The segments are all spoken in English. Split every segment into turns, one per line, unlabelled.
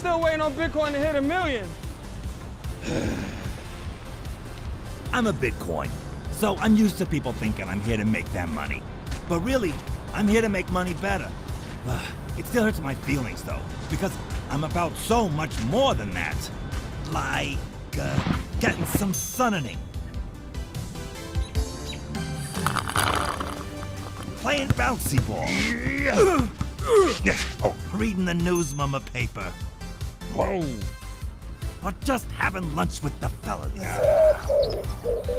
still waiting on Bitcoin to hit 1 million.
I'm a Bitcoin, so I'm used to people thinking I'm here to make them money. But really, I'm here to make money better. It still hurts my feelings though, because I'm about so much more than that. Like, getting some sunning. Playing bouncy ball. Reading the news mama paper. Whoa. Or just having lunch with the fellas.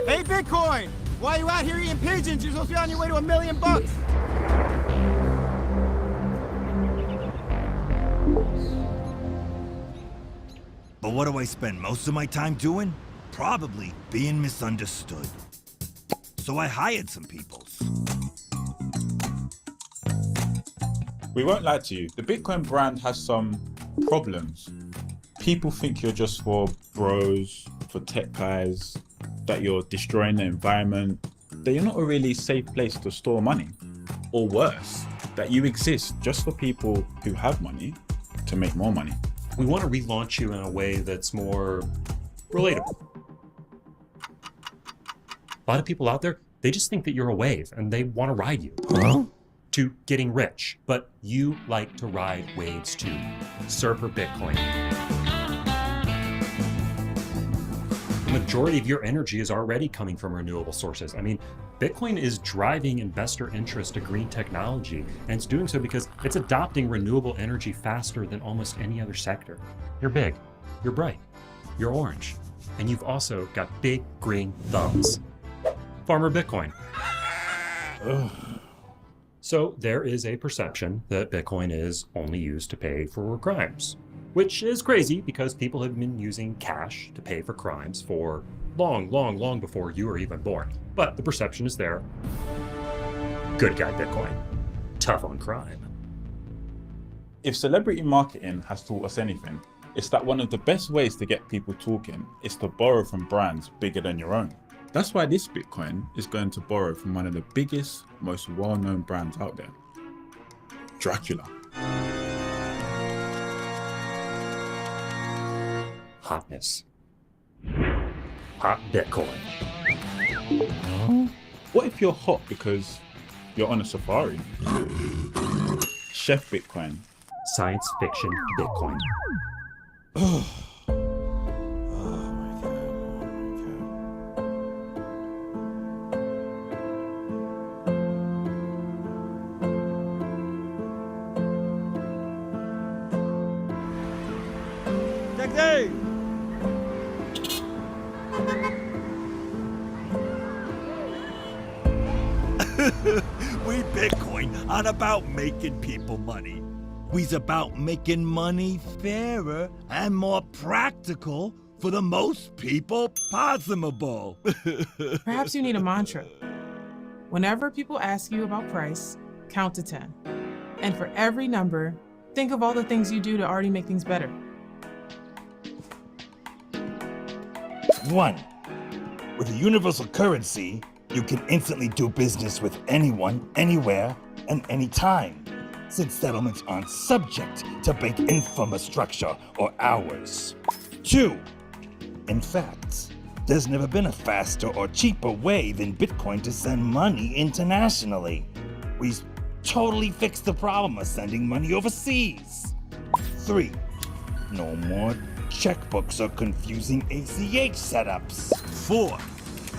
Hey, Bitcoin! Why are you out here eating pigeons? You're supposed to be on your way to $1 million.
But what do I spend most of my time doing? Probably being misunderstood. So I hired some peoples.
We won't lie to you, the Bitcoin brand has some problems. People think you're just for bros, for tech guys, that you're destroying the environment, that you're not a really safe place to store money. Or worse, that you exist just for people who have money to make more money.
We want to relaunch you in a way that's more relatable. A lot of people out there, they just think that you're a wave and they want to ride you to getting rich. But you like to ride waves too. Surfer Bitcoin. The majority of your energy is already coming from renewable sources. I mean, Bitcoin is driving investor interest to green technology, and it's doing so because it's adopting renewable energy faster than almost any other sector. You're big, you're bright, you're orange, and you've also got big green thumbs. Farmer Bitcoin. So there is a perception that Bitcoin is only used to pay for crimes, which is crazy because people have been using cash to pay for crimes for long before you were even born. But the perception is there. Good guy Bitcoin, tough on crime.
If celebrity marketing has taught us anything, it's that one of the best ways to get people talking is to borrow from brands bigger than your own. That's why this Bitcoin is going to borrow from one of the biggest, most well-known brands out there, Dracula.
Hotness. Hot Bitcoin.
What if you're hot because you're on a safari? Chef Bitcoin.
Science fiction Bitcoin.
We Bitcoin aren't about making people money. We's about making money fairer and more practical for the most people possible.
Perhaps you need a mantra. Whenever people ask you about price, count to 10. And for every number, think of all the things you do to already make things better.
1. With a universal currency, you can instantly do business with anyone, anywhere, and anytime, since settlements aren't subject to bank infrastructure or hours. 2. In fact, there's never been a faster or cheaper way than Bitcoin to send money internationally. We totally fixed the problem of sending money overseas. 3. No more checkbooks or confusing ACH setups. 4.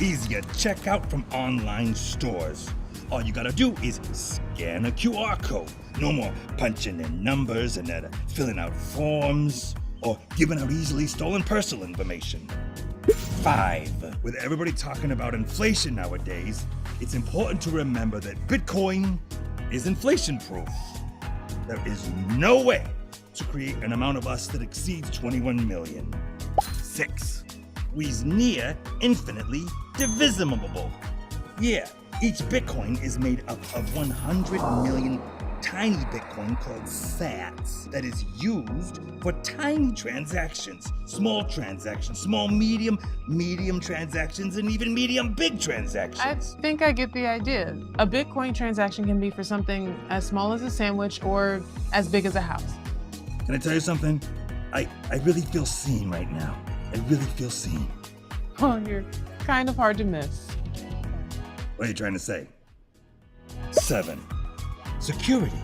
Easier checkout from online stores. All you gotta do is scan a QR code. No more punching in numbers and filling out forms or giving out easily stolen personal information. 5. With everybody talking about inflation nowadays, it's important to remember that Bitcoin is inflation proof. There is no way to create an amount of us that exceeds 21 million. 6. We's near infinitely divisible. Yeah, each Bitcoin is made up of 100 million tiny Bitcoin called sats that is used for tiny transactions, small medium transactions, and even medium big transactions.
I think I get the idea. A Bitcoin transaction can be for something as small as a sandwich or as big as a house.
Can I tell you something? I really feel seen right now. I really feel seen.
Oh, you're kind of hard to miss.
What are you trying to say? 7. Security.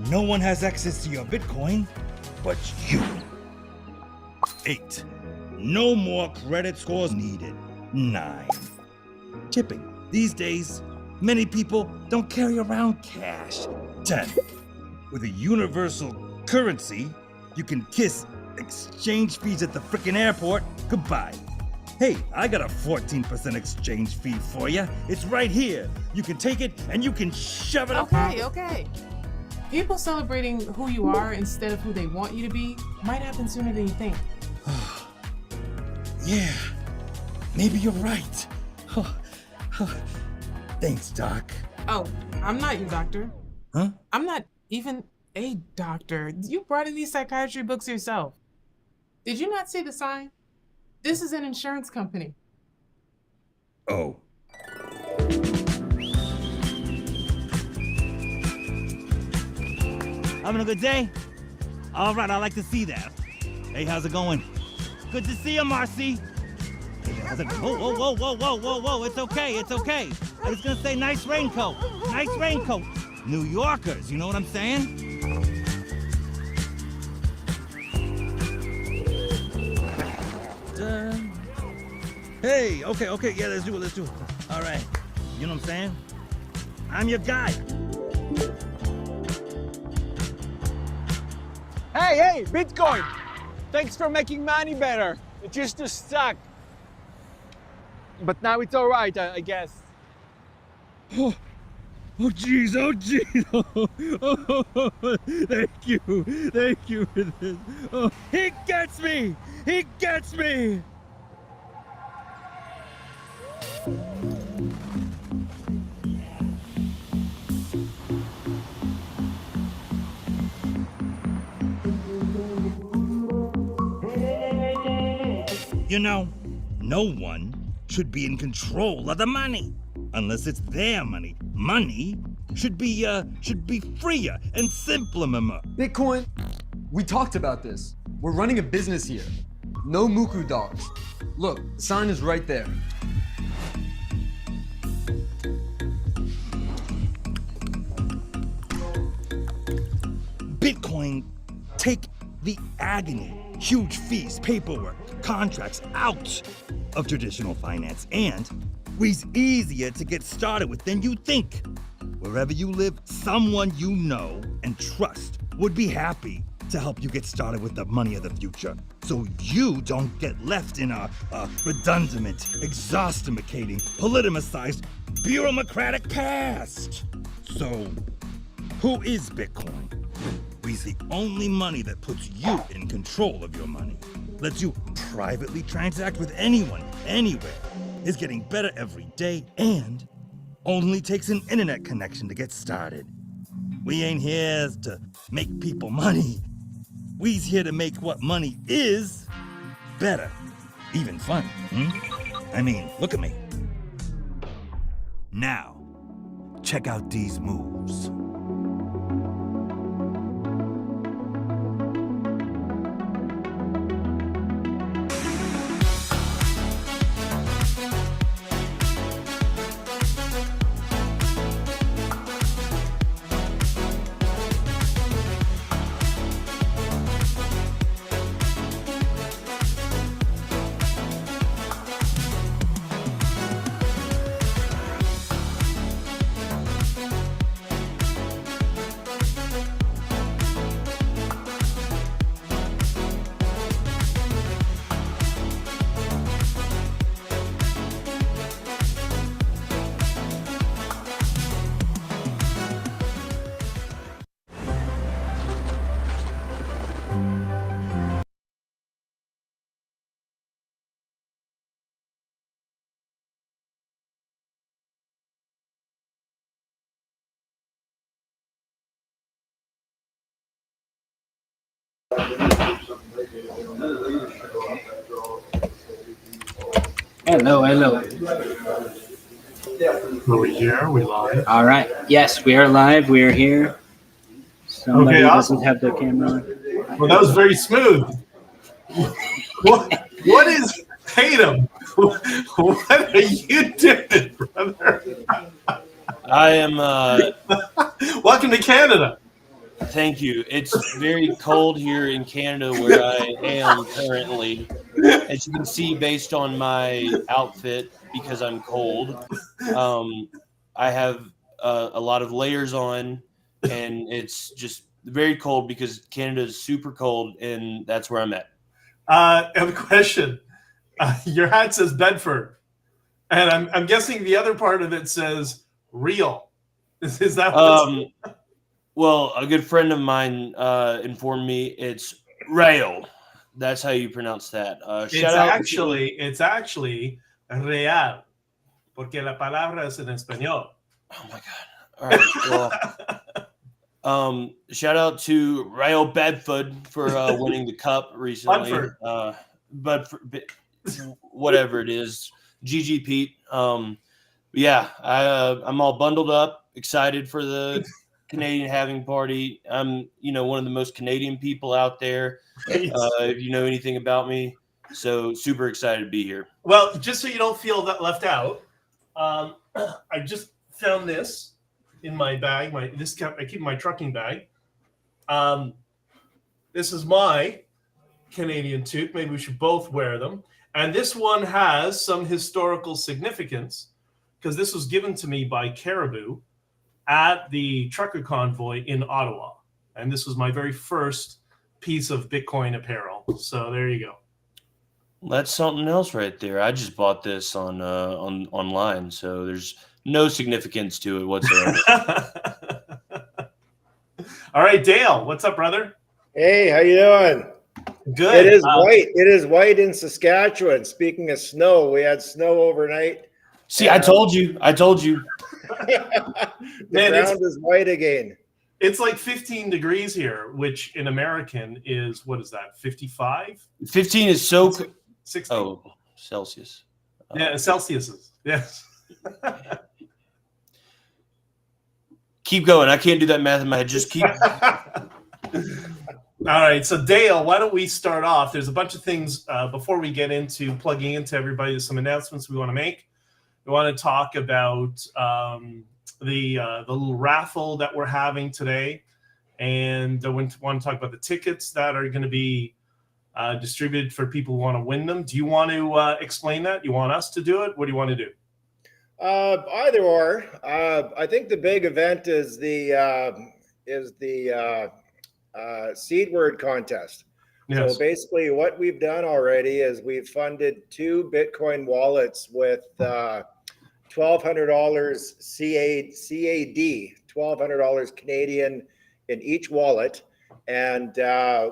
No one has access to your Bitcoin but you. 8. No more credit scores needed. 9. Tipping. These days, many people don't carry around cash. 10. With a universal currency, you can kiss exchange fees at the frickin' airport goodbye. Hey, I got a 14% exchange fee for you. It's right here. You can take it and you can shove it up.
Okay. People celebrating who you are instead of who they want you to be might happen sooner than you think.
Yeah, maybe you're right. Thanks, Doc.
Oh, I'm not your doctor.
Huh?
I'm not even a doctor. You brought in these psychiatry books yourself. Did you not see the sign? This is an insurance company.
Oh.
Having a good day? All right, I like to see that. Hey, how's it going? Good to see you, Marcy. Hey, how's it going? Whoa, it's okay. I was gonna say nice raincoat. New Yorkers, you know what I'm saying? Hey, okay, yeah, let's do it. All right, you know what I'm saying? I'm your guy.
Hey, Bitcoin! Thanks for making money better. It used to suck. But now it's all right, I guess.
Oh, jeez. Oh, thank you for this. Oh, he gets me.
You know, no one should be in control of the money unless it's their money. Money should be freer and simpler, mama.
Bitcoin, we talked about this. We're running a business here. No Muku dogs. Look, the sign is right there.
Bitcoin, take the agony, huge fees, paperwork, contracts out of traditional finance, and it's easier to get started with than you think. Wherever you live, someone you know and trust would be happy to help you get started with the money of the future, so you don't get left in a redundant, exhausting, politicized, bureaucratic past. So, who is Bitcoin? It's the only money that puts you in control of your money, lets you privately transact with anyone, anywhere, is getting better every day, and only takes an internet connection to get started. We ain't here to make people money. We's here to make what money is better, even fun. I mean, look at me. Now, check out these moves.
Hello.
Are we here? Are we live?
All right. Yes, we are live. We are here. Somebody
Okay,
doesn't
awesome.
have their camera on.
Well, that was very smooth. What is Tatum? What are you doing, brother?
I am.
Welcome to Canada.
Thank you. It's very cold here in Canada where I am currently. As you can see, based on my outfit, because I'm cold, I have a lot of layers on, and it's just very cold because Canada is super cold, and that's where I'm at.
I have a question. Your hat says Bedford, and I'm guessing the other part of it says real. Is that what
well, a good friend of mine informed me it's rail. That's how you pronounce that.
It's actually real, porque la palabra es en español.
Oh my god! All right. Well, shout out to Rayo Bedford for winning the cup recently. Bedford, whatever it is, GG Pete. Yeah, I'm all bundled up, excited for the Canadian Halving Party. I'm, one of the most Canadian people out there. If you know anything about me, so super excited to be here.
Well, just so you don't feel that left out, I just found this in my bag. I keep in my trucking bag. This is my Canadian toque. Maybe we should both wear them. And this one has some historical significance because this was given to me by Caribou at the trucker convoy in Ottawa. And this was my very first piece of Bitcoin apparel. So there you go.
That's something else right there. I just bought this on online, so there's no significance to it whatsoever.
All right, Dale, what's up, brother?
Hey, how you doing?
Good.
It is white. It is white in Saskatchewan. Speaking of snow, we had snow overnight.
See, I told you.
The ground is white again.
It's like 15 degrees here, which in American is, what is that, 55?
15 is so...
60.
Oh, Celsius.
Yeah, Celsius. Yes.
Keep going. I can't do that math in my head. Just keep...
All right, so Dale, why don't we start off? There's a bunch of things before we get into plugging into everybody. There's some announcements we want to make. We want to talk about the little raffle that we're having today, and we want to talk about the tickets that are going to be distributed for people who want to win them. Do you want to explain that? You want us to do it? What do you want to do?
Either or. I think the big event is the seed word contest.
Yes.
So basically what we've done already is we've funded 2 Bitcoin wallets with $1,200 CAD, $1,200 Canadian in each wallet. And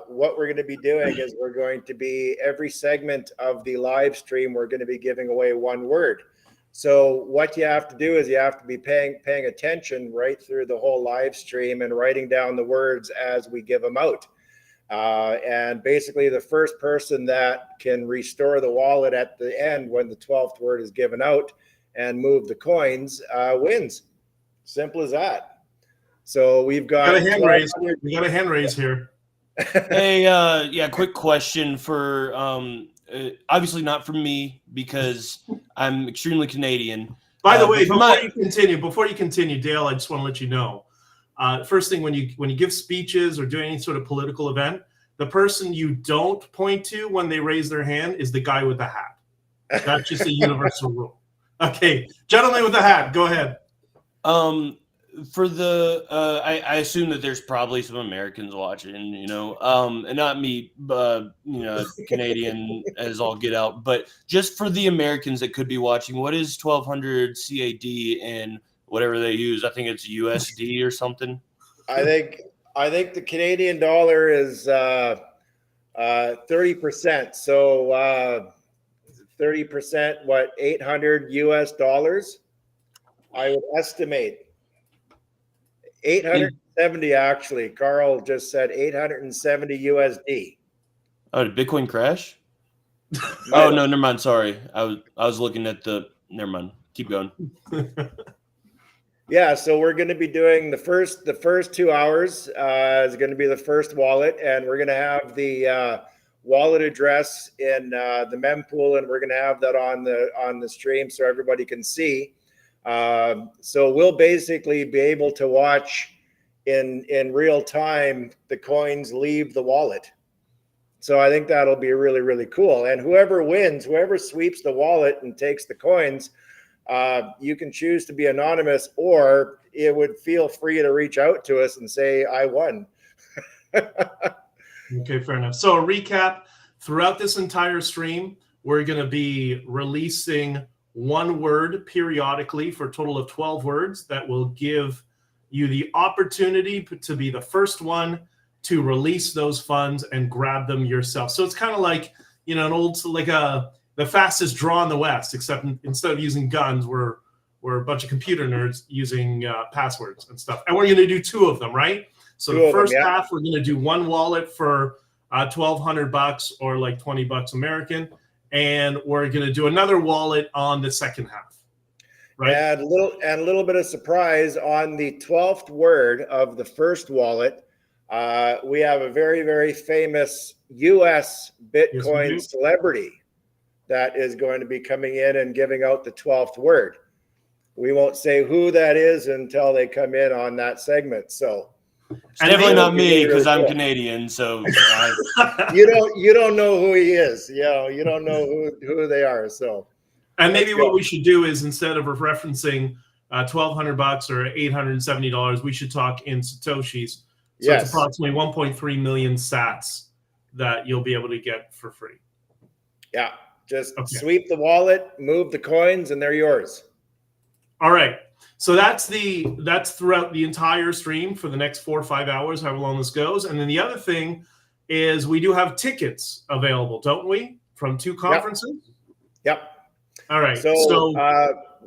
what we're going to be doing is we're going to be, every segment of the live stream, we're going to be giving away 1 word. So what you have to do is you have to be paying attention right through the whole live stream and writing down the words as we give them out. And basically the first person that can restore the wallet at the end when the 12th word is given out and move the coins wins. Simple as that. So we've got
a hand raise. We got a hand raise here.
Hey, yeah, quick question for obviously not from me because I'm extremely Canadian.
By the way, before you continue, Dale, I just want to let you know. First thing, when you give speeches or do any sort of political event, the person you don't point to when they raise their hand is the guy with the hat. That's just a universal rule. Okay, gentleman with the hat, go ahead.
For the I assume that there's probably some Americans watching, and not me, Canadian as all get out, but just for the Americans that could be watching, what is 1200 CAD in whatever they use? I think it's USD or something.
I think the Canadian dollar is 30%. So 30%, what, $800 I would estimate. 870 actually. Carl just said 870 USD.
Oh, did Bitcoin crash? Oh no, never mind. Sorry, I was looking at the. Never mind. Keep going.
Yeah, so we're going to be doing the first 2 hours is going to be the first wallet, and we're going to have the wallet address in the mempool, and we're going to have that on the stream so everybody can see. So we'll basically be able to watch in real time the coins leave the wallet. So I think that'll be really, really cool. And whoever wins, whoever sweeps the wallet and takes the coins, you can choose to be anonymous, or it would feel free to reach out to us and say, I won.
Okay, fair enough. So a recap, throughout this entire stream, we're going to be releasing one word periodically for a total of 12 words that will give you the opportunity to be the first one to release those funds and grab them yourself. So it's kind of like, you know, an old, like the fastest draw in the West, except instead of using guns, we're a bunch of computer nerds using passwords and stuff. And we're going to do 2 of them, right? So the first half, we're going to do one wallet for $1,200 or like $20 American. And we're going to do another wallet on the second half. Right.
And a little bit of surprise on the 12th word of the first wallet. We have a very, very famous U.S. Bitcoin celebrity that is going to be coming in and giving out the 12th word. We won't say who that is until they come in on that segment. So
it's definitely not me because I'm Canadian. So
you don't know who he is. You don't know who they are. So.
And maybe what we should do is, instead of referencing $1,200 or $870, we should talk in Satoshis. So it's approximately 1.3 million sats that you'll be able to get for free.
Yeah, just sweep the wallet, move the coins, and they're yours.
All right. So that's throughout the entire stream for the next 4 or 5 hours, however long this goes. And then the other thing is we do have tickets available, don't we? From 2 conferences?
Yep.
All right.
So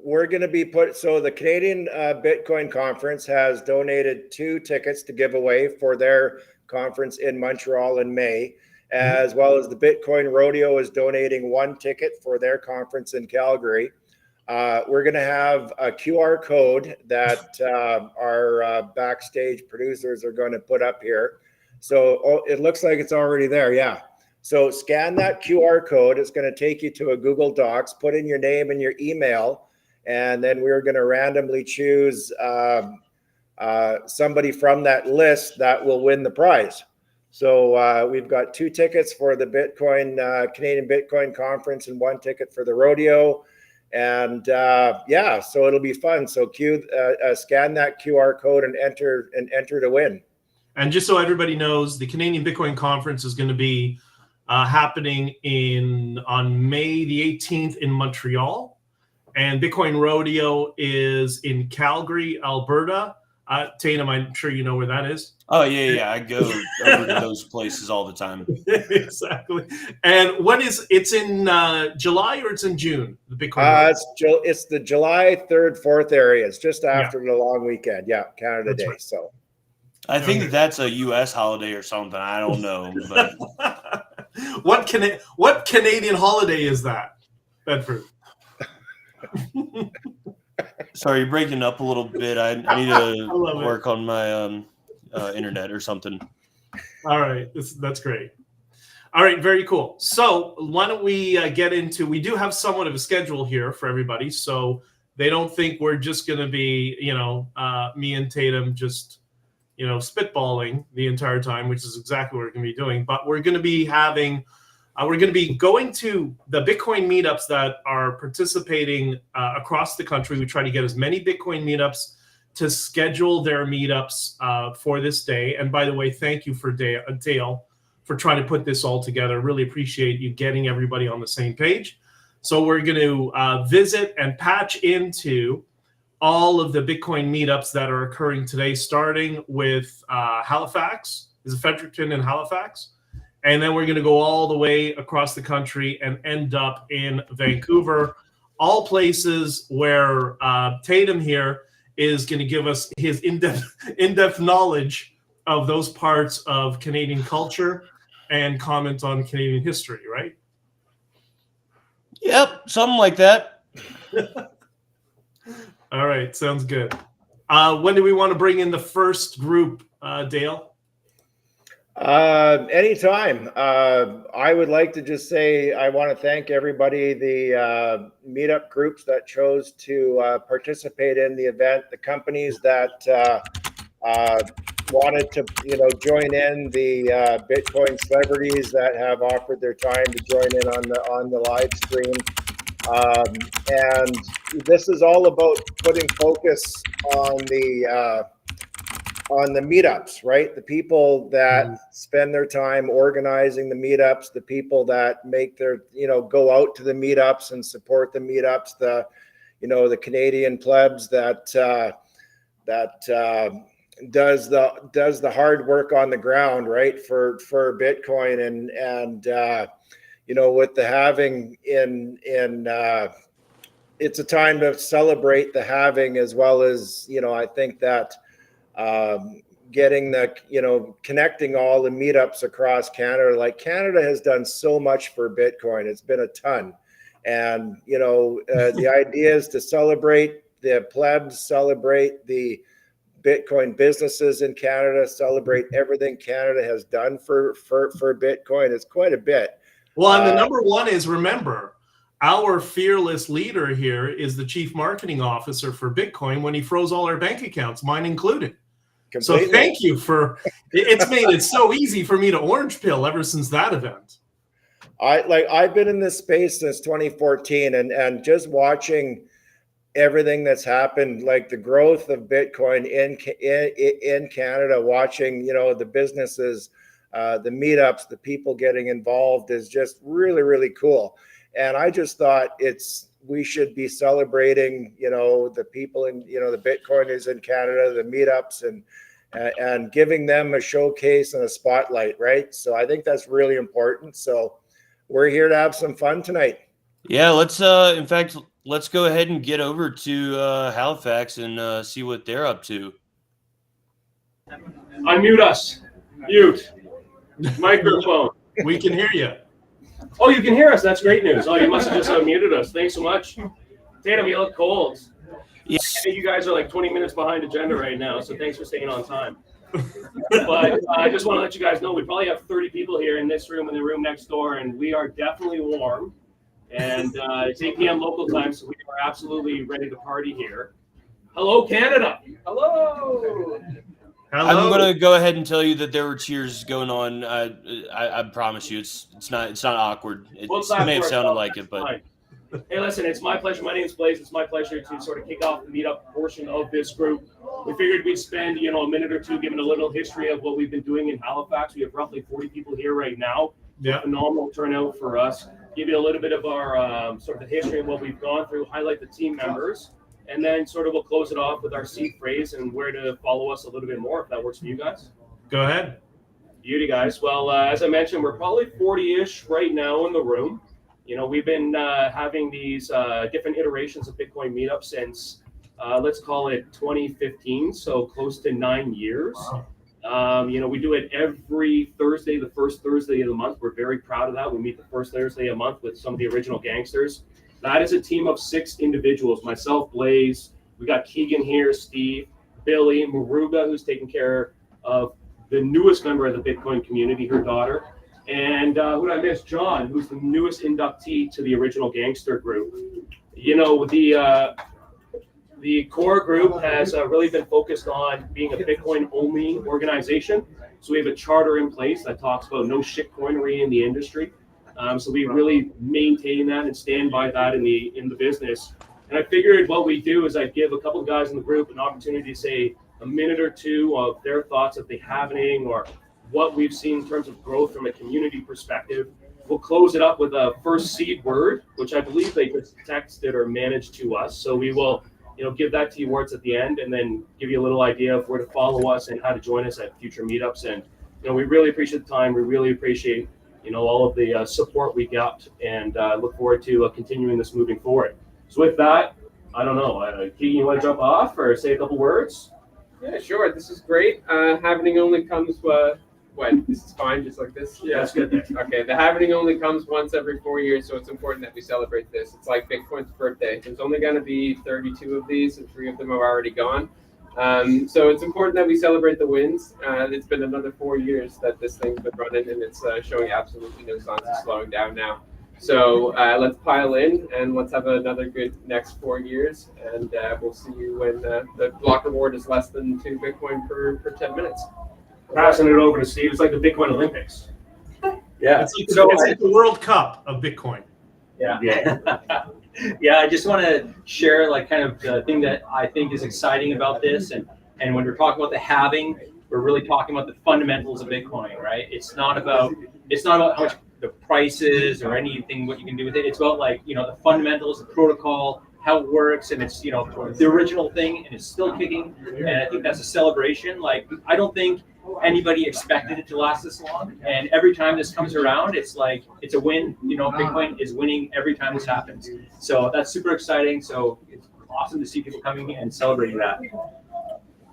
we're going to be so the Canadian Bitcoin Conference has donated 2 tickets to give away for their conference in Montreal in May, as well as the Bitcoin Rodeo is donating 1 ticket for their conference in Calgary. We're going to have a QR code that our backstage producers are going to put up here. So it looks like it's already there. Yeah. So scan that QR code. It's going to take you to a Google Docs. Put in your name and your email, and then we're going to randomly choose somebody from that list that will win the prize. So we've got 2 tickets for the Canadian Bitcoin Conference and 1 ticket for the Rodeo. And so it'll be fun. So scan that QR code and enter to win.
And just so everybody knows, the Canadian Bitcoin Conference is going to be happening on May the 18th in Montreal, and Bitcoin Rodeo is in Calgary, Alberta. Tatum, I'm sure you know where that is.
Oh yeah, I go over to those places all the time.
Exactly. And it's in July or it's in June? The Bitcoin
it's the July 3rd, 4th area. It's just after the long weekend. Yeah, Canada Day. Right. So
I think that's a U.S. holiday or something. I don't know, but.
What Canadian holiday is that, Bedford?
Sorry, you're breaking up a little bit. I need to work on my internet or something.
All right, that's great. All right, very cool. So why don't we get into? We do have somewhat of a schedule here for everybody, so they don't think we're just going to be, me and Tatum just. Spitballing the entire time, which is exactly what we're going to be doing. But we're going to be going to the Bitcoin meetups that are participating across the country. We try to get as many Bitcoin meetups to schedule their meetups for this day. And by the way, thank you for Dale for trying to put this all together. Really appreciate you getting everybody on the same page. So we're going to visit and patch into all of the Bitcoin meetups that are occurring today, starting with Halifax. Is it Fredericton and Halifax? And then we're going to go all the way across the country and end up in Vancouver, all places where Tatum here is going to give us his in-depth knowledge of those parts of Canadian culture and comment on Canadian history, right?
Yep, something like that.
All right, sounds good. When do we want to bring in the first group, Dale?
Anytime. I would like to just say I want to thank everybody, the meetup groups that chose to participate in the event, the companies that wanted to, join in, the Bitcoin celebrities that have offered their time to join in on the live stream. And this is all about putting focus on the meetups, right? The people that spend their time organizing the meetups, the people that make their, go out to the meetups and support the meetups, the Canadian plebs that does the hard work on the ground, right? For Bitcoin and with the halving in it's a time to celebrate the halving as well as, I think that getting the, connecting all the meetups across Canada. Like Canada has done so much for Bitcoin. It's been a ton. And, the idea is to celebrate the plebs, celebrate the Bitcoin businesses in Canada, celebrate everything Canada has done for Bitcoin. It's quite a bit.
Well, and the number one is, remember, our fearless leader here is the chief marketing officer for Bitcoin when he froze all our bank accounts, mine included. Completely. So thank you for, it's made it so easy for me to orange pill ever since that event.
I've been in this space since 2014 and just watching everything that's happened, like the growth of Bitcoin in Canada, watching, the businesses, the meetups, the people getting involved is just really, really cool. And I just thought we should be celebrating, the people in, the Bitcoiners in Canada, the meetups, and giving them a showcase and a spotlight, right? So I think that's really important. So we're here to have some fun tonight.
Yeah, let's go ahead and get over to Halifax and see what they're up to.
Unmute us. Mute. Microphone.
We can hear you.
Oh, you can hear us. That's great news. Oh, you must have just unmuted us. Thanks so much. Tatum, you look cold.
Yes.
I think you guys are like 20 minutes behind agenda right now, so thanks for staying on time. But I just want to let you guys know we probably have 30 people here in this room and the room next door, and we are definitely warm. And it's 8 p.m. local time, so we are absolutely ready to party here. Hello, Canada. Hello.
I'm going to go ahead and tell you that there were cheers going on. I promise you, it's not awkward. It may have sounded like it, but.
Hey, listen, it's my pleasure. My name's Blaze. It's my pleasure to sort of kick off the meetup portion of this group. We figured we'd spend, a minute or two giving a little history of what we've been doing in Halifax. We have roughly 40 people here right now.
Yeah.
Phenomenal turnout for us. Give you a little bit of our sort of the history of what we've gone through, highlight the team members, and then sort of we'll close it off with our seed phrase and where to follow us a little bit more, if that works for you guys.
Go ahead.
Beauty, guys. Well, as I mentioned, we're probably 40-ish right now in the room. We've been having these different iterations of Bitcoin meetup since, let's call it 2015, so close to 9 years. Wow. We do it every Thursday, the first Thursday of the month. We're very proud of that. We meet the first Thursday a month with some of the original gangsters. That is a team of 6 individuals, myself, Blaze. We got Keegan here, Steve, Billy, Maruga, who's taking care of the newest member of the Bitcoin community, her daughter. And who did I miss? John, who's the newest inductee to the original gangster group. The core group has really been focused on being a Bitcoin-only organization. So we have a charter in place that talks about no shitcoinery in the industry. So we really maintain that and stand by that in the business. And I figured what we do is I give a couple of guys in the group an opportunity to say a minute or two of their thoughts of the happening or what we've seen in terms of growth from a community perspective. We'll close it up with a first seed word, which I believe they just texted or managed to us. So we will, give that to you words at the end and then give you a little idea of where to follow us and how to join us at future meetups. And, we really appreciate the time. We really appreciate, all of the support we got and look forward to continuing this moving forward. So with that, I don't know, Keegan, you want to jump off or say a couple words?
Yeah, sure. This is great. Halving only comes this is fine, just like this.
Yeah, that's good.
Okay, the halving only comes once every 4 years, so it's important that we celebrate this. It's like Bitcoin's birthday. There's only going to be 32 of these, and 3 of them are already gone. So it's important that we celebrate the wins. It's been another 4 years that this thing's been running, and it's showing absolutely no signs of slowing down now. So let's pile in and let's have another good next 4 years, and we'll see you when the block reward is less than 2 Bitcoin per 10 minutes.
Passing it over to Steve. It's like the Bitcoin Olympics.
Yeah.
It's like the World Cup of Bitcoin.
Yeah. Yeah, I just want to share like kind of the thing that I think is exciting about this, and when we're talking about the halving, we're really talking about the fundamentals of Bitcoin, right? It's not about how much the price is or anything what you can do with it. It's about like, you know, the fundamentals, the protocol, how it works, and it's, you know, the original thing, and it's still kicking. And I think that's a celebration. Like, I don't think anybody expected it to last this long, and every time this comes around, it's like it's a win. You know, Bitcoin is winning every time this happens, so that's super exciting. So it's awesome to see people coming in and celebrating that.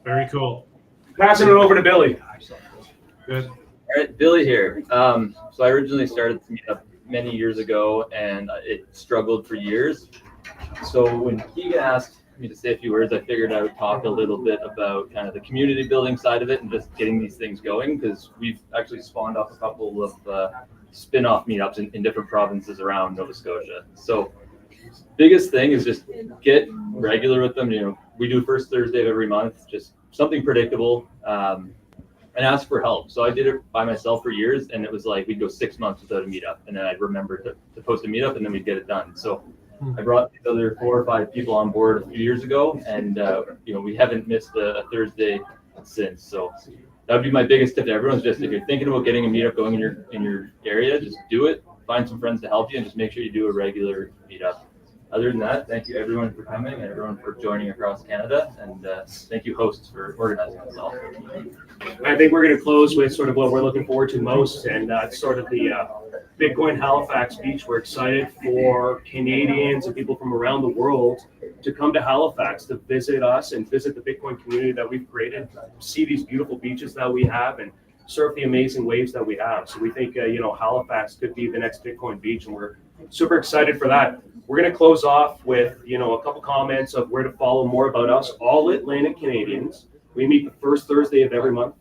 Very cool.
Passing it over to Billy.
Good.
All right, Billy here. So I originally started the meetup many years ago, and it struggled for years. So when Keegan asked me to say a few words, I figured I would talk a little bit about kind of the community building side of it and just getting these things going, because we've actually spawned off a couple of spin-off meetups in different provinces around Nova Scotia. So biggest thing is just get regular with them. You know, we do first Thursday of every month, just something predictable, and ask for help. So I did it by myself for years, and it was like we'd go 6 months without a meetup, and then I'd remember to post a meetup, and then we'd get it done. So I brought these other 4 or 5 people on board a few years ago, and you know, we haven't missed a Thursday since. So that would be my biggest tip to everyone, is just if you're thinking about getting a meetup going in your area, just do it. Find some friends to help you, and just make sure you do a regular meetup. Other than that, thank you everyone for coming and everyone for joining across Canada, and thank you hosts for organizing this all.
I think we're going to close with sort of what we're looking forward to most, and that's sort of the Bitcoin Halifax Beach. We're excited for Canadians and people from around the world to come to Halifax to visit us and visit the Bitcoin community that we've created, see these beautiful beaches that we have, and surf the amazing waves that we have. So we think, you know, Halifax could be the next Bitcoin beach, and we're super excited for that. We're going to close off with, you know, a couple comments of where to follow more about us, all Atlantic Canadians. We meet the first Thursday of every month.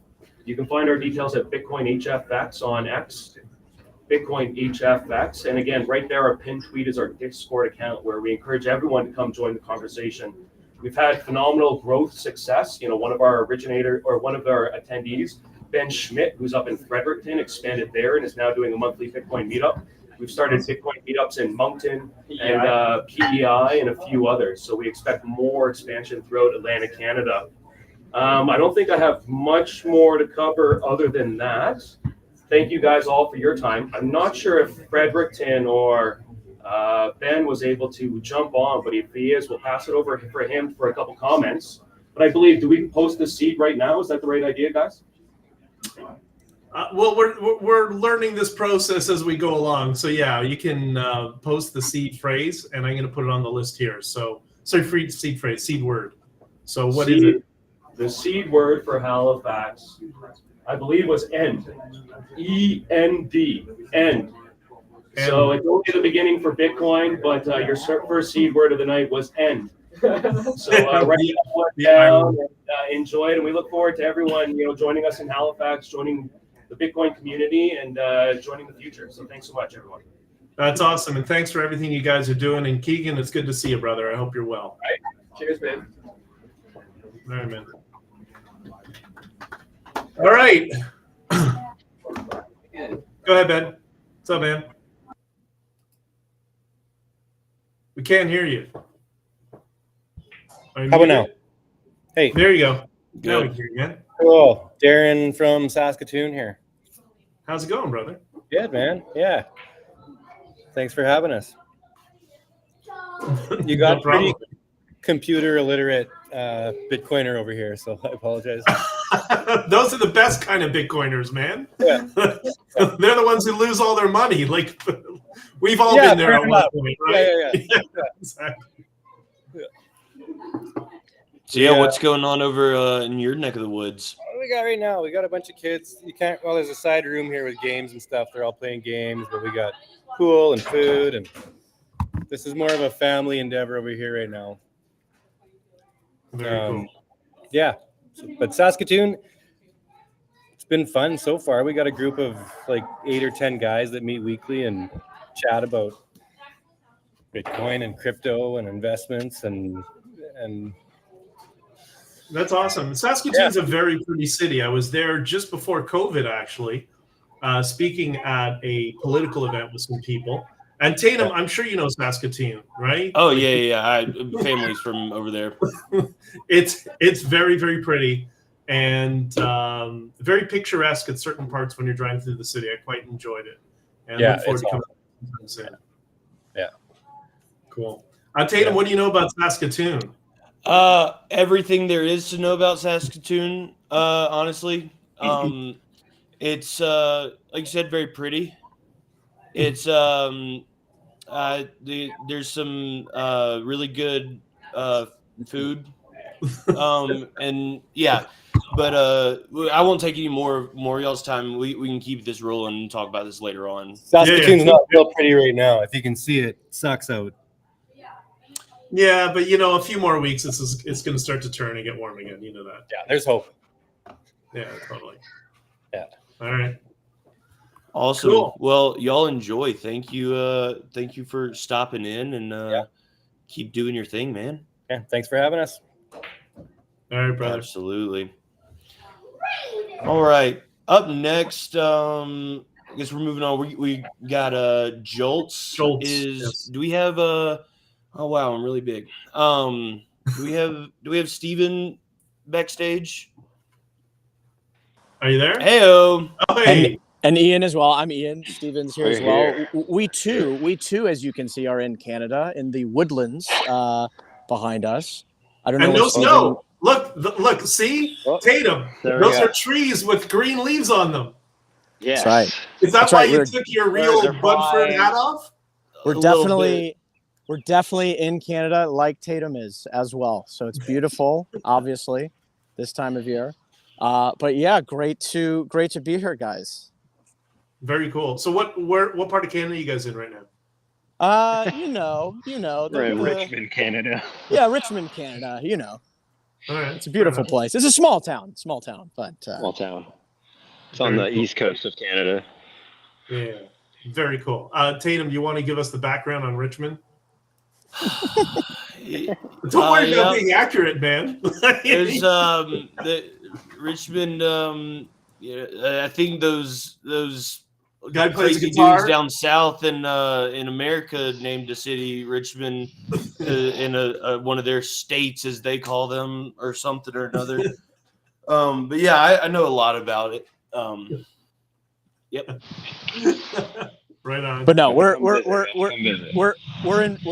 You can find our details at Bitcoin HFX on X, Bitcoin HFX. And again, right there, our pinned tweet is our Discord account, where we encourage everyone to come join the conversation. We've had phenomenal growth success. You know, one of our attendees, Ben Schmidt, who's up in Fredericton, expanded there and is now doing a monthly Bitcoin meetup. We've started Bitcoin meetups in Moncton and PEI and a few others. So we expect more expansion throughout Atlantic Canada. I don't think I have much more to cover other than that. Thank you guys all for your time. I'm not sure if Fredericton or Ben was able to jump on, but if he is, we'll pass it over for him for a couple comments. But I believe, do we post the seed right now? Is that the right idea, guys?
Well, we're learning this process as we go along. So yeah, you can post the seed phrase, and I'm going to put it on the list here. So seed phrase, seed word. So what is it?
The seed word for Halifax, I believe, was end. E-N-D, end. So it's only the beginning for Bitcoin, but your first seed word of the night was end. So write that one down and enjoy it, and we look forward to everyone, you know, joining us in Halifax, joining the Bitcoin community, and joining the future. So thanks so much, everyone.
That's awesome, and thanks for everything you guys are doing. And Keegan, it's good to see you, brother. I hope you're well.
All right. Cheers, man.
All right, man. All right. Go ahead, Ben. What's up, man? We can't hear you.
How about now? Hey.
There you go.
Good.
Now we can hear you, man.
Cool. Darren from Saskatoon here.
How's it going, brother?
Good, man. Yeah. Thanks for having us. You got
No problem.
pretty computer illiterate Bitcoiner over here, so I apologize.
Those are the best kind of Bitcoiners, man.
Yeah.
They're the ones who lose all their money. Like, we've all
Yeah,
been there
fair
at one
enough.
point, right?
Yeah.
Exactly.
So yeah, what's going on over in your neck of the woods?
What do we got right now? We got a bunch of kids. Well, there's a side room here with games and stuff. They're all playing games, but we got pool and food, and this is more of a family endeavor over here right now.
Very cool.
Yeah, but Saskatoon, it's been fun so far. We got a group of like 8 or 10 guys that meet weekly and chat about Bitcoin and crypto and investments and
That's awesome. Saskatoon's a very pretty city. I was there just before COVID, actually, speaking at a political event with some people. And Tatum, I'm sure you know Saskatoon, right?
Oh, yeah. I families from over there.
It's very, very pretty and very picturesque at certain parts when you're driving through the city. I quite enjoyed it. And look forward to coming soon.
Yeah.
Cool. Tatum, what do you know about Saskatoon?
Everything there is to know about Saskatoon, honestly. It's like you said, very pretty. It's there's some really good food. And yeah, but I won't take any more y'all's time. We can keep this rolling and talk about this later on.
Saskatoon's not real pretty right now. If you can see it, it sucks out.
Yeah, but a few more weeks, it's going to start to turn and get warm again. You know that.
Yeah, there's hope.
Yeah, totally.
Yeah.
All right.
Awesome.
Cool.
Well, y'all enjoy. Thank you. Thank you for stopping in and keep doing your thing, man.
Yeah. Thanks for having us.
All right, brother.
Absolutely. All right. Up next, I guess we're moving on. We got Joltz.
Yes.
Do we have Oh wow, I'm really big. Do we have Steven backstage?
Are you there?
Heyo.
Oh, hey.
And Ian as well. I'm Ian. Steven's here
We're
as well.
here.
We too, as you can see, are in Canada in the woodlands behind us. I don't know.
And no snow. Look, see? Tatum. Those are trees with green leaves on them.
Yeah. That's right.
Is that
That's
why
right.
you took your real Bunford hat off?
We're definitely in Canada like Tatum is as well. So it's beautiful, obviously, this time of year. But yeah, great to be here, guys.
Very cool. So what part of Canada are you guys in right now?
We're in Richmond, Canada.
Yeah, Richmond, Canada.
All right.
It's a beautiful place. It's a small town, but
small town. It's on the east coast of Canada.
Yeah, very cool. Tatum, do you want to give us the background on Richmond? Don't worry about being accurate, man.
There's the Richmond. I think those
guy plays
crazy
guitar
dudes down south in America named a city Richmond in one of their states, as they call them, or something or another. But yeah, I know a lot about it. Yep.
Right on.
But no, we're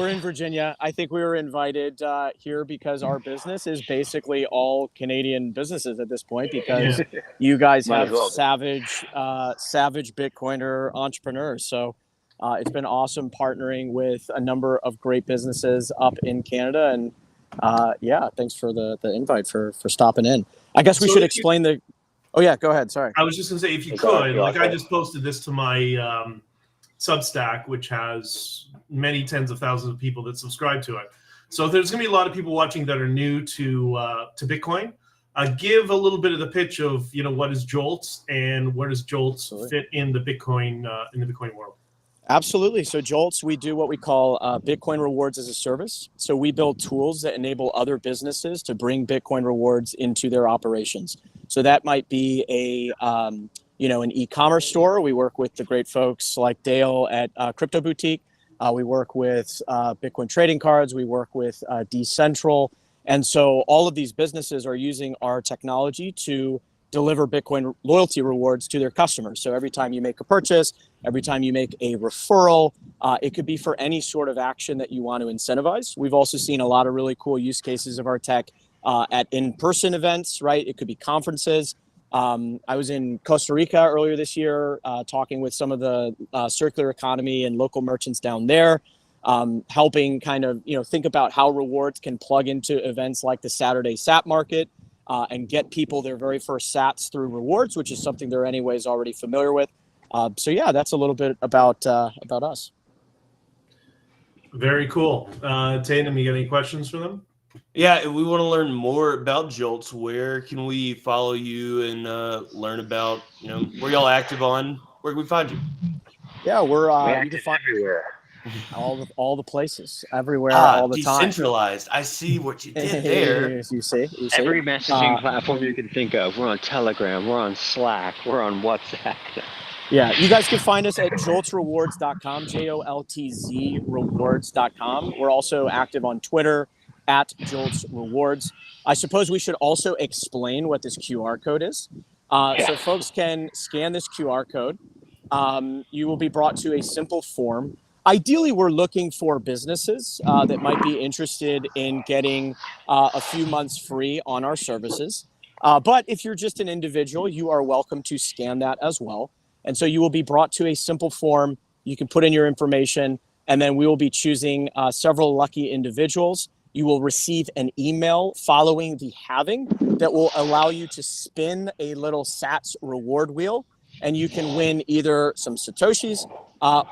in Virginia. I think we were invited here because our business is basically all Canadian businesses at this point, because you guys have savage Bitcoiner entrepreneurs. So it's been awesome partnering with a number of great businesses up in Canada. And thanks for the invite for stopping in. I guess we should explain the. Oh yeah, go ahead. Sorry.
I was just gonna say, if you could, like, I just posted this to my Substack, which has many tens of thousands of people that subscribe to it. So there's going to be a lot of people watching that are new to Bitcoin. Give a little bit of the pitch of what is Jolts and where does Jolts fit in the Bitcoin world.
Absolutely. So Jolts, we do what we call Bitcoin rewards as a service. So we build tools that enable other businesses to bring Bitcoin rewards into their operations. So that might be an e-commerce store. We work with the great folks like Dale at Crypto Boutique. We work with Bitcoin trading cards. We work with Decentral. And so all of these businesses are using our technology to deliver Bitcoin loyalty rewards to their customers. So every time you make a purchase, every time you make a referral, it could be for any sort of action that you want to incentivize. We've also seen a lot of really cool use cases of our tech at in-person events, right? It could be conferences. I was in Costa Rica earlier this year, talking with some of the circular economy and local merchants down there, helping kind of, think about how rewards can plug into events like the Saturday SAT market and get people their very first SATs through rewards, which is something they're anyways already familiar with. So yeah, that's a little bit about us.
Very cool. Tatum, you got any questions for them?
Yeah, if we want to learn more about Jolts, where can we follow you and learn about, where y'all active on? Where can we find you?
Yeah, we're you can
active
find
everywhere.
all the places, everywhere, all the time.
Decentralized. I see what you did there.
You see.
Every messaging platform you can think of. We're on Telegram. We're on Slack. We're on WhatsApp.
Yeah, you guys can find us at joltzrewards.com, JOLTZ rewards.com. We're also active on Twitter at Joltz Rewards. I suppose we should also explain what this QR code is. So folks can scan this QR code. You will be brought to a simple form. Ideally, we're looking for businesses that might be interested in getting a few months free on our services. But if you're just an individual, you are welcome to scan that as well. And so you will be brought to a simple form. You can put in your information, and then we will be choosing several lucky individuals. You will receive an email following the halving that will allow you to spin a little Sats reward wheel, and you can win either some Satoshis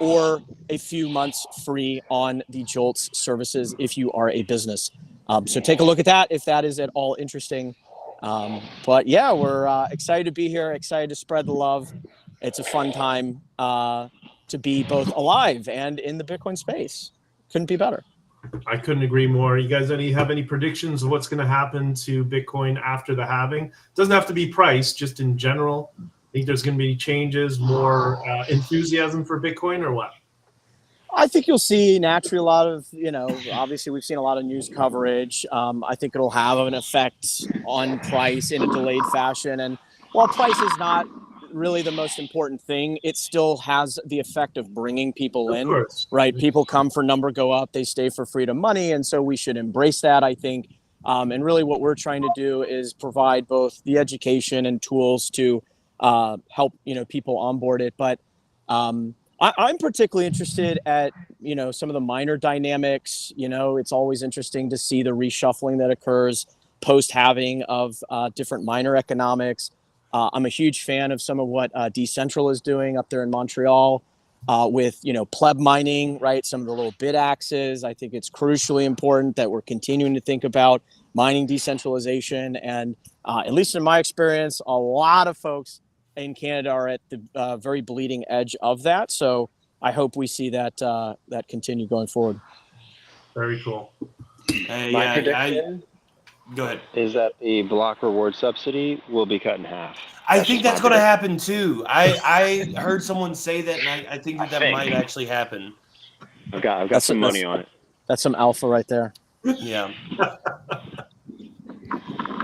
or a few months free on the Jolts services if you are a business. So take a look at that if that is at all interesting. But yeah, we're excited to be here, excited to spread the love. It's a fun time to be both alive and in the Bitcoin space. Couldn't be better.
I couldn't agree more. You guys have any predictions of what's going to happen to Bitcoin after the halving? Doesn't have to be price, just in general. Think there's going to be changes, more enthusiasm for Bitcoin, or what?
I think you'll see naturally a lot of, obviously we've seen a lot of news coverage. I think it'll have an effect on price in a delayed fashion. And while price is not really the most important thing, it still has the effect of bringing people in, right? People come for number, go up, they stay for freedom money. And so we should embrace that, I think. And really what we're trying to do is provide both the education and tools to help, people onboard it. But I'm particularly interested at, some of the miner dynamics. It's always interesting to see the reshuffling that occurs post-halving of different miner economics. I'm a huge fan of some of what Decentral is doing up there in Montreal with, pleb mining, right? Some of the little bit axes. I think it's crucially important that we're continuing to think about mining decentralization. And at least in my experience, a lot of folks in Canada are at the very bleeding edge of that. So I hope we see that that continue going forward.
Very cool.
My prediction
go ahead.
Is that the block reward subsidy will be cut in half.
I think that's going to happen too. I heard someone say that, and I think that might actually happen.
I've got some money on it.
That's some alpha right there.
Yeah.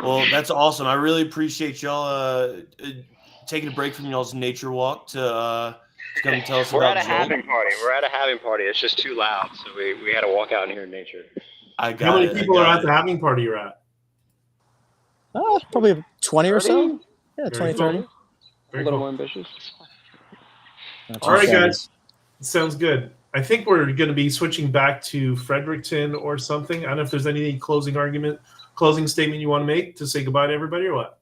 Well, that's awesome. I really appreciate y'all taking a break from y'all's nature walk to come and tell us
We're
about
at a halving party. We're at a halving party. It's just too loud, so we had to walk out in here in nature.
How many people are at the halving party you're at?
Probably 20 or so. Yeah, 20, 30.
A little more ambitious.
All right, guys. Sounds good. I think we're going to be switching back to Fredericton or something. I don't know if there's any closing statement you want to make to say goodbye to everybody or what?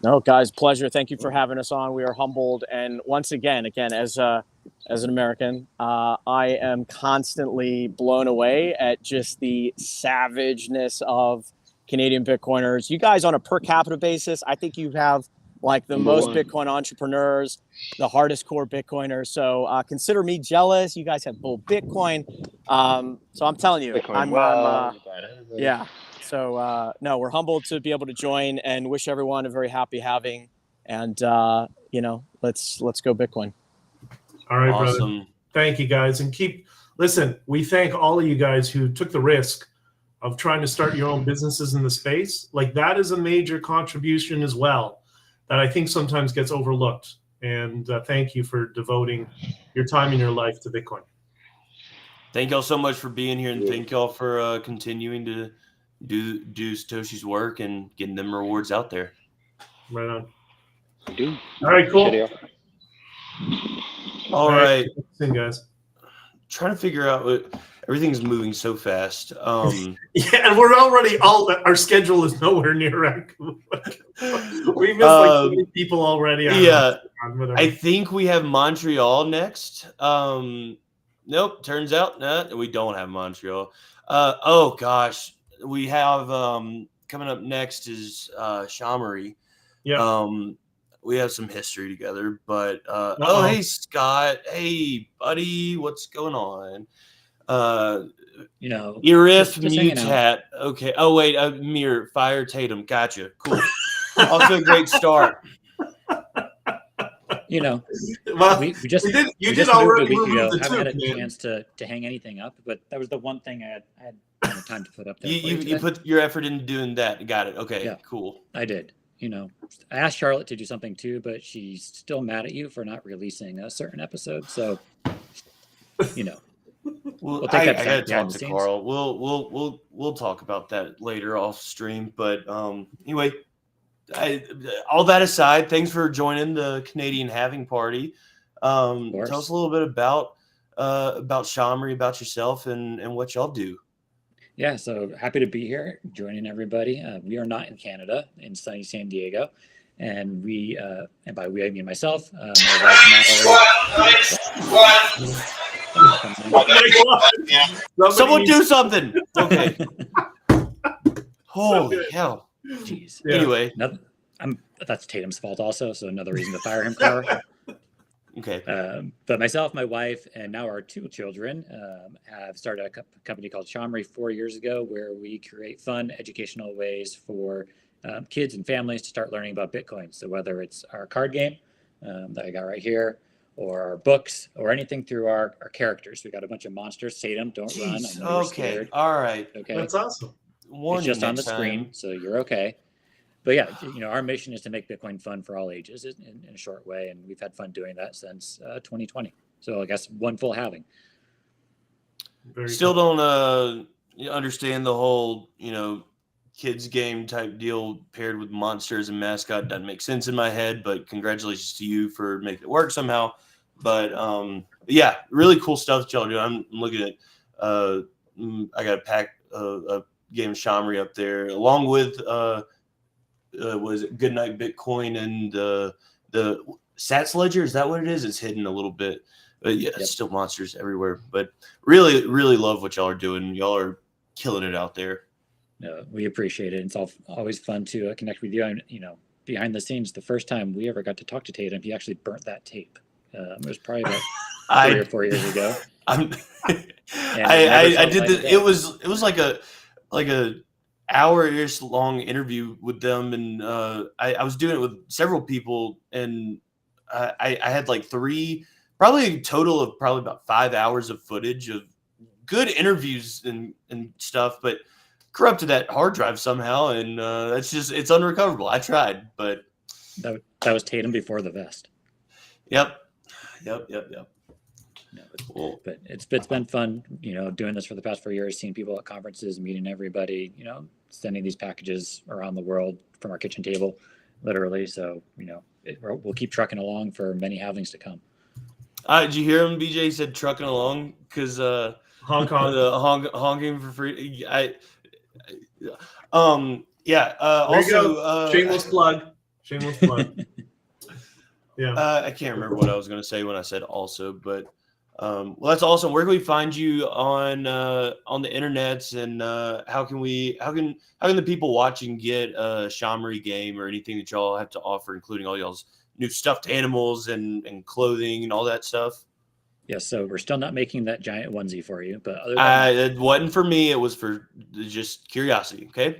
No, guys, pleasure. Thank you for having us on. We are humbled. And once again, as an American, I am constantly blown away at just the savageness of Canadian Bitcoiners. You guys, on a per capita basis, I think you have like the most Bitcoin entrepreneurs, the hardest core Bitcoiners. So consider me jealous. You guys have Bull Bitcoin. So I'm telling you, yeah. So no, we're humbled to be able to join and wish everyone a very happy halving. And let's go Bitcoin.
All right,
awesome.
Brother. Thank you, guys, and listen. We thank all of you guys who took the risk of trying to start your own businesses in the space. Like, that is a major contribution as well that I think sometimes gets overlooked. And thank you for devoting your time and your life to Bitcoin.
Thank y'all so much for being here, and thank y'all for continuing to do Satoshi's work and getting them rewards out there.
Right on.
All
right, cool.
All right.
See you guys.
Trying to figure out what everything's moving so fast.
Yeah, and we're already our schedule is nowhere near. We missed like 20 people already.
I think we have Montreal next. Nope. Turns out we don't have Montreal. Oh gosh. we have coming up next is Shamory.
Yeah.
We have some history together, but oh, hey Scott, hey buddy, what's going on? Irif Mutat. Okay. Oh wait, Mir Fire Tatum. Gotcha. Cool. Off to a great start.
Well, we just moved a week ago. I haven't had a chance to hang anything up, but that was the one thing I had time to put up there.
You put your effort into doing that. Got it. Okay. Yeah. Cool.
I did. I asked Charlotte to do something too, but she's still mad at you for not releasing a certain episode. So,
we'll take that. I gotta talk to Carl. We'll talk about that later off stream. But anyway, all that aside, thanks for joining the Canadian Halving Party. Tell us a little bit about Shamory, about yourself, and what y'all do.
Yeah, so happy to be here, joining everybody. We are not in Canada, in sunny San Diego, and we, and by we I mean myself. My wife,
Someone do something. Okay. Holy hell.
Jeez.
Yeah. Anyway,
that's Tatum's fault also, so another reason to fire him, Carl.
Okay.
But myself, my wife, and now our 2 children have started a company called Shamory 4 years ago, where we create fun, educational ways for kids and families to start learning about Bitcoin. So whether it's our card game that I got right here, or our books, or anything through our characters. We got a bunch of monsters. Tatum, don't run. I know you're scared.
All right.
Okay.
That's awesome.
It's just on the screen, so you're okay. But yeah, our mission is to make Bitcoin fun for all ages in a short way, and we've had fun doing that since 2020. So I guess one full halving.
Still don't understand the whole kids game type deal paired with monsters and mascot. Doesn't make sense in my head, but congratulations to you for making it work somehow. But yeah, really cool stuff that y'all do. I'm looking at I got a pack a game of Shamory up there along with was it Goodnight Bitcoin and the Sats Ledger? Is that what it is? It's hidden a little bit. But yeah, it's still monsters everywhere. But really, really love what y'all are doing. Y'all are killing it out there.
No, we appreciate it. It's always fun to connect with you. And behind the scenes, the first time we ever got to talk to Tatum, he actually burnt that tape. It was probably about 3 or 4 years ago.
I did this. It was like a hour-ish long interview with them, and I was doing it with several people, and I had like probably a total of probably about 5 hours of footage of good interviews and stuff, but corrupted that hard drive somehow, and it's unrecoverable. I tried, but
that was Tatum before the vest.
Yep.
No, but it's been fun, doing this for the past 4 years, seeing people at conferences, meeting everybody, sending these packages around the world from our kitchen table, literally. So, we'll keep trucking along for many halvings to come.
Did you hear him? BJ said trucking along because
Hong Kong,
honking for free. Yeah.
There
also,
you go. Shameless plug. Yeah.
I can't remember what I was going to say when I said also, but well, that's awesome. Where can we find you on the internets, and how can the people watching get a Shamory game or anything that y'all have to offer, including all y'all's new stuffed animals and clothing and all that stuff?
Yes, so we're still not making that giant onesie for you, but other than
it wasn't for me. It was for just curiosity. Okay.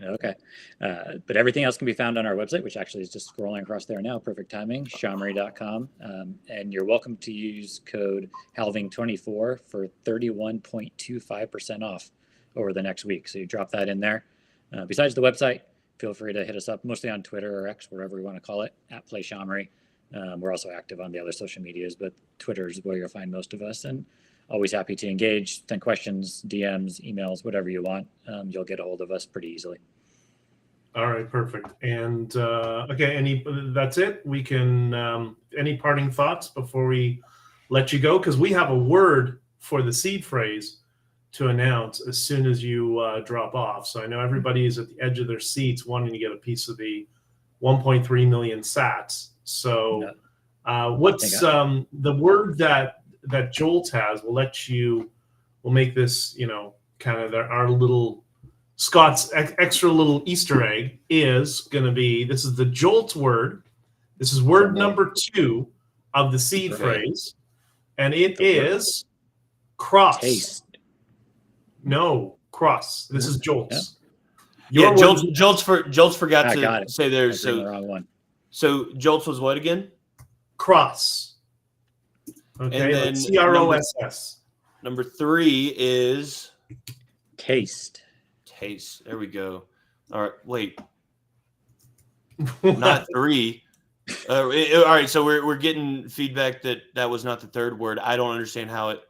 But everything else can be found on our website, which actually is just scrolling across there now. Perfect timing, shamory.com. And you're welcome to use code halving24 for 31.25% off over the next week. So you drop that in there. Besides the website, feel free to hit us up, mostly on Twitter or X, whatever we want to call it, @PlayShamory. We're also active on the other social medias, but Twitter is where you'll find most of us, and always happy to engage, send questions, DMs, emails, whatever you want. You'll get a hold of us pretty easily.
All right, perfect. And that's it. We can any parting thoughts before we let you go, because we have a word for the seed phrase to announce as soon as you drop off. So I know everybody is at the edge of their seats wanting to get a piece of the 1.3 million sats. So what's the word that Joltz has? We'll make this, kind of our little Scott's extra little Easter egg is going to be, this is the Joltz word. This is word number 2 of the seed phrase. And it is cross.
Taste.
No, cross. This is Joltz.
Yeah, Joltz forgot to say theirs.
So the wrong one.
So Joltz was what again?
Cross. Okay,
and then
CROSS.
Number 3 is
taste.
Taste. There we go. All right, wait. Not 3. All right, so we're getting feedback that was not the third word. I don't understand how it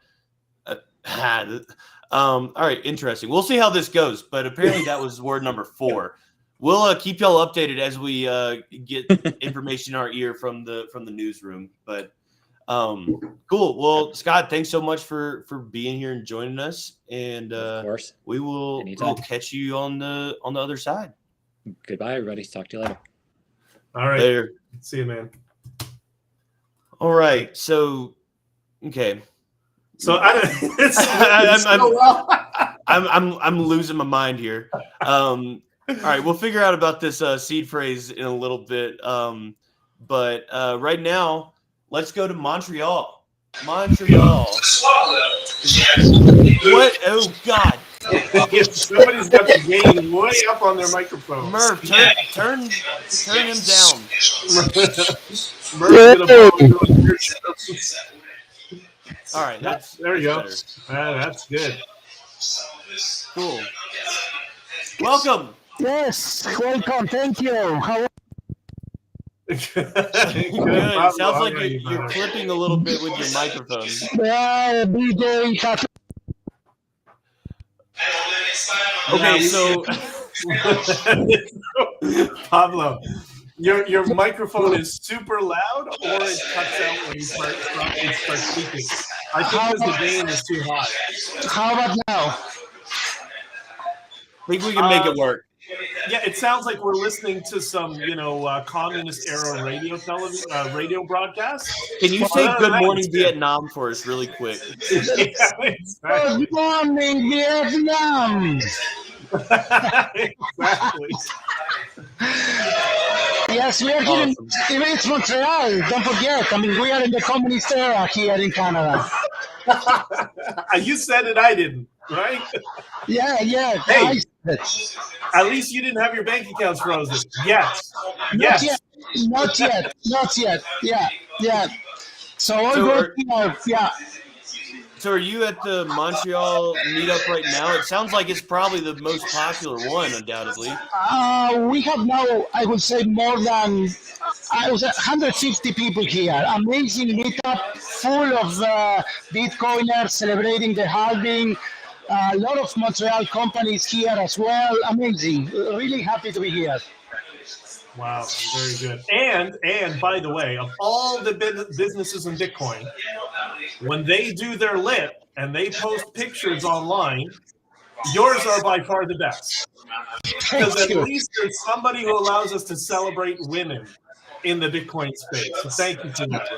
had. All right, interesting. We'll see how this goes, but apparently that was word number 4. We'll keep y'all updated as we get information in our ear from the newsroom. But cool. Well, Scott, thanks so much for being here and joining us. And
of course,
we'll catch you on the other side.
Goodbye, everybody. Talk to you later.
All right.
Later.
See you, man.
All right. So, okay.
So
I'm losing my mind here. All right, we'll figure out about this seed phrase in a little bit. But right now, let's go to Montreal. Montreal. What? Oh God!
Somebody's got the gain way up on their microphone.
Murph, turn him down. All right,
there you go.
Better.
That's good.
Cool. Welcome.
Yes, welcome. Thank you. How
Good. Sounds like you're clipping a little bit with your microphone.
Yeah, DJ.
Okay, so
Pablo, your microphone is super loud, or it cuts out when you start speaking. I think because the gain is too high.
How about now?
I think we can make it work.
Yeah, it sounds like we're listening to some, communist era radio broadcast.
Can you say "Good Morning Vietnam" for us, really quick?
Yeah, exactly.
Good morning, Vietnam.
Exactly.
Yes, we are here in it's Montreal. Don't forget. I mean, we are in the communist era here in Canada.
You said it, I didn't, right?
Yeah.
Hey, at least you didn't have your bank accounts frozen. Yes.
Not yet. Yeah. So all good. Yeah.
So are you at the Montreal meetup right now? It sounds like it's probably the most popular one, undoubtedly.
We have now, I would say, more than 150 people here. Amazing meetup, full of Bitcoiners celebrating the halving. A lot of Montreal companies here as well. Amazing. Really happy to be here.
Wow, very good. And by the way, of all the businesses in Bitcoin, when they do their lit and they post pictures online, yours are by far the best. Because at least there's somebody who allows us to celebrate women in the Bitcoin space. So thank you for that,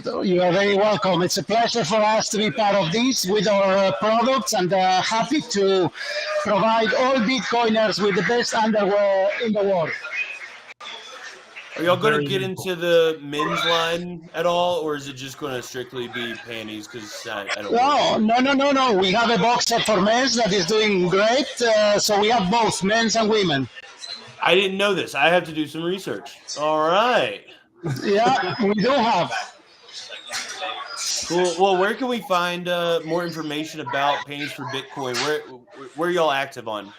brother.
You are very welcome. It's a pleasure for us to be part of this with our products, and happy to provide all Bitcoiners with the best underwear in the world.
Are y'all going to get into the men's line at all, or is it just going to strictly be panties? Because I don't know.
No. We have a box set for men's that is doing great. So we have both men's and women.
I didn't know this. I have to do some research. All right.
Yeah, we do have.
Cool. Well, where can we find more information about Panties for Bitcoin? Where are y'all active on?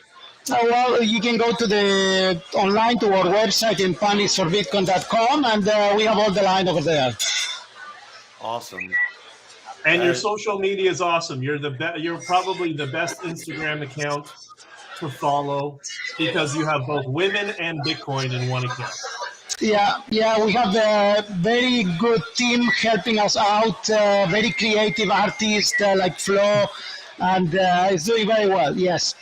Well, you can go to online to our website in pantiesforbitcoin.com, and we have all the line over there.
Awesome.
And your social media is awesome. You're you're probably the best Instagram account to follow because you have both women and Bitcoin in one account.
Yeah, we have a very good team helping us out, very creative artists like Flo, and it's doing very well, yes.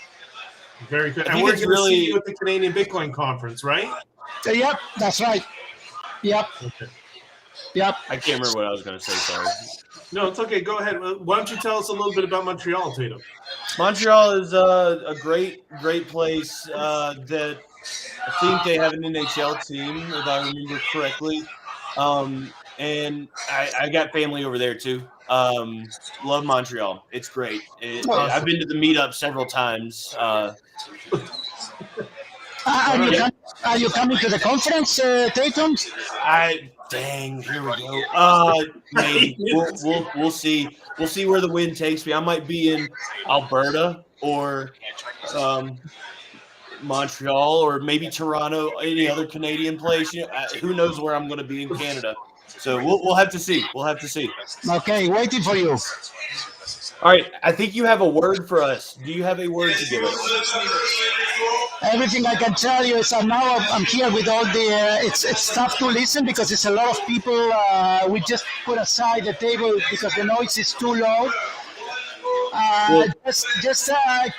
Very good. And we're going to see you at the Canadian Bitcoin Conference, right?
Yep, that's right. Yep.
Okay.
Yep.
I can't remember what I was going to say, sorry.
No, it's okay. Go ahead. Why don't you tell us a little bit about Montreal, Tatum?
Montreal is a great place that I think they have an NHL team, if I remember correctly. And I got family over there too. Love Montreal. It's great. I've been to the meetup several times.
Are you coming to the conference, Tatum?
Dang, here we go. Maybe we'll see. We'll see where the wind takes me. I might be in Alberta or Montreal or maybe Toronto, any other Canadian place. Who knows where I'm going to be in Canada? So we'll have to see. We'll have to see.
Okay, waiting for you.
All right, I think you have a word for us. Do you have a word to give us?
Everything I can tell you is now I'm here with all the. It's tough to listen because it's a lot of people. We just put aside the table because the noise is too loud. Just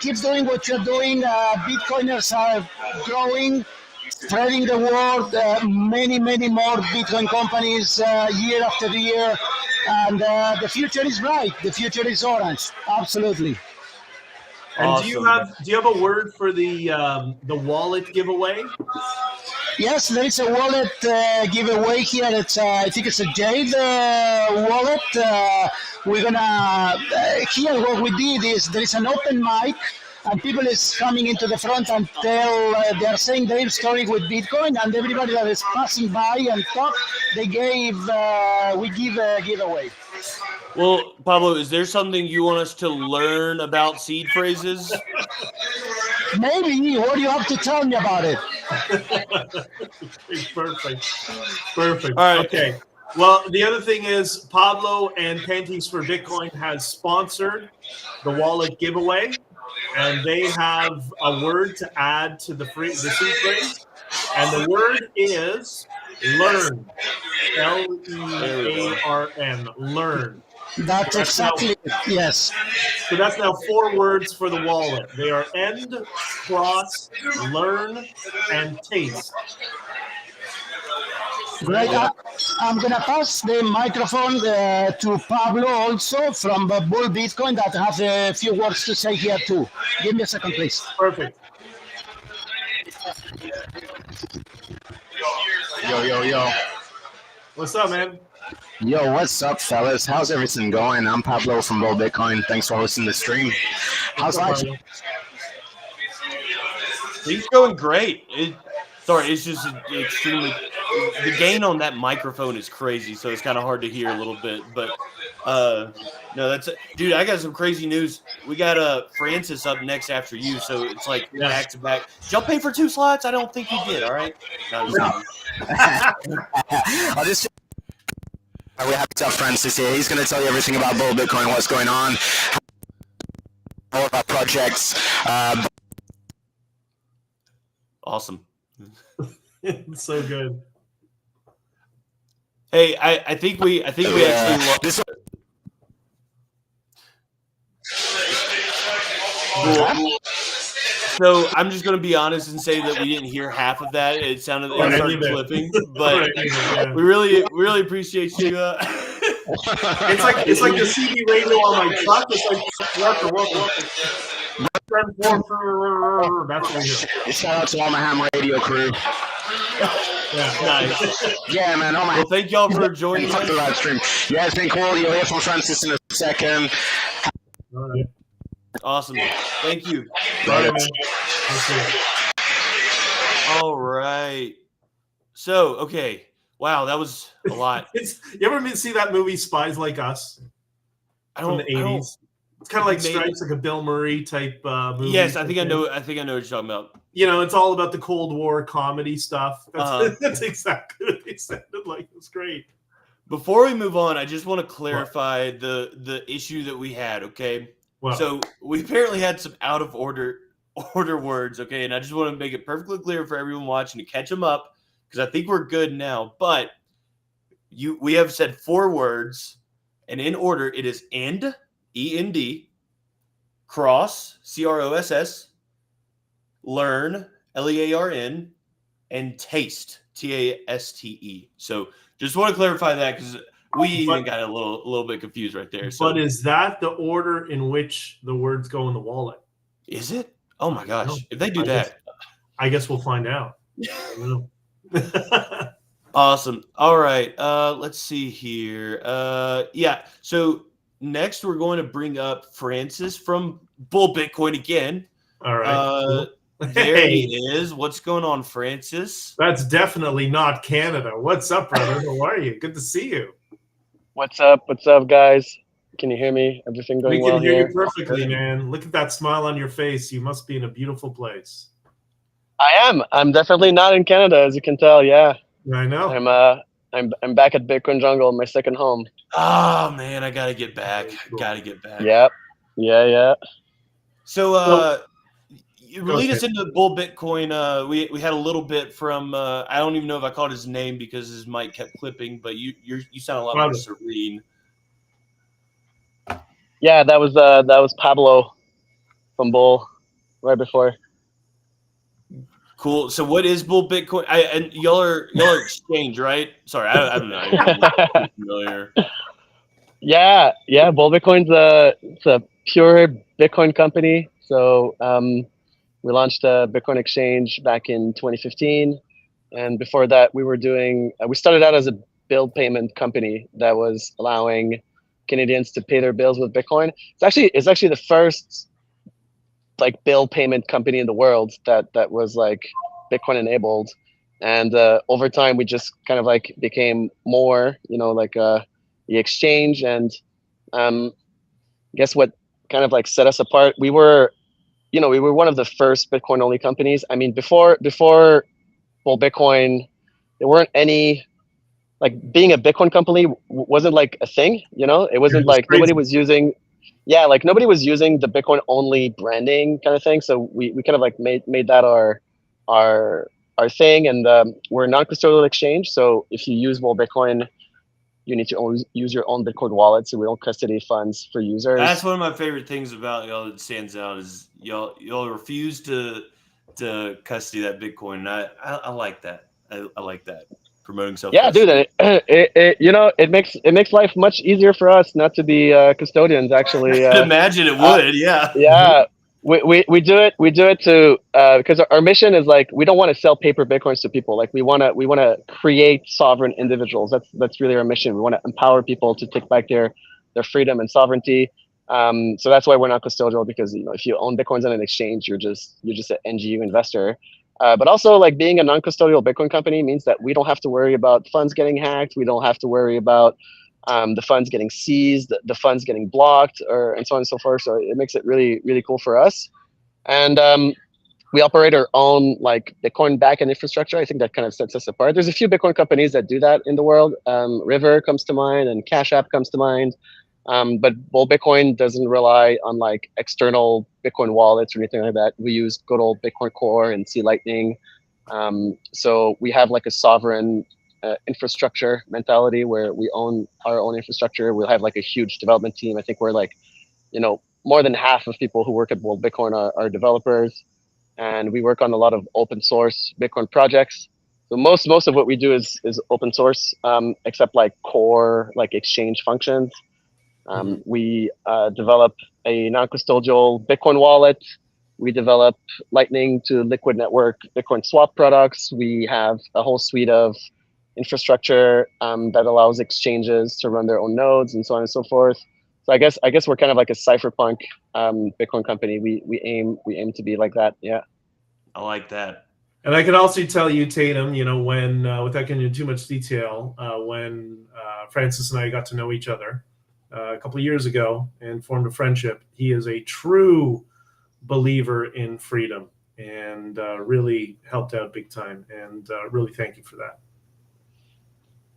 keep doing what you're doing. Bitcoiners are growing, spreading the word. Many more Bitcoin companies year after year, and the future is bright. The future is orange. Absolutely.
And
Awesome.
do you have a word for the wallet giveaway?
Yes, there is a wallet giveaway here. It's I think it's a Jade wallet. We're gonna here what we did is there is an open mic and people is coming into the front and tell they are saying their story with Bitcoin, and everybody that is passing by and talk, we give a giveaway.
Well, Pablo, is there something you want us to learn about seed phrases?
Maybe. What do you have to tell me about it?
Perfect.
All right.
Okay. Well, the other thing is Pablo and Panties for Bitcoin has sponsored the wallet giveaway, and they have a word to add to the seed phrase, and the word is learn. Learn. Learn.
That's exactly yes.
So that's now 4 words for the wallet. They are end, cross, learn, and taste.
Great. I'm going to pass the microphone to Pablo also from Bull Bitcoin that has a few words to say here too. Give me a second, please.
Perfect.
Yo.
What's up, man?
Yo, what's up, fellas? How's everything going? I'm Pablo from Bull Bitcoin. Thanks for hosting the stream. How's life?
He's going great. It's just extremely. The gain on that microphone is crazy, so it's kind of hard to hear a little bit. But no, dude. I got some crazy news. We got Francis up next after you, so it's like back to back. Did y'all pay for 2 slots? I don't think you did. All right. No.
I'll just. We have to Francis here. He's going to tell you everything about Bull Bitcoin, what's going on, all of our projects.
Awesome.
It's so good.
Hey, I think we actually. So I'm just going to be honest and say that we didn't hear half of that. It started clipping, but we really appreciate you.
It's like the CD radio on my truck. It's like welcome. That's what you
Shout out to all my ham radio crew.
Nice.
Yeah, man.
Well, thank y'all for joining us.
The live stream. Yeah, it's been cool. You'll hear from Francis in a second.
Awesome. Thank you. All right. So, okay. Wow, that was a lot.
You ever see that movie Spies Like Us? From the 80s. It's kind of like Stripes, like a Bill Murray type movie.
Yes, I think I know what you're talking about.
You know, it's all about the Cold War comedy stuff. That's exactly what they sounded like. It was great.
Before we move on, I just want to clarify the issue that we had, okay?
What?
So we apparently had some out of order words, okay? And I just want to make it perfectly clear for everyone watching to catch them up, because I think we're good now. But we have said 4 words, and in order, it is end, E-N-D, cross, C-R-O-S-S, learn, L-E-A-R-N, and taste, T-A-S-T-E. So just want to clarify that, because We even got a little bit confused right there. So,
But is that the order in which the words go in the wallet?
Is it? Oh my gosh!
No.
If they do
I guess we'll find out.
Awesome. All right. Let's see here. Yeah. So next we're going to bring up Francis from Bull Bitcoin again.
All right.
There he is. What's going on, Francis?
That's definitely not Canada. What's up, brother? How are you? Good to see you.
What's up? What's up, guys? Can you hear me? Everything going well here?
We can hear you perfectly, man. Look at that smile on your face. You must be in a beautiful place.
I am. I'm definitely not in Canada, as you can tell. Yeah.
I know.
I'm back at Bitcoin Jungle, my second home.
Oh man, I gotta get back. Gotta get back.
Yep. Yeah.
So you lead us into Bull Bitcoin. We had a little bit from I don't even know if I called his name because his mic kept clipping, but you sound a lot more serene.
Yeah, that was Pablo from Bull right before.
Cool. So what is Bull Bitcoin? And y'all are exchange, right? Sorry, I'm not familiar.
Yeah. Bull Bitcoin's it's a pure Bitcoin company. So we launched a Bitcoin exchange back in 2015, and before that, we started out as a bill payment company that was allowing Canadians to pay their bills with Bitcoin. It's actually the first like bill payment company in the world that was like Bitcoin enabled, and over time we just kind of like became more, like the exchange. And guess what kind of like set us apart? We were one of the first Bitcoin only companies. I mean, before Bull Bitcoin, there weren't any, like, being a Bitcoin company wasn't like a thing, it wasn't like crazy. Nobody was using the Bitcoin only branding kind of thing. So we kind of like made that our thing. And we're a non-custodial exchange. So if you use Bull Bitcoin, you need to always use your own Bitcoin wallet. So we don't custody funds for users.
That's one of my favorite things about y'all that stands out is y'all refuse to custody that Bitcoin. And I like that. I like that. Promoting self.
Yeah, dude, it makes life much easier for us not to be custodians. Actually,
I imagine it would. Yeah.
Yeah, we do it to because our mission is like, we don't want to sell paper Bitcoins to people. Like we want to create sovereign individuals. That's really our mission. We want to empower people to take back their freedom and sovereignty. So that's why we're not custodial, because if you own Bitcoins on an exchange, you're just an NGU investor. But also, like, being a non-custodial Bitcoin company means that we don't have to worry about funds getting hacked. We don't have to worry about the funds getting seized, the funds getting blocked, and so on and so forth. So it makes it really, really cool for us. And we operate our own like Bitcoin backend infrastructure. I think that kind of sets us apart. There's a few Bitcoin companies that do that in the world. River comes to mind, and Cash App comes to mind. But Bull Bitcoin doesn't rely on like external Bitcoin wallets or anything like that. We use good old Bitcoin Core and C Lightning. So we have like a sovereign infrastructure mentality where we own our own infrastructure. We'll have like a huge development team. I think we're like, more than half of people who work at Bull Bitcoin are developers, and we work on a lot of open source Bitcoin projects. So most of what we do is open source, except like core like exchange functions. We develop a non-custodial Bitcoin wallet. We develop Lightning to Liquid Network Bitcoin swap products. We have a whole suite of infrastructure that allows exchanges to run their own nodes and so on and so forth. So I guess we're kind of like a cypherpunk Bitcoin company. We aim to be like that. Yeah.
I like that.
And I can also tell you, Tatum, when without getting into too much detail, when Francis and I got to know each other a couple of years ago and formed a friendship, he is a true believer in freedom and really helped out big time. And really thank you for that.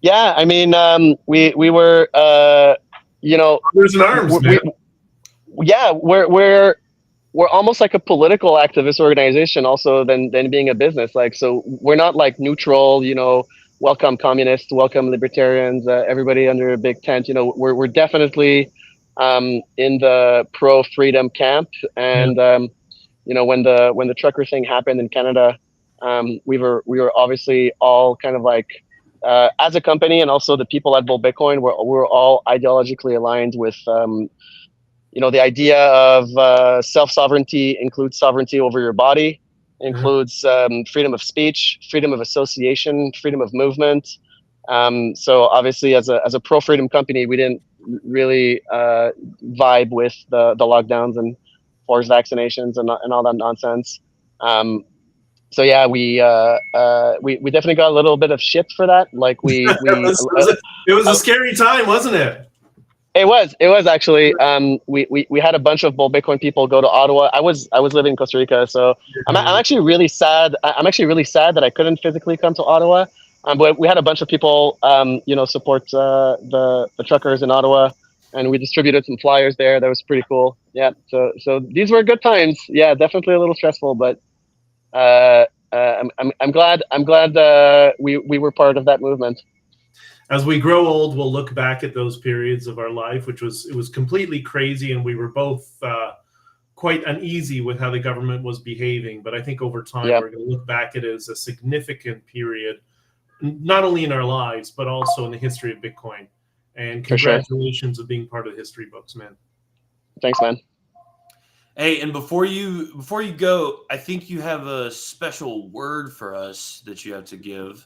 Yeah, I mean, we were,
there's an arms, man.
We're almost like a political activist organization also than being a business. Like, so we're not like neutral, welcome communists, welcome libertarians, everybody under a big tent. We're definitely in the pro freedom camp. And when the trucker thing happened in Canada, we were obviously all kind of like as a company and also the people at Bull Bitcoin, we're all ideologically aligned with, the idea of self-sovereignty includes sovereignty over your body, includes freedom of speech, freedom of association, freedom of movement. So obviously, as a pro-freedom company, we didn't really vibe with the lockdowns and forced vaccinations and all that nonsense. So yeah, we definitely got a little bit of shit for that. Like it
was a scary time, wasn't it?
It was actually. We had a bunch of Bull Bitcoin people go to Ottawa. I was living in Costa Rica, so I'm actually really sad. I'm actually really sad that I couldn't physically come to Ottawa. But we had a bunch of people, support the truckers in Ottawa, and we distributed some flyers there. That was pretty cool. Yeah. So these were good times. Yeah, definitely a little stressful, but I'm glad we were part of that movement.
As we grow old, we'll look back at those periods of our life, it was completely crazy, and we were both quite uneasy with how the government was behaving. But I think over time, we're going to look back at it as a significant period, not only in our lives, but also in the history of Bitcoin. And congratulations on being part of the history books, man.
Thanks, man.
Hey, and before you go, I think you have a special word for us that you have to give.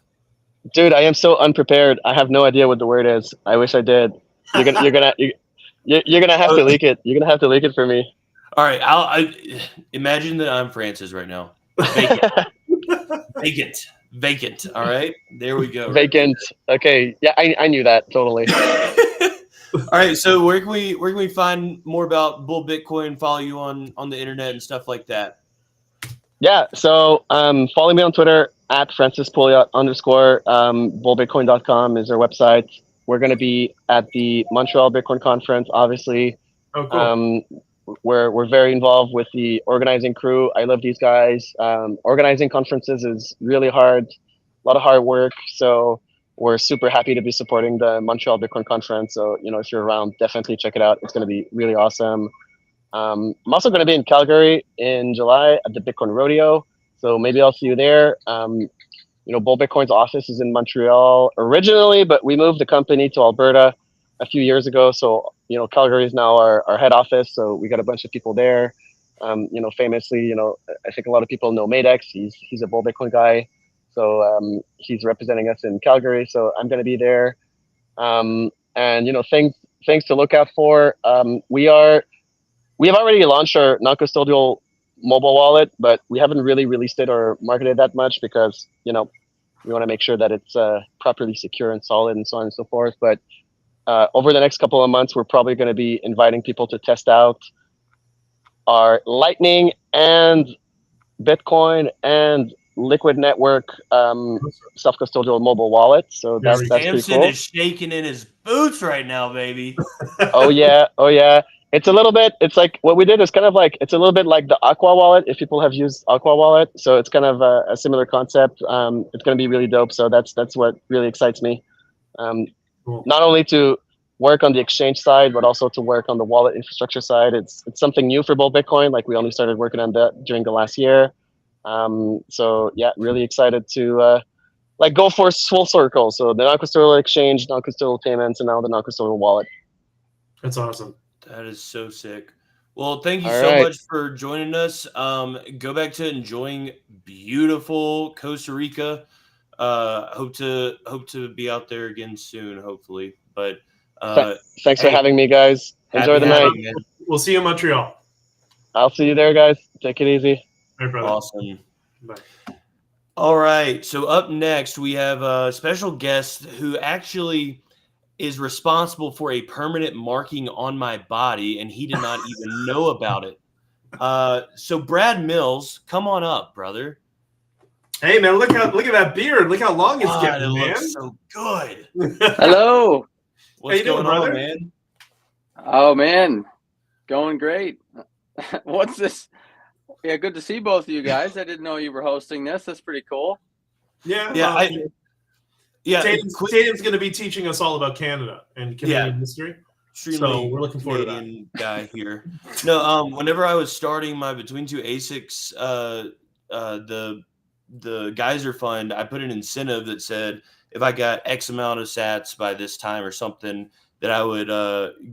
Dude, I am so unprepared. I have no idea what the word is. I wish I did. You're gonna have to leak it. You're gonna have to leak it for me.
All right, I imagine that I'm Francis right now. Vacant. All right, there we go.
Vacant. Okay, yeah, I knew that totally.
All right, so where can we find more about Bull Bitcoin? Follow you on the internet and stuff like that.
Yeah, so follow me on Twitter at @FrancisPouliot_. BullBitcoin.com is our website. We're going to be at the Montreal Bitcoin Conference, obviously.
Oh, cool.
We're very involved with the organizing crew. I love these guys. Organizing conferences is really hard, a lot of hard work. So we're super happy to be supporting the Montreal Bitcoin Conference. So, if you're around, definitely check it out. It's going to be really awesome. I'm also going to be in Calgary in July at the Bitcoin Rodeo. So maybe I'll see you there. Bull Bitcoin's office is in Montreal originally, but we moved the company to Alberta a few years ago. So, Calgary is now our head office. So we got a bunch of people there. Famously, I think a lot of people know Madex. He's a Bull Bitcoin guy. So he's representing us in Calgary. So I'm going to be there. And, things to look out for. We have already launched our non-custodial mobile wallet, but we haven't really released it or marketed that much because, we want to make sure that it's properly secure and solid and so on and so forth. But over the next couple of months, we're probably going to be inviting people to test out our Lightning and Bitcoin and Liquid Network self-custodial mobile wallet. So that's pretty cool.
Samson is shaking in his boots right now, baby.
Oh yeah. It's a little bit, it's like what we did is kind of like, it's a little bit like the Aqua wallet, if people have used Aqua wallet. So it's kind of a similar concept. It's going to be really dope. So that's what really excites me.
Cool.
Not only to work on the exchange side, but also to work on the wallet infrastructure side. It's something new for Bull Bitcoin. Like we only started working on that during the last year. So yeah, really excited to go for full circle. So the non-custodial exchange, non-custodial payments, and now the non-custodial wallet.
That's awesome.
That is so sick. Well, thank you
All
so
right.
much for joining us. Go back to enjoying beautiful Costa Rica. Hope to be out there again soon, hopefully. But
thanks for having me, guys. Enjoy the night.
Man.
We'll see you in Montreal.
I'll see you there, guys. Take it easy.
All right, brother.
Awesome.
Bye.
All right. So up next, we have a special guest who actually is responsible for a permanent marking on my body, and he did not even know about it. So Brad Mills, come on up, brother.
Hey man, look at that beard. Look how long it's getting,
it
man.
looks so good.
Hello.
What's
you doing,
going
brother?
on, man?
Oh man, going great. What's this? Yeah, good to see both of you guys. I didn't know you were hosting this. That's pretty cool.
Yeah.
Tatum's
going to be teaching us all about Canada and Canadian history. So we're looking forward to that.
Guy here. No, whenever I was starting my Between Two ASICs, the Geyser Fund, I put an incentive that said if I got X amount of sats by this time or something, that I would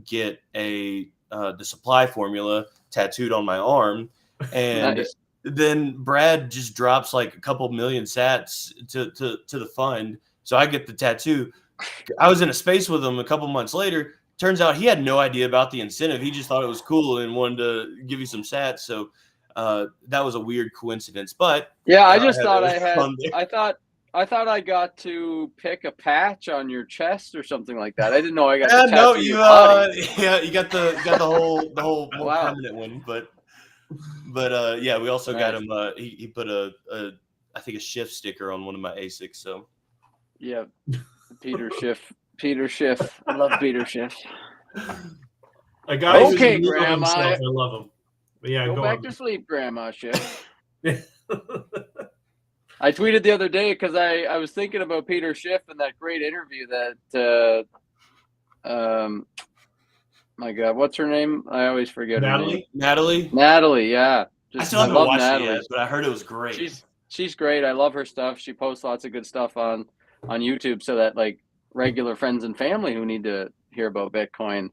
get the supply formula tattooed on my arm. And
Nice.
then Brad just drops like a couple million sats to the fund. So I get the tattoo. I was in a space with him a couple months later. Turns out he had no idea about the incentive. He just thought it was cool and wanted to give you some sats. So that was a weird coincidence. But
yeah, I just thought I thought I got to pick a patch on your chest or something like that. I didn't know I got to tattoo your body.
you got the whole more permanent one. But yeah, we also got him. He put I think a shift sticker on one of my ASICs. So
yeah, Peter Schiff. I love Peter Schiff.
A guy who's
okay,
in the middle of
Grandma.
himself, I love him. But yeah,
Go
go
back
on.
to sleep, Grandma Schiff. I tweeted the other day because I was thinking about Peter Schiff and that great interview that my God, what's her name? I always forget her name. Natalie, yeah.
I still haven't watched it yet, but I heard it was great.
She's great. I love her stuff. She posts lots of good stuff on YouTube so that like regular friends and family who need to hear about Bitcoin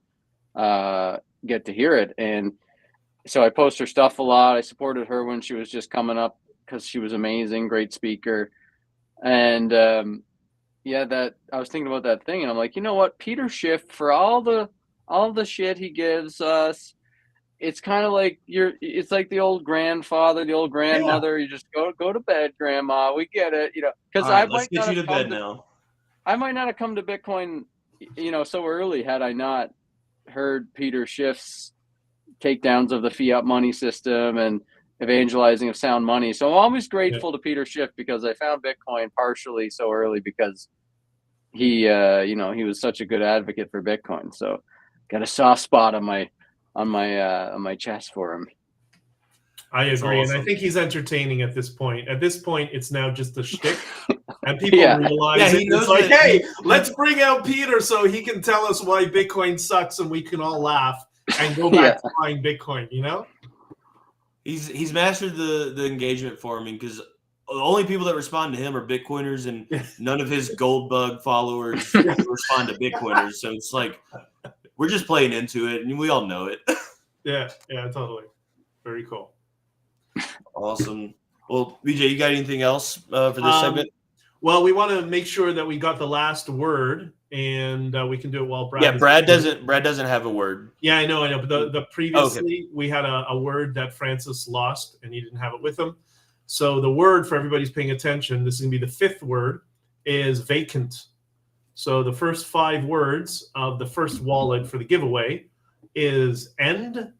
get to hear it. And so I post her stuff a lot. I supported her when she was just coming up because she was amazing, great speaker. And that I was thinking about that thing, and I'm like, you know what, Peter Schiff, for all the shit he gives us, it's kind of like it's like the old grandfather, the old grandmother. You just go to bed, Grandma. We get it, because
All right, let's get you to bed now.
I might not have come to Bitcoin, so early had I not heard Peter Schiff's takedowns of the fiat money system and evangelizing of sound money. So I'm always grateful to Peter Schiff because I found Bitcoin partially so early because he was such a good advocate for Bitcoin. So got a soft spot on my chest for him.
I agree,
awesome.
and I think he's entertaining at this point. At this point, it's now just a shtick, and people realize it's like, hey, let's bring out Peter so he can tell us why Bitcoin sucks, and we can all laugh and go back to buying Bitcoin.
He's mastered the engagement farming because the only people that respond to him are Bitcoiners, and none of his gold bug followers respond to Bitcoiners. So it's like we're just playing into it, and we all know it.
Yeah, totally. Very cool.
Awesome. Well, BJ, you got anything else for this segment?
Well, we want to make sure that we got the last word, and we can do it while Brad.
Yeah, Brad doesn't have a word.
Yeah, I know. But the previously we had a word that Francis lost, and he didn't have it with him. So the word for everybody's paying attention, this is gonna be the fifth word, is vacant. So the first 5 words of the first wallet for the giveaway is end,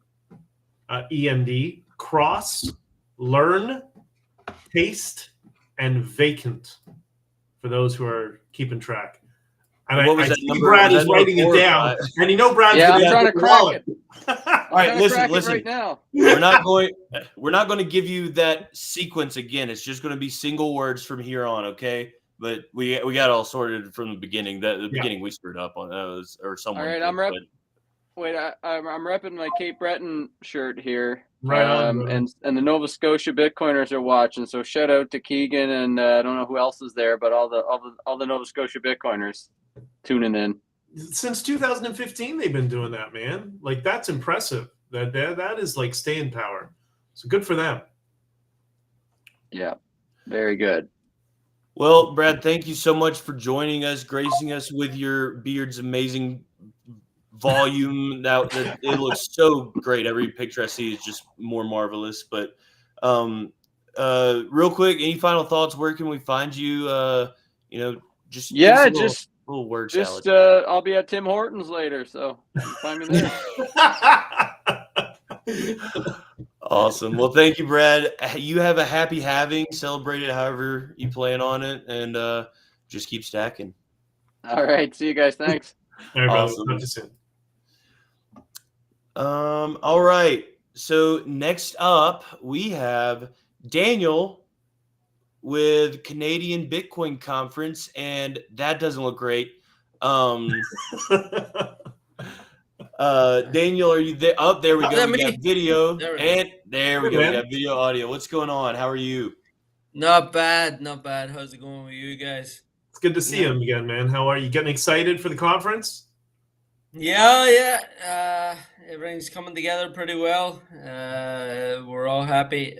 END, cross, learn, taste, and vacant. For those who are keeping track. And I think Brad is writing it down. And Brad's
I'm trying to crack it.
All right, listen.
Right now.
We're not going to give you that sequence again. It's just going to be single words from here on, okay? But we got it all sorted from the beginning. The beginning we screwed up on that or someone.
All right, I'm repping my Cape Breton shirt here.
Right on.
And the Nova Scotia Bitcoiners are watching. So shout out to Keegan and I don't know who else is there, but all the Nova Scotia Bitcoiners tuning in.
Since 2015, they've been doing that, man. Like that's impressive. That is like staying power. So good for them.
Yeah, very good.
Well, Brad, thank you so much for joining us, gracing us with your beard's amazing volume. That it looks so great. Every picture I see is just more marvelous. But real quick, any final thoughts? Where can we find you? Just little word salad.
I'll be at Tim Hortons later, so you can find me there.
Awesome. Well, thank you, Brad. You have a happy halving. Celebrate it however you plan on it, and just keep stacking.
All right. See you guys. Thanks.
Awesome.
All right. So next up, we have Daniel with Canadian Bitcoin Conference, and that doesn't look great. Daniel, are you there? Oh, there we go. We got video, and there we go. We got video, audio. What's going on? How are you?
Not bad, not bad. How's it going with you guys?
It's good to see him again, man. How are you? Getting excited for the conference?
Yeah. Everything's coming together pretty well. We're all happy.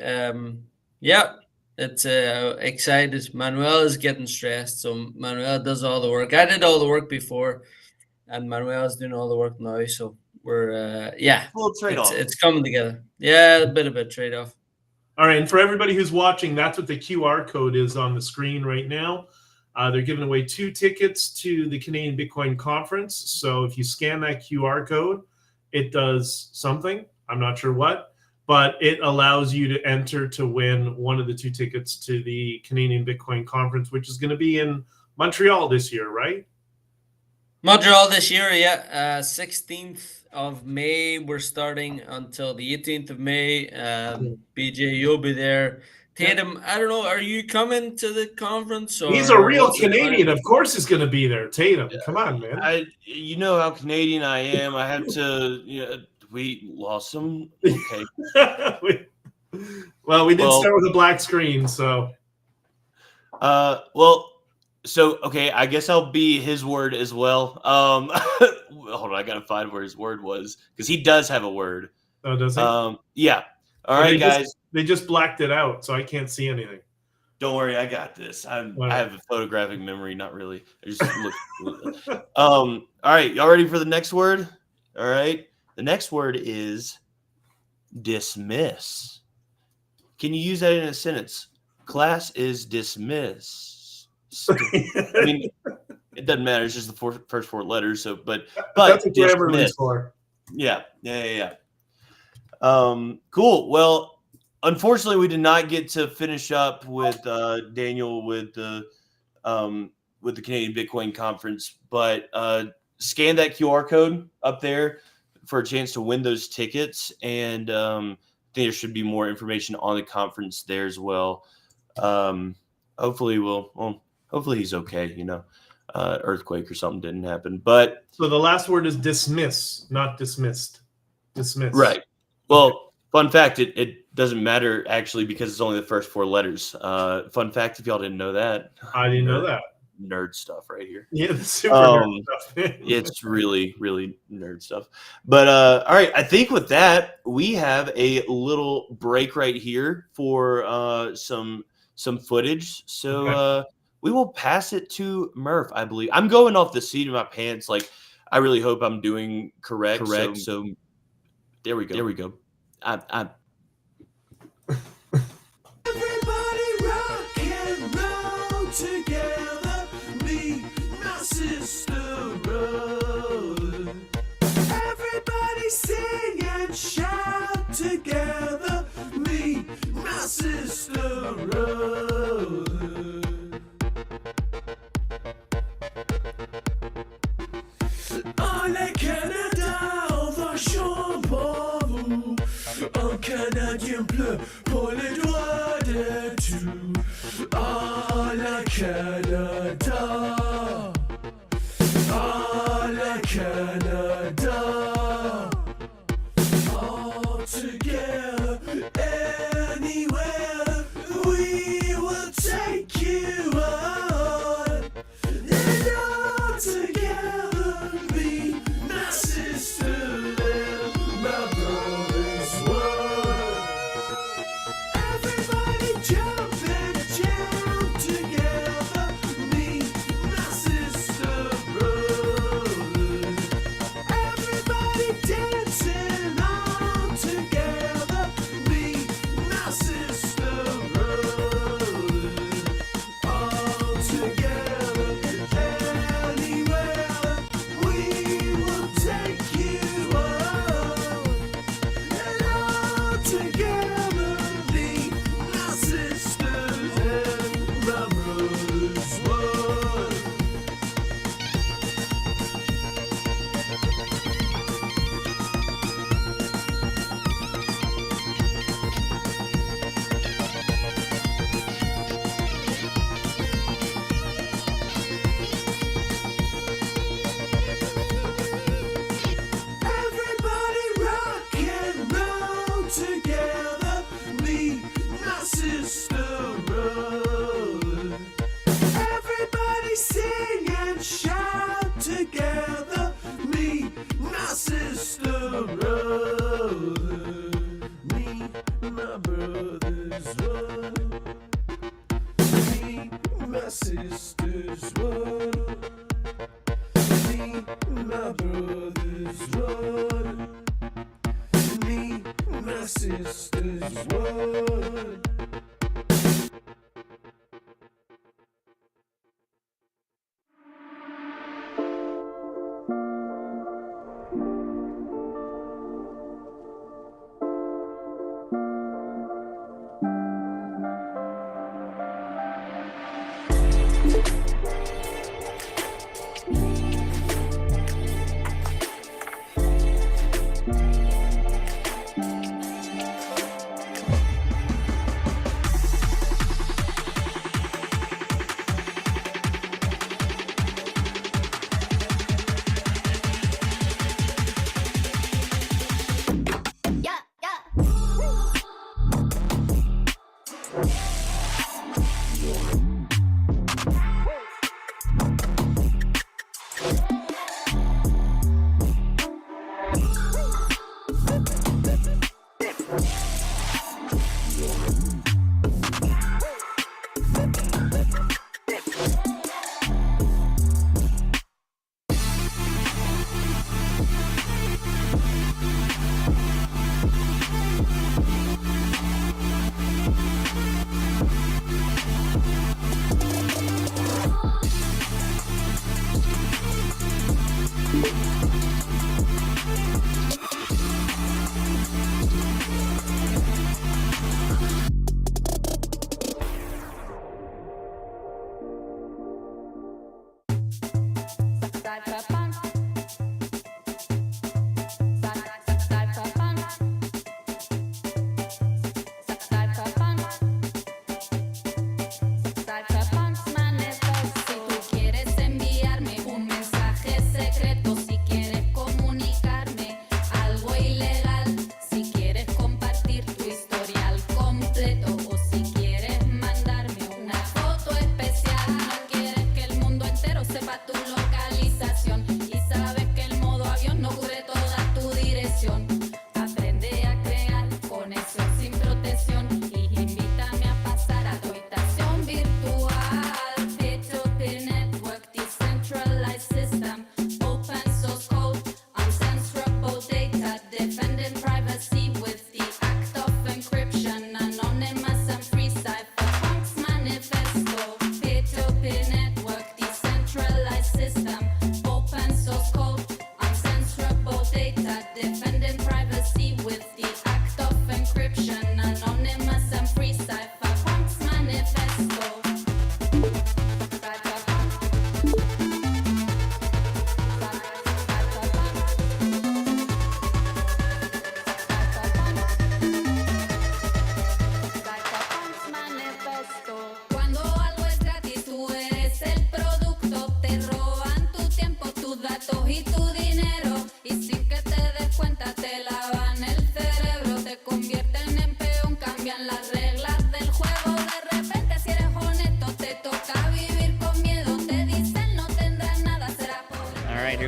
It's excited. Manuel is getting stressed, so Manuel does all the work. I did all the work before, and Manuel is doing all the work now. So we're
full trade-off.
It's coming together. Yeah, a bit of a trade-off.
All right, and for everybody who's watching, that's what the QR code is on the screen right now. They're giving away 2 tickets to the Canadian Bitcoin Conference. So if you scan that QR code, it does something. I'm not sure what, but it allows you to enter to win one of the 2 tickets to the Canadian Bitcoin Conference, which is going to be in Montreal this year, right?
Montreal this year, 16th of May. We're starting until the 18th of May. BJ, you'll be there. Tatum, I don't know, are you coming to the conference? Or
He's a real Canadian. Of course he's going to be there. Tatum, come on, man.
You know how Canadian I am. I have to, we lost some. Okay.
Well, we did start with a black screen, so.
Okay, I guess I'll be his word as well. Hold on, I gotta find where his word was because he does have a word.
Oh, does he?
Yeah. All right, guys.
They just blacked it out, so I can't see anything.
Don't worry, I got this. I have a photographic memory, not really. I just look. All right, y'all ready for the next word? All right, the next word is dismiss. Can you use that in a sentence? Class is dismissed. I mean, it doesn't matter. It's just the first 4 letters. So, but
that's what grammar is for.
Yeah. Cool. Well, unfortunately, we did not get to finish up with Daniel with the Canadian Bitcoin Conference, but scan that QR code up there for a chance to win those tickets, and I think there should be more information on the conference there as well. Hopefully he's okay, earthquake or something didn't happen. But
so the last word is dismiss, not dismissed. Dismiss.
Right. Well, fun fact, it doesn't matter actually because it's only the first 4 letters. Fun fact, if y'all didn't know that.
I didn't know that.
Nerd stuff right here.
Yeah, the super nerd stuff.
It's really, really nerd stuff. But all right, I think with that, we have a little break right here for some footage. So okay. We will pass it to Murph, I believe. I'm going off the seat of my pants. Like, I really hope I'm doing correct. So there we go. I'm
Everybody rock and roll together. Me, my sister, brother. Everybody sing and shout together. Me, my sister, brother. Alle Canada, on va chanter pour vous. Un Canadien bleu pour les doigts de tout. Alle Canada. Alle Canada. All together, anywhere, we will take you on. And all together, me, my sister, and my brother's world. Everybody jump and jump together, me, my sister, brother. Everybody my sister, brother, me, my brother's one, me, my sister's one, me, my brother's one, me, my sister's one.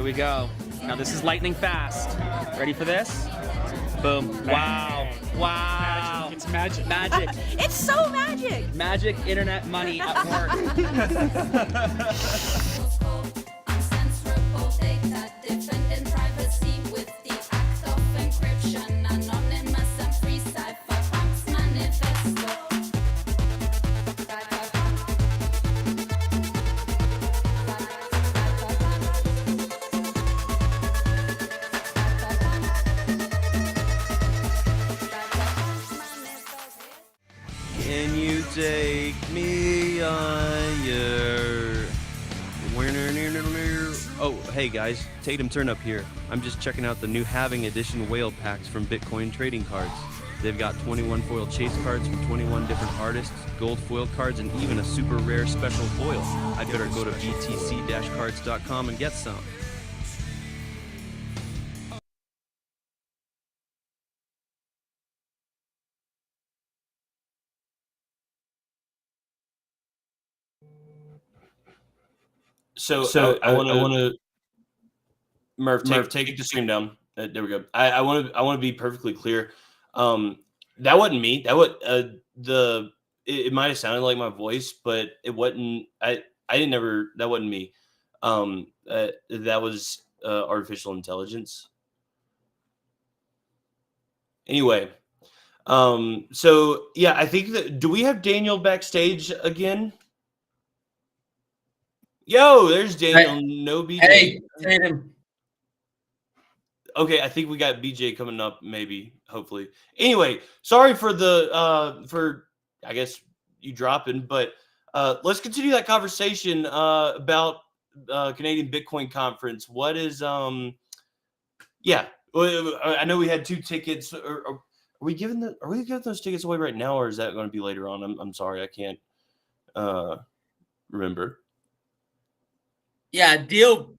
we go. Now this is lightning fast. Ready for this? Boom. Wow. Wow.
It's magic.
Magic.
It's so magic.
Magic internet money at work.
Can you take me on your... Oh, hey guys, Tatum Turnup here. I'm just checking out the new Halving Edition whale packs from Bitcoin Trading Cards. They've got 21 foil chase cards from 21 different artists, gold foil cards, and even a super rare special foil. I'd better go to btc-cards.com and get some.
So I want to. Murph, take the stream down. There we go. I want to be perfectly clear. That wasn't me. That was it might have sounded like my voice, but it wasn't. I didn't ever. That wasn't me. That was artificial intelligence. Anyway, so yeah, I think that. Do we have Daniel backstage again? Yo, there's Daniel. No BJ.
Hey, Tatum.
Okay, I think we got BJ coming up, maybe, hopefully. Anyway, sorry for the for I guess you dropping, but let's continue that conversation about Canadian Bitcoin Conference. What is yeah, I know we had 2 tickets. Are we giving those tickets away right now, or is that going to be later on? I'm sorry, I can't remember.
Yeah, Deal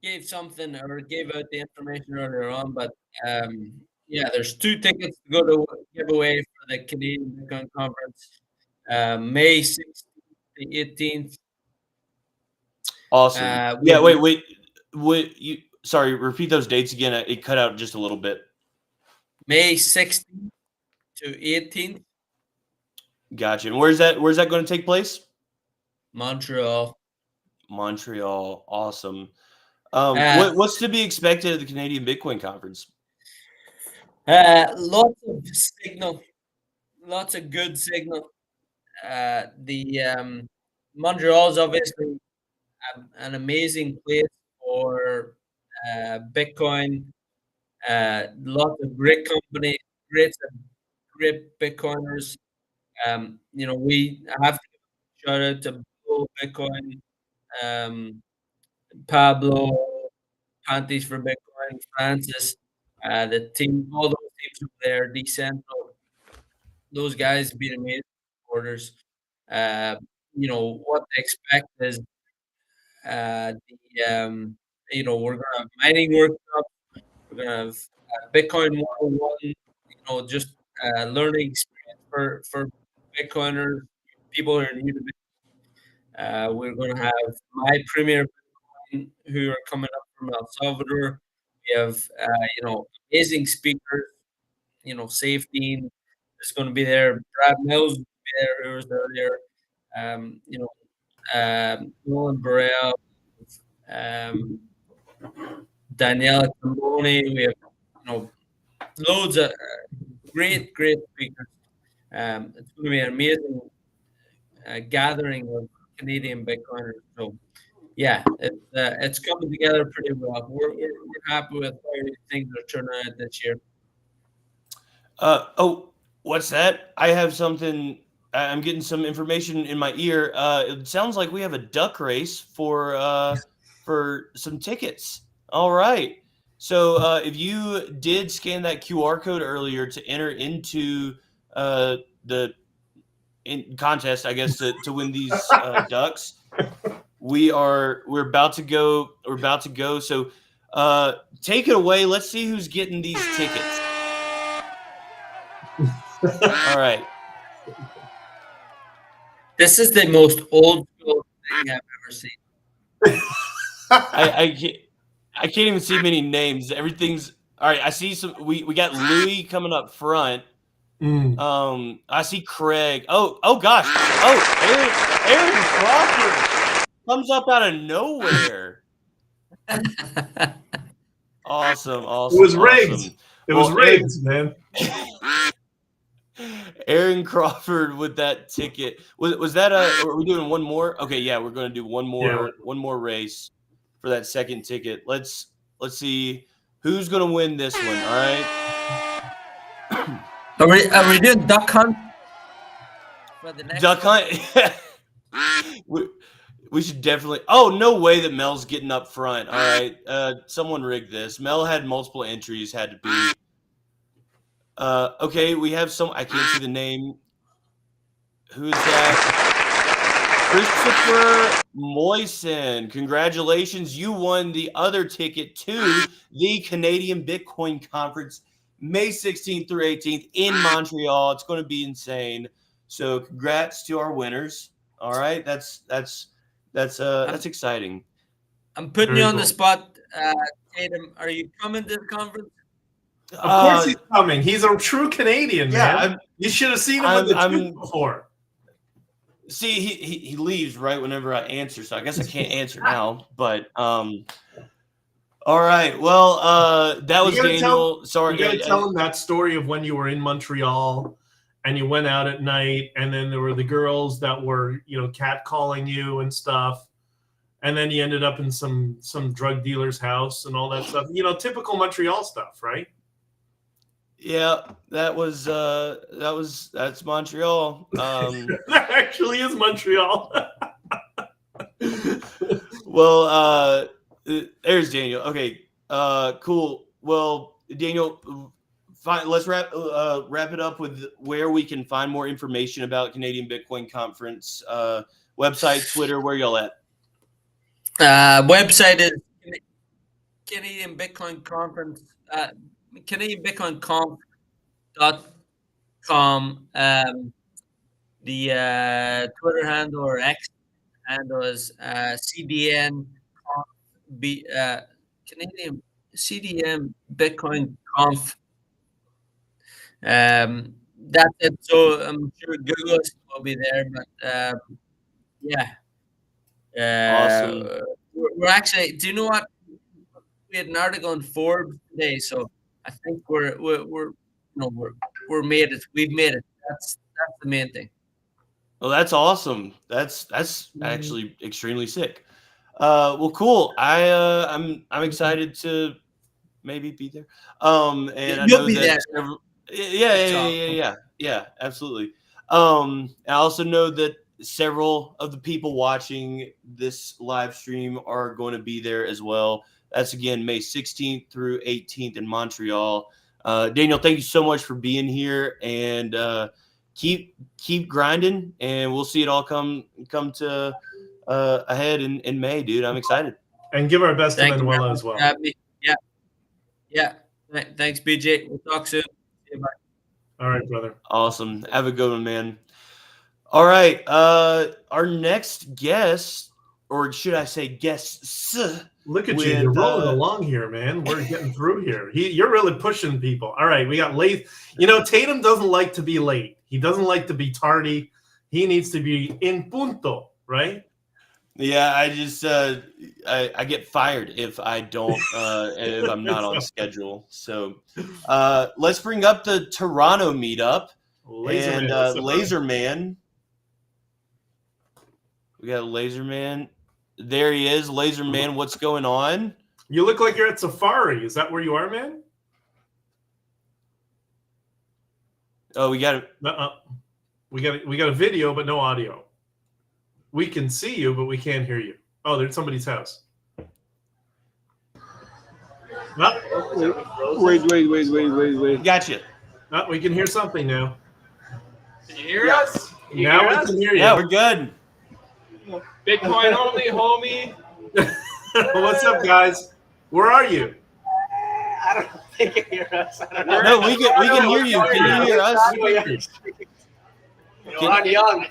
gave something or gave out the information earlier on, but yeah, there's 2 tickets to go to giveaway for the Canadian Bitcoin Conference, May 16th to 18th.
Awesome. Yeah, wait. Sorry, repeat those dates again. It cut out just a little bit.
May 16th to 18th.
Gotcha. And where's that going to take place?
Montreal.
Awesome. What's to be expected at the Canadian Bitcoin Conference?
Lots of signal, lots of good signal. The Montreal is obviously an amazing place for Bitcoin. Lots of great companies, great Bitcoiners. We have to give a shout out to Bull Bitcoin, Pablo, Panties for Bitcoin, Francis, the team, all those teams over there, Decentral, those guys have been amazing supporters. What they expect is we're gonna have mining workshops, we're gonna have Bitcoin 101, just learning experience for Bitcoiners, people who are new to Bitcoin. We're gonna have my premier Bitcoin who are coming up from El Salvador. We have amazing speakers. Safety is going to be there. Brad Mills will be there, who was earlier. Nolan Burrell, Daniela Camboni. We have loads of great speakers. It's going to be an amazing gathering of Canadian Bitcoiners. So yeah, it's coming together pretty well. We're happy with how things are turning out this year.
What's that? I have something. I'm getting some information in my ear. It sounds like we have a duck race for some tickets. All right. So if you did scan that QR code earlier to enter into the contest, I guess to win these ducks, we're about to go. We're about to go. So take it away. Let's see who's getting these tickets. All right.
This is the most old school thing I've ever seen.
I can't even see many names. Everything's all right. I see some. We got Louis coming up front. I see Craig. Oh gosh. Oh, Aaron Crawford comes up out of nowhere. Awesome.
It was rigged. It was rigged, man.
Aaron Crawford with that ticket. Was that are we doing one more? Okay, yeah, we're going to do one more race for that second ticket. Let's see who's going to win this one. All right.
Are we doing duck hunt for the next
duck hunt? We should definitely. Oh, no way that Mel's getting up front. All right, someone rigged this. Mel had multiple entries. Had to be. Okay, we have some. I can't see the name. Who's that? Christopher Moyson. Congratulations. You won the other ticket to the Canadian Bitcoin Conference, May 16th through 18th in Montreal. It's going to be insane. So congrats to our winners. All right. That's exciting.
I'm putting you on the spot. Tatum, are you coming to the conference?
Of course he's coming. He's a true Canadian, man. You should have seen him with the tooth before.
See, he leaves right whenever I answer, so I guess I can't answer now. But all right. Well, that was Daniel. Sorry,
you gotta tell him that story of when you were in Montreal and you went out at night, and then there were the girls that were, catcalling you and stuff. And then you ended up in some drug dealer's house and all that stuff. Typical Montreal stuff, right?
Yeah, that's Montreal.
That actually is Montreal.
Well, there's Daniel. Okay, cool. Well, Daniel, fine. Let's wrap it up with where we can find more information about Canadian Bitcoin Conference. Website, Twitter, where y'all at?
Website is Canadian Bitcoin Conference. CanadianBitcoinConf.com. The Twitter handle or X handle is CDN Canadian CDN Bitcoin Conf. That's it. So I'm sure Google will be there, but yeah.
Awesome.
We're actually. Do you know what? We had an article in Forbes today, so I think we're made it. We've made it. That's the main thing.
Well, that's awesome. That's actually extremely sick. Well, cool. I'm excited to maybe be there. And I
You'll
know
be
that
there.
Yeah, absolutely. I also know that several of the people watching this live stream are going to be there as well. That's again May 16th through 18th in Montreal. Daniel, thank you so much for being here, and keep grinding, and we'll see it all come to ahead in May, dude. I'm excited.
And give our best to Manuela as well.
Yeah. Thanks, BJ. We'll talk soon. See you, bye.
All right, brother.
Awesome. Have a good one, man. All right. Our next guest, or should I say guests?
Look at you. You're rolling along here, man. We're getting through here. You're really pushing people. All right. We got late. Tatum doesn't like to be late. He doesn't like to be tardy. He needs to be in punto, right?
Yeah, I just I get fired if I don't if I'm not on schedule. So let's bring up the Toronto meetup and Laserman. We got Laserman. There he is, Laserman. What's going on?
You look like you're at Safari. Is that where you are, man?
Oh, we got it.
We got a video, but no audio. We can see you, but we can't hear you. Oh, there's somebody's house.
Wait. Gotcha.
We can hear something now.
Can you hear us?
Now we can hear you.
Yeah, we're good.
Bitcoin only, homie.
What's up, guys? Where are you?
I don't think you hear us. I don't know.
No, we can hear you. Can you hear us?
I'm young.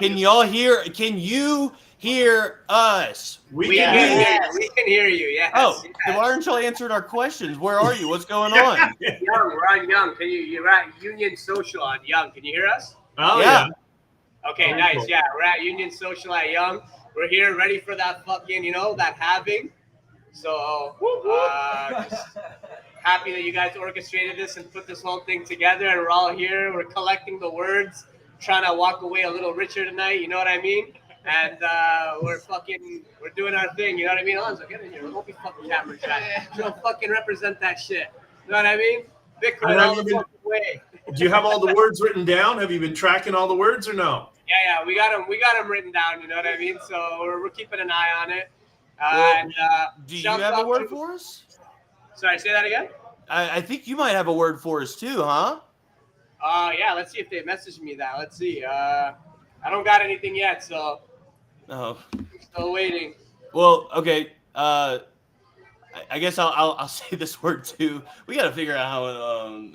Can y'all hear? Can you hear us?
We can hear you. Yes.
Oh, then why aren't y'all answering our questions? Where are you? What's going on?
Young, we're on Young. You're at Union Social on Young. Can you hear us?
Oh yeah.
Okay, nice. Yeah, we're at Union Social at Young. We're here, ready for that fucking, that halving. So, just happy that you guys orchestrated this and put this whole thing together, and we're all here. We're collecting the words, trying to walk away a little richer tonight. You know what I mean? And we're doing our thing. You know what I mean? Alonzo, get in here. Don't be fucking camera shy. Don't fucking represent that shit. You know what I mean? Bitcoin all the fucking way.
Do you have all the words written down? Have you been tracking all the words or no?
Yeah, we got them written down. You know what I mean? So we're keeping an eye on it.
Do you have a word for us?
Sorry, say that again.
I think you might have a word for us too, huh?
Yeah. Let's see if they messaged me that. Let's see. I don't got anything yet, so.
Oh.
I'm still waiting.
Well, okay. I guess I'll say this word too. We got to figure out how to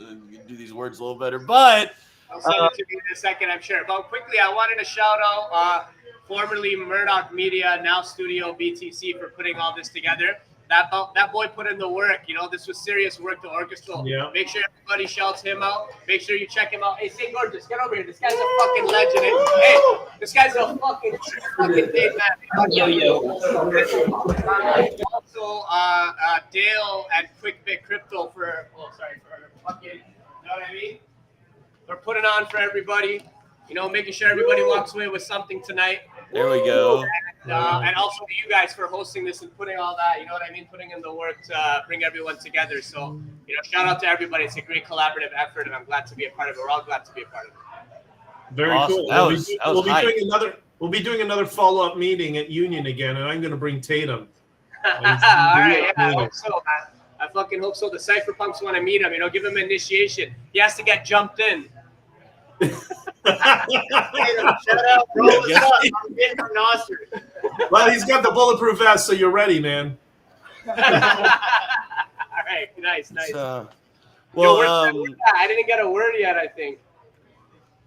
do these words a little better, but.
I'll send it to you in a second, I'm sure. But quickly, I wanted to shout out formerly Murdoch Media, now Studio BTC, for putting all this together.
that boy put in the work. You know, this was serious work to orchestrate.
Yeah.
Make sure everybody shouts him out. Make sure you check him out. Hey, St. Gorgeous, get over here. This guy's a fucking legend. Hey, this guy's a fucking big man.
Yo.
Also, Dale and QuickBit Crypto for fucking, you know what I mean? They're putting on for everybody. You know, making sure everybody walks away with something tonight.
There we go.
And also to you guys for hosting this and putting all that, you know what I mean, putting in the work to bring everyone together. So, you know, shout out to everybody. It's a great collaborative effort, and I'm glad to be a part of it. We're all glad to be a part of it.
Very
Awesome.
cool. We'll be doing another follow-up meeting at Union again, and I'm going to bring Tatum.
All right, yeah, I hope so, man. I fucking hope so. The cypherpunks want to meet him, you know, give him initiation. He has to get jumped in. Shut up, bro. What's up? I'm getting from Nostr.
Well, he's got the bulletproof vest, so you're ready, man.
All right, nice.
Well,
I didn't get a word yet, I think.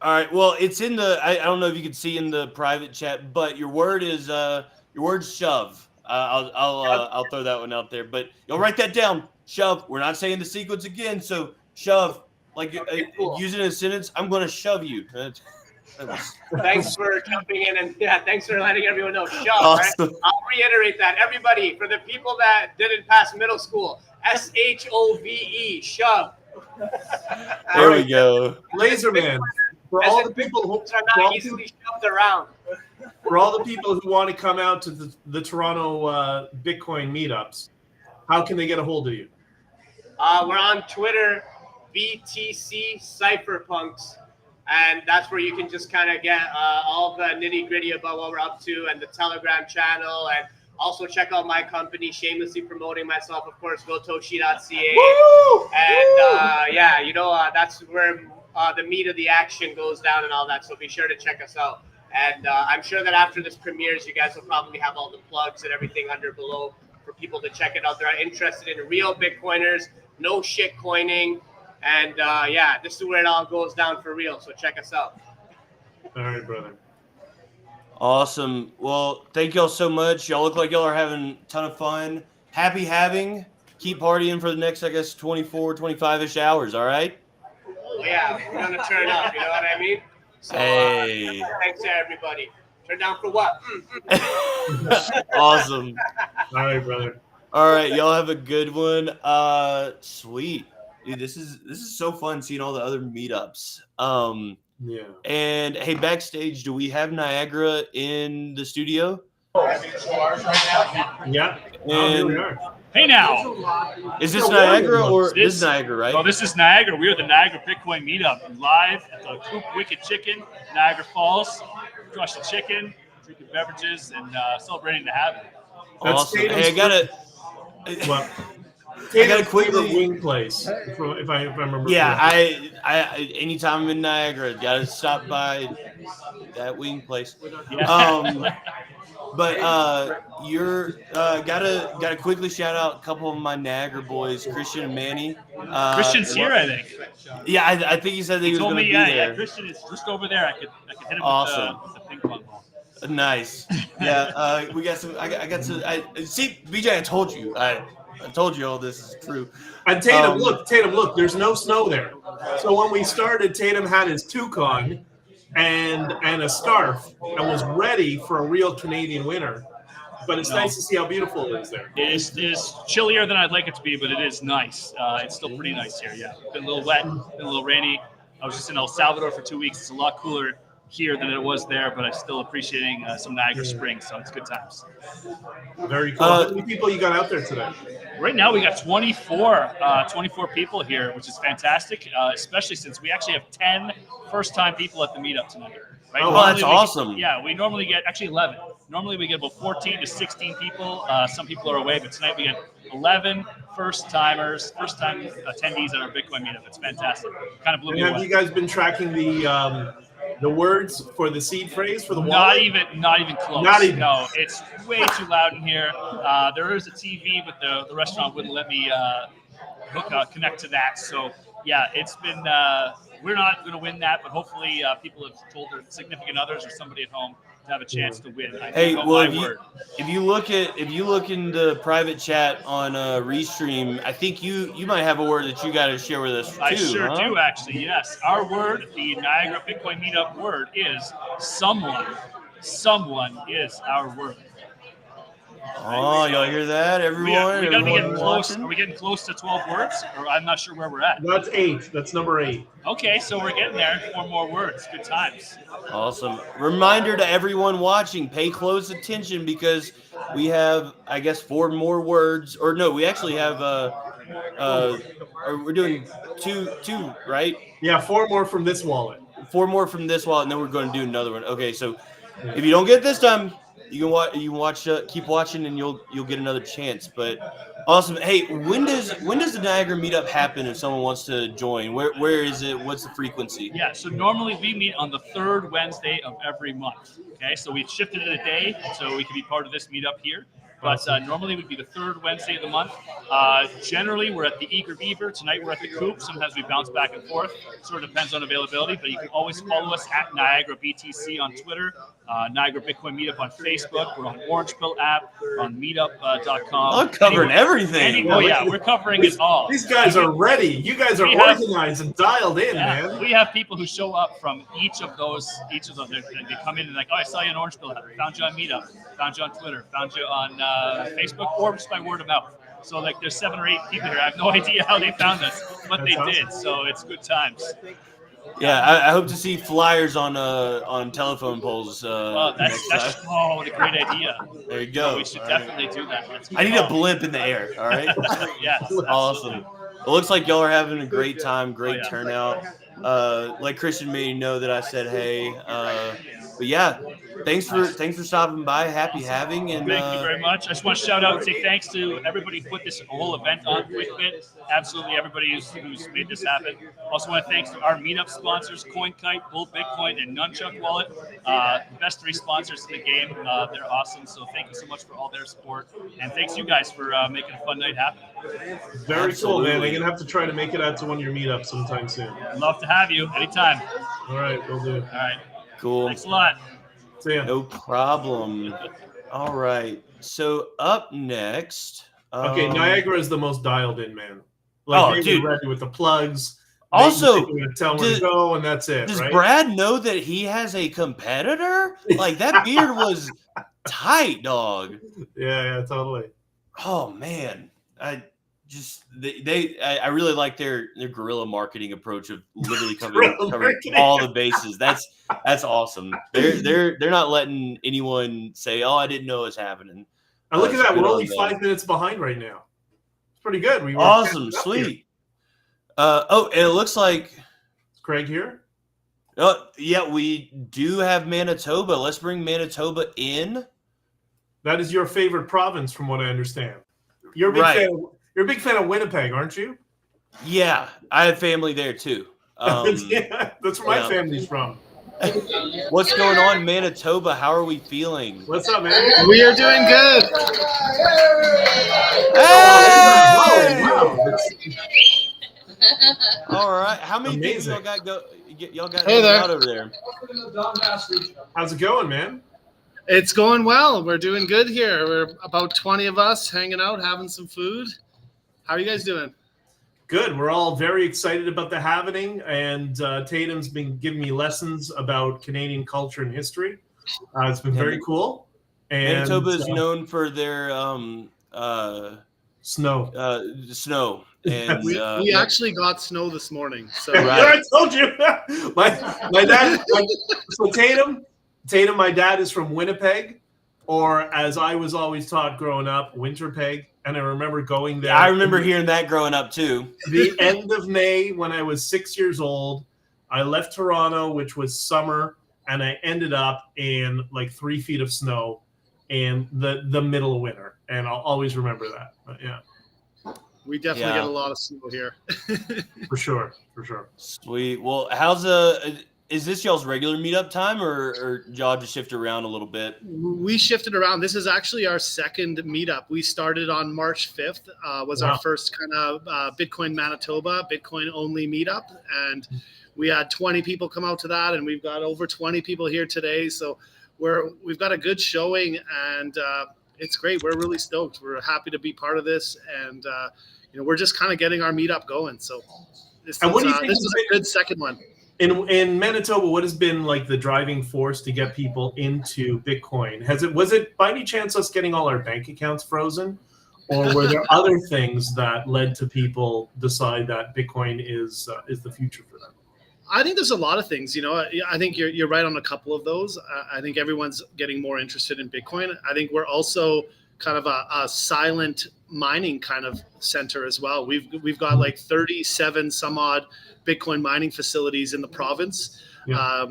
all right. Well, it's in the. I don't know if you can see in the private chat, but your word is shove. I'll throw that one out there, but you'll write that down. Shove. We're not saying the sequence again, so shove. Like use it in a sentence. I'm going to shove you.
Thanks for jumping in, and thanks for letting everyone know. Shove.
Awesome.
Right? I'll reiterate that. Everybody, for the people that didn't pass middle school, SHOVE, shove.
There we go.
Laserman. For all the people who
are not easily shoved around.
For all the people who want to come out to the Toronto Bitcoin meetups, how can they get a hold of you?
We're on Twitter, BTC Cypherpunks, and that's where you can just kind of get all the nitty gritty about what we're up to, and the Telegram channel, and also check out my company, shamelessly promoting myself, of course, gotoshi.ca. And yeah, you know, that's where the meat of the action goes down and all that, so be sure to check us out. And I'm sure that after this premieres, you guys will probably have all the plugs and everything under below for people to check it out. They're interested in real Bitcoiners, no shit coining. And yeah, this is where it all goes down for real. So check us out.
All right, brother.
Awesome. Well, thank y'all so much. Y'all look like y'all are having a ton of fun. Happy having. Keep partying for the next, I guess, 24, 25-ish hours, all right?
Yeah, we're going to turn up, you know what I mean? So
hey.
Thanks to everybody. Turn down for what?
Awesome.
All right, brother.
All right, y'all have a good one. Sweet. Dude, this is so fun seeing all the other meetups.
Yeah.
And hey, backstage, do we have Niagara in the studio?
Yeah.
And
we are.
Hey now.
Is this Niagara or this is Niagara, right?
No, this is Niagara. We are the Niagara Bitcoin Meetup live at the Coop Wicked Chicken, Niagara Falls, crushing chicken, drinking beverages, and celebrating the halving.
Awesome. Hey, I gotta.
What?
I got a quick
wing place, if I remember.
Yeah,
correctly.
I anytime I'm in Niagara, gotta stop by that wing place.
Yeah.
But you're gotta quickly shout out a couple of my Niagara boys, Christian and Manny.
Christian's here, I think.
Yeah, I think he said that he was
told
going to
me,
be there.
Yeah, Christian is just over there. I could hit him
Awesome.
with the ping pong ball.
Nice. Yeah, we got some. I got some. See, BJ, I told you. I told you all this is true.
And Tatum, look, there's no snow there. So when we started, Tatum had his toucan and a scarf and was ready for a real Canadian winter. But it's nice to see how beautiful it is there.
It is chillier than I'd like it to be, but it is nice. It's still pretty nice here, yeah. Been a little wet, been a little rainy. I was just in El Salvador for 2 weeks. It's a lot cooler here than it was there, but I'm still appreciating some Niagara Springs, so it's good times.
Very cool. How many people you got out there today?
Right now we got 24 people here, which is fantastic, especially since we actually have 10 first-time people at the meetup tonight. Right?
Oh, that's awesome.
We normally get, actually 11. Normally we get about 14 to 16 people. Some people are away, but tonight we get 11 first-time attendees at our Bitcoin meetup. It's fantastic. Kind of blew me away.
Have you guys been tracking the words for the seed phrase for the
Not
wallet?
even close.
Not even.
No, it's way too loud in here. There is a TV, but the restaurant wouldn't let me connect to that. So yeah, it's been. We're not going to win that, but hopefully people have told their significant others or somebody at home to have a chance to win. I
Hey,
give out
well,
my word.
if you look in the private chat on Restream, I think you might have a word that you got to share with us too.
I sure
huh?
do, actually. Yes, our word, the Niagara Bitcoin Meetup word, is someone. Someone is our word.
Oh, y'all hear that, everyone?
We got to be getting
Everyone
close.
watching?
Are we getting close to 12 words? Or I'm not sure where we're at.
That's 8. That's number 8.
Okay, so we're getting there. 4 more words. Good times.
Awesome. Reminder to everyone watching, pay close attention because we have, I guess, 4 more words. Or no, we actually have we're doing two, right?
Yeah, 4 more from this wallet.
4 more from this wallet, and then we're going to do another one. Okay, so if you don't get this time, you can watch. You can watch. Keep watching, and you'll get another chance. But awesome. Hey, when does the Niagara meetup happen if someone wants to join? Where is it? What's the frequency?
Yeah, so normally we meet on the 3rd Wednesday of every month. Okay, so we've shifted it a day so we can be part of this meetup here. But normally it would be the 3rd Wednesday of the month. Generally, we're at the Eager Beaver. Tonight we're at the Coop. Sometimes we bounce back and forth. Sort of depends on availability, but you can always follow us at Niagara BTC on Twitter, Niagara Bitcoin Meetup on Facebook. We're on Orange Pill app. We're on meetup.com.
I'm covering everything.
Oh, yeah, we're covering it all.
These guys are ready. You guys are organized and dialed in, man.
We have people who show up from each of them. They come in and like, oh, I saw you on Orange Pill. Found you on Meetup. Found you on Twitter. Found you on Facebook, or just by word of mouth. So like, there's 7 or 8 people here. I have no idea how they found us, but they did. So it's good times.
Yeah, I hope to see flyers on telephone poles.
What a great idea.
There you go.
We should definitely do that.
I need a blimp in the air. All right.
Yes.
Awesome. It looks like y'all are having a great time. Great turnout. Like Christian made you know that I said hey. But yeah, thanks for stopping by. Happy having and
thank you very much. I just want to shout out and say thanks to everybody who put this whole event on QuickBit. Absolutely everybody who's made this happen. Also want to thanks to our meetup sponsors, CoinKite, Bull Bitcoin, and Nunchuck Wallet. The best 3 sponsors in the game. They're awesome. So thank you so much for all their support. And thanks you guys for making a fun night happen.
Very cool, man. I'm gonna have to try to make it out to one of your meetups sometime soon.
I'd love to have you anytime.
All right, we'll do.
All right.
Cool.
Thanks a lot.
See ya.
No problem. All right. So up next.
Okay, Niagara is the most dialed in, man. Like,
dude,
ready with the plugs.
Also,
going to tell where to go, and that's it.
Does
right?
Brad know that he has a competitor? Like, that beard was tight, dog.
Yeah, totally.
Oh man, I really like their guerrilla marketing approach of literally covering all the bases. That's awesome. They're not letting anyone say, "Oh, I didn't know it was happening."
And look at that. We're only 5 minutes behind right now. It's pretty good. We were
awesome, sweet. And it looks like
is Craig here.
Oh, yeah, we do have Manitoba. Let's bring Manitoba in.
That is your favorite province, from what I understand. You're a big fan. You're a big fan of Winnipeg, aren't you?
Yeah, I have family there too.
Yeah, that's where my family's from.
What's going on, Manitoba? How are we feeling?
What's up, man?
We are doing good.
Hey!
Wow.
All right. How many
Amazing.
people y'all got
Hey there.
out over there?
How's it going, man?
It's going well. We're doing good here. We're about 20 of us hanging out, having some food. How are you guys doing?
Good. We're all very excited about the happening, and Tatum's been giving me lessons about Canadian culture and history. It's been very cool. And
Manitoba is known for their
snow.
Snow. And
we actually got snow this morning. So
I told you. my dad. So Tatum, my dad is from Winnipeg, or as I was always taught growing up, Winterpeg. And I remember going there.
I remember hearing that growing up too.
The end of May, when I was 6 years old, I left Toronto, which was summer, and I ended up in like 3 feet of snow in the middle of winter. And I'll always remember that. But yeah.
We definitely get a lot of snow here.
For sure.
Sweet. Well, is this y'all's regular meetup time, or y'all just shift around a little bit?
We shifted around. This is actually our second meetup. We started on March 5th, was our first kind of Bitcoin Manitoba, Bitcoin only meetup. And we had 20 people come out to that, and we've got over 20 people here today. So we've got a good showing, and it's great. We're really stoked. We're happy to be part of this, and we're just kind of getting our meetup going. So this
And what do you think
this is a good second one.
In Manitoba, what has been like the driving force to get people into Bitcoin? Was it by any chance us getting all our bank accounts frozen, or were there other things that led to people decide that Bitcoin is the future for them?
I think there's a lot of things. I think you're right on a couple of those. I think everyone's getting more interested in Bitcoin. I think we're also kind of a silent mining kind of center as well. We've got like 37 some odd Bitcoin mining facilities in the province.
Yeah.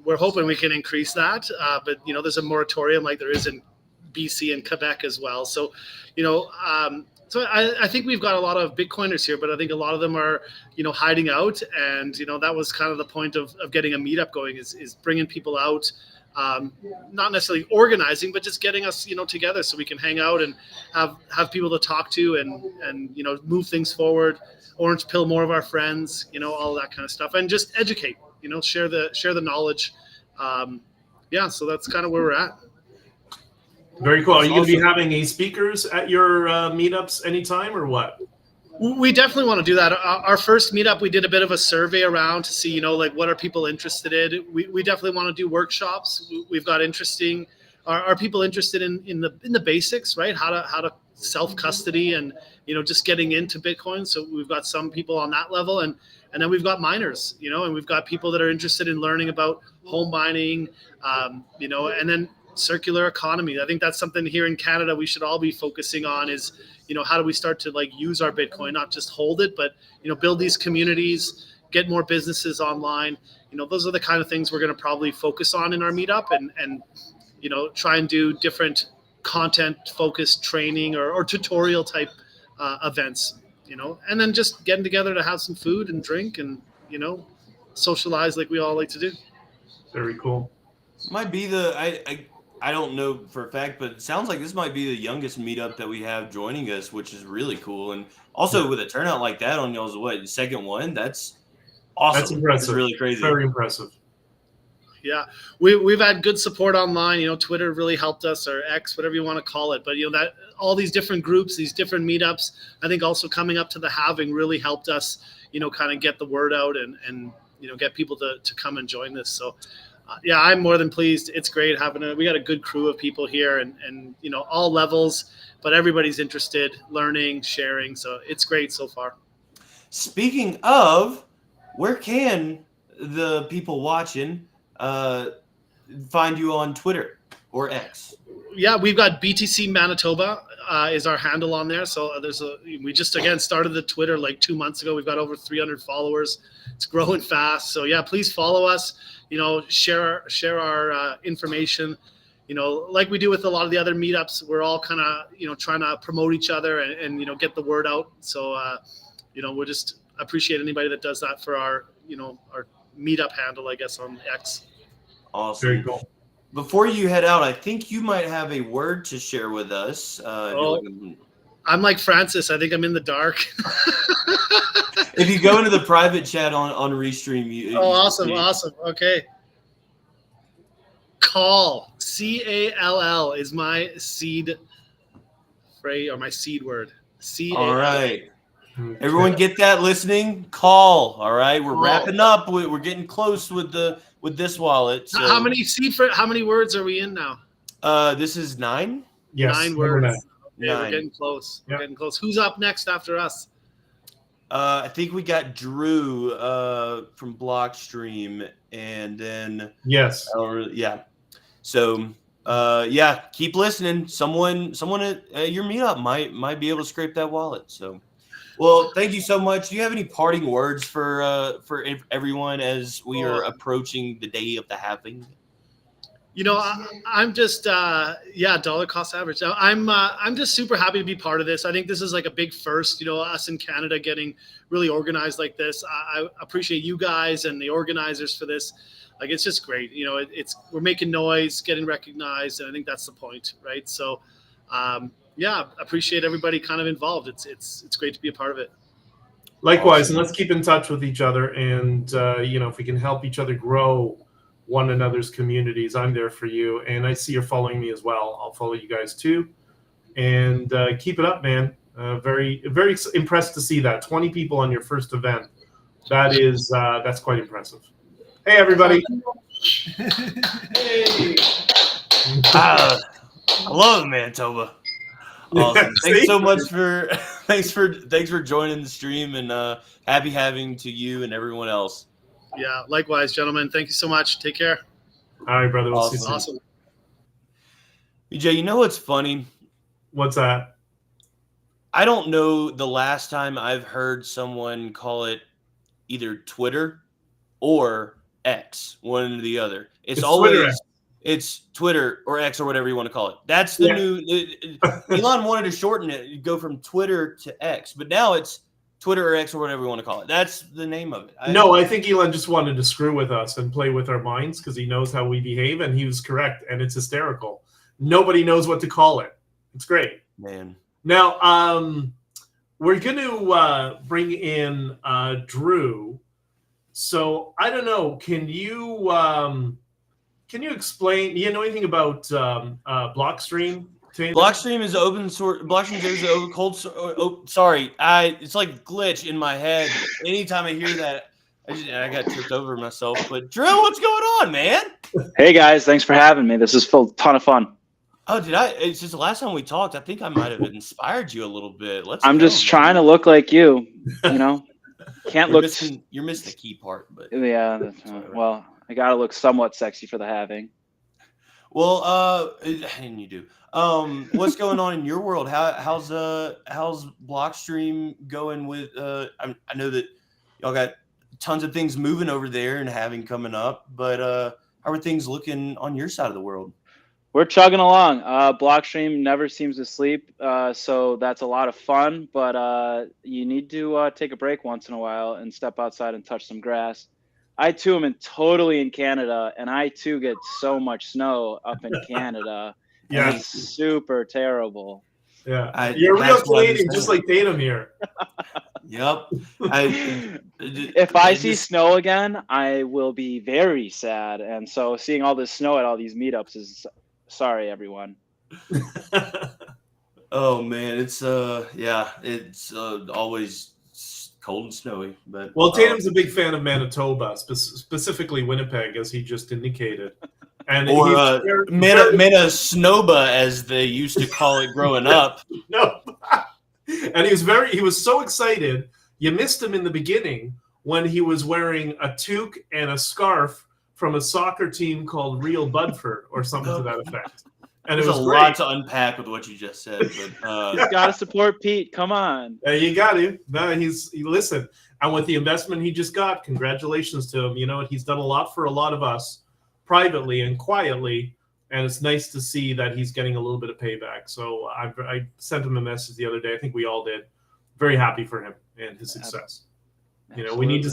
We're hoping we can increase that, but there's a moratorium like there is in BC and Quebec as well. So, so I think we've got a lot of Bitcoiners here, but I think a lot of them are, hiding out. And, that was kind of the point of getting a meetup going is bringing people out, not necessarily organizing, but just getting us, together so we can hang out and have people to talk to and move things forward, orange pill more of our friends, all that kind of stuff, and just educate, share the knowledge. So that's kind of where we're at.
Very cool. Are you going to be having any speakers at your meetups anytime, or what?
We definitely want to do that. Our first meetup, we did a bit of a survey around to see, what are people interested in. We definitely want to do workshops. We've got are people interested in the basics, right? How to self custody and just getting into Bitcoin. So we've got some people on that level, and then we've got miners, and we've got people that are interested in learning about home mining, and then circular economy. I think that's something here in Canada we should all be focusing on is, how do we start to use our Bitcoin, not just hold it, but, build these communities, get more businesses online. Those are the kind of things we're going to probably focus on in our meetup and try and do different content focused training or tutorial type events, and then just getting together to have some food and drink and, socialize like we all like to do.
Very cool.
Might be I don't know for a fact, but it sounds like this might be the youngest meetup that we have joining us, which is really cool. And also with a turnout like that on y'all's second one, that's awesome.
That's impressive.
It's really crazy.
Very impressive.
Yeah, we've had good support online. Twitter really helped us, or X, whatever you want to call it. But that all these different groups, these different meetups, I think also coming up to the halving really helped us, kind of get the word out and get people to come and join this. So. I'm more than pleased. It's great we got a good crew of people here and all levels, but everybody's interested, learning, sharing. So it's great so far.
Speaking of, where can the people watching find you on Twitter or X?
Yeah, we've got BTC Manitoba is our handle on there. So we just again started the Twitter like 2 months ago. We've got over 300 followers. It's growing fast. So yeah, please follow us. Share our information. Like we do with a lot of the other meetups, we're all kind of trying to promote each other and get the word out. So we'll just appreciate anybody that does that for our our meetup handle, I guess, on X.
Awesome.
Very cool.
Before you head out, I think you might have a word to share with us.
I'm like Francis. I think I'm in the dark.
If you go into the private chat on Restream,
awesome. Okay. Call. CALL is my seed phrase or my seed word. CALL.
All right. Everyone get that listening? Call. All right. We're wrapping up. We're getting close with this wallet. So.
How many words are we in now?
This is 9.
Yes.
9 words.
9.
We're getting close. We're getting close. Who's up next after us?
I think we got Drew from Blockstream, and then
yes,
yeah. So keep listening. Someone at your meetup might be able to scrape that wallet. So, well, thank you so much. Do you have any parting words for everyone as we are approaching the day of the halving?
I'm just dollar cost average. I'm just super happy to be part of this. I think this is like a big first, us in Canada getting really organized like this. I appreciate you guys and the organizers for this. Like, it's just great. We're making noise, getting recognized, and I think that's the point, right? So, appreciate everybody kind of involved. It's great to be a part of it.
Likewise, and let's keep in touch with each other. And if we can help each other grow one another's communities. I'm there for you, and I see you're following me as well. I'll follow you guys too, and keep it up, man. Very impressed to see that 20 people on your first event. That's quite impressive. Hey, everybody.
Hey. I love Manitoba. Awesome. Thanks so much for thanks for joining the stream, and happy having to you and everyone else.
Yeah, likewise, gentlemen. Thank you so much. Take care.
All right, brother. We'll see you soon.
Awesome.
BJ, you know what's funny?
What's that?
I don't know the last time I've heard someone call it either Twitter or X, one or the other. It's always
Twitter.
It's Twitter or X or whatever you want to call it. That's the new. Elon wanted to shorten it, go from Twitter to X, but now it's Twitter or X or whatever you want to call it. That's the name of it.
I think Elon just wanted to screw with us and play with our minds because he knows how we behave, and he was correct, and it's hysterical. Nobody knows what to call it. It's great,
man.
Now, we're going to bring in Drew. So I don't know. Can you explain? Do you know anything about Blockstream?
Blockstream is open source. Blockstream is open cold. Sorry, it's like glitch in my head. Anytime I hear that, I got tripped over myself. But Drew, what's going on, man?
Hey guys, thanks for having me. This is a ton of fun.
Oh, did I? It's just the last time we talked. I think I might have inspired you a little bit.
I'm just trying to look like you. You know, can't
you're
look.
You're missing the key part, but
yeah. Well, I gotta look somewhat sexy for the halving.
Well, and you do. What's going on in your world? How's Blockstream going with? I know that y'all got tons of things moving over there and having coming up, but how are things looking on your side of the world?
We're chugging along. Blockstream never seems to sleep, so that's a lot of fun. But you need to take a break once in a while and step outside and touch some grass. I too am totally in Canada, and I too get so much snow up in Canada.
Yeah,
it's super terrible.
Yeah, you're a real Canadian, just like Tatum here.
Yep.
If I see snow again, I will be very sad. And so seeing all this snow at all these meetups is sorry, everyone.
Oh man, it's always cold and snowy. But
Tatum's a big fan of Manitoba, specifically Winnipeg, as he just indicated. And
Manitoba, as they used to call it growing up.
No. And he was so excited. You missed him in the beginning when he was wearing a toque and a scarf from a soccer team called Real Budford or something to that effect. And
there's
it was
a
great.
lot to unpack with what you just said. But
you gotta support Pete. Come on.
You got to. No, listen. And with the investment he just got, congratulations to him. You know, he's done a lot for a lot of us privately and quietly. And it's nice to see that he's getting a little bit of payback. So I sent him a message the other day. I think we all did. Very happy for him and his success. You know, we need to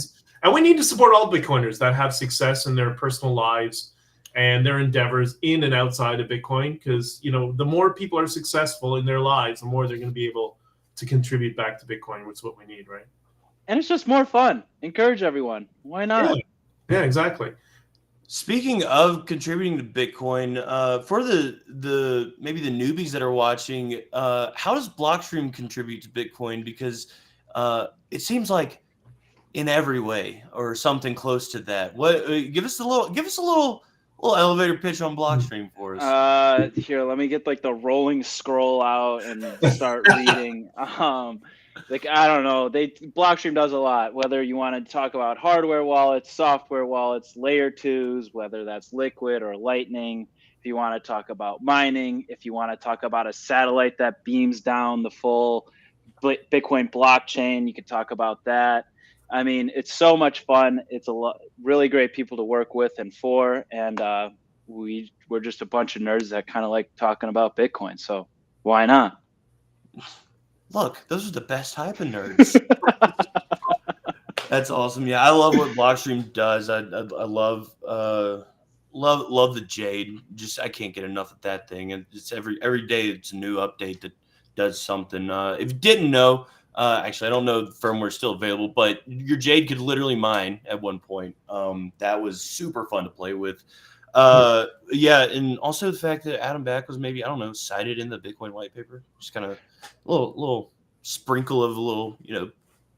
support all Bitcoiners that have success in their personal lives and their endeavors in and outside of Bitcoin. Because, you know, the more people are successful in their lives, the more they're going to be able to contribute back to Bitcoin, which is what we need, right?
And it's just more fun. Encourage everyone. Why not?
Yeah, exactly.
Speaking of contributing to Bitcoin, for the maybe the newbies that are watching, how does Blockstream contribute to Bitcoin? Because it seems like in every way or something close to that. What give us a little elevator pitch on Blockstream for us.
Here, let me get like the rolling scroll out and start reading. I don't know. Blockstream does a lot. Whether you want to talk about hardware wallets, software wallets, layer 2s, whether that's Liquid or Lightning. If you want to talk about mining, if you want to talk about a satellite that beams down the full Bitcoin blockchain, you could talk about that. I mean, it's so much fun. It's really great people to work with and for, and we're just a bunch of nerds that kind of like talking about Bitcoin. So why not?
Look, those are the best type of nerds. That's awesome. Yeah, I love what Blockstream does. I love the Jade. Just I can't get enough of that thing. And it's every day it's a new update that does something. If you didn't know, Actually, I don't know if the firmware's still available, but your Jade could literally mine at one point. That was super fun to play with. Yeah, and also the fact that Adam Back was maybe, I don't know, cited in the Bitcoin white paper. Just kind of a little sprinkle of a little,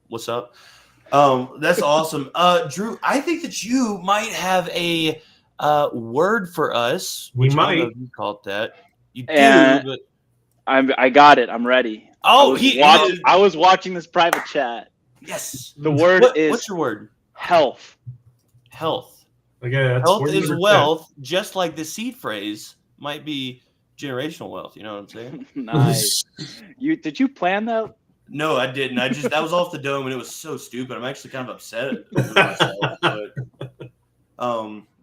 what's up. That's awesome. Drew, I think that you might have a word for us.
We
which I don't know
might.
if you called that. You do,
And
but
I got it. I'm ready.
Oh,
I was watching this private chat.
Yes.
The word is.
What's your word?
Health.
Health.
Okay, that's
Health
40%.
is wealth, just like the seed phrase might be generational wealth. You know what I'm saying?
Nice. Did you plan that?
No, I didn't. That was off the dome, and it was so stupid. I'm actually kind of upset with myself. But,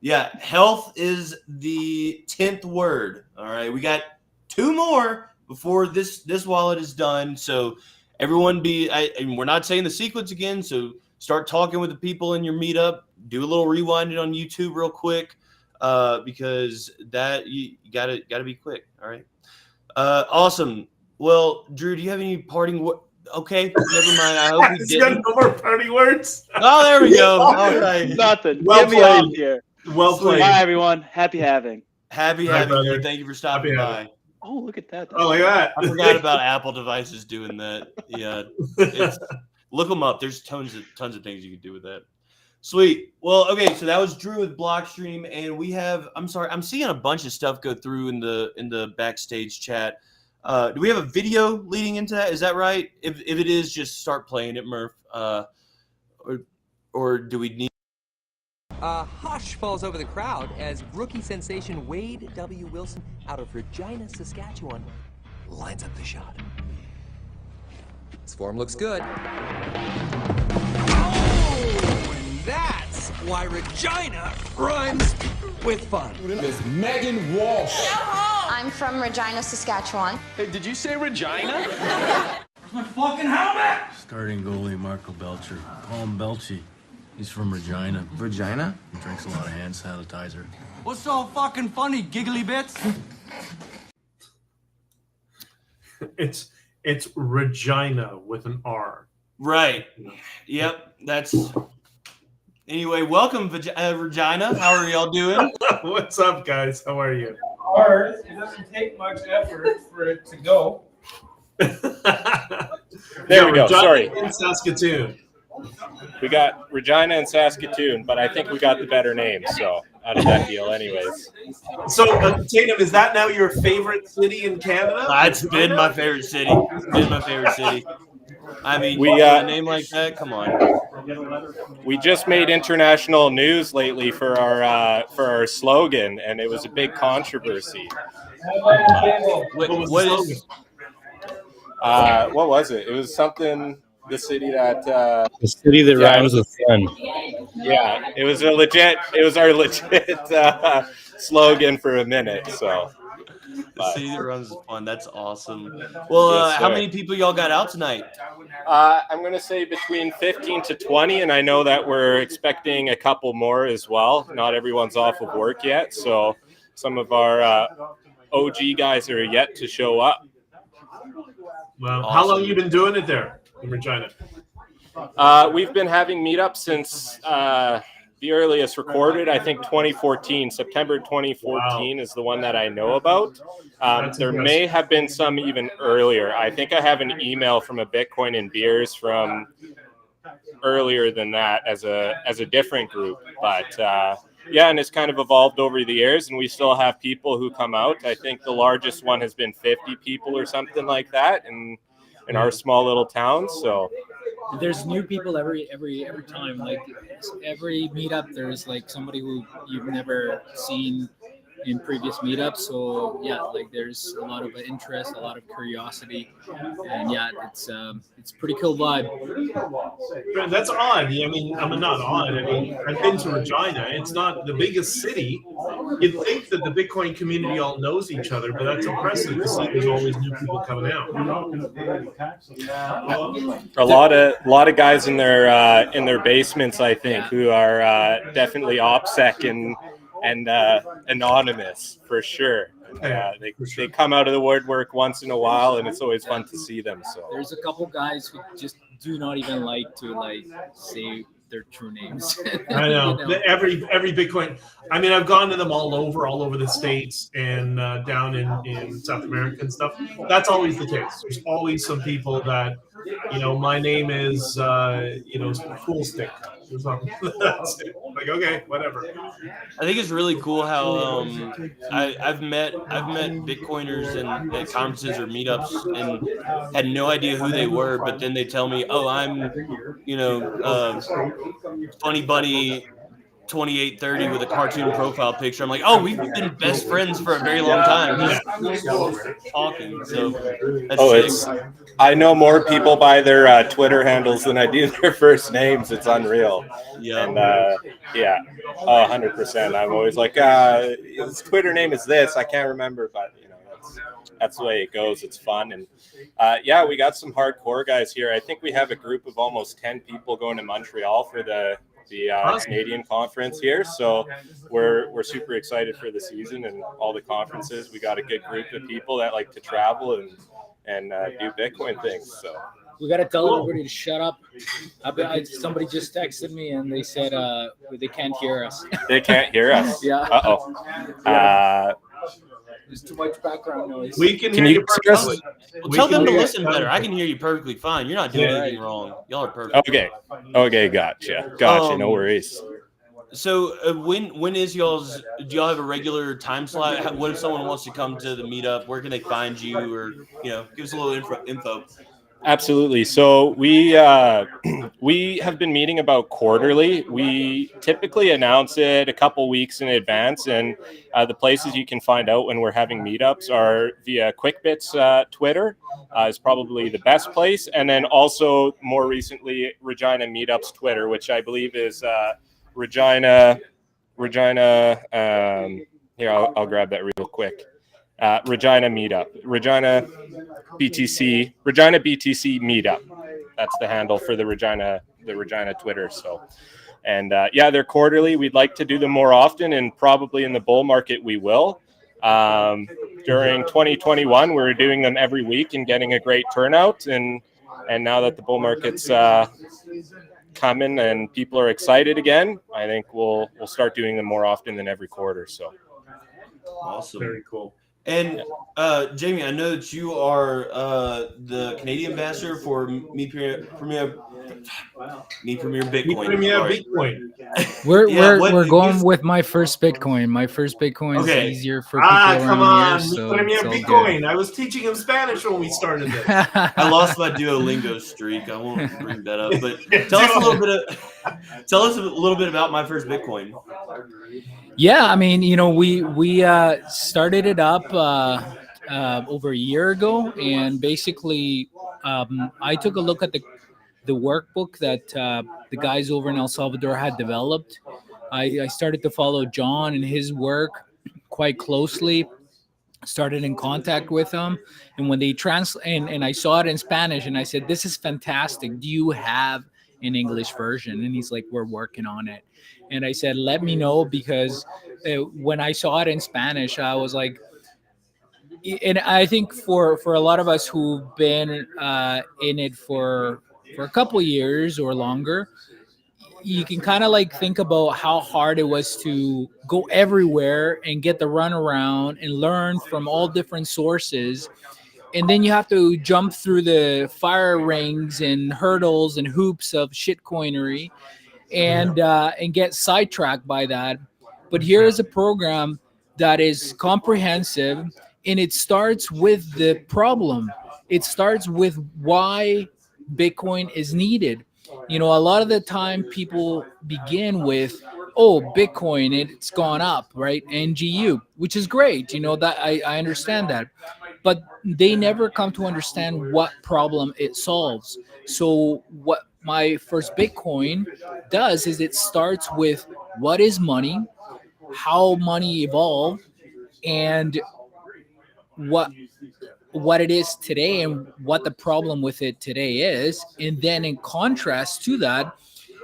yeah, health is the 10th word. All right, we got 2 more before this wallet is done. So everyone and we're not saying the sequence again. So start talking with the people in your meetup. Do a little rewinding on YouTube real quick, because that you gotta be quick. All right. Awesome. Well, Drew, do you have any parting? Okay, never mind. I hope we
He's got
didn't.
no more party words.
Oh, there we go. All right.
Nothing.
Well
Get me out
played.
here.
Well played.
Bye, everyone. Happy having.
Happy
Bye,
having you.
brother.
Thank you for stopping
Happy
by.
having.
Oh, look at that.
Oh, look at that.
I forgot about Apple devices doing that. Yeah, look them up. There's tons of things you can do with that. Sweet. Well, okay. So that was Drew with Blockstream, and we have. I'm sorry. I'm seeing a bunch of stuff go through in the backstage chat. Do we have a video leading into that? Is that right? If it is, just start playing it, Murph. Or do we need?
Hush falls over the crowd as rookie sensation Wade W. Wilson out of Regina, Saskatchewan lines up the shot. His form looks good. Oh, and that's why Regina rhymes with fun.
Miss Megan Walsh.
I'm from Regina, Saskatchewan.
Hey, did you say Regina?
Where's my fucking helmet?
Starting goalie Marco Belcher. Call him Belchy. He's from Regina. Regina? He drinks a lot of hand sanitizer.
What's so fucking funny, giggly bits?
It's Regina with an R.
Right. Yep. That's. Anyway, welcome, Regina. How are y'all doing?
What's up, guys? How are you?
Hard. It doesn't take much effort for it to go.
There
we go. Sorry.
In Saskatoon.
We got Regina and Saskatoon, but I think we got the better name, so out of that deal anyways.
So, Tatum, is that now your favorite city in Canada?
It's been my favorite city. It's been my favorite city. I mean,
We,
a name like that? Come on.
We just made international news lately for our slogan, and it was a big controversy.
What
was it? It was something. The city that
rhymes with fun.
Yeah, it was our legit slogan for a minute. So
the city that runs is fun. That's awesome. Well,
Yes,
how
sir.
many people y'all got out tonight?
I'm going to say between 15 to 20, and I know that we're expecting a couple more as well. Not everyone's off of work yet, so some of our OG guys are yet to show up.
Well,
Awesome.
how long you been doing it there in Regina?
We've been having meetups since the earliest recorded, I think 2014, September 2014 is the one that I know about. There may have been some even earlier. I think I have an email from a Bitcoin and Beers from earlier than that as a different group. But yeah, and it's kind of evolved over the years, and we still have people who come out. I think the largest one has been 50 people or something like that in our small little town. So
there's new people every time. Like every meetup, there's like somebody who you've never seen in previous meetups. So yeah, like there's a lot of interest, a lot of curiosity, and yeah, it's pretty cool vibe.
That's odd. I mean, not odd. I mean, I've been to Regina. It's not the biggest city. You'd think that the Bitcoin community all knows each other, but that's impressive to see there's always new people coming out.
a lot of guys in their basements, I think, who are definitely OPSEC and anonymous for sure. They come out of the woodwork once in a while, and it's always fun to see them. So
there's a couple guys who just do not even like to say their true names.
I know. Every Bitcoin. I mean, I've gone to them all over the states and down in South America and stuff. That's always the case. There's always some people that, my name is Cool Stick or something. Like, okay, whatever.
I think it's really cool how I've met Bitcoiners at conferences or meetups and had no idea who they were, but then they tell me, "Oh, I'm Funny Bunny 2830 with a cartoon profile picture." I'm like, "Oh, we've been best friends for a very long time." Just talking. So that's sick.
I know more people by their Twitter handles than I do their first names. It's unreal.
Yeah.
And 100%. I'm always like, his Twitter name is this. I can't remember, but that's the way it goes. It's fun. And we got some hardcore guys here. I think we have a group of almost 10 people going to Montreal for the Canadian conference here. So we're super excited for the season and all the conferences. We got a good group of people that like to travel and do Bitcoin things. So
we got to tell everybody to shut up. Somebody just texted me and they said they can't hear us.
They can't hear us.
Yeah.
Uh-oh.
There's too much background noise.
We can hear you perfectly.
Well, tell them to listen better. I can hear you perfectly fine. You're not doing anything wrong. Y'all are perfect.
Okay, gotcha. No worries.
So when is y'all's? Do y'all have a regular time slot? What if someone wants to come to the meetup? Where can they find you? Or give us a little info.
Absolutely. So we have been meeting about quarterly. We typically announce it a couple weeks in advance, and the places you can find out when we're having meetups are via QuickBit's Twitter is probably the best place, and then also more recently Regina Meetup's Twitter, which I believe is Regina. Here, I'll grab that real quick. Regina Meetup, Regina BTC Meetup. That's the handle for the Regina Twitter. So, and they're quarterly. We'd like to do them more often, and probably in the bull market we will. During 2021, we're doing them every week and getting a great turnout. And now that the bull market's coming and people are excited again, I think we'll start doing them more often than every quarter. So,
awesome,
very cool.
And Jamie, I know that you are the Canadian ambassador for Me Premier Bitcoin.
We're going with my first Bitcoin. My first Bitcoin is easier for people around here. So
Premier Bitcoin. I was teaching him Spanish when we started this.
I lost my Duolingo streak. I won't bring that up, but tell us a little bit about my first Bitcoin.
Yeah, I mean, we started it up over a year ago, and basically, I took a look at the workbook that the guys over in El Salvador had developed. I started to follow John and his work quite closely. Started in contact with them, and when they and I saw it in Spanish, and I said, "This is fantastic. Do you have an English version?" And he's like, "We're working on it." And I said, "Let me know," because when I saw it in Spanish, I was like, and I think for a lot of us who've been in it for a couple years or longer, you can kind of think about how hard it was to go everywhere and get the runaround and learn from all different sources. And then you have to jump through the fire rings and hurdles and hoops of shitcoinery and get sidetracked by that. But here is a program that is comprehensive, and it starts with the problem. It starts with why Bitcoin is needed. A lot of the time people begin with, "Oh, Bitcoin, it's gone up, right? NGU," which is great. That I understand that. But they never come to understand what problem it solves. So what my first Bitcoin does is it starts with what is money, how money evolved, and what it is today and what the problem with it today is. And then in contrast to that,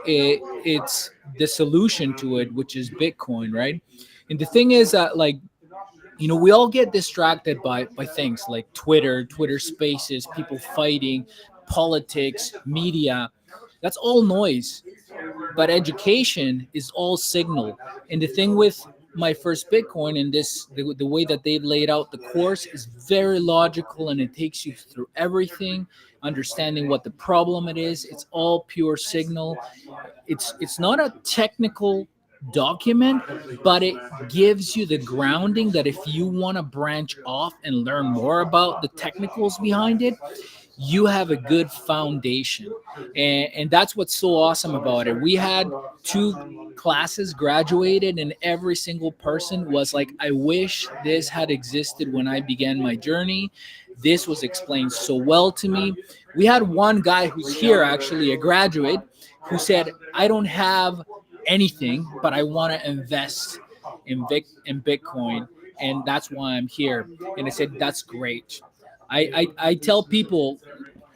it's the solution to it, which is Bitcoin, right? And the thing is that, like, you know, we all get distracted by things like Twitter Spaces, people fighting, politics, media. That's all noise. But education is all signal. And the thing with my first Bitcoin and the way that they've laid out the course is very logical, and it takes you through everything, understanding what the problem it is. It's all pure signal. It's not a technical document, but it gives you the grounding that if you want to branch off and learn more about the technicals behind it, you have a good foundation. And that's what's so awesome about it. We had 2 classes graduated, and every single person was like, I wish this had existed when I began my journey. This was explained so well to me. We had one guy who's here, actually a graduate, who said, I don't have anything, but I want to invest in Bitcoin, and that's why I'm here. And I said, that's great. I tell people,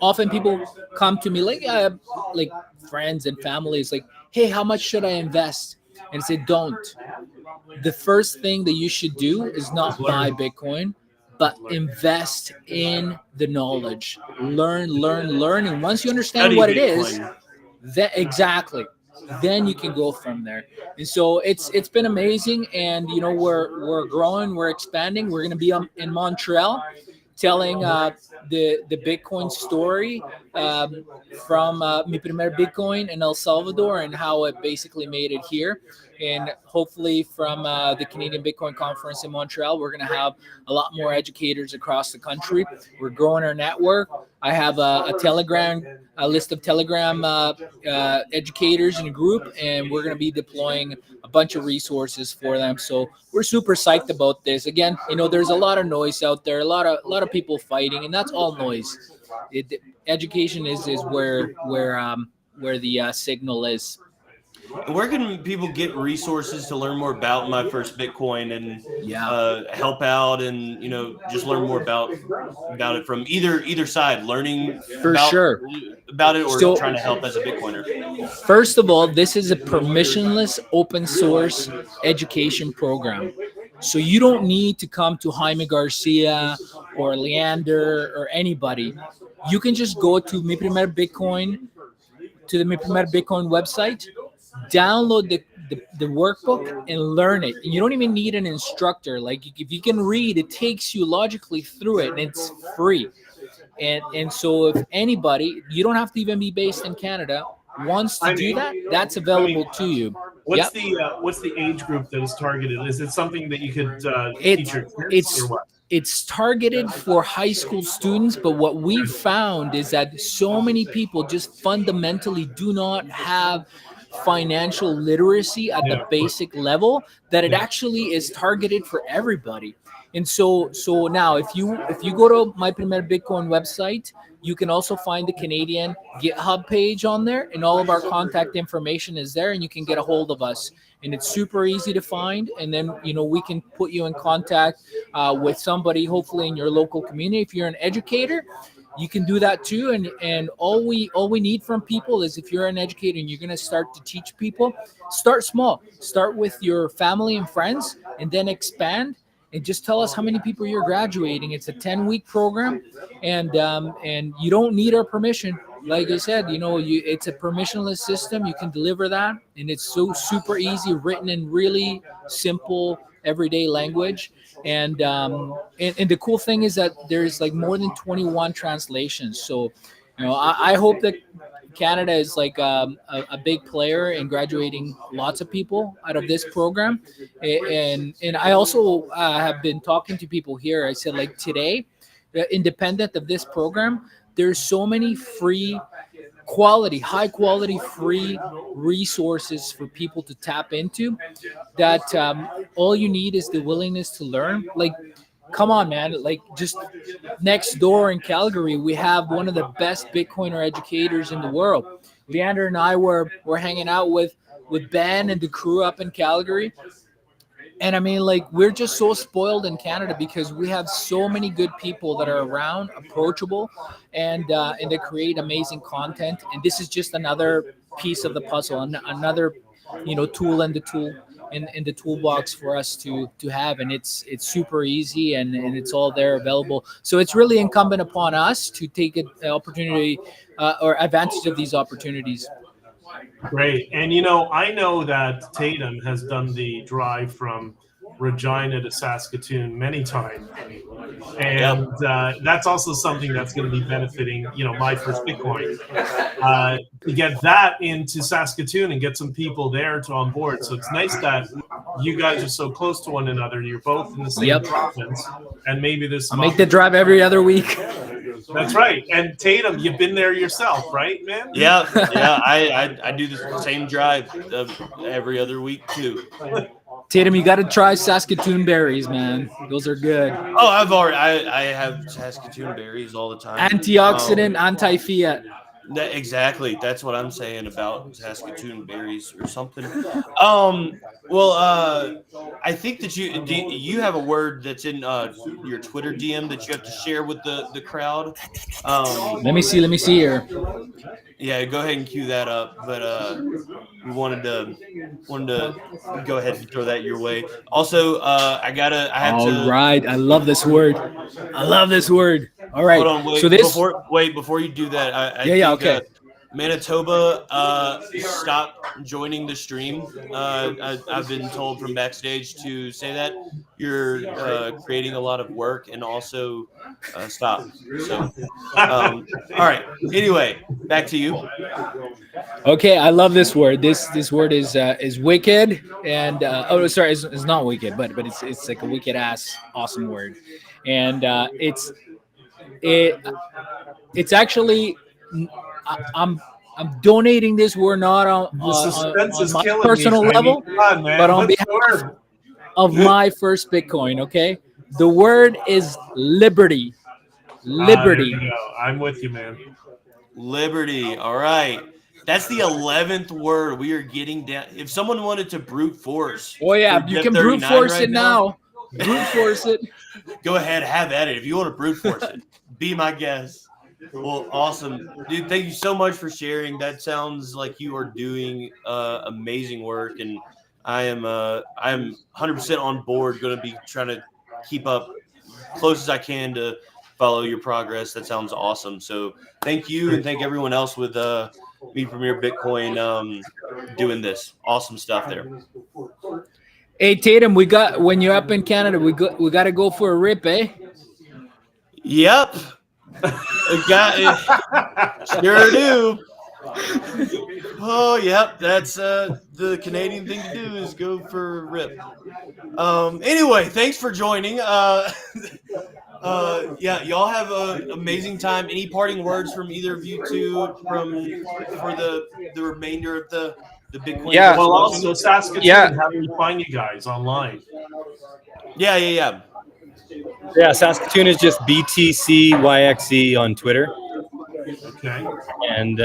often people come to me like friends and families, like, hey, how much should I invest? And I say, don't. The first thing that you should do is not buy Bitcoin, but invest in the knowledge. Learn. And once you understand what it is, exactly, then you can go from there. And so it's been amazing. And, you know, we're growing, we're expanding. We're going to be in Montreal, telling the Bitcoin story from Mi Primer Bitcoin in El Salvador and how it basically made it here. And hopefully from the Canadian Bitcoin Conference in Montreal, we're going to have a lot more educators across the country. We're growing our network. I have a list of Telegram educators in a group, and we're going to be deploying a bunch of resources for them. So we're super psyched about this. Again, you know, there's a lot of noise out there, a lot of people fighting, and that's all noise. Education is where the signal is.
Where can people get resources to learn more about My First Bitcoin and help out and, you know, just learn more about it from either side, learning about it or trying to help as a Bitcoiner?
First of all, this is a permissionless open source education program. So you don't need to come to Jaime Garcia or Leander or anybody. You can just go to Mi Primer Bitcoin, to the Mi Primer Bitcoin website, download the workbook and learn it. And you don't even need an instructor. Like, if you can read, it takes you logically through it, and it's free. And so if anybody, you don't have to even be based in Canada, wants to do that, that's available to you.
What's the age group that is targeted? Is it something that you could teach your kids, or what?
It's targeted for high school students, but what we found is that so many people just fundamentally do not have financial literacy at the basic level that it actually is targeted for everybody. And so now if you go to My Primer Bitcoin website, you can also find the Canadian GitHub page on there, and all of our contact information is there, and you can get a hold of us. And it's super easy to find. And then, you know, we can put you in contact with somebody, hopefully in your local community. If you're an educator, you can do that too. And all we need from people is, if you're an educator and you're going to start to teach people, start small. Start with your family and friends, and then expand. And just tell us how many people you're graduating. It's a 10-week program, and you don't need our permission. Like I said, you know, it's a permissionless system. You can deliver that, and it's so super easy, written in really simple everyday language. And the cool thing is that there's like more than 21 translations. So, you know, I hope that Canada is like a big player in graduating lots of people out of this program. And I also have been talking to people here. I said, like, today, independent of this program, there's so many free high quality free resources for people to tap into that all you need is the willingness to learn. Like, come on, man. Like, just next door in Calgary, we have one of the best Bitcoiner educators in the world. Leander and I were hanging out with Ben and the crew up in Calgary. And I mean, like, we're just so spoiled in Canada because we have so many good people that are around, approachable, and they create amazing content. And this is just another piece of the puzzle, another, you know, tool in the in the toolbox for us to have, and it's super easy and it's all there available. So it's really incumbent upon us to take an opportunity or advantage of these opportunities.
Great. And I know that Tatum has done the drive from Regina to Saskatoon many times, and that's also something that's going to be benefiting my first Bitcoin to get that into Saskatoon and get some people there to on board. So it's nice that you guys are so close to one another. You're both in the same province, and maybe there's some
I make the drive every other week.
That's right. And Tatum, you've been there yourself, right, man?
Yeah. I do the same drive every other week too.
Tatum, you got to try Saskatoon berries, man. Those are good.
Oh, I have Saskatoon berries all the time.
Antioxidant, anti-fiat.
Exactly. That's what I'm saying about Saskatoon berries or something. I think that you have a word that's in your Twitter DM that you have to share with the crowd.
Let me see here.
Yeah, go ahead and cue that up. But we wanted to go ahead and throw that your way. Also, I have to.
All right, I love this word. All right.
Hold on, wait.
So
Before you do that, I think,
okay.
Manitoba, stop joining the stream. I've been told from backstage to say that you're creating a lot of work, and also stop. So, all right. Anyway, back to you.
Okay, I love this word. This word is wicked, and it's not wicked, but it's like a wicked ass awesome word, and it's actually. I'm donating this word not on my personal level, but on behalf of my first Bitcoin. Okay, the word is liberty. Liberty.
There you go. I'm with you, man.
Liberty. All right. That's the 11th word we are getting down. If someone wanted to brute force.
Oh yeah, you can brute force it now. Brute force it.
Go ahead, have at it. If you want to brute force it, be my guest. Well, awesome. Dude, thank you so much for sharing. That sounds like you are doing amazing work, and I am 100% on board. Going to be trying to keep up close as I can to follow your progress. That sounds awesome. So thank you, and thank everyone else with Me Premier Bitcoin doing this. Awesome stuff there.
Hey Tatum, when you're up in Canada, we got to go for a rip, eh?
Yep. Sure do. Oh, yep. That's the Canadian thing to do is go for a rip. Anyway, thanks for joining. Yeah, y'all have an amazing time. Any parting words from either of you two for the remainder of the Bitcoin?
Yeah. Well, also Saskatoon. Yeah. How do we find you guys online?
Yeah.
Yeah, Saskatoon is just BTCYXE on Twitter.
Okay.
And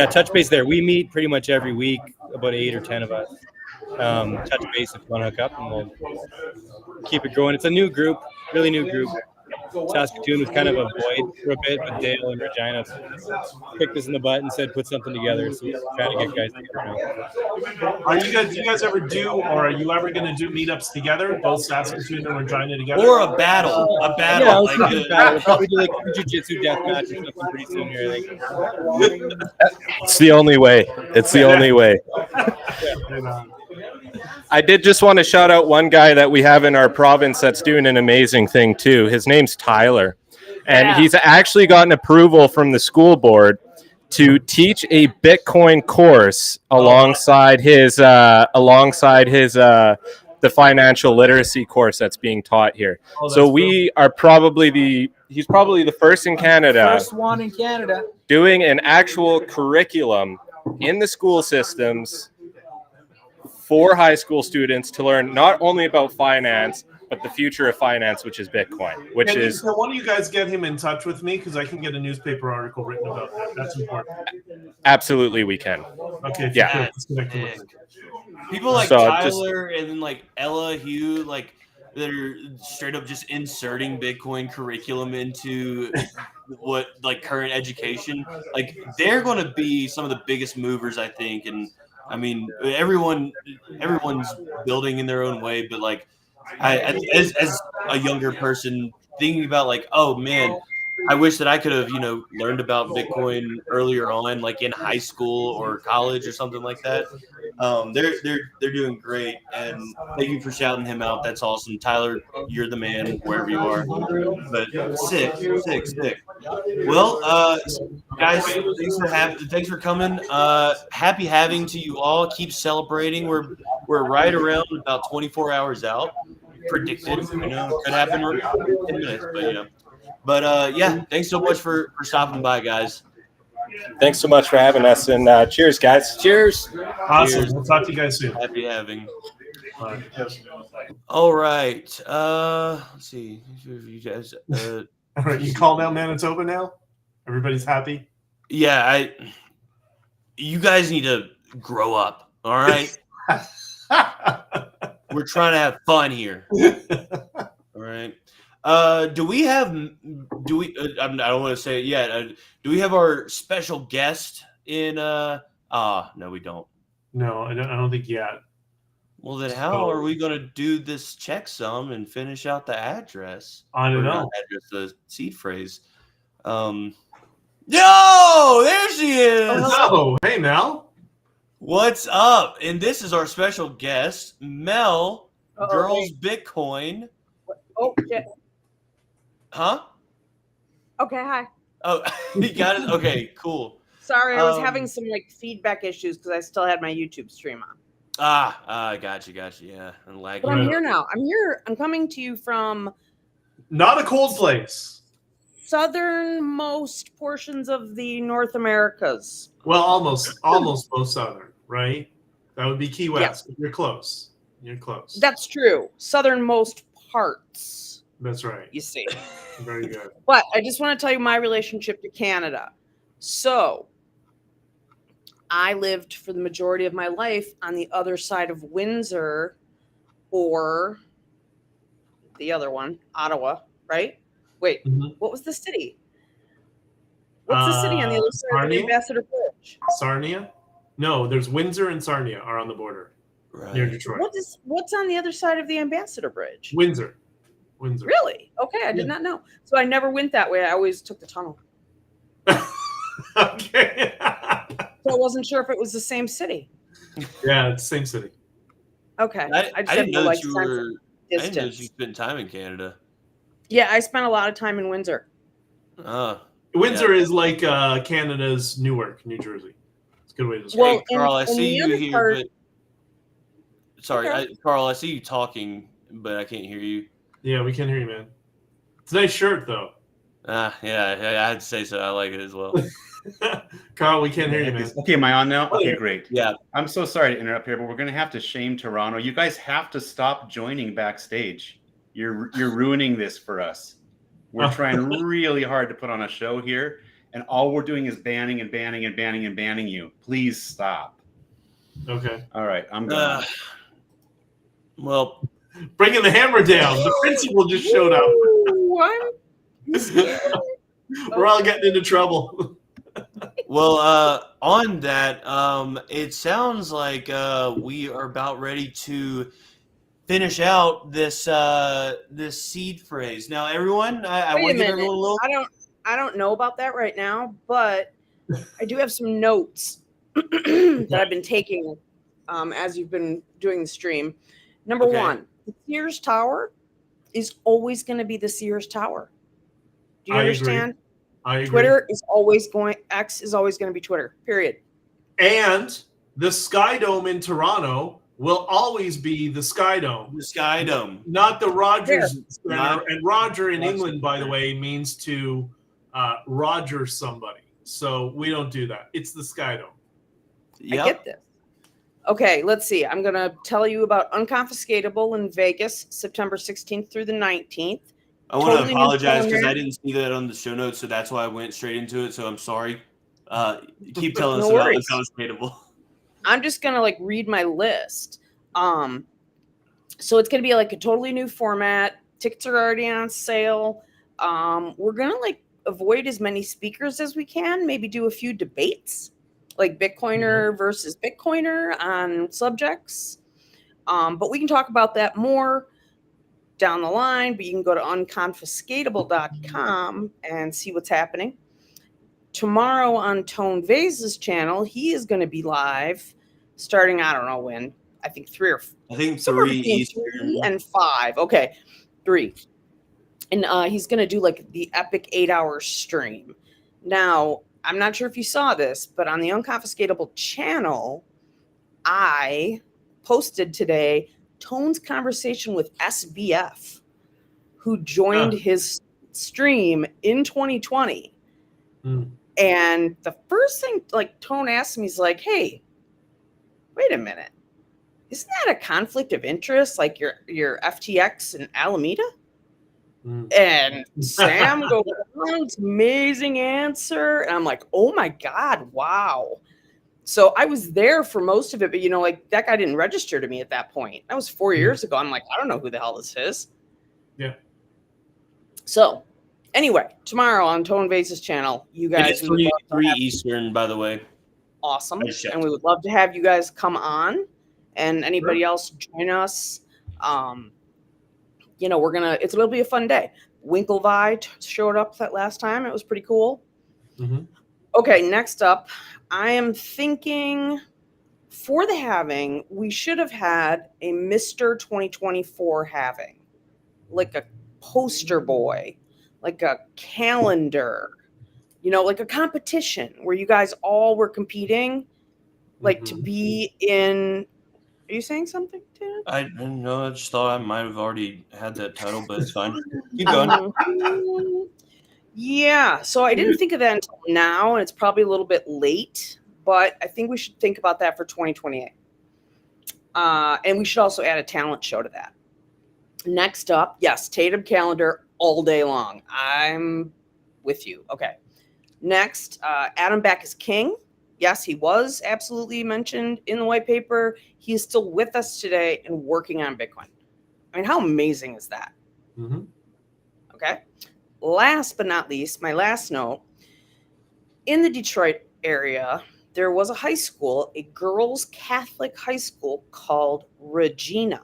touch base there. We meet pretty much every week, about 8 or 10 of us. Touch base if you want to hook up, and we'll keep it going. It's a new group, really new group. Saskatoon was kind of a void for a bit, but Dale and Regina kicked us in the butt and said put something together. So we're trying to get guys together now.
Do you guys ever do, or are you ever going to do meetups together, both Saskatoon and Regina together?
Or a battle?
Yeah, we'll probably do like a jiu-jitsu death match or something pretty soon here, I think.
It's the only way. It's the only way. I did just want to shout out one guy that we have in our province that's doing an amazing thing too. His name's Tyler, and he's actually gotten approval from the school board to teach a Bitcoin course alongside his the financial literacy course that's being taught here. So we are he's probably the first in Canada.
First one in Canada.
Doing an actual curriculum in the school systems for high school students to learn not only about finance, but the future of finance, which is Bitcoin,
So why don't you guys get him in touch with me, because I can get a newspaper article written about that. That's important.
Absolutely, we can.
Okay.
Yeah.
People like
So
Tyler and then like Ella, Hugh, like they're straight up just inserting Bitcoin curriculum into what like current education. Like they're going to be some of the biggest movers, I think, and I mean, everyone's building in their own way, but like, as a younger person, thinking about like, oh man, I wish that I could have, learned about Bitcoin earlier on, like in high school or college or something like that. They're doing great, and thank you for shouting him out. That's awesome, Tyler. You're the man wherever you are. But sick. Well, guys, thanks for coming. Happy having to you all. Keep celebrating. We're right around about 24 hours out. Predicted, could happen in 10 minutes, but But yeah, thanks so much for stopping by, guys.
Thanks so much for having us, and cheers, guys.
Cheers.
Awesome.
Cheers.
We'll talk to you guys soon.
Happy having. All right. Let's see. You guys.
All right. You called out Manitoba now. Everybody's happy.
Yeah, you guys need to grow up. All right. We're trying to have fun here. All right. I don't want to say it yet. Do we have our special guest in? No, we don't.
No, I don't think yet.
Well, then how are we going to do this checksum and finish out the address?
I don't know.
Not address, the seed phrase. Yo, there she is.
Oh, hey, Mel.
What's up? And this is our special guest, Mel, Girls Bitcoin.
Oh, shit.
Huh?
Okay, hi.
Oh, you got it? Okay, cool.
Sorry, I was having some feedback issues because I still had my YouTube stream on.
Gotcha. Yeah, and lagging.
But I'm here now. I'm coming to you from
not a cold place.
Southernmost portions of the North Americas.
Well, almost both southern, right? That would be Key West. Yeah. You're close.
That's true. Southernmost parts.
That's right.
You see.
Very good.
But I just want to tell you my relationship to Canada. So I lived for the majority of my life on the other side of Windsor, or the other one, Ottawa, right? Wait, What was the city? What's the city on the other side of the Ambassador Bridge?
Sarnia? No, there's Windsor and Sarnia are on the border near Detroit.
What's on the other side of the Ambassador Bridge?
Windsor.
Really? Okay, I did not know. So I never went that way. I always took the tunnel.
Okay.
So I wasn't sure if it was the same city.
Yeah, it's the same city.
Okay.
I didn't know that you were. I didn't know you spent time in Canada.
Yeah, I spent a lot of time in Windsor.
Windsor is like Canada's Newark, New Jersey. It's a good way to describe it.
Well, Carl, I see you here, but sorry,
Okay.
Carl, I see you talking, but I can't hear you.
Yeah, we can't hear you, man. It's a nice shirt, though.
Yeah, I had to say so. I like it as well.
Carl, we can't hear you, man.
Okay, am I on now? Okay, great.
Yeah.
I'm so sorry to interrupt here, but we're going to have to shame Toronto. You guys have to stop joining backstage. You're ruining this for us. We're trying really hard to put on a show here, and all we're doing is banning you. Please stop.
Okay.
All right, I'm going.
Well,
bringing the hammer down. The principal just showed up. We're all getting into trouble.
Well, on that, it sounds like we are about ready to finish out this seed phrase. Now, everyone, I want to give everyone a little.
I don't know about that right now, but I do have some notes that I've been taking as you've been doing the stream. Number one, the Sears Tower is always going to be the Sears Tower. Do you understand?
I agree.
Twitter is always going. X is always going to be Twitter. Period.
And the Sky Dome in Toronto will always be the Sky Dome.
The Sky Dome.
Not the Rogers Center. And Roger in England, by the way, means to Roger somebody. So we don't do that. It's the Sky Dome.
Yep. I get this. Okay, let's see. I'm going to tell you about Unconfiscatable in Vegas, September 16th through the 19th.
I want to apologize because I didn't see that on the show notes, so that's why I went straight into it. So I'm sorry. Keep telling us about Unconfiscatable.
I'm just going to read my list. So it's going to be a totally new format. Tickets are already on sale. We're going to avoid as many speakers as we can, maybe do a few debates. like Bitcoiner versus Bitcoiner on subjects. But we can talk about that more down the line. But you can go to unconfiscatable.com and see what's happening. Tomorrow on Tone Vase's channel, he is going to be live starting, I don't know when, I think 3
Eastern.
and 5. Okay, 3. And he's going to do like the epic 8-hour stream. Now, I'm not sure if you saw this, but on the Unconfiscatable channel, I posted today Tone's conversation with SBF, who joined his stream in 2020. And the first thing like Tone asked me, he's like, hey, wait a minute. Isn't that a conflict of interest? Like your FTX and Alameda? And Sam goes, "It's amazing answer." And I'm like, oh my God, wow. So I was there for most of it, but like that guy didn't register to me at that point. That was 4 years ago. I'm like, I don't know who the hell this is.
Yeah.
So anyway, tomorrow on Tone Vase's channel, you guys.
It is 3 Eastern, by the way.
Awesome. And we would love to have you guys come on and anybody else join us. It'll be a fun day. Winklevi showed up that last time. It was pretty cool. Okay, next up, I am thinking for the halving, we should have had a Mr. 2024 halving, like a poster boy, like a calendar, like a competition where you guys all were competing, like to be in. Are you saying something, Tina?
I don't know. I just thought I might have already had that title, but it's fine. Keep going.
Yeah. So I didn't think of that until now, and it's probably a little bit late, but I think we should think about that for 2028. And we should also add a talent show to that. Next up, yes, Tatum calendar all day long. I'm with you. Okay. Next, Adam Back is king. Yes, he was absolutely mentioned in the white paper. He is still with us today and working on Bitcoin. I mean, how amazing is that? Okay. Last but not least, my last note, in the Detroit area, there was a high school, a girls' Catholic high school called Regina.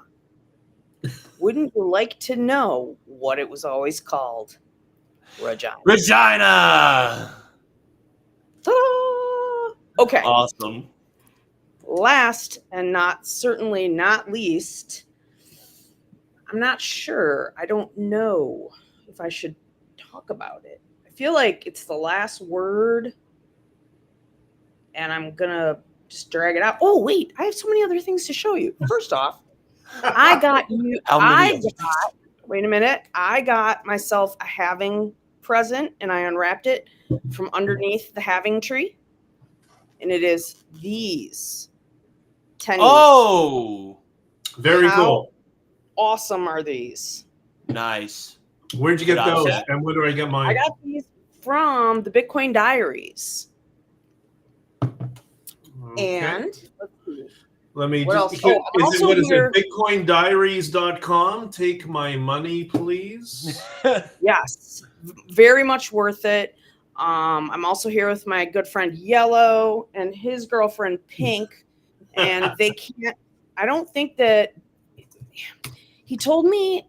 Wouldn't you like to know what it was always called? Regina.
Regina!
Ta-da! Okay.
Awesome.
Last and certainly not least, I'm not sure. I don't know if I should talk about it. I feel like it's the last word, and I'm going to just drag it out. Oh, wait. I have so many other things to show you. First off, I got myself a halving present, and I unwrapped it from underneath the halving tree. And it is these tennies.
Oh,
very cool.
Awesome are these?
Nice.
Where'd you get those? And where do I get mine?
I got these from the Bitcoin Diaries.
Okay.
And let's see.
Let me
what
just.
else?
What is it? BitcoinDiaries.com. Take my money, please.
Yes, very much worth it. I'm also here with my good friend Yellow and his girlfriend Pink, and they can't. I don't think that he told me.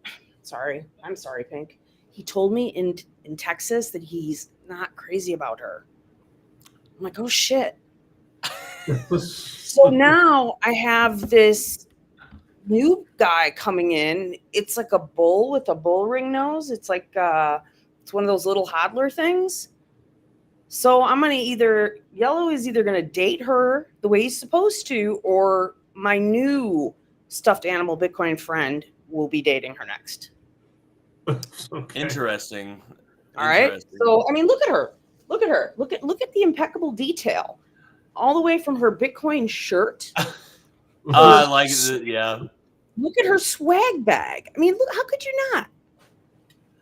I'm sorry, Pink. He told me in Texas that he's not crazy about her. I'm like, oh shit. So now I have this new guy coming in. It's like a bull with a bull ring nose. It's like it's one of those little hodler things. So I'm gonna Yellow is either gonna date her the way he's supposed to, or my new stuffed animal Bitcoin friend will be dating her next.
Okay. Interesting.
All right. So I mean, look at her. Look at her. Look at the impeccable detail. All the way from her Bitcoin shirt.
I like it. Yeah.
Look at her swag bag. I mean, look, how could you not?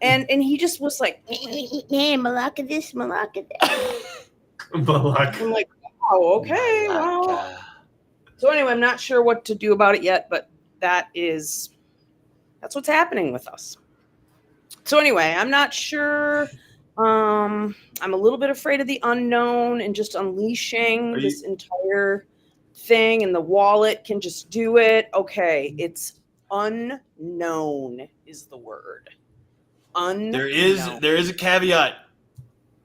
And he just was like, Malaka this, Malaka that.
Malaka.
I'm like, oh, okay, well. So anyway, I'm not sure what to do about it yet, but that's what's happening with us. So anyway, I'm not sure I'm a little bit afraid of the unknown and just unleashing this entire thing, and the wallet can just do it. Okay, it's unknown is the word. Unknown.
There is a caveat.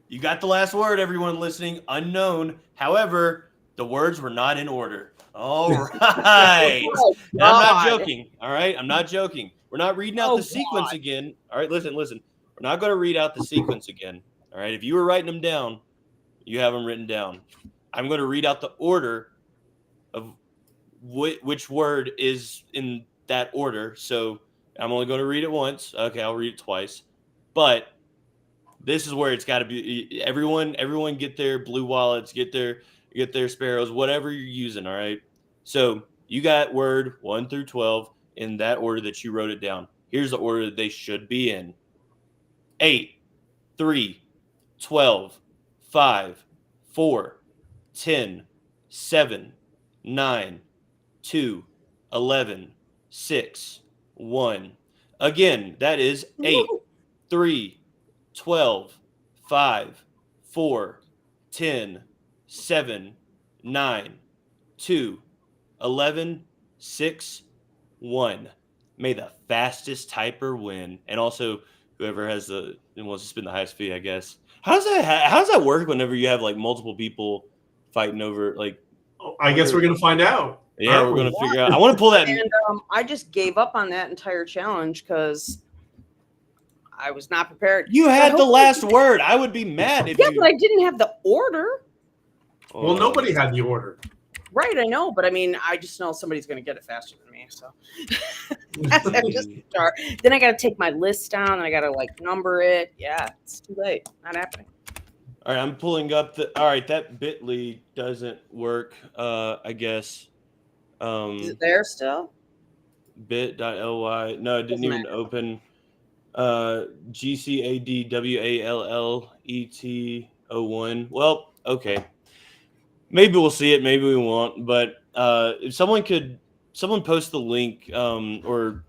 You got the last word, everyone listening. Unknown. However, the words were not in order. All right.
Oh,
And I'm not
God.
joking. All right. I'm not joking. We're not reading out the sequence again. All right. Listen. We're not going to read out the sequence again. All right. If you were writing them down, you have them written down. I'm going to read out the order of which word is in that order. So I'm only going to read it once. Okay. I'll read it twice. But this is where it's got to be. Everyone get their blue wallets, get their sparrows, whatever you're using. All right. So you got word 1 through 12 in that order that you wrote it down. Here's the order that they should be in: 8, 3, 12, 5, 4, 10, 7, 9, 2, 11, 6, 1. Again, that is 8, 3, 12, 5, 4, 10, 7, 9, 2, 11, 6, 1. May the fastest typer win. And also whoever has wants to spend the highest fee, I guess. How does that work whenever you have like multiple people fighting over like?
I guess we're gonna find out.
Yeah, we're gonna figure out. I want to pull that.
And I just gave up on that entire challenge because I was not prepared.
You had the last word. I would be mad if
yeah, but I didn't have the order.
Well, nobody had the order.
Right, I know, but I mean, I just know somebody's going to get it faster than me. So that's just start. Then I got to take my list down and I got to like number it. Yeah, it's too late. Not happening.
All right, I'm pulling up all right, that bit.ly doesn't work, I guess.
Is it there still?
Bit.ly. No, it didn't even open. GCADWALLET01. Well, okay. Maybe we'll see it, maybe we won't. But if someone post the link, or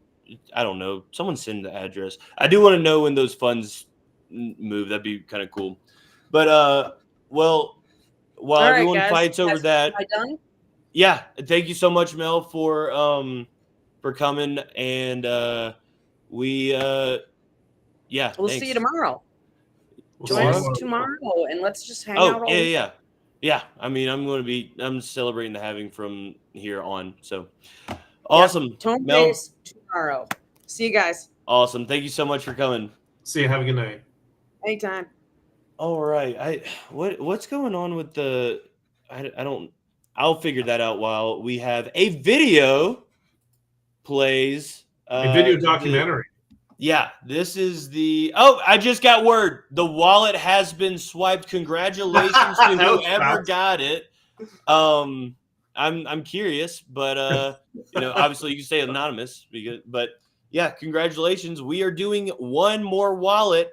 I don't know, someone send the address. I do want to know when those funds move. That'd be kind of cool. But well, while
All right,
everyone
guys,
fights over that,
am I done?
yeah. Thank you so much, Mel, for coming, and we yeah.
We'll
thanks.
see you tomorrow. Join us tomorrow, and let's just hang out.
Yeah. I mean, I'm celebrating the halving from here on. So awesome.
Tone
Mel,
base tomorrow. See you guys.
awesome. Thank you so much for coming.
See you. Have a good night.
Anytime.
All right. What's going on with the I'll figure that out while we have a video plays.
A video documentary.
Yeah, this is I just got word. The wallet has been swiped. Congratulations to whoever got it. I'm curious, but obviously you can stay anonymous, but yeah, congratulations. We are doing one more wallet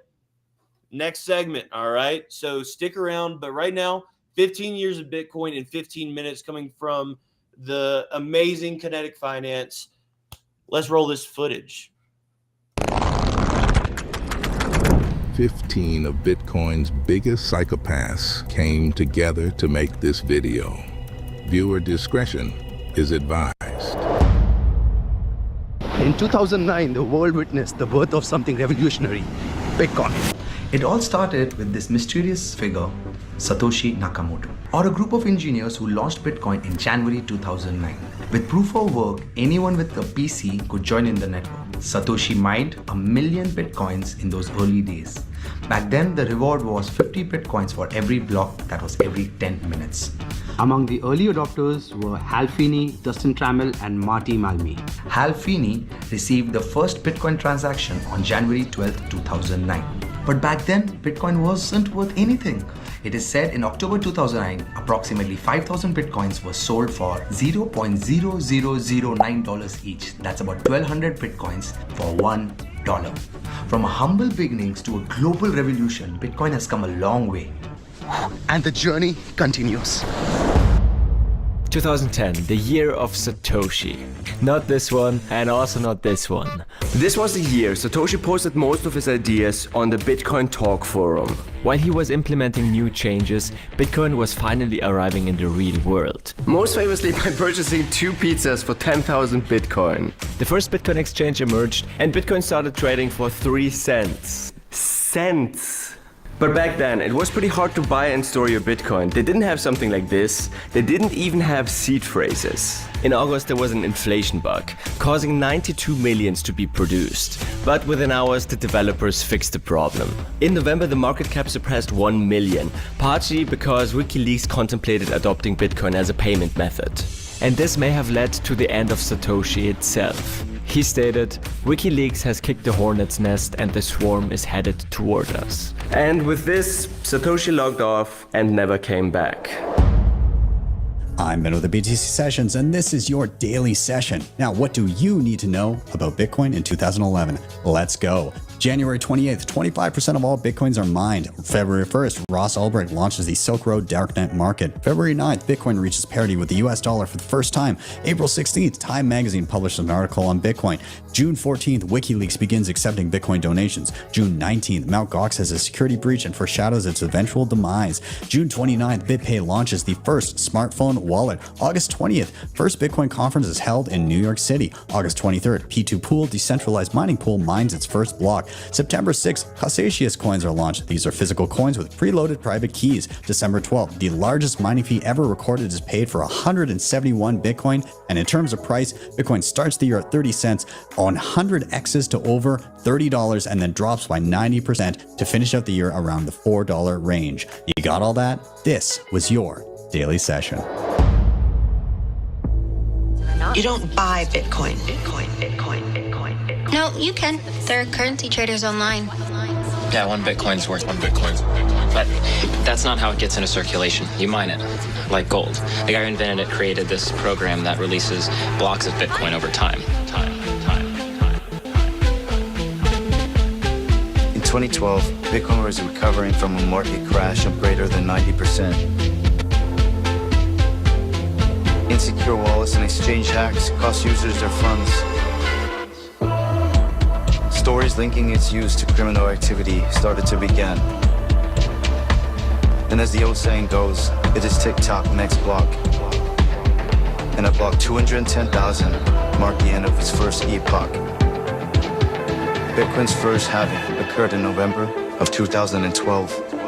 next segment. All right. So stick around. But right now, 15 years of Bitcoin in 15 minutes coming from the amazing Kinetic Finance. Let's roll this footage.
15 of Bitcoin's biggest psychopaths came together to make this video. Viewer discretion is advised.
In 2009, the world witnessed the birth of something revolutionary, Bitcoin. It all started with this mysterious figure, Satoshi Nakamoto, or a group of engineers who launched Bitcoin in January 2009. With proof of work, anyone with a PC could join in the network. Satoshi mined 1 million Bitcoins in those early days. Back then, the reward was 50 Bitcoins for every block, that was every 10 minutes. Among the early adopters were Hal Finney, Dustin Trammell, and Marty Malmi. Hal Finney received the first Bitcoin transaction on January 12, 2009. But back then, Bitcoin wasn't worth anything. It is said in October 2009, approximately 5,000 Bitcoins were sold for $0.0009 each. That's about 1,200 Bitcoins for $1. From humble beginnings to a global revolution, Bitcoin has come a long way. And the journey continues.
2010, the year of Satoshi. Not this one, and also not this one.
This was the year Satoshi posted most of his ideas on the Bitcoin Talk forum.
While he was implementing new changes, Bitcoin was finally arriving in the real world.
Most famously by purchasing 2 pizzas for 10,000 Bitcoin.
The first Bitcoin exchange emerged, and Bitcoin started trading for 3 cents.
Cents! But back then, it was pretty hard to buy and store your Bitcoin. They didn't have something like this. They didn't even have seed phrases.
In August, there was an inflation bug, causing 92 millions to be produced. But within hours, the developers fixed the problem. In November, the market cap surpassed 1 million, partially because WikiLeaks contemplated adopting Bitcoin as a payment method. And this may have led to the end of Satoshi itself. He stated, "WikiLeaks has kicked the hornet's nest and the swarm is headed toward us."
And with this, Satoshi logged off and never came back.
I'm Ben with the BTC Sessions, and this is your daily session. Now, what do you need to know about Bitcoin in 2011? Let's go. January 28th, 25% of all Bitcoins are mined. February 1st, Ross Ulbricht launches the Silk Road Darknet market. February 9th, Bitcoin reaches parity with the US dollar for the first time. April 16th, Time Magazine published an article on Bitcoin. June 14th, WikiLeaks begins accepting Bitcoin donations. June 19th, Mt. Gox has a security breach and foreshadows its eventual demise. June 29th, BitPay launches the first smartphone wallet. August 20th, first Bitcoin conference is held in New York City. August 23rd, P2 Pool, decentralized mining pool, mines its first block. September 6th, Cassatius coins are launched. These are physical coins with preloaded private keys. December 12th, the largest mining fee ever recorded is paid for 171 Bitcoin. And in terms of price, Bitcoin starts the year at 30 cents on 100x's to over $30 and then drops by 90% to finish out the year around the $4 range. You got all that? This was your daily session.
You don't buy Bitcoin.
No, you can. There are currency traders online.
Yeah, 1 Bitcoin's worth 1 Bitcoin. But that's not how it gets into circulation. You mine it, like gold. The guy who invented it created this program that releases blocks of Bitcoin over time.
In 2012, Bitcoin was recovering from a market crash of greater than 90%. Insecure wallets and exchange hacks cost users their funds. Stories linking its use to criminal activity started to begin. And as the old saying goes, it is TikTok next block. And at block 210,000 marked the end of its first epoch. Bitcoin's first halving occurred in November of 2012.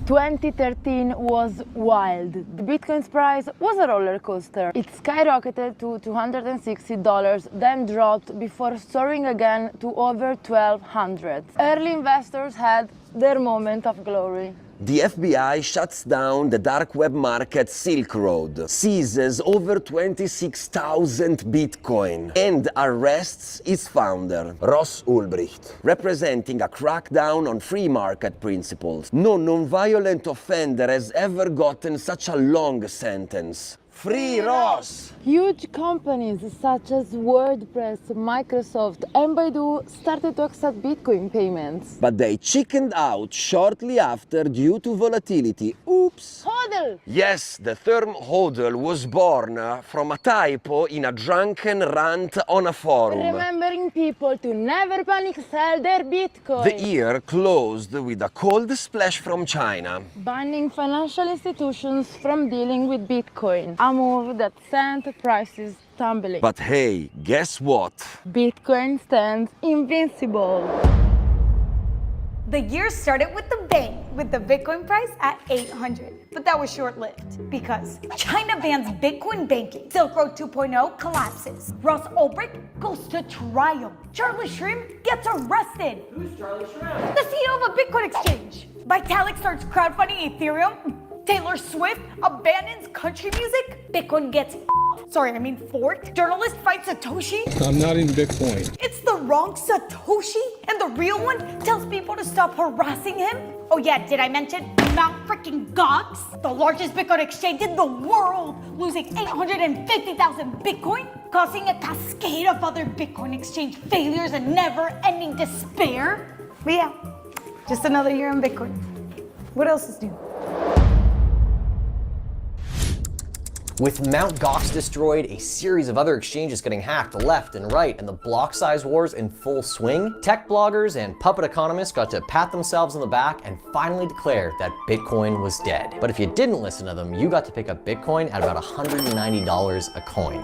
2013 was wild. The Bitcoin's price was a roller coaster. It skyrocketed to $260, then dropped before soaring again to over $1,200. Early investors had their moment of glory.
The FBI shuts down the dark web market Silk Road, seizes over 26,000 Bitcoin, and arrests its founder, Ross Ulbricht, representing a crackdown on free market principles. No non-violent offender has ever gotten such a long sentence. Free Ross!
Huge companies such as WordPress, Microsoft, and Baidu started to accept Bitcoin payments.
But they chickened out shortly after due to volatility. Oops!
HODL!
Yes, the term HODL was born from a typo in a drunken rant on a forum.
Remembering people to never panic sell their Bitcoin.
The year closed with a cold splash from China.
Banning financial institutions from dealing with Bitcoin. A move that sent prices tumbling.
But hey, guess what?
Bitcoin stands invincible.
The year started with a bang, with the Bitcoin price at 800. But that was short-lived, because China bans Bitcoin banking, Silk Road 2.0 collapses, Ross Ulbricht goes to trial, Charlie Shrim gets arrested. Who's Charlie Shrim? The CEO of a Bitcoin exchange. Vitalik starts crowdfunding Ethereum, Taylor Swift abandons country music, Bitcoin gets forked, journalist fights Satoshi.
I'm not in Bitcoin.
It's the wrong Satoshi, and the real one tells people to stop harassing him. Oh yeah, did I mention Mt. Freaking Gox, the largest Bitcoin exchange in the world, losing 850,000 Bitcoin, causing a cascade of other Bitcoin exchange failures and never-ending despair. But yeah, just another year on Bitcoin. What else is new?
With Mt. Gox destroyed, a series of other exchanges getting hacked left and right, and the block size wars in full swing, tech bloggers and puppet economists got to pat themselves on the back and finally declare that Bitcoin was dead. But if you didn't listen to them, you got to pick up Bitcoin at about $190 a coin.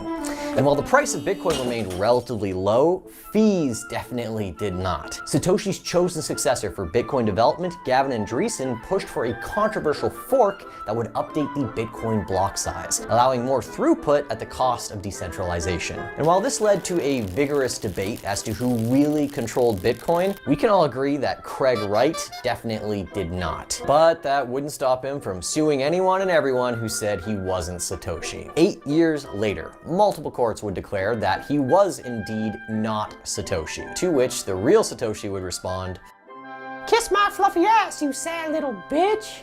And while the price of Bitcoin remained relatively low, fees definitely did not. Satoshi's chosen successor for Bitcoin development, Gavin Andreessen, pushed for a controversial fork that would update the Bitcoin block size, allowing more throughput at the cost of decentralization. And while this led to a vigorous debate as to who really controlled Bitcoin, we can all agree that Craig Wright definitely did not. But that wouldn't stop him from suing anyone and everyone who said he wasn't Satoshi. 8 years later, multiple courts would declare that he was indeed not Satoshi, to which the real Satoshi would respond,
"Kiss my fluffy ass, you sad little bitch."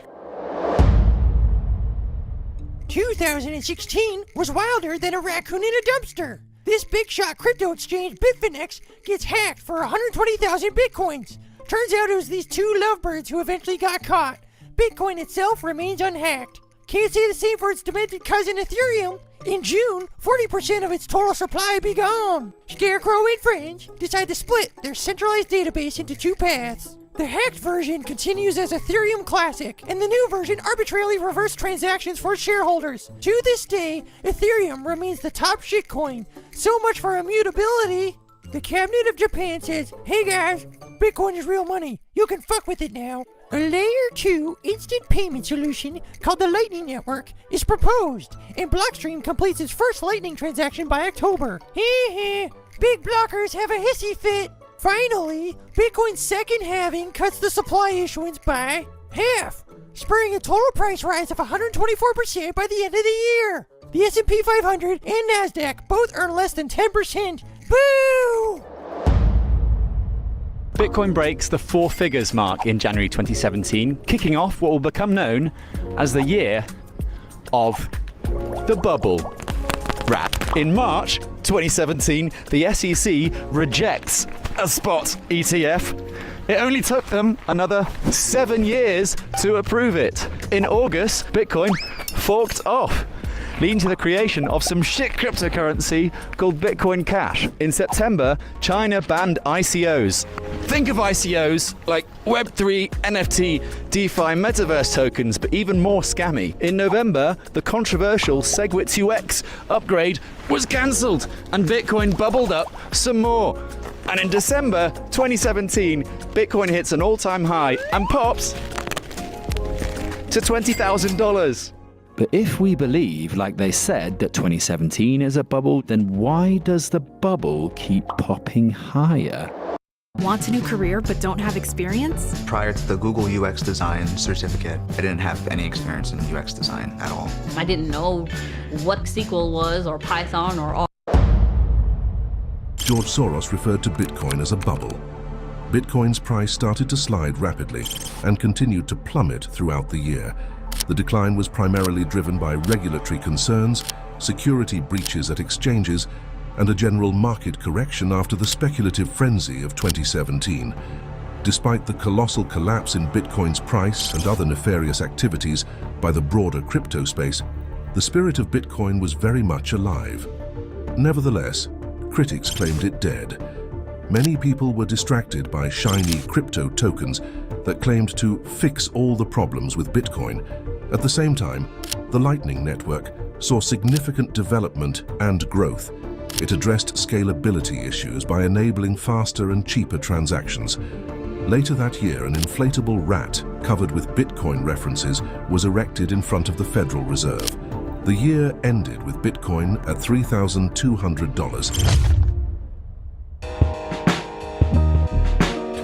2016 was wilder than a raccoon in a dumpster. This big shot crypto exchange, Bitfinex, gets hacked for 120,000 Bitcoins. Turns out it was these two lovebirds who eventually got caught. Bitcoin itself remains unhacked. Can't say the same for its demented cousin Ethereum. In June, 40% of its total supply be gone. Scarecrow and friends decide to split their centralized database into two paths. The hacked version continues as Ethereum Classic, and the new version arbitrarily reverses transactions for shareholders. To this day, Ethereum remains the top shitcoin. So much for immutability. The Cabinet of Japan says, "Hey guys, Bitcoin is real money. You can fuck with it now." A Layer 2 instant payment solution called the Lightning Network is proposed, and Blockstream completes its first Lightning transaction by October. Heh, big blockers have a hissy fit. Finally, Bitcoin's second halving cuts the supply issuance by half, spurring a total price rise of 124% by the end of the year. The S&P 500 and NASDAQ both earn less than 10%. Boo!
Bitcoin breaks the 4 figures mark in January 2017, kicking off what will become known as the year of the bubble wrap. In March 2017, the SEC rejects a spot ETF. It only took them another 7 years to approve it. In August, Bitcoin forked off, leading to the creation of some shit cryptocurrency called Bitcoin Cash. In September, China banned ICOs. Think of ICOs like Web3, NFT, DeFi, Metaverse tokens, but even more scammy. In November, the controversial SegWit UX upgrade was cancelled, and Bitcoin bubbled up some more. And in December 2017, Bitcoin hits an all-time high and pops to $20,000. But if we believe, like they said, that 2017 is a bubble, then why does the bubble keep popping higher?
Want a new career but don't have experience?
Prior to the Google UX design certificate, I didn't have any experience in UX design at all.
I didn't know what SQL was or Python or all.
George Soros referred to Bitcoin as a bubble. Bitcoin's price started to slide rapidly and continued to plummet throughout the year. The decline was primarily driven by regulatory concerns, security breaches at exchanges, and a general market correction after the speculative frenzy of 2017. Despite the colossal collapse in Bitcoin's price and other nefarious activities by the broader crypto space, the spirit of Bitcoin was very much alive. Nevertheless, critics claimed it dead. Many people were distracted by shiny crypto tokens that claimed to fix all the problems with Bitcoin. At the same time, the Lightning Network saw significant development and growth. It addressed scalability issues by enabling faster and cheaper transactions. Later that year, an inflatable rat covered with Bitcoin references was erected in front of the Federal Reserve. The year ended with Bitcoin at $3,200.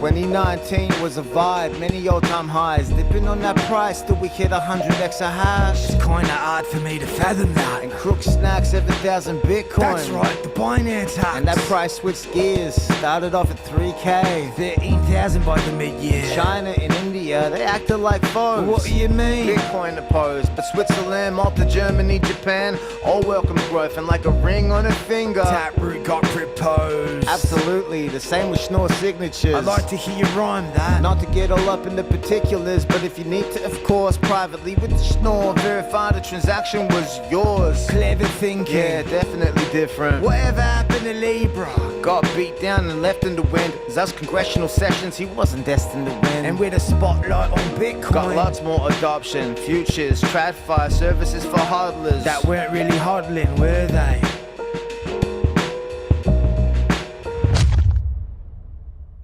2019 was a vibe, many all-time highs. Dipping on that price till we hit 100 extra hash. It's kinda hard for me to fathom that. And Crook snacks 7,000 Bitcoin. That's right, the Binance hacks. And that price switched gears, started off at 3K. 13,000 by the mid-year. China and India, they acted like foes. What do you mean? Bitcoin opposed, but Switzerland, Malta, Germany, Japan, all welcome growth and like a ring on a finger. Taproot got proposed. Absolutely, the same with Schnorr signatures. I'd like to hear you rhyme that. Not to get all up in the particulars, but if you need to, of course, privately with the schnorr, verify the transaction was yours. Clever thinking. Yeah, definitely different. Whatever happened to Libra? Got beat down and left in the wind. Those congressional sessions, he wasn't destined to win. And with a spotlight on Bitcoin, got lots more adoption, futures, TradFi, services for hodlers that weren't really hodling, were they?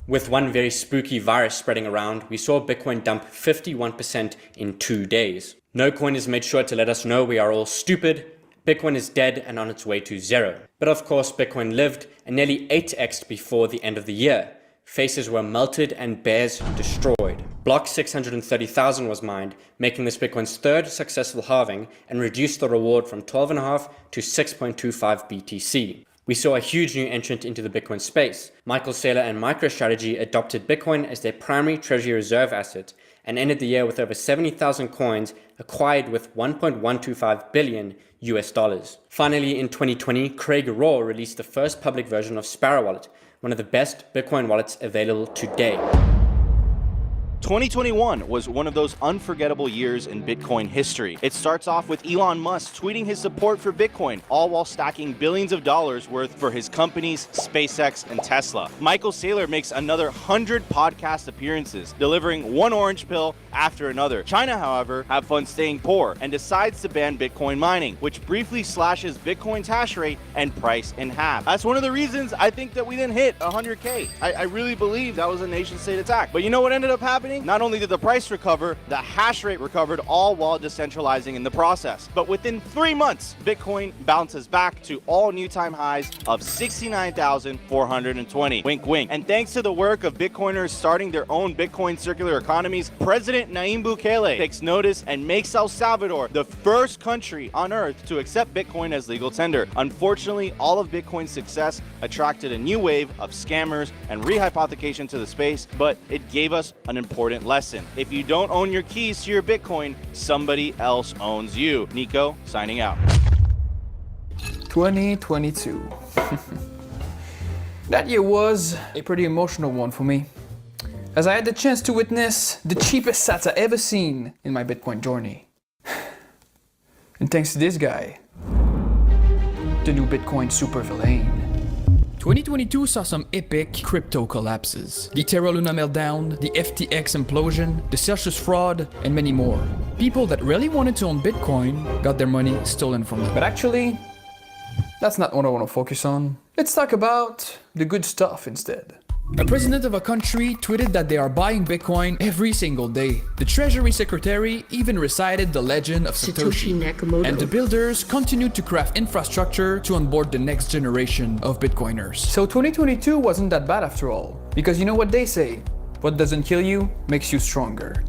With one very spooky virus spreading around, we saw Bitcoin dump 51% in 2 days. No coin has made sure to let us know we are all stupid. Bitcoin is dead and on its way to zero. But of course, Bitcoin lived and nearly 8x'd before the end of the year. Faces were melted and bears destroyed. Block 630,000 was mined, making this Bitcoin's third successful halving and reduced the reward from 12.5 to 6.25 BTC. We saw a huge new entrant into the Bitcoin space. Michael Saylor and MicroStrategy adopted Bitcoin as their primary treasury reserve asset and ended the year with over 70,000 coins acquired with $1.125 billion US dollars. Finally, in 2020, Craig Raw released the first public version of Sparrow Wallet, one of the best Bitcoin wallets available today.
2021 was one of those unforgettable years in Bitcoin history. It starts off with Elon Musk tweeting his support for Bitcoin, all while stacking billions of dollars worth for his companies, SpaceX and Tesla. Michael Saylor makes another 100 podcast appearances, delivering one orange pill after another. China, however, have fun staying poor and decides to ban Bitcoin mining, which briefly slashes Bitcoin's hash rate and price in half. That's one of the reasons I think that we didn't hit 100K. I really believe that was a nation-state attack. But you know what ended up happening? Not only did the price recover, the hash rate recovered, all while decentralizing in the process. But within 3 months, Bitcoin bounces back to all new time highs of 69,420. Wink, wink. And thanks to the work of Bitcoiners starting their own Bitcoin circular economies, President Nayib Bukele takes notice and makes El Salvador the first country on earth to accept Bitcoin as legal tender. Unfortunately, all of Bitcoin's success attracted a new wave of scammers and rehypothecation to the space, but it gave us an important lesson. If you don't own your keys to your Bitcoin, somebody else owns you. Nico, signing out.
2022. That year was a pretty emotional one for me, as I had the chance to witness the cheapest sats I ever seen in my Bitcoin journey. And thanks to this guy, the new Bitcoin supervillain. 2022 saw some epic crypto collapses. The Terra Luna meltdown, the FTX implosion, the Celsius fraud, and many more. People that really wanted to own Bitcoin got their money stolen from them. But actually, that's not what I want to focus on. Let's talk about the good stuff instead. A president of a country tweeted that they are buying Bitcoin every single day. The Treasury Secretary even recited the legend of Satoshi Nakamoto. And the builders continued to craft infrastructure to onboard the next generation of Bitcoiners. So 2022 wasn't that bad after all. Because you know what they say, what doesn't kill you makes you stronger.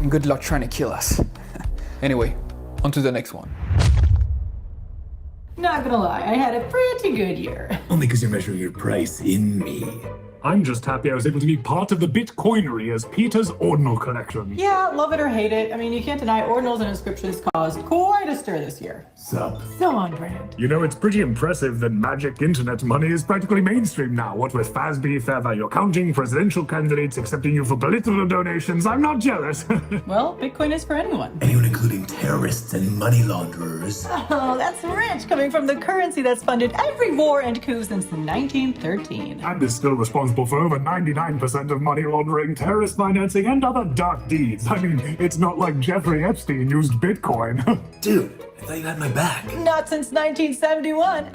Good luck trying to kill us. Anyway, on to the next one.
Not gonna lie, I had a pretty good year.
Only because you're measuring your price in me. I'm just happy I was able to be part of the Bitcoinery as Peter's ordinal collection.
Yeah, love it or hate it. I mean, you can't deny ordinals and inscriptions caused quite a stir this year.
Sup?
So on brand.
You know, it's pretty impressive that magic internet money is practically mainstream now. What with FASB, fair value accounting, presidential candidates accepting you for political donations, I'm not jealous.
Well, Bitcoin is for anyone.
Anyone including terrorists and money launderers.
Oh, that's rich, coming from the currency that's funded every war and coup since 1913.
And is still responsible for over 99% of money laundering, terrorist financing, and other dark deeds. I mean, it's not like Jeffrey Epstein used Bitcoin. Dude, I thought you had my back.
Not since 1971.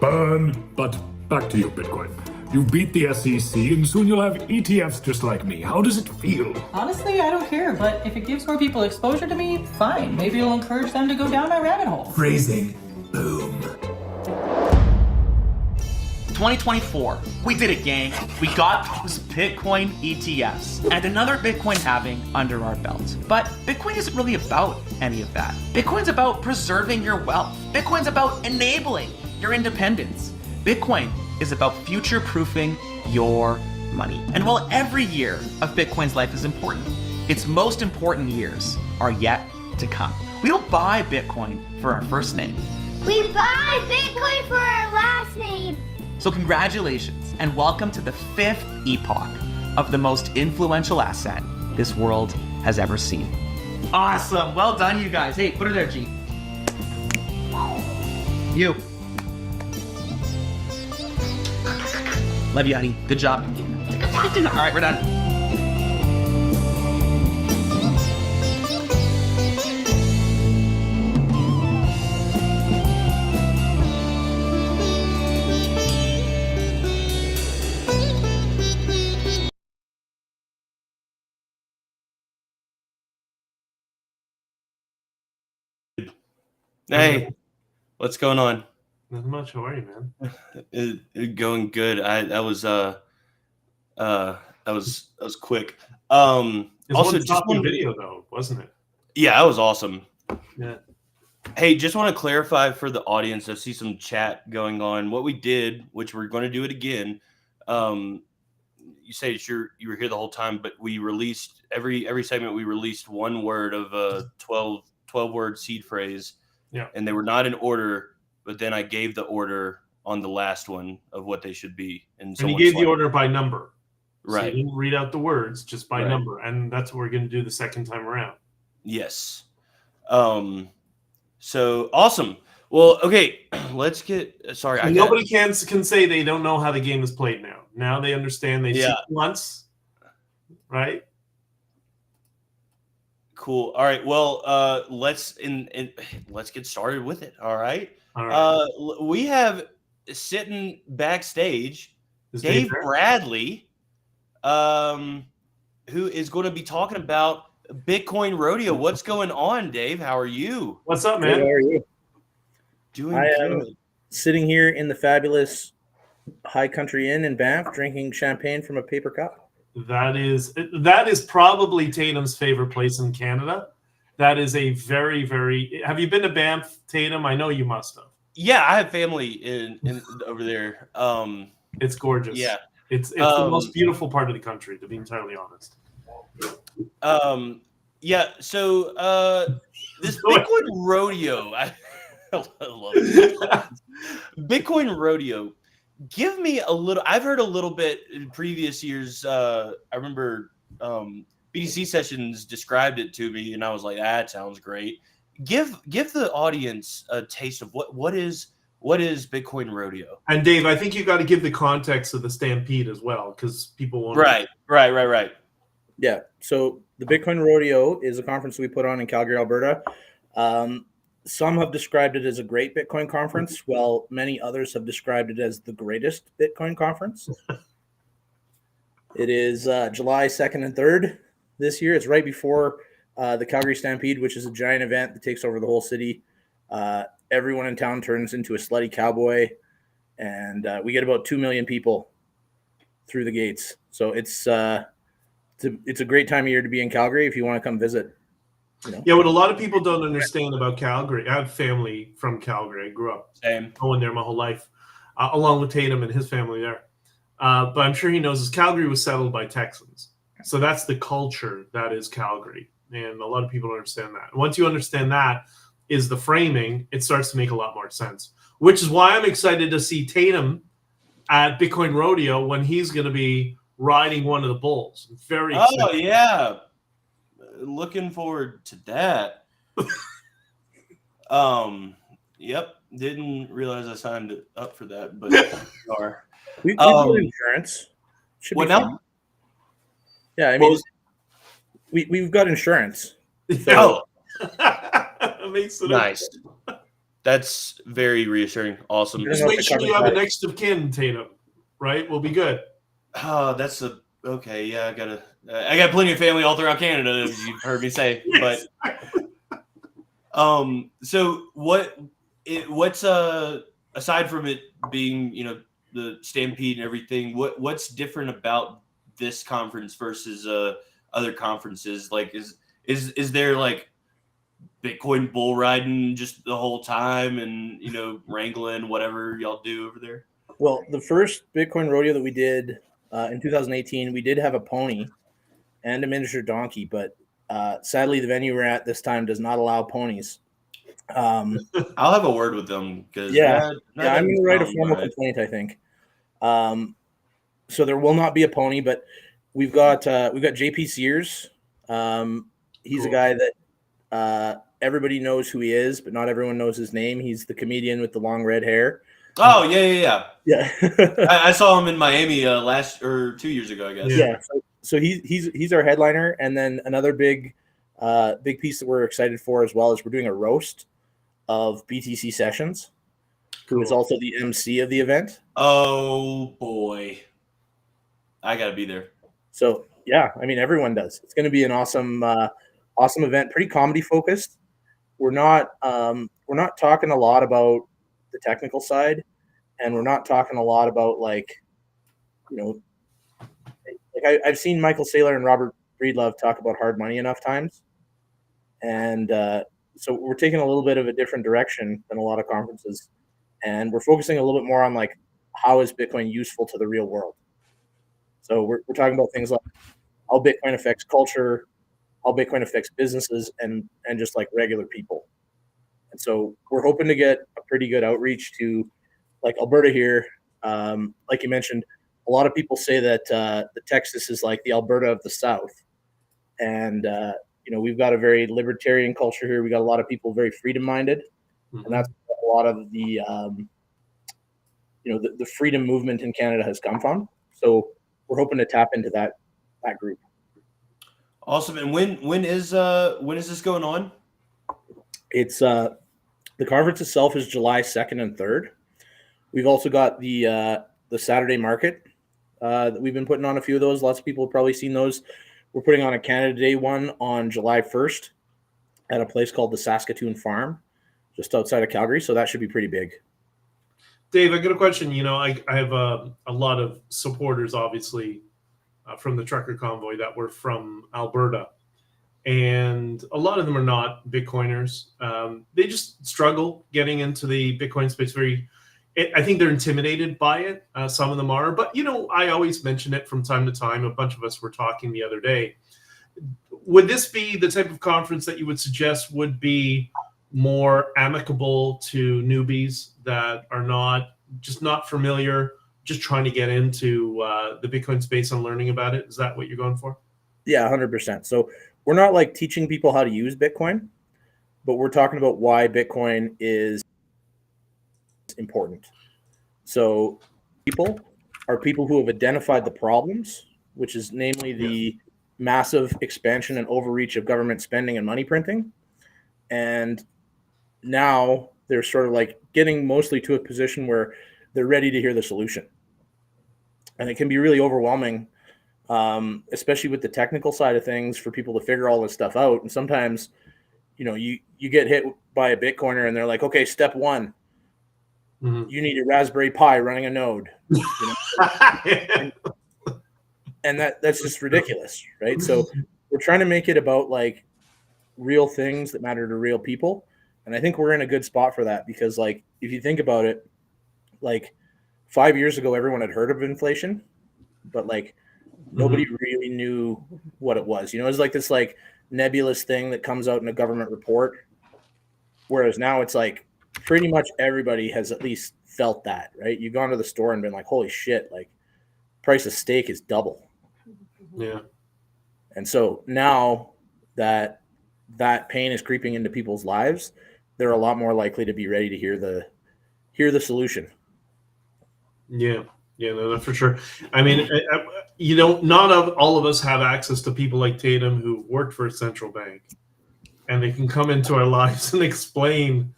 Burn. But back to you, Bitcoin. You beat the SEC, and soon you'll have ETFs just like me. How does it feel?
Honestly, I don't care, but if it gives more people exposure to me, fine. Maybe it'll encourage them to go down my rabbit hole.
Phrasing. Boom.
2024, we did it, gang. We got those Bitcoin ETFs and another Bitcoin halving under our belt. But Bitcoin isn't really about any of that. Bitcoin's about preserving your wealth. Bitcoin's about enabling your independence. Bitcoin is about future-proofing your money. And while every year of Bitcoin's life is important, its most important years are yet to come. We don't buy Bitcoin for our first name.
We buy Bitcoin for our last name.
So congratulations, and welcome to the 5th epoch of the most influential asset this world has ever seen. Awesome, well done you guys. Hey, put her there, G. You. Love you, honey. Good job. All right, we're done.
Hey, what's going on?
Not much. How are you, man?
Going good. I was quick.
It was
Also,
one topic video though, wasn't it?
Yeah, that was awesome.
Yeah.
Hey, just want to clarify for the audience. I see some chat going on. What we did, which we're going to do it again. You say you were here the whole time, but we released every segment. We released one word of a 12 word seed phrase.
Yeah.
And they were not in order, but then I gave the order on the last one of what they should be. And
you gave the order by number.
Right.
So you didn't read out the words, just by number. And that's what we're going to do the second time around.
Yes. So awesome. Well, okay, let's get sorry.
Nobody can say they don't know how the game is played now. Now they understand. They see it once, right?
Cool. All right. Well, let's get started with it. All right.
All right.
We have sitting backstage Dave Bradley, who is going to be talking about Bitcoin Rodeo. What's going on, Dave? How are you?
What's up, man?
How are you?
Doing
I
good.
am sitting here in the fabulous High Country Inn in Banff, drinking champagne from a paper cup.
That is probably Tatum's favorite place in Canada. That is a very, very. Have you been to Banff, Tatum? I know you must have.
Yeah, I have family in over there.
It's gorgeous.
Yeah,
it's the most beautiful part of the country, to be entirely honest.
Yeah. So this Bitcoin Rodeo, I love it. Bitcoin Rodeo. Give me a little. I've heard a little bit in previous years. I remember BTC sessions described it to me, and I was like, "That sounds great." Give the audience a taste of what is Bitcoin Rodeo.
And Dave, I think you got to give the context of the Stampede as well, because people won't.
Right.
Yeah. So the Bitcoin Rodeo is a conference we put on in Calgary, Alberta. Some have described it as a great Bitcoin conference, while many others have described it as the greatest Bitcoin conference. It is July 2nd and 3rd this year. It's right before the Calgary Stampede, which is a giant event that takes over the whole city. Everyone in town turns into a slutty cowboy, and we get about 2 million people through the gates. So it's a great time of year to be in Calgary if you want to come visit.
Yeah, what a lot of people don't understand about Calgary. I have family from Calgary. I grew up going there my whole life, along with Tatum and his family there. But I'm sure he knows is Calgary was settled by Texans. So that's the culture that is Calgary. And a lot of people don't understand that. Once you understand that is the framing, it starts to make a lot more sense. Which is why I'm excited to see Tatum at Bitcoin Rodeo when he's going to be riding one of the bulls. Very excited.
Oh, yeah. Looking forward to that. Yep. Didn't realize I signed up for that, but are.
We've got insurance. Should
what
be
now?
fun. Yeah, I mean, we've got insurance.
So.
Makes it
nice. That's very reassuring. Awesome.
Just make sure you have an next of kin, Tatum. Right? We'll be good.
Oh, okay. Yeah, I got plenty of family all throughout Canada, as you've heard me say.
Yes.
But so what's aside from it being, the Stampede and everything, what's different about this conference versus other conferences? Like is there like Bitcoin bull riding just the whole time and wrangling whatever y'all do over there?
Well, the first Bitcoin Rodeo that we did in 2018, we did have a pony and a miniature donkey, but sadly the venue we're at this time does not allow ponies.
I'll have a word with them because
I'm going to write a formal complaint, I think. So there will not be a pony, but we've got JP Sears. He's a guy that everybody knows who he is, but not everyone knows his name. He's the comedian with the long red hair.
Oh yeah.
Yeah.
I saw him in Miami last or 2 years ago, I guess.
Yeah. So he's our headliner, and then another big piece that we're excited for as well is we're doing a roast of BTC Sessions, who is also the MC of the event.
Oh boy, I gotta be there.
So yeah, I mean everyone does. It's going to be an awesome event, pretty comedy focused. We're not talking a lot about the technical side, and we're not talking a lot about I've seen Michael Saylor and Robert Breedlove talk about hard money enough times, and so we're taking a little bit of a different direction than a lot of conferences, and we're focusing a little bit more on how is Bitcoin useful to the real world. So we're talking about things like how Bitcoin affects culture, how Bitcoin affects businesses, and just regular people. And so we're hoping to get a pretty good outreach to Alberta here. Like you mentioned, a lot of people say that the Texas is like the Alberta of the South. And, we've got a very libertarian culture here. We got a lot of people very freedom-minded. Mm-hmm. And that's a lot of the, the freedom movement in Canada has come from. So we're hoping to tap into that group.
Awesome. And when is this going on?
It's the conference itself is July 2nd and 3rd. We've also got the Saturday market that we've been putting on a few of those. Lots of people have probably seen those. We're putting on a Canada Day one on July 1st at a place called the Saskatoon Farm, just outside of Calgary. So that should be pretty big.
Dave, I got a question. I have a lot of supporters, obviously, from the trucker convoy that were from Alberta. And a lot of them are not Bitcoiners. They just struggle getting into the Bitcoin space. I think they're intimidated by it. Some of them are. But, I always mention it from time to time. A bunch of us were talking the other day. Would this be the type of conference that you would suggest would be more amicable to newbies that are not familiar, just trying to get into the Bitcoin space and learning about it? Is that what you're going for?
Yeah, 100%. So we're not teaching people how to use Bitcoin, but we're talking about why Bitcoin is important. So people are people who have identified the problems, which is namely the massive expansion and overreach of government spending and money printing. And now they're sort of getting mostly to a position where they're ready to hear the solution. And it can be really overwhelming, especially with the technical side of things, for people to figure all this stuff out. And sometimes, you get hit by a Bitcoiner and they're like, okay, step one, you need a Raspberry Pi running a node. And that's just ridiculous, right? So we're trying to make it about real things that matter to real people. And I think we're in a good spot for that because if you think about it, 5 years ago, everyone had heard of inflation, but nobody really knew what it was. It was this nebulous thing that comes out in a government report. Whereas now it's pretty much everybody has at least felt that, right? You've gone to the store and been like, holy shit, price of steak is double.
Yeah.
And so now that pain is creeping into people's lives, they're a lot more likely to be ready to hear the solution.
Yeah, no, for sure. I mean, not all of us have access to people like Tatum who worked for a central bank, and they can come into our lives and explain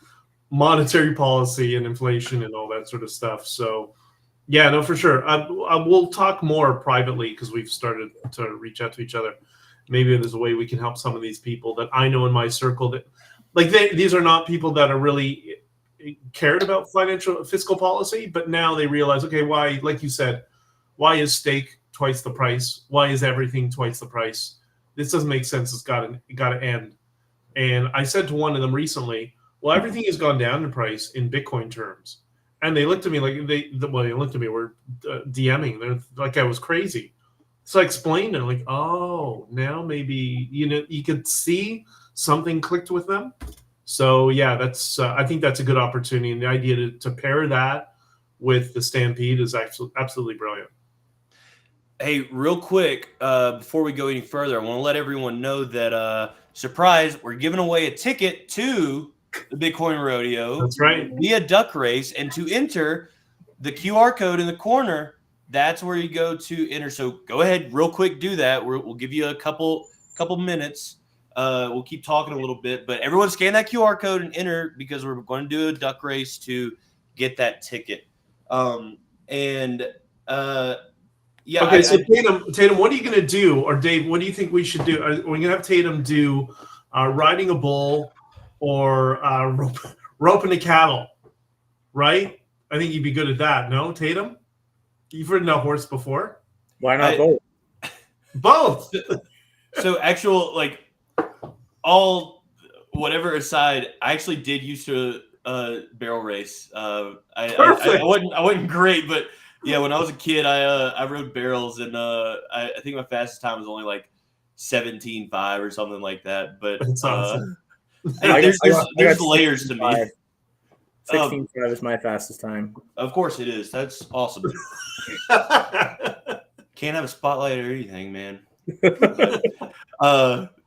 monetary policy and inflation and all that sort of stuff. So, yeah, no, for sure. We'll talk more privately because we've started to reach out to each other. Maybe there's a way we can help some of these people that I know in my circle that, these are not people that are really cared about fiscal policy, but now they realize, okay, why, like you said, why is steak twice the price? Why is everything twice the price? This doesn't make sense. It's got to end. And I said to one of them recently, well, everything has gone down in price in Bitcoin terms. And they looked at me they looked at me, we're DMing. They're like I was crazy. So I explained it, oh, now maybe, you could see something clicked with them. So yeah, that's I think that's a good opportunity. And the idea to pair that with the Stampede is absolutely brilliant.
Hey, real quick, before we go any further, I want to let everyone know that, surprise, we're giving away a ticket to the Bitcoin Rodeo.
That's right.
Via duck race. And to enter, the QR code in the corner, that's where you go to enter. So go ahead, real quick, do that. We'll give you a couple minutes. We'll keep talking a little bit, but everyone scan that QR code and enter because we're going to do a duck race to get that ticket. Yeah.
Okay, so Tatum, what are you going to do? Or Dave, what do you think we should do? Are we going to have Tatum do riding a bull or roping a cattle? Right? I think you'd be good at that. No, Tatum? You've ridden a horse before.
Why not both?
Both.
So actual, like, all whatever aside, I actually did used to barrel race. I wasn't great, but yeah, when I was a kid, I rode barrels, and I think my fastest time was only like 17.5 or something like that. But
that's awesome.
There's layers to me.
16.5 is my fastest time.
Of course it is. That's awesome. Can't have a spotlight or anything, man.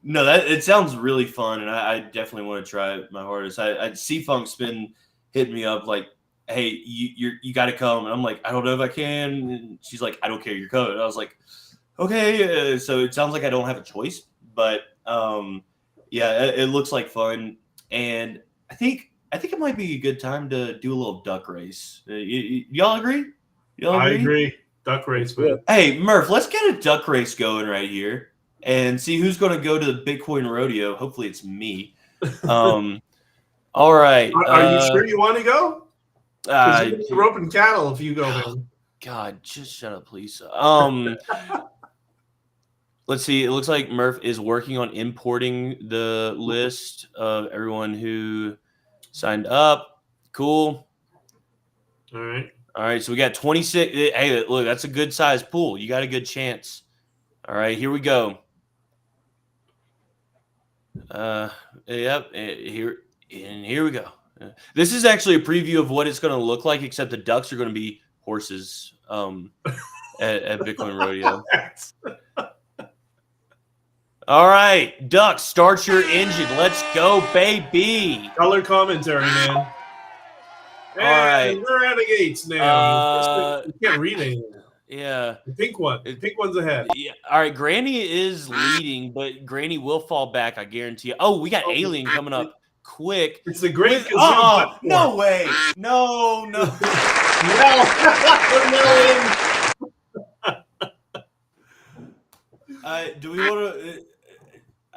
No, it sounds really fun, and I definitely want to try it my hardest. C-Funk's been hitting me up like, hey, you got to come. And I'm like, I don't know if I can. And she's like, I don't care, you're coming. I was like, okay. So it sounds like I don't have a choice. But yeah, it looks like fun. And I think it might be a good time to do a little duck race. Y'all agree?
I agree. Duck race, man.
Hey, Murph, let's get a duck race going right here and see who's going to go to the Bitcoin Rodeo. Hopefully it's me. All right.
Are you sure you want to go? You're roping cattle if you go, man.
God, just shut up, please. Let's see. It looks like Murph is working on importing the list of everyone who signed up. Cool.
All right.
All right. So we got 26. Hey, look, that's a good size pool. You got a good chance. All right. Here we go. Yep. Here we go. This is actually a preview of what it's going to look like, except the ducks are going to be horses at Bitcoin Rodeo. All right, ducks, start your engine. Let's go, baby.
Color commentary, man.
All right.
We're out of gates now. We can't read anything.
Yeah.
The pink one's ahead.
Yeah. All right, Granny is leading, but Granny will fall back, I guarantee you. Oh, we got Alien coming up. Quick.
It's the great
no way. No. Do we want to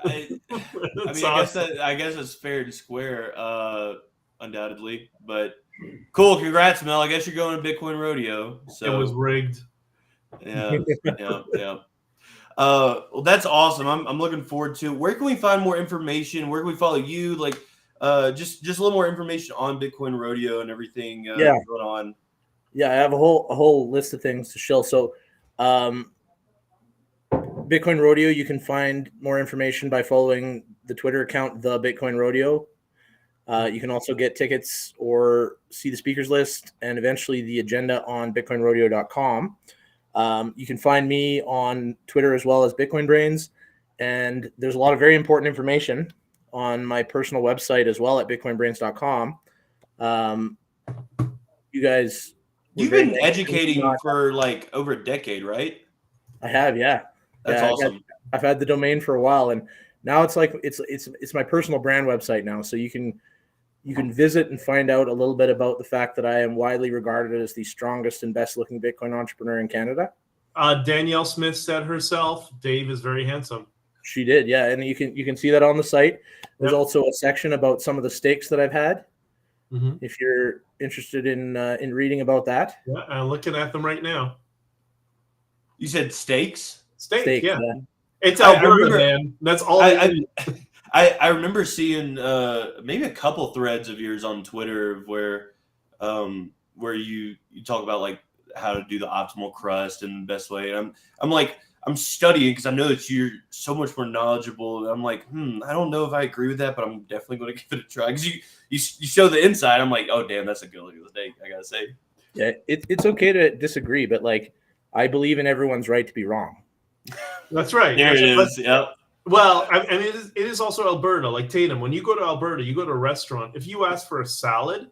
I guess it's fair to square, undoubtedly. But cool, congrats, Mel. I guess you're going to Bitcoin Rodeo. So
it was rigged.
Yeah. Well, that's awesome. I'm looking forward to. Where can we find more information? Where can we follow you? Like, just a little more information on Bitcoin Rodeo and everything going on.
Yeah, I have a whole list of things to show. So, Bitcoin Rodeo, you can find more information by following the Twitter account, The Bitcoin Rodeo. You can also get tickets or see the speakers list and eventually the agenda on bitcoinrodeo.com. You can find me on Twitter as well as Bitcoin Brains. And there's a lot of very important information on my personal website as well at bitcoinbrains.com. You guys...
You've been educating for like over a decade, right?
I have, yeah.
That's awesome.
I've had the domain for a while, and now it's like it's my personal brand website now. So you can visit and find out a little bit about the fact that I am widely regarded as the strongest and best looking Bitcoin entrepreneur in Canada.
Danielle Smith said herself, Dave is very handsome.
She did, yeah, and you can see that on the site. There's also a section about some of the stakes that I've had.
Mm-hmm.
If you're interested in reading about that.
Yeah, I'm looking at them right now.
You said stakes?
Steak, yeah. It's Alberta, man. That's all.
I remember seeing maybe a couple threads of yours on Twitter where you talk about like how to do the optimal crust and the best way. And I'm studying because I know that you're so much more knowledgeable. I'm like, I don't know if I agree with that, but I'm definitely going to give it a try. Because you show the inside. I'm like, oh, damn, that's a good look at the steak, I got to say.
Yeah, it's okay to disagree, but like, I believe in everyone's right to be wrong.
That's right.
There it is. Yep.
Well, I mean, it is also Alberta. Like Tatum, when you go to Alberta, you go to a restaurant. If you ask for a salad,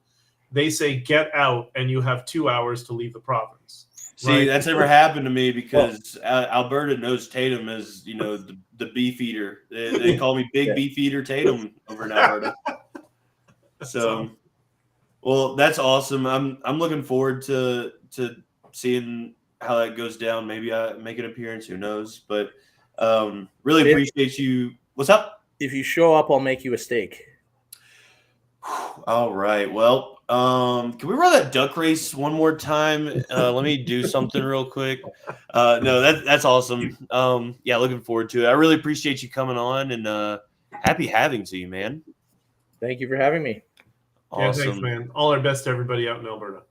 they say get out, and you have 2 hours to leave the province.
See,
right?
that's never happened to me because Alberta knows Tatum as, you know, the beef eater. They call me Big Beef Eater Tatum over in Alberta. So, well, that's awesome. I'm looking forward to seeing how that goes down. Maybe I make an appearance. Who knows? But really appreciate you. What's up?
If you show up, I'll make you a steak.
All right. Well, can we run that duck race one more time? Let me do something real quick. No, that's awesome. Yeah, looking forward to it. I really appreciate you coming on, and happy having to you, man.
Thank you for having me.
Awesome.
Yeah, thanks, man. All our best to everybody out in Alberta.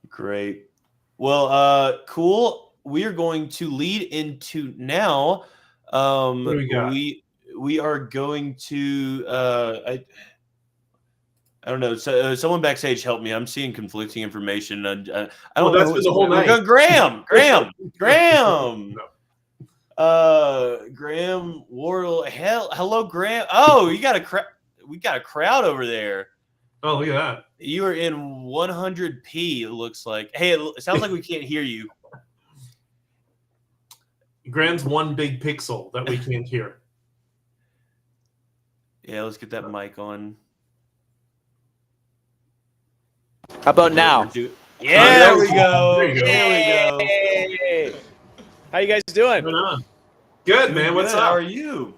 Great. Well, cool. We are going to lead into now.
What do we got?
We are going to I don't know. So, someone backstage help me. I'm seeing conflicting information. I don't know.
That's been the whole night.
Graham. Graham Worrell. Hello, Graham. Oh, we got a crowd over there.
Oh, look at that.
You are in 100p. It looks like. Hey, it sounds like we can't hear you.
Graham's one big pixel that we can't hear.
Yeah, let's get that mic on.
How about now?
Yeah, there we go.
There you go.
There we go.
Hey. How you guys doing?
Good, man. What's up?
How are you?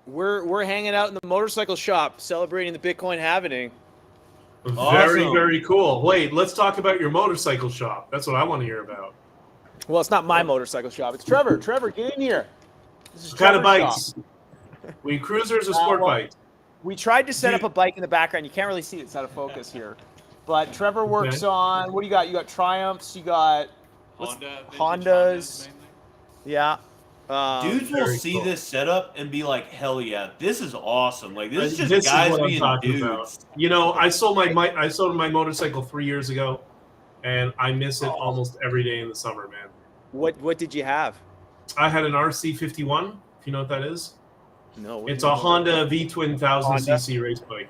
We're hanging out in the motorcycle shop celebrating the Bitcoin halving.
Very, very cool. Wait, let's talk about your motorcycle shop. That's what I want to hear about.
Well, it's not my motorcycle shop. It's Trevor. Trevor, get in here. This is
What kind of
Trevor's
bikes?
shop.
We cruisers or sport bikes?
We tried to set up a bike in the background. You can't really see it. It's out of focus here. But Trevor works on, what do you got? You got Triumphs. You got Hondas. Yeah.
Dudes will see this setup and be like, "Hell yeah, this is awesome!" Like this is just
This
guys
what I'm
being
talking
dudes.
about. You know, I sold my motorcycle 3 years ago, and I miss it almost every day in the summer, man.
What did you have?
I had an RC51. If you know what that is.
No.
It's a Honda V-twin 1000cc race bike.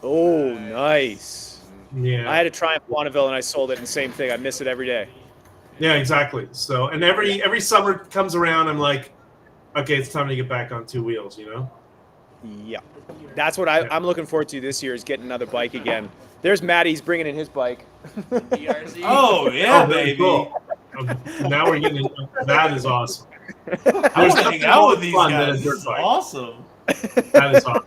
Oh, nice.
Yeah.
I had a Triumph Bonneville and I sold it, and same thing. I miss it every day.
Yeah, exactly. So, and every summer comes around, I'm like, okay, it's time to get back on two wheels, you know?
Yeah. That's what I'm looking forward to this year, is getting another bike again. There's Matty. He's bringing in his bike.
Oh, yeah,
Oh, very
baby.
cool. Now we're getting that is awesome.
I want to hang out with these
fun than a
guys.
dirt
This is
bike.
awesome.
That is awesome.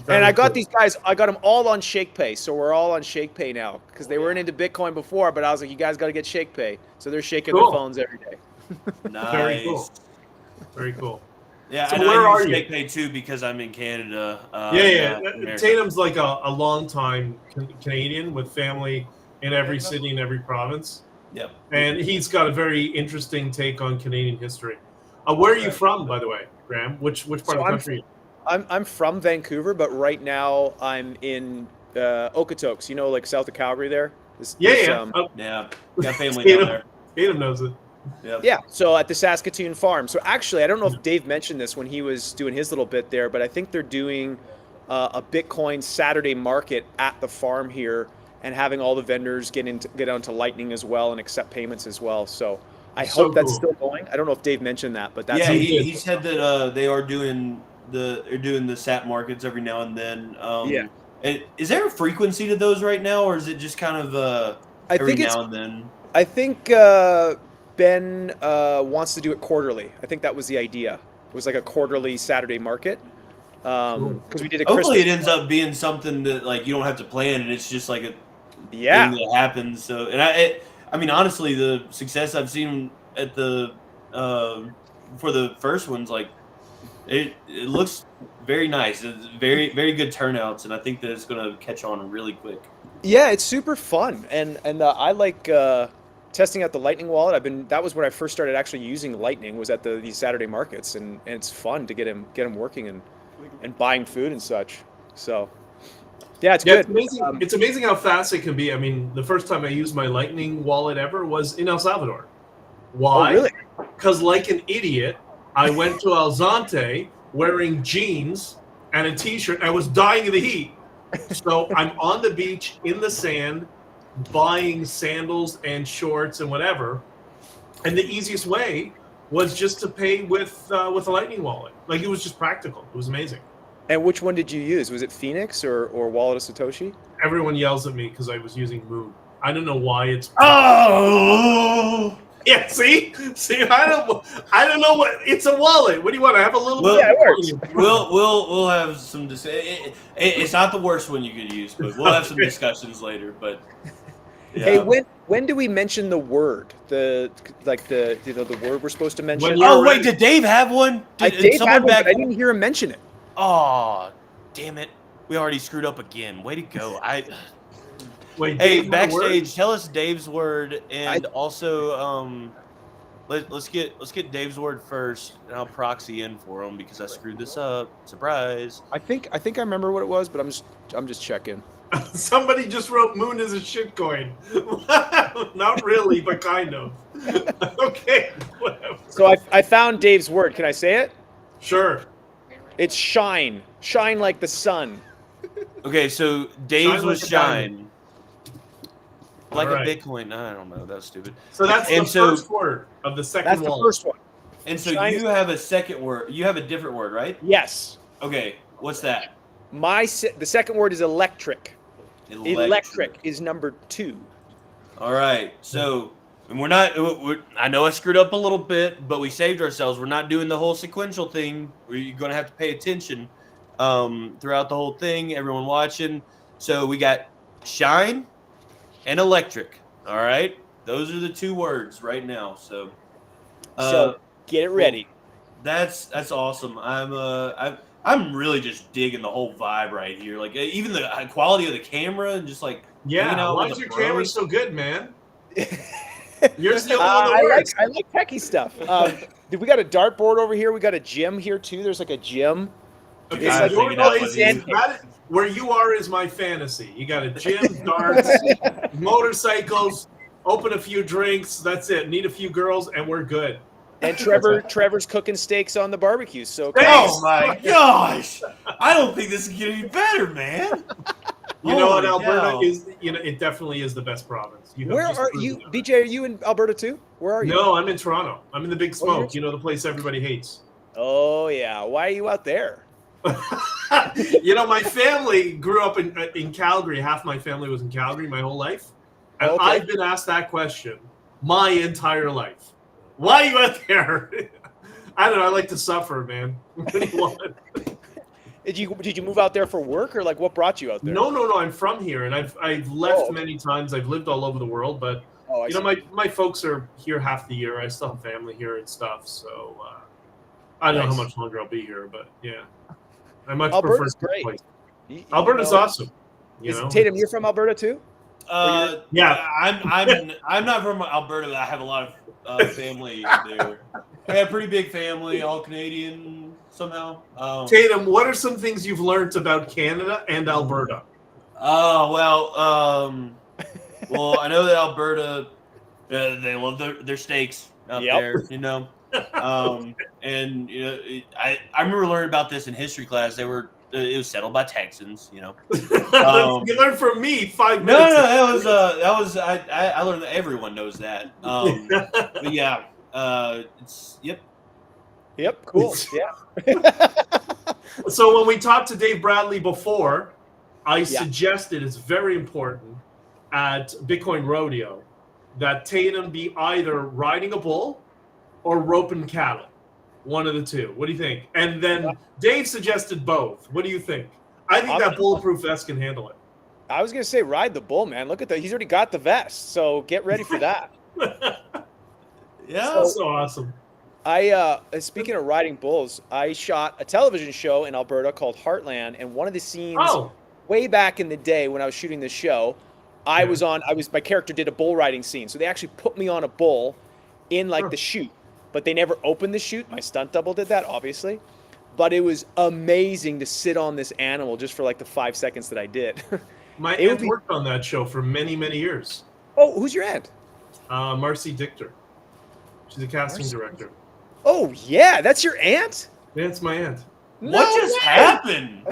And I got these guys, I got them all on ShakePay. So we're all on ShakePay now because they weren't into Bitcoin before, but I was like, you guys got to get ShakePay. So they're shaking
Cool.
their phones every day.
Nice.
Very cool. Very cool.
Yeah,
So
and
where
I
are
use
you?
ShakePay too because I'm in Canada.
Yeah.
not America.
Tatum's like a long time Canadian with family in every city in every province.
Yep.
And he's got a very interesting take on Canadian history. Where are you from, by the way, Graham? Which part of the country?
I'm from Vancouver, but right now I'm in Okotoks, you know, like south of Calgary there.
Yeah, got family down there.
Tatum knows it.
Yep.
Yeah, so at the Saskatoon farm. So actually, I don't know if Dave mentioned this when he was doing his little bit there, but I think they're doing a Bitcoin Saturday market at the farm here and having all the vendors get onto Lightning as well and accept payments as well. So I hope that's still going. I don't know if Dave mentioned that, but that's
he said that they are doing the SAT markets every now and then. Is there a frequency to those right now, or is it just kind of every now and then?
I think Ben wants to do it quarterly. I think that was the idea. It was like a quarterly Saturday market. Because we did a
Hopefully
Christmas.
it ends up being something that like you don't have to plan, and it's just like a thing that happens. So, and I mean, honestly, the success I've seen at the for the first ones, like it looks very nice. It's very, very good turnouts, and I think that it's going to catch on really quick.
Yeah, it's super fun, and I like testing out the Lightning wallet. That was when I first started actually using Lightning, was at these Saturday markets, and it's fun to get him working and buying food and such. So Yeah, it's
Yeah,
good.
it's amazing. It's amazing how fast it can be. I mean, the first time I used my Lightning wallet ever was in El Salvador. Why?
Oh, really?
Because like an idiot, I went to El Zante wearing jeans and a T-shirt. I was dying of the heat. So I'm on the beach in the sand buying sandals and shorts and whatever. And the easiest way was just to pay with a Lightning wallet. Like, it was just practical. It was amazing.
And which one did you use? Was it Phoenix or Wallet of Satoshi?
Everyone yells at me because I was using Moon. I don't know why it's.
Oh!
Yeah, see, I don't know what it's a wallet. What do you want? I have a little.
Well,
bit
it works.
We'll have some. It's not the worst one you could use, but we'll have some discussions later. But yeah.
Hey, when do we mention the word? The word we're supposed to mention?
Wait, did Dave have one?
Dave had one, but I didn't hear him mention it.
Oh, damn it! We already screwed up again. Way to go!
Wait,
hey,
Dave,
backstage, tell us Dave's word, and also let's get Dave's word first, and I'll proxy in for him because I screwed this up. Surprise!
I think I remember what it was, but I'm just checking.
Somebody just wrote Moon is a shitcoin. Not really, but kind of. Okay. Whatever.
So I found Dave's word. Can I say it?
Sure.
It's shine. Shine like the sun.
Okay, so Dave's was shine. Like
All right.
a Bitcoin. I don't know. That was stupid.
So that's the first word of the second
That's
wallet.
the first one.
And so
Shine
you have a second word. You have a different word, right?
Yes.
Okay. What's that?
The second word is electric. Electric is number 2.
All right. So, and I know I screwed up a little bit, but we saved ourselves. We're not doing the whole sequential thing where you're going to have to pay attention throughout the whole thing, everyone watching. So we got shine and electric. All right. Those are the 2 words right now. So
get it ready.
That's awesome. I'm really just digging the whole vibe right here. Like, even the quality of the camera and just like hanging out
why
with
is
the
your
bros.
camera so good, man? You're the only one that works.
I like techie stuff. We got a dartboard over here. We got a gym here too. There's like a gym.
Okay,
It's
so
like
your place where you are is my fantasy. You got a gym, darts, motorcycles, open a few drinks. That's it. Need a few girls, and we're good.
And Trevor's cooking steaks on the barbecue. So
oh my gosh! I don't think this is getting any better, man.
You know what, Alberta is. It definitely is the best province.
Where are you, BJ? Are you in Alberta too? Where are you?
No, I'm in Toronto. I'm in the Big Smoke. The place everybody hates.
Oh yeah. Why are you out there?
My family grew up in Calgary. Half my family was in Calgary my whole life, and I've been asked that question my entire life. Why are you out there? I don't know. I like to suffer, man. What do you want?
Did you move out there for work, or like what brought you out there?
No. I'm from here, and I've left many times. I've lived all over the world, but my folks are here half the year. I still have family here and stuff, so I don't know how much longer I'll be here, but yeah, I much
Alberta's
prefer
great.
Alberta's awesome.
Tatum, you're from Alberta too?
Yeah,
I'm not from Alberta. I have a lot of family there. I have a pretty big family, all Canadian somehow.
Tatum, what are some things you've learned about Canada and Alberta?
Well, I know that Alberta, they love their steaks out there, and I remember learning about this in history class. It was settled by Texans,
You learned from me 5 minutes.
No, that was I learned that everyone knows that. But yeah,
Yep, cool. Yeah.
So when we talked to Dave Bradley before, I suggested it's very important at Bitcoin Rodeo that Tatum be either riding a bull or roping cattle. One of the two. What do you think? And then Dave suggested both. What do you think? I think that bulletproof vest can handle it.
I was going to say ride the bull, man. Look at that. He's already got the vest. So get ready for that.
Yeah. So awesome.
Speaking of riding bulls, I shot a television show in Alberta called Heartland, and one of the scenes way back in the day when I was shooting this show, my character did a bull riding scene. So they actually put me on a bull in the chute, but they never opened the chute. My stunt double did that, obviously. but it was amazing to sit on this animal just for like the 5 seconds that I did.
My aunt worked on that show for many, many years.
Oh, who's your aunt?
Marcy Dichter. She's a casting director.
Oh, yeah, that's your aunt?
Yeah, it's my aunt.
What just happened?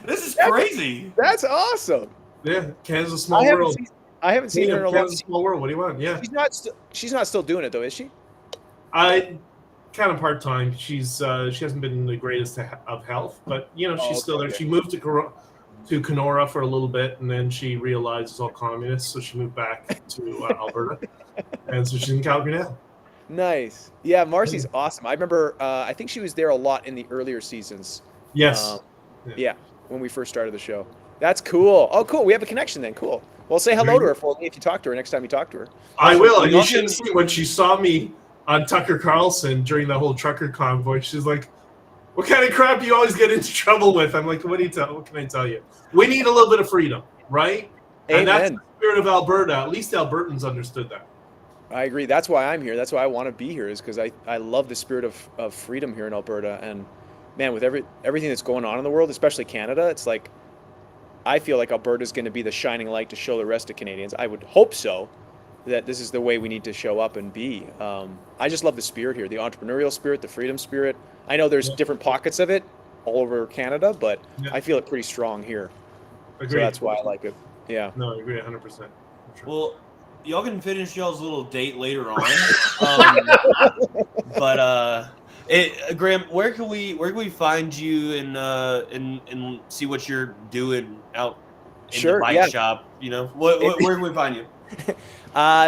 This is crazy.
That's awesome.
Yeah, Canada's a small world.
I haven't seen her in a long
Canada's a small world. What do you want? Yeah.
She's not still doing it though, is she?
I kind of part time. She hasn't been the greatest of health, but she's still there. She moved to Kenora for a little bit, and then she realized it's all communist, so she moved back to Alberta, and so she's in Calgary now.
Nice. Yeah, Marcy's awesome. I remember. I think she was there a lot in the earlier seasons.
Yes.
Yeah, when we first started the show. That's cool. Oh, cool. We have a connection then. Cool. Well, say hello to her for me if you talk to her next time you talk to her.
I will. You should see when she saw me on Tucker Carlson during the whole trucker convoy. She's like, "What kind of crap do you always get into trouble with?" I'm like, "What can I tell you? We need a little bit of freedom, right?"
Amen.
And that's the spirit of Alberta. At least Albertans understood that.
I agree. That's why I'm here. That's why I want to be here, is because I love the spirit of freedom here in Alberta. And man, with everything that's going on in the world, especially Canada, it's like I feel like Alberta is going to be the shining light to show the rest of Canadians. I would hope so, that this is the way we need to show up and be. I just love the spirit here, the entrepreneurial spirit, the freedom spirit. I know there's different pockets of it all over Canada, but I feel it pretty strong here.
Agreed.
So that's why I like it. Yeah.
No, I agree 100%.
Well, y'all can finish y'all's little date later on. Graham, where can we find you and see what you're doing out in the bike shop? Where can we find you?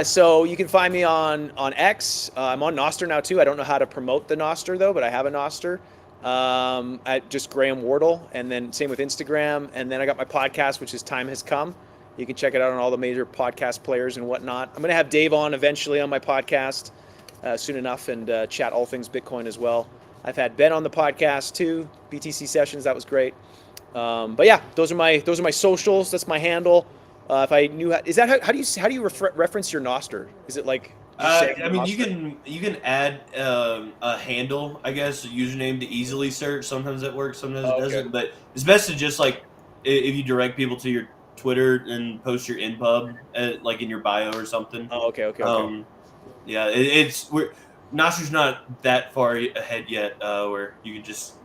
So you can find me on X. I'm on Nostr now too. I don't know how to promote the Nostr though, but I have a Nostr. At just Graham Wardle, and then same with Instagram. And then I got my podcast, which is Time Has Come. You can check it out on all the major podcast players and whatnot. I'm going to have Dave on eventually on my podcast soon enough, and chat all things Bitcoin as well. I've had Ben on the podcast too, BTC Sessions. That was great. But yeah, those are my socials. That's my handle. If I knew is that how do you reference your Nostr? Is it like?
I mean, you can add a handle, I guess, a username to easily search. Sometimes that works, sometimes it doesn't. But it's best to just like if you direct people to your Twitter and post your inpub like in your bio or something.
Oh, okay.
Yeah, Nostr's not that far ahead yet, where you can just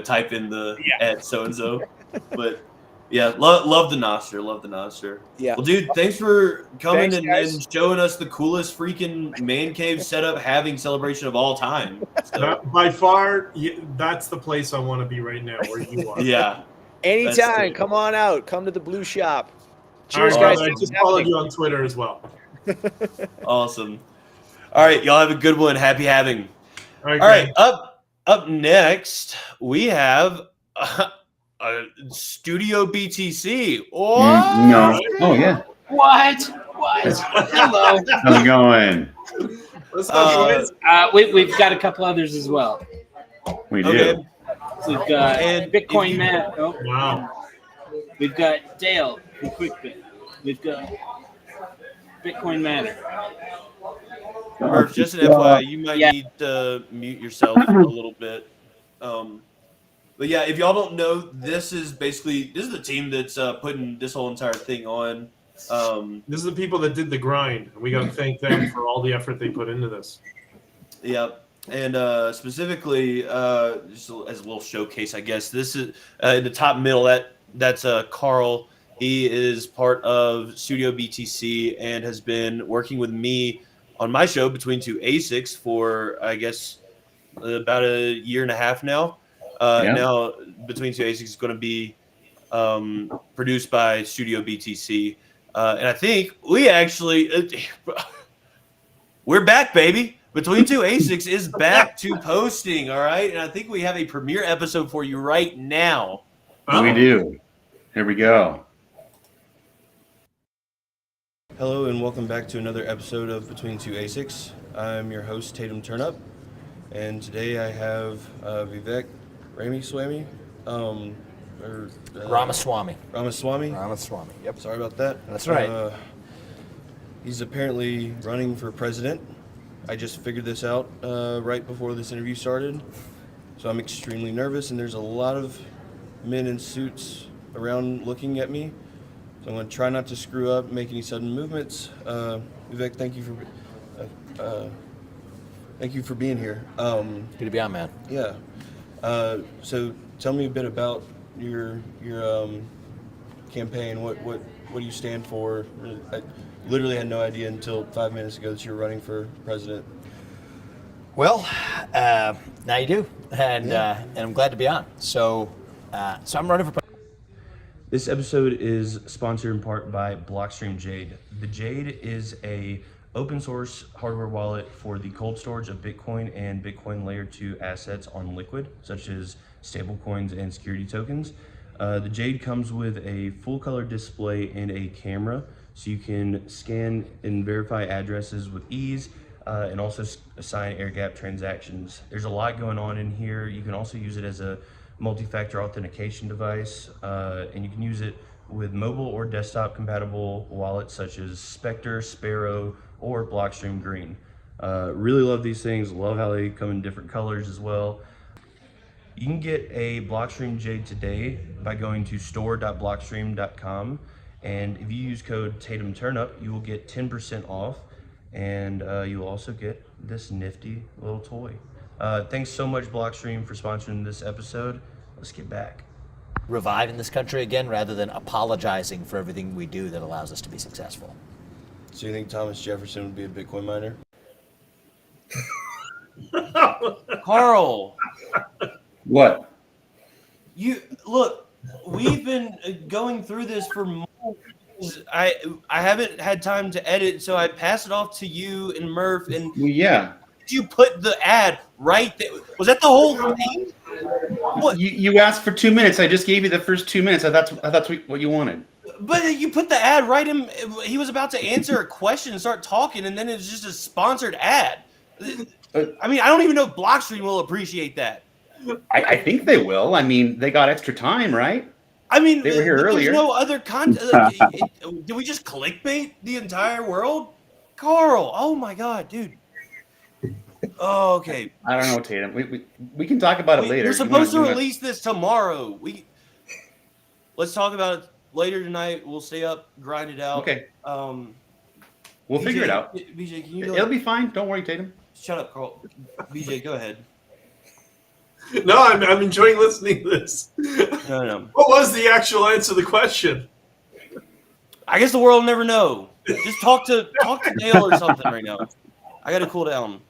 type in the at so and so, but. Yeah, love the Nostr.
Yeah.
Well, dude, thanks for coming and showing us the coolest freaking man cave setup halving celebration of all time. So.
By far, that's the place I want to be right now, where you are.
Yeah.
Anytime, come on out. Come to the Blue Shop. Cheers, guys.
I just followed you on Twitter as well.
Awesome. All right, y'all have a good one. Happy having.
All right,
up next, we have... Studio BTC. What?
No. Oh, yeah.
What? Hello.
How's it going?
What's up,
boys? We've got a couple others as well.
We do.
So we've got Bitcoin Matt.
Wow.
We've got Dale from QuickBit. We've got Bitcoin Matter.
Murph, just an FYI, you might need to mute yourself a little bit. But yeah, if y'all don't know, this is the team that's putting this whole entire thing on.
This is the people that did the grind. We got to thank them for all the effort they put into this.
Yep. And specifically, just as a little showcase, I guess, this is in the top middle, that's Carl. He is part of Studio BTC and has been working with me on my show Between Two ASICs for, I guess, about a year and a half now. Now, Between Two ASICs is going to be produced by Studio BTC. And I think we actually, we're back, baby. Between Two ASICs is back to posting, all right? And I think we have a premiere episode for you right now.
We do. Here we go.
Hello, and welcome back to another episode of Between Two ASICs. I'm your host, Tatum Turnup. And today I have Vivek Ramaswamy,
Ramaswamy. Yep.
Sorry about that.
That's right.
He's apparently running for president. I just figured this out right before this interview started. so I'm extremely nervous, and there's a lot of men in suits around looking at me. So I'm going to try not to screw up, make any sudden movements. Vivek, thank you for being here.
Good to be on, man.
Yeah. So tell me a bit about your campaign. What do you stand for? I literally had no idea until 5 minutes ago that you were running for president.
Well, now you do, and I'm glad to be on. So I'm running for president.
This episode is sponsored in part by Blockstream Jade. The Jade is a open source hardware wallet for the cold storage of Bitcoin and Bitcoin layer 2 assets on Liquid, such as stablecoins and security tokens. The Jade comes with a full color display and a camera, so you can scan and verify addresses with ease, and also assign air gap transactions. There's a lot going on in here. You can also use it as a multi-factor authentication device, and you can use it with mobile or desktop compatible wallets such as Spectre, Sparrow, or Blockstream Green. Really love these things. Love how they come in different colors as well. You can get a Blockstream Jade today by going to store.blockstream.com, and if you use code TatumTurnUp, you will get 10% off, and you'll also get this nifty little toy. Thanks so much, Blockstream, for sponsoring this episode. Let's get back.
Reviving this country again rather than apologizing for everything we do that allows us to be successful.
So you think Thomas Jefferson would be a Bitcoin miner?
Carl.
What?
You look, we've been going through this for months. I haven't had time to edit, so I pass it off to you and Murph. And
yeah,
you put the ad right there. Was that the whole thing?
What? You asked for 2 minutes. I just gave you the first 2 minutes. I thought that's what you wanted.
But you put the ad right in. He was about to answer a question and start talking, and then it's just a sponsored ad. I mean, I don't even know if Blockstream will appreciate that.
I think they will. I mean, they got extra time, right?
I mean,
they were here earlier.
There's no other content. Did we just clickbait the entire world? Carl, oh my God, dude. Oh, okay.
I don't know, Tatum. We can talk about it later.
We're supposed to release this tomorrow. Let's talk about it later tonight. We'll stay up, grind it out.
Okay.
We'll
figure it out.
BJ, can you go
It'll be fine. Don't worry, Tatum.
Shut up, Carl. BJ, go ahead.
No, I'm enjoying listening to this.
No.
What was the actual answer to the question?
I guess the world will never know. Just talk to Dale or something right now. I got to cool down.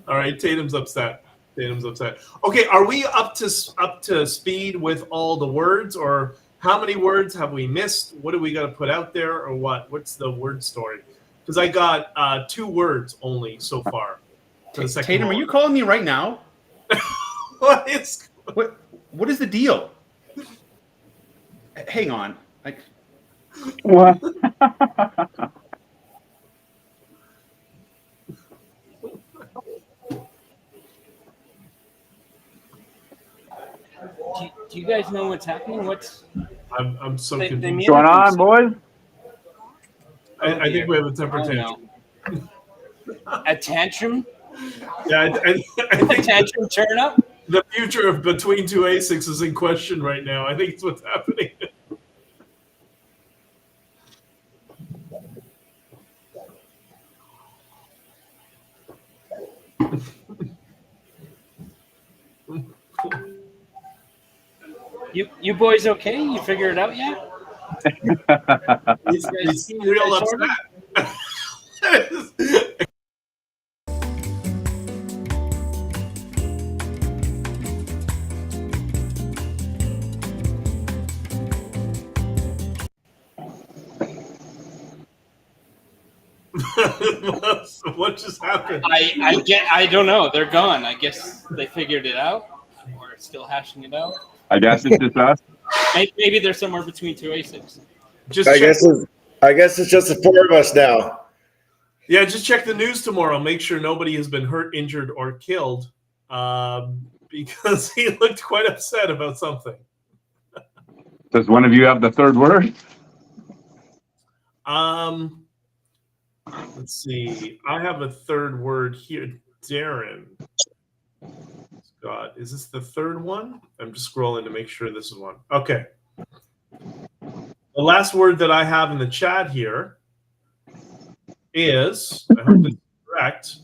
All right, Tatum's upset. Okay, are we up to speed with all the words, or how many words have we missed? What do we got to put out there, or what? What's the word story? Because I got 2 words only so far.
Tatum, are you calling me right now?
What is
the deal? Hang on.
What?
Do you guys know what's happening?
I'm so confused.
What's going on, boys?
I think we have a temper tantrum.
A tantrum?
Yeah, I think
tantrum turn up.
The future of Between Two ASICs is in question right now. I think it's what's happening.
You boys okay? You figure it out yet?
He's real upset. What just happened?
I don't know. They're gone. I guess they figured it out, or still hashing it out.
I guess it's just us.
Maybe they're somewhere between 2 ASICs.
I guess it's just the 4 of us now.
Yeah, just check the news tomorrow. Make sure nobody has been hurt, injured, or killed, because he looked quite upset about something.
Does one of you have the 3rd word?
Let's see. I have a 3rd word here. Darren. God, is this the third one? I'm just scrolling to make sure this is one. Okay. The last word that I have in the chat here is, I hope this is correct,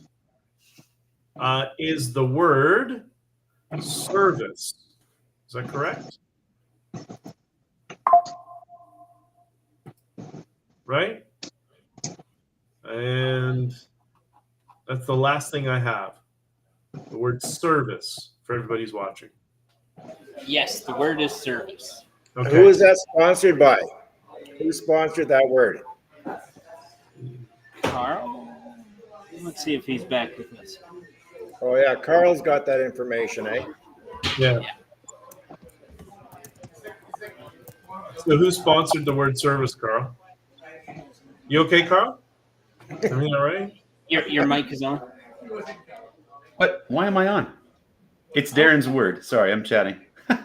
is the word service. Is that correct? Right? And that's the last thing I have. The word service for everybody who's watching.
Yes, the word is service.
Okay.
Who is that sponsored by? Who sponsored that word?
Carl? Let's see if he's back with us.
Oh yeah, Carl's got that information, eh?
Yeah. So who sponsored the word service, Carl? You okay, Carl? Everything all right?
Your mic is on.
What? Why am I on? It's Darren's word. Sorry, I'm chatting.
All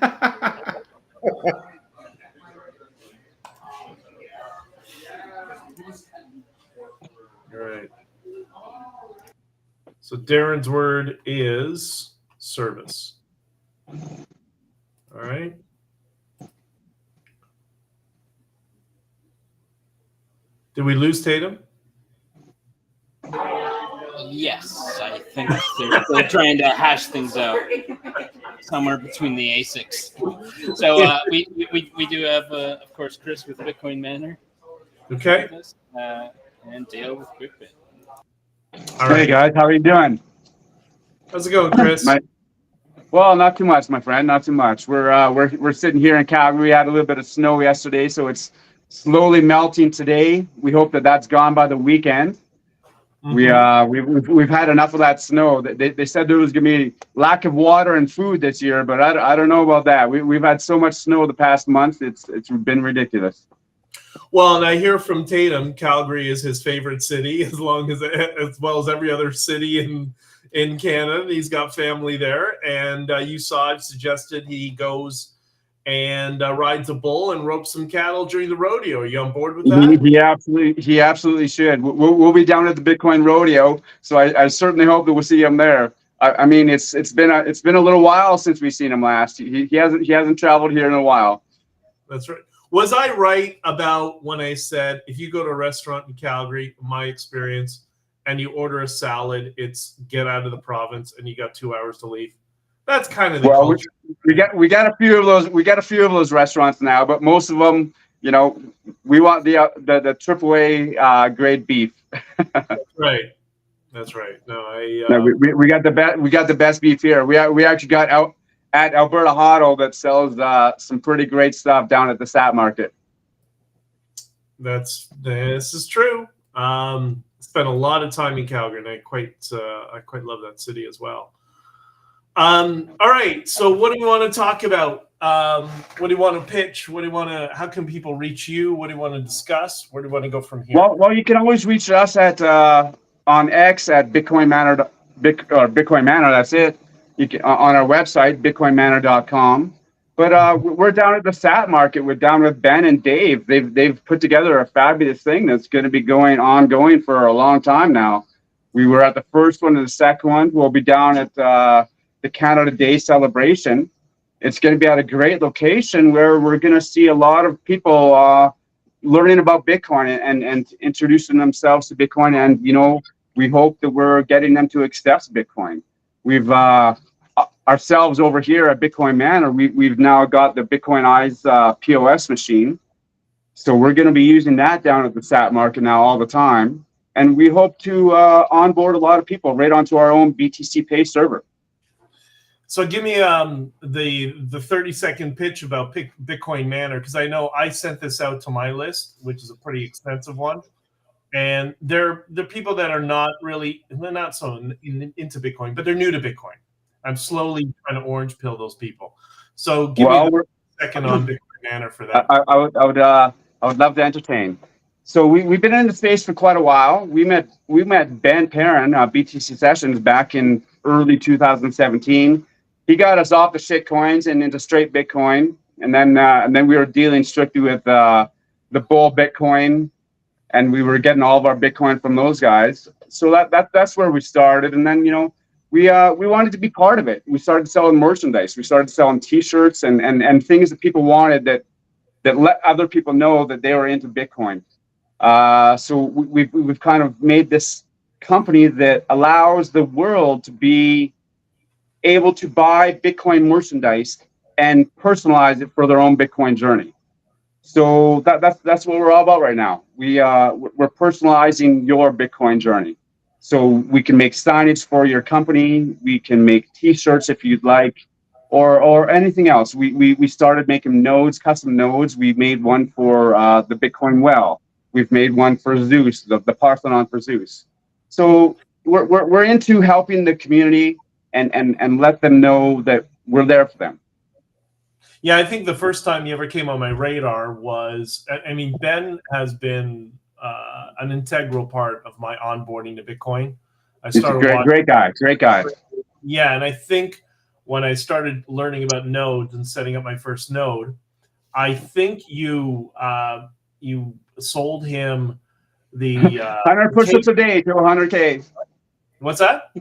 right. So Darren's word is service. All right. Did we lose Tatum?
Yes, I think they're trying to hash things out somewhere between the ASICs. So we do have, of course, Chris with Bitcoin Manor.
Okay.
And Dale with QuickBit.
All right.
Hey guys, how are you doing?
How's it going, Chris?
Well, not too much, my friend. Not too much. We're sitting here in Calgary. We had a little bit of snow yesterday, so it's slowly melting today. We hope that that's gone by the weekend. We've had enough of that snow. They said there was going to be lack of water and food this year, but I don't know about that. We've had so much snow the past month. It's been ridiculous.
Well, and I hear from Tatum, Calgary is his favorite city, as well as every other city in Canada. He's got family there, and you saw it suggested he goes and rides a bull and ropes some cattle during the rodeo. Are you on board with that?
He absolutely should. We'll be down at the Bitcoin Rodeo, so I certainly hope that we'll see him there. I mean, it's been a little while since we've seen him last. He hasn't traveled here in a while.
That's right. Was I right about when I said if you go to a restaurant in Calgary, my experience, and you order a salad, it's get out of the province and you got 2 hours to leave? That's kind of the culture.
We got a few of those. We got a few of those restaurants now, but most of them, you know, we want the AAA grade beef.
That's right. That's right. No,
we got the best beef here. We actually got out at Alberta Hodl that sells some pretty great stuff down at the Sat Market.
This is true. Spent a lot of time in Calgary, and I quite love that city as well. All right. So what do you want to talk about? What do you want to pitch? How can people reach you? What do you want to discuss? Where do you want to go from here?
Well, you can always reach us at on X at Bitcoin Manor, Bitcoin Manor. That's it. You can on our website bitcoinmanor.com. But we're down at the Sat Market. We're down with Ben and Dave. They've put together a fabulous thing that's going to be ongoing for a long time now. We were at the first one and the second one. We'll be down at the Canada Day celebration. It's going to be at a great location where we're going to see a lot of people learning about Bitcoin and introducing themselves to Bitcoin. And, you know, we hope that we're getting them to accept Bitcoin. We've ourselves over here at Bitcoin Manor, we've now got the Bitcoin Eyes POS machine. So we're going to be using that down at the Sat Market now all the time. And we hope to onboard a lot of people right onto our own BTC Pay server.
So give me the 30-second pitch about Bitcoin Manor, because I know I sent this out to my list, which is a pretty extensive one. And they're people that are not so into Bitcoin, but they're new to Bitcoin. I'm slowly trying to orange pill those people. So give me a second on Bitcoin Manor for that.
I would love to entertain. So we've been in the space for quite a while. We met Ben Perrin, BTC Sessions, back in early 2017. He got us off the shit coins and into straight Bitcoin, and then we were dealing strictly with the Bull Bitcoin, and we were getting all of our Bitcoin from those guys. So that's where we started, and then we wanted to be part of it. We started selling merchandise. We started selling T-shirts and things that people wanted that let other people know that they were into Bitcoin. So we've kind of made this company that allows the world to be able to buy Bitcoin merchandise and personalize it for their own Bitcoin journey. So that's what we're all about right now. We're personalizing your Bitcoin journey. So we can make signage for your company. We can make T-shirts if you'd like, or anything else. We started making nodes, custom nodes. We made one for the Bitcoin well. We've made one for Zeus, the Parthenon for Zeus. So we're into helping the community and let them know that we're there for them.
Yeah, I think the first time you ever came on my radar was, I mean, Ben has been an integral part of my onboarding to Bitcoin.
He's a great guy.
Yeah, and I think when I started learning about nodes and setting up my first node, I think you sold him the
100 push-ups a day to 100K.
What's that?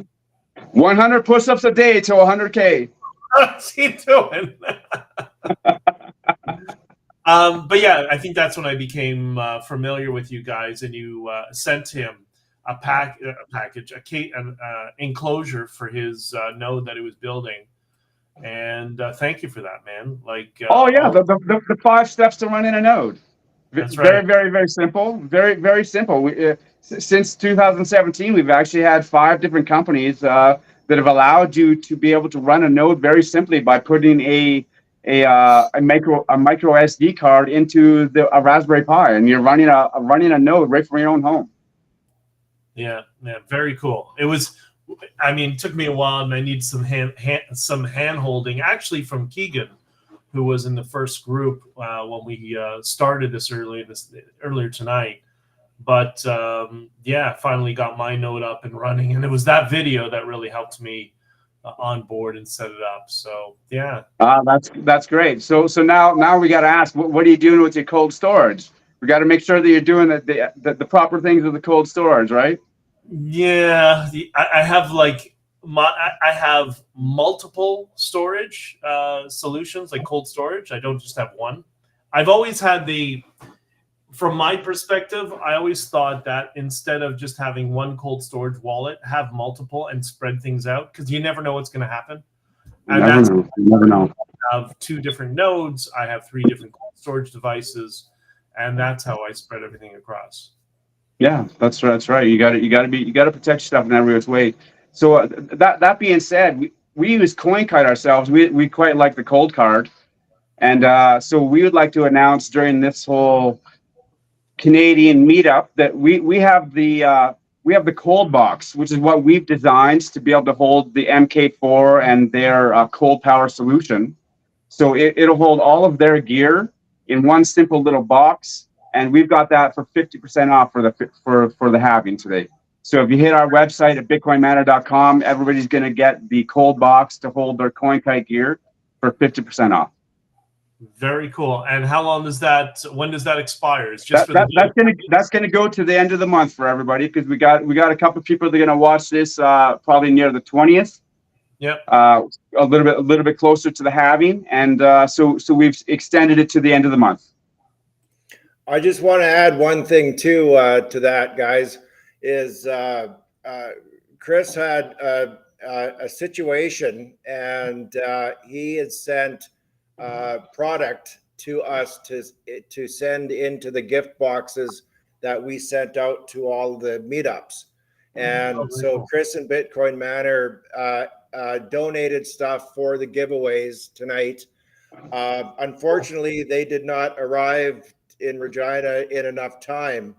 100 push-ups a day to 100K.
What's he doing? But yeah, I think that's when I became familiar with you guys, and you sent him a package, an enclosure for his node that he was building. And thank you for that, man. Like,
the 5 steps to running a node.
That's right.
Very, very simple. Very, very simple. Since 2017, we've actually had 5 different companies that have allowed you to be able to run a node very simply by putting a micro SD card into a Raspberry Pi, and you're running a node right from your own home.
Yeah, very cool. It was, I mean, it took me a while, and I need some hand holding, actually, from Keegan, who was in the first group when we started this earlier tonight. But yeah, finally got my node up and running, and it was that video that really helped me on board and set it up. So yeah.
That's great. So now we got to ask, what are you doing with your cold storage? We got to make sure that you're doing the proper things with the cold storage, right?
Yeah, I have I have multiple storage solutions, like cold storage. I don't just have one. I've always had from my perspective, I always thought that instead of just having one cold storage wallet, have multiple and spread things out, because you never know what's going to happen. And
You never know.
I have 2 different nodes. I have 3 different cold storage devices, and that's how I spread everything across.
Yeah, that's right. You got to protect yourself in every which way. So that being said, we use CoinKite ourselves. We quite like the cold card, and so we would like to announce during this whole Canadian meetup that we have the cold box, which is what we've designed to be able to hold the MK4 and their cold power solution. So it'll hold all of their gear in one simple little box, and we've got that for 50% off for the halving today. So if you hit our website at bitcoinmanor.com, everybody's going to get the cold box to hold their CoinKite gear for 50% off.
Very cool. And how long does that? When does that expire? It's just
that's gonna go to the end of the month for everybody, because we got a couple of people that are gonna watch this probably near the 20th.
Yep.
A little bit closer to the halving, and so we've extended it to the end of the month.
I just want to add one thing to that, guys. Is Chris had a situation, and he had sent product to us to send into the gift boxes that we sent out to all the meetups. And so Chris and Bitcoin Manor donated stuff for the giveaways tonight. Unfortunately, they did not arrive in Regina in enough time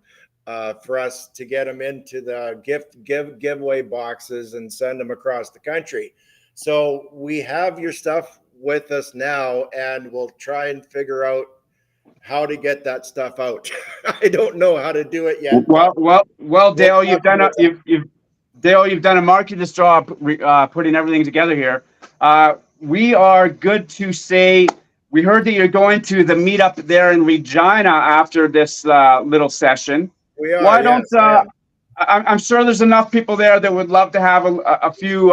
for us to get them into the giveaway boxes and send them across the country. So we have your stuff with us now, and we'll try and figure out how to get that stuff out. I don't know how to do it yet.
Well, Dale, you've done a marvelous job putting everything together here. We are good to say. We heard that you're going to the meetup there in Regina after this little session.
We are.
I'm sure there's enough people there that would love to have a few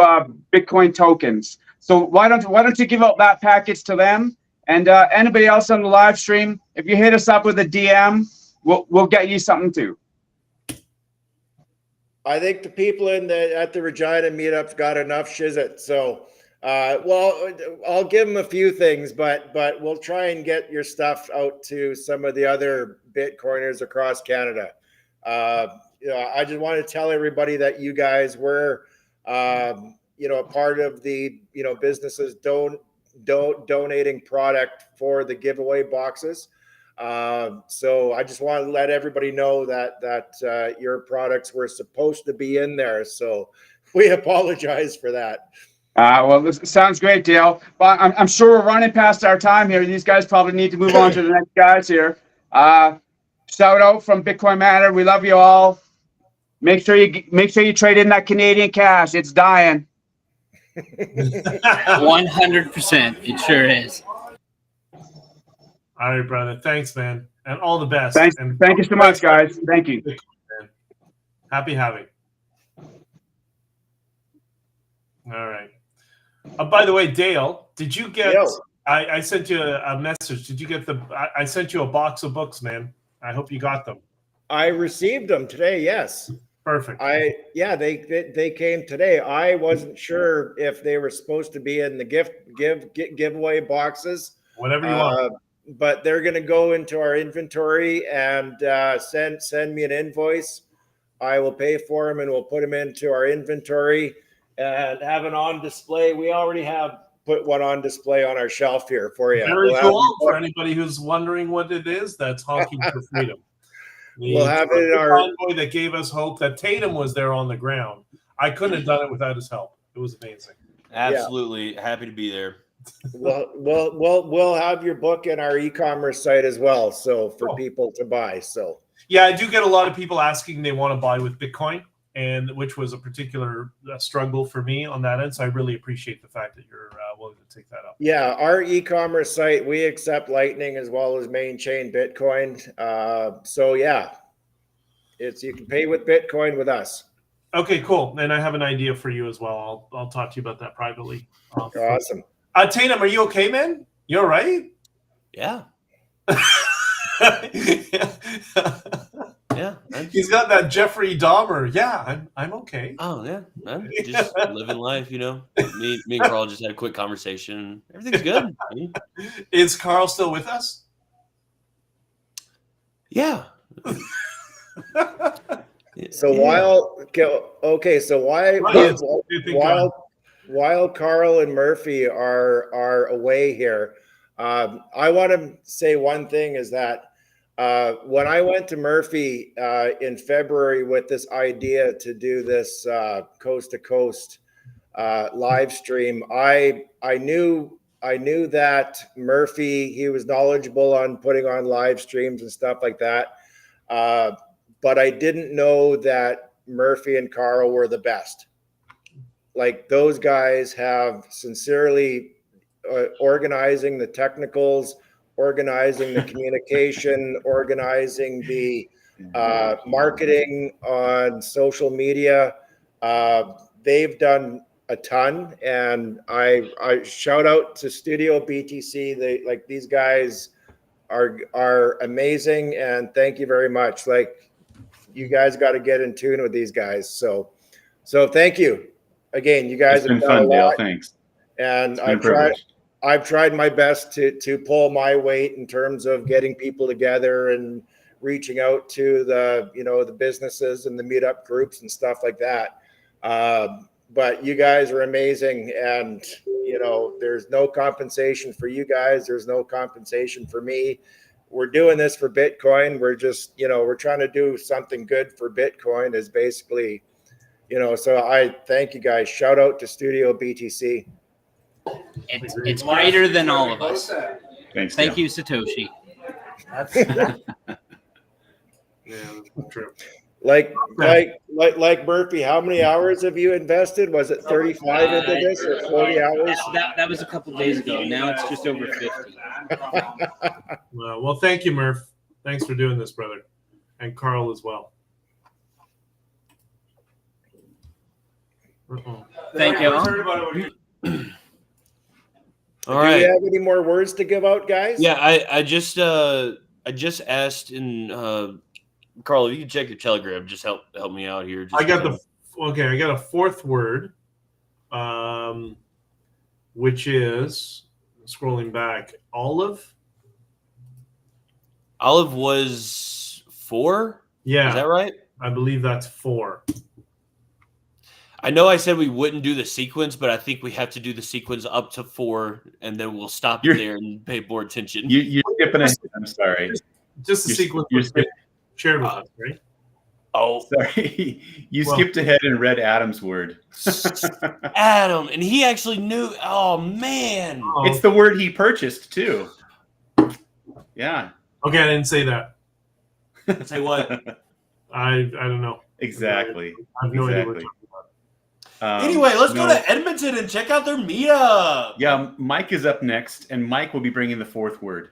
Bitcoin tokens. So why don't you give out that package to them? And anybody else on the live stream, if you hit us up with a DM, we'll get you something too.
I think the people at the Regina meetup got enough shizit. So, well, I'll give them a few things, but we'll try and get your stuff out to some of the other Bitcoiners across Canada. I just want to tell everybody that you guys were, a part of the, businesses donating product for the giveaway boxes. So I just want to let everybody know that your products were supposed to be in there. So we apologize for that.
Well, this sounds great, Dale. But I'm sure we're running past our time here. These guys probably need to move on to the next guys here. Shout out from Bitcoin Matter. We love you all. Make sure you trade in that Canadian cash. It's dying.
100%. It sure is.
All right, brother. Thanks, man. And all the best.
Thanks.
And
thank you so much, guys. Thank you.
Happy having. All right. By the way, Dale, did you get... I sent you a message. Did you get I sent you a box of books, man. I hope you got them.
I received them today, yes.
Perfect.
They came today. I wasn't sure if they were supposed to be in the giveaway boxes.
Whatever you want.
But they're going to go into our inventory and send me an invoice. I will pay for them and we'll put them into our inventory and have it on display. We already have put one on display on our shelf here for you.
Very cool. For anybody who's wondering what it is, that's Honking for Freedom.
We'll have it in our
boy that gave us hope that Tatum was there on the ground. I couldn't have done it without his help. It was amazing.
Absolutely happy to be there.
We'll have your book in our e-commerce site as well, so for people to buy. So
yeah, I do get a lot of people asking they want to buy with Bitcoin, and which was a particular struggle for me on that end. So I really appreciate the fact that you're willing to take that up.
Yeah, our e-commerce site, we accept Lightning as well as main chain Bitcoin. So yeah, you can pay with Bitcoin with us.
Okay, cool. And I have an idea for you as well. I'll talk to you about that privately.
Awesome.
Tatum, are you okay, man? You all right?
Yeah. Yeah.
He's got that Jeffrey Dahmer. Yeah, I'm okay.
Oh yeah, I'm just living life, Me and Carl just had a quick conversation. Everything's good.
Is Carl still with us?
Yeah.
So while Carl and Murphy are away here, I want to say one thing is that when I went to Murphy in February with this idea to do this coast to coast live stream, I knew that Murphy, he was knowledgeable on putting on live streams and stuff like that. But I didn't know that Murphy and Carl were the best. Like those guys have sincerely organizing the technicals, organizing the communication, organizing the marketing on social media. They've done a ton, and I shout out to Studio BTC. These guys are amazing, and thank you very much. You guys got to get in tune with these guys. So thank you again. You guys have done a lot.
Thanks.
And I've tried my best to pull my weight in terms of getting people together and reaching out to the businesses and the meetup groups and stuff like that. But you guys are amazing, and there's no compensation for you guys. There's no compensation for me. We're doing this for Bitcoin. We're just, we're trying to do something good for Bitcoin is basically, so I thank you guys. Shout out to Studio BTC.
It's greater than all of us.
Thanks.
Thank you, Satoshi.
Yeah, that's true.
Like Murphy, how many hours have you invested? Was it 35 into this or 40 hours?
That was a couple days ago. Now it's just over 50.
Well, thank you, Murph. Thanks for doing this, brother. And Carl as well.
Thank you.
All right.
Do you have any more words to give out, guys?
Yeah, I just asked, and Carl, if you can check your Telegram, just help me out here.
I got a fourth word, which is, scrolling back, olive.
Olive was 4.
Yeah,
is that right?
I believe that's 4.
I know I said we wouldn't do the sequence, but I think we have to do the sequence up to 4, and then we'll stop there and pay more attention.
You're skipping ahead. I'm sorry.
Just the sequence you're shared with us, right?
Oh,
sorry. You skipped ahead and read Adam's word.
Adam, and he actually knew. Oh man,
it's the word he purchased too. Yeah.
Okay, I didn't say that.
Say what?
I don't know.
Exactly.
I have no idea what you're talking about.
Anyway, let's go to Edmonton and check out their meetup.
Yeah, Mike is up next, and Mike will be bringing the fourth word.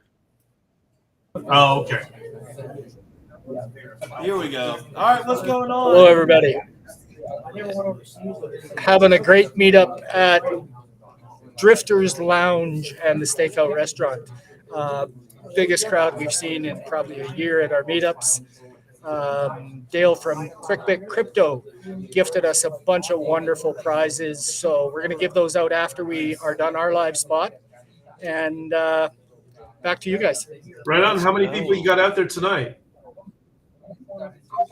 Oh, okay.
Here we go. All right, what's going on?
Hello, everybody. Having a great meetup at Drifters Lounge and the Stakeout Restaurant. Biggest crowd we've seen in probably a year at our meetups. Dale from QuickBit Crypto gifted us a bunch of wonderful prizes. So we're going to give those out after we are done our live spot. And back to you guys.
Right on. How many people you got out there tonight?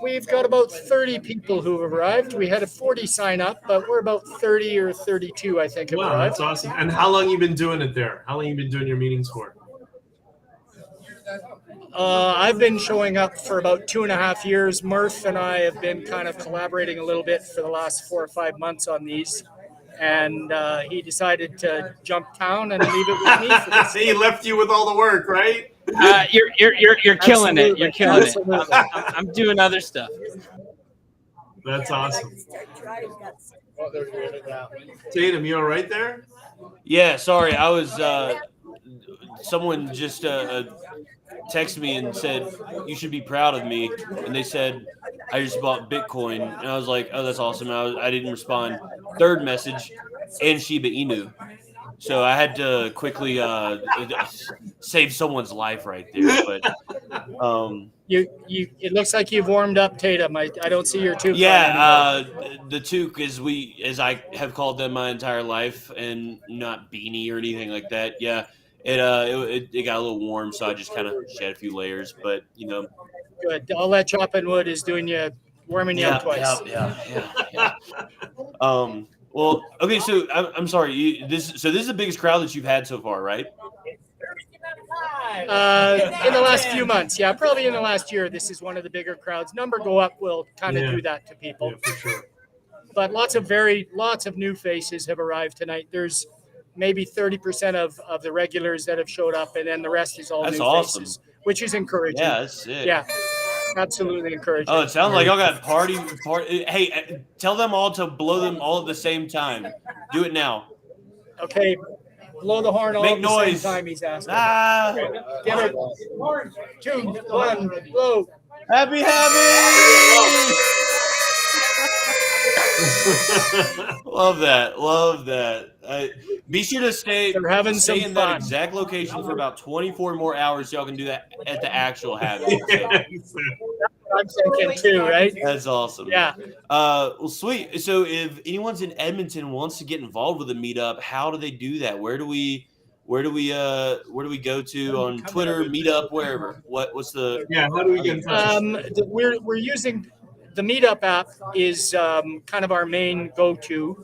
We've got about 30 people who have arrived. We had a 40 sign up, but we're about 30 or 32, I think, have
Wow,
arrived.
that's awesome. And how long you been doing it there? How long you been doing your meetings for?
I've been showing up for about 2.5 years. Murph and I have been kind of collaborating a little bit for the last 4 or 5 months on these. And he decided to jump town and leave it with me for this.
He left you with all the work, right?
You're killing it. You're killing
Absolutely.
it. I'm doing other stuff.
That's awesome. Tatum, you all right there?
Yeah, sorry. I was someone just texted me and said you should be proud of me, and they said I just bought Bitcoin, and I was like, oh, that's awesome. I didn't respond. Third message, and Shiba Inu. So I had to quickly save someone's life right there. But
it looks like you've warmed up, Tatum. I don't see your toque.
yeah, the toque, as I have called them my entire life, and not beanie or anything like that. Yeah, it got a little warm, so I just kind of shed a few layers. But
Good. All that chopping wood is doing you warming you up twice.
Yeah. Well, okay, so I'm sorry. This is the biggest crowd that you've had so far, right?
In the last few months, yeah, probably in the last year, this is one of the bigger crowds. Number go up will kind of do that to people.
Yeah, for sure.
But lots of new faces have arrived tonight. There's maybe 30% of the regulars that have showed up, and then the rest is all
That's
new
awesome.
faces, which is encouraging.
Yeah, that's sick.
Yeah, absolutely encouraging.
Oh, it sounds like y'all got party. Hey, tell them all to blow them all at the same time. Do it now.
Okay, blow the horn all
Make
at the
noise.
same time, he's asking.
Ah.
Give it. 2, 1, blow.
Happy. Love that. Be sure to stay in that exact location for about 24 more hours so y'all can do that at the actual Halving.
I'm thinking too, right?
That's awesome.
Yeah.
Well, sweet. So if anyone's in Edmonton wants to get involved with a meetup, how do they do that? Where do we go to on Twitter, Meetup, wherever? What's the
how do we get in touch?
We're using the Meetup app is kind of our main go-to.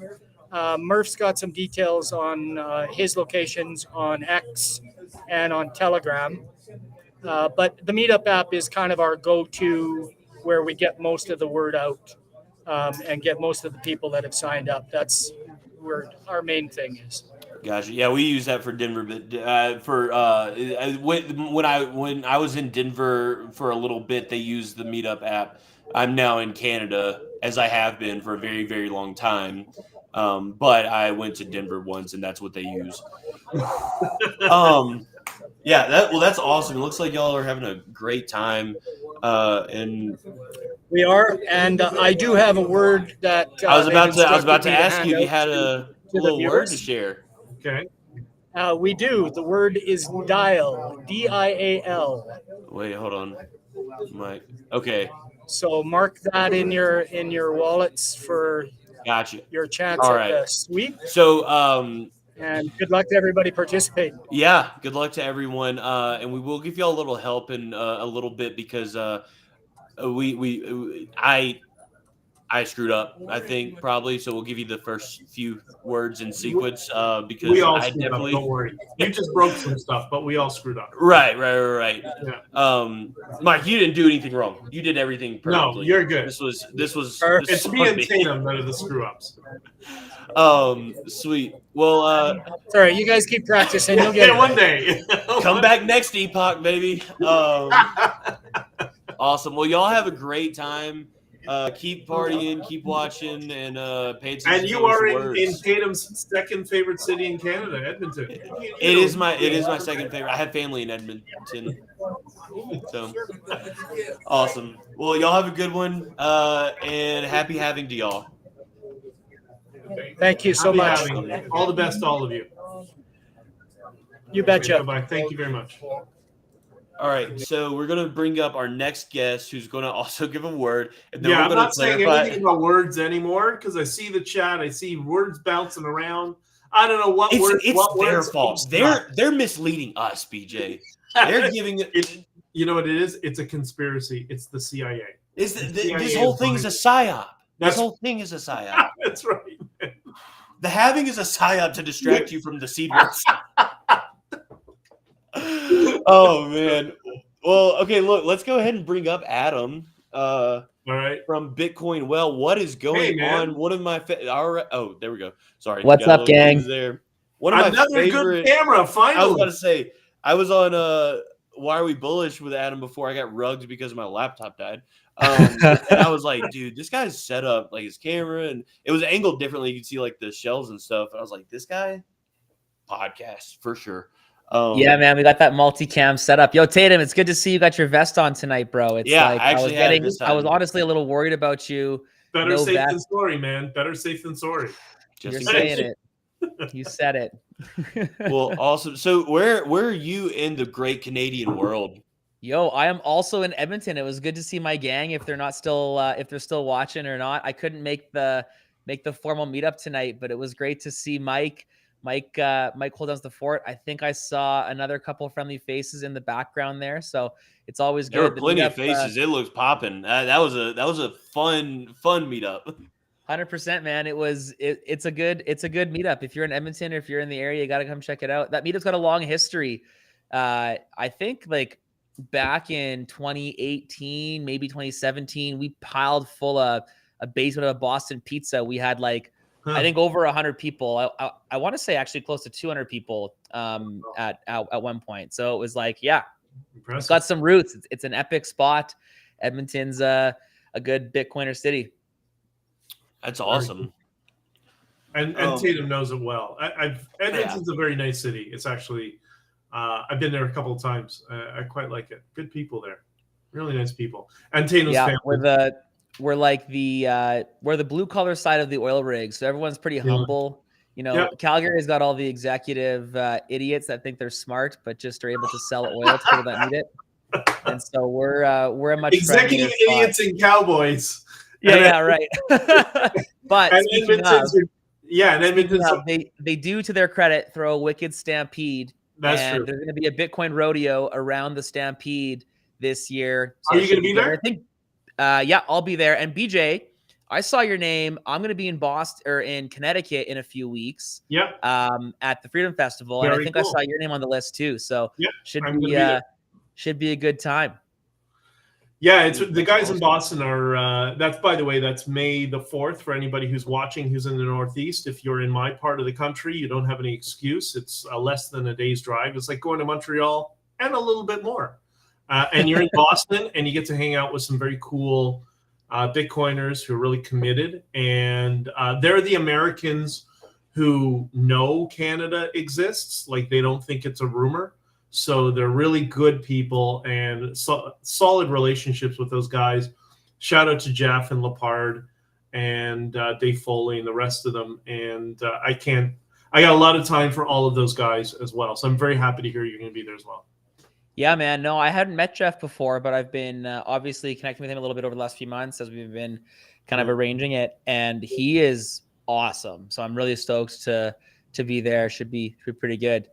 Murph's got some details on his locations on X and on Telegram. But the Meetup app is kind of our go-to where we get most of the word out and get most of the people that have signed up. That's where our main thing is.
Gotcha. Yeah, we use that for Denver, but when I was in Denver for a little bit, they used the Meetup app. I'm now in Canada, as I have been for a very, very long time. But I went to Denver once, and that's what they use. Yeah, that's awesome. It looks like y'all are having a great time. And
We are, and I do have a word that
I was about to
me
ask
hand
you if you
out
had
to
a
the
little word
viewers.
to share.
Okay.
We do. The word is dial. D-I-A-L.
Wait, hold on. Mike. Okay.
So mark that in your wallets for
Gotcha.
your chance
All
at
right.
the sweep.
So,
and good luck to everybody participating.
yeah, good luck to everyone. And we will give you all a little help in a little bit because I screwed up, I think, probably. So we'll give you the first few words in sequence because
We all
I
screwed
definitely.
up. Don't worry. You just broke some stuff, but we all screwed up.
Right.
Yeah.
Mike, you didn't do anything wrong. You did everything perfectly.
No, you're good.
This was
It's me and Tatum that are the screw ups.
Sweet. Well,
sorry, you guys keep practicing. You'll get it
one day.
Come back next Epoch, baby. Awesome. Well, y'all have a great time. Keep partying, keep watching, and pay attention.
And you are in Tatum's second favorite city in Canada, Edmonton.
It is my second favorite. I have family in Edmonton. So awesome. Well, y'all have a good one. And happy having to y'all.
Thank you so much.
All the best to all of you.
You betcha.
Bye. Thank you very much.
All right, so we're gonna bring up our next guest, who's gonna also give a word, and then
Yeah,
we're
I'm
gonna
not saying
clarify.
anything about words anymore because I see the chat. I see words bouncing around. I don't know what words.
It's their fault. They're misleading us, BJ. They're giving
it. You know what it is? It's a conspiracy. It's the CIA.
This whole thing is a psyop. This whole thing is a psyop.
That's right.
The halving is a psyop to distract you from the seed words. Oh man. Well, okay, look, let's go ahead and bring up Adam.
All right.
From Bitcoin. Well, what is going
man.
on? One of my oh, there we go. Sorry.
What's
got a
up,
little
gang?
news there. One of my
Another
favorite
good camera. Finally.
I was about to say I was on Why Are We Bullish with Adam before I got rugged because my laptop died. And I was like, dude, this guy's set up like his camera, and it was angled differently. You could see like the shells and stuff. And I was like, this guy, podcast for sure.
Yeah, man, we got that multicam setup. Yo, Tatum, it's good to see you got your vest on tonight, bro. It's
Yeah,
like
I actually had it this
I was
time.
honestly a little worried about you.
Better
No
safe
vest.
than sorry, man. Better safe than sorry.
You're saying it. You said it.
Well, awesome. So where are you in the Great Canadian world?
Yo, I am also in Edmonton. It was good to see my gang. If they're not still, if they're still watching or not, I couldn't make the formal meetup tonight, but it was great to see Mike. Mike hold down the fort. I think I saw another couple friendly faces in the background there, so it's always good.
There were plenty of faces. It looks popping. That was a fun meetup.
100%, man. It's a good meetup. If you're in Edmonton or if you're in the area, you got to come check it out. That meetup's got a long history. I think like back in 2018, maybe 2017, we piled full of a basement of a Boston Pizza. We had like I think over 100 people. I want to say actually close to 200 people at one point. So it was like, yeah,
impressive.
It's got some roots. It's an epic spot. Edmonton's a good Bitcoiner city.
That's awesome.
And Tatum knows it well. Edmonton's a very nice city. It's actually, I've been there a couple of times. I quite like it. Good people there. Really nice people. And Tatum's family.
We're like we're the blue collar side of the oil rig. So everyone's pretty humble. You know, Calgary's got all the executive idiots that think they're smart, but just are able to sell oil to people that need it. And so we're a much
executive idiots and cowboys.
Yeah, right. But
and
Edmonton's they do, to their credit, throw a wicked stampede.
That's
and
true.
There's going to be a Bitcoin rodeo around the stampede this year.
So are you going to be there?
I think. Yeah, I'll be there. And BJ, I saw your name. I'm going to be in Boston or in Connecticut in a few weeks.
Yeah.
At the Freedom Festival,
Very
and I think
cool.
I saw your name on the list too. So should be a good time.
Yeah, it's the guys in Boston are. That's, by the way, that's May the 4th for anybody who's watching who's in the Northeast. If you're in my part of the country, you don't have any excuse. It's less than a day's drive. It's like going to Montreal and a little bit more. And you're in Boston, and you get to hang out with some very cool Bitcoiners who are really committed. And they're the Americans who know Canada exists. Like, they don't think it's a rumor. So they're really good people and solid relationships with those guys. shout out to Jeff and Lepard and Dave Foley and the rest of them. And I got a lot of time for all of those guys as well. So I'm very happy to hear you're going to be there as well.
Yeah, man. No, I hadn't met Jeff before, but I've been obviously connecting with him a little bit over the last few months as we've been kind of arranging it. And he is awesome. So I'm really stoked to be there. Should be pretty good.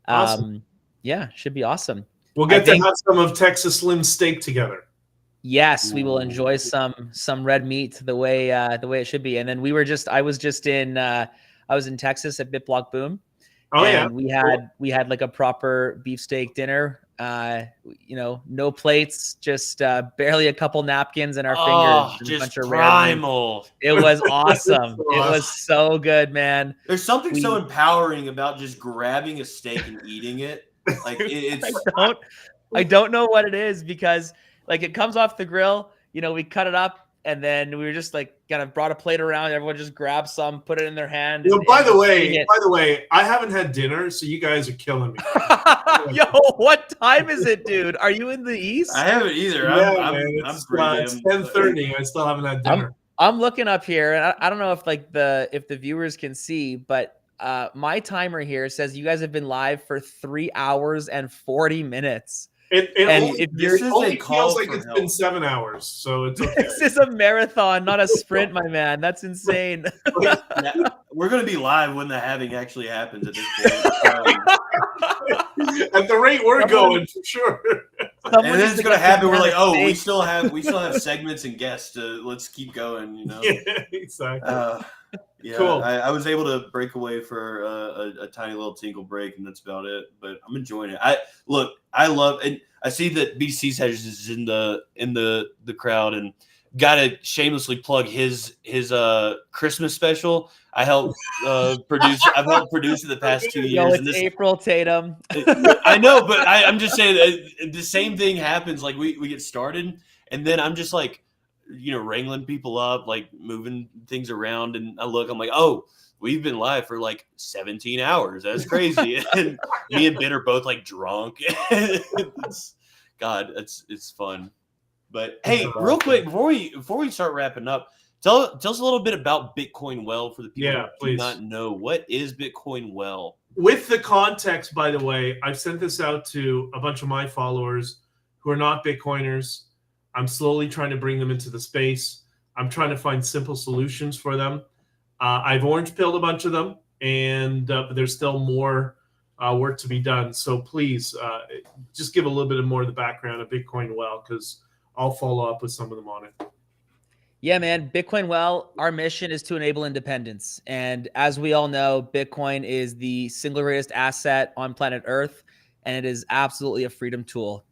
Awesome.
Yeah, should be awesome.
We'll get to have some of Texas Slim steak together.
Yes, we will enjoy some red meat the way it should be. And then I was in Texas at BitBlock Boom.
Oh yeah.
We had like a proper beefsteak dinner. No plates, just barely a couple napkins in our fingers. And
Just
a bunch of
primal.
It was awesome. It was so good, man.
There's something so empowering about just grabbing a steak and eating it. Like it's.
I don't know what it is, because like it comes off the grill, we cut it up, and then we were just like kind of brought a plate around. Everyone just grabbed some, put it in their hand.
By the way, I haven't had dinner, so you guys are killing me.
Yo, what time is it, dude? Are you in the East?
I haven't either.
Yeah, it's 10:30. I still haven't had dinner.
I'm looking up here, and I don't know if the viewers can see, but my timer here says you guys have been live for 3 hours and 40 minutes.
It only feels like it's been 7 hours, so it's okay.
This is a marathon, not a sprint, my man. That's insane.
We're going to be live when the halving actually happens at this point.
At the rate we're going, for sure.
And then it's going to happen. We're like, oh, we still have segments and guests. Let's keep going.
Yeah, exactly.
Yeah,
cool.
I was able to break away for a tiny little tinkle break, and that's about it. But I'm enjoying it. I love, and I see that BC's is in the crowd, and got to shamelessly plug his Christmas special. I helped produce. I've helped produce it the past 2 years.
Yo, it's April Tatum.
I know, but I'm just saying the same thing happens. Like we get started, and then I'm just like, wrangling people up, like moving things around, and I'm like, oh, we've been live for like 17 hours. That's crazy. And me and Ben are both like drunk. It's fun. But hey, real quick before we start wrapping up, tell us a little bit about Bitcoin Well for the people who do not know. What is Bitcoin Well?
With the context, by the way, I've sent this out to a bunch of my followers who are not Bitcoiners. I'm slowly trying to bring them into the space. I'm trying to find simple solutions for them. I've orange pilled a bunch of them, and there's still more work to be done. So please just give a little bit more of the background of Bitcoin Well, because I'll follow up with some of them on it.
Yeah, man. Bitcoin Well, our mission is to enable independence. And as we all know, Bitcoin is the single greatest asset on planet Earth, and it is absolutely a freedom tool.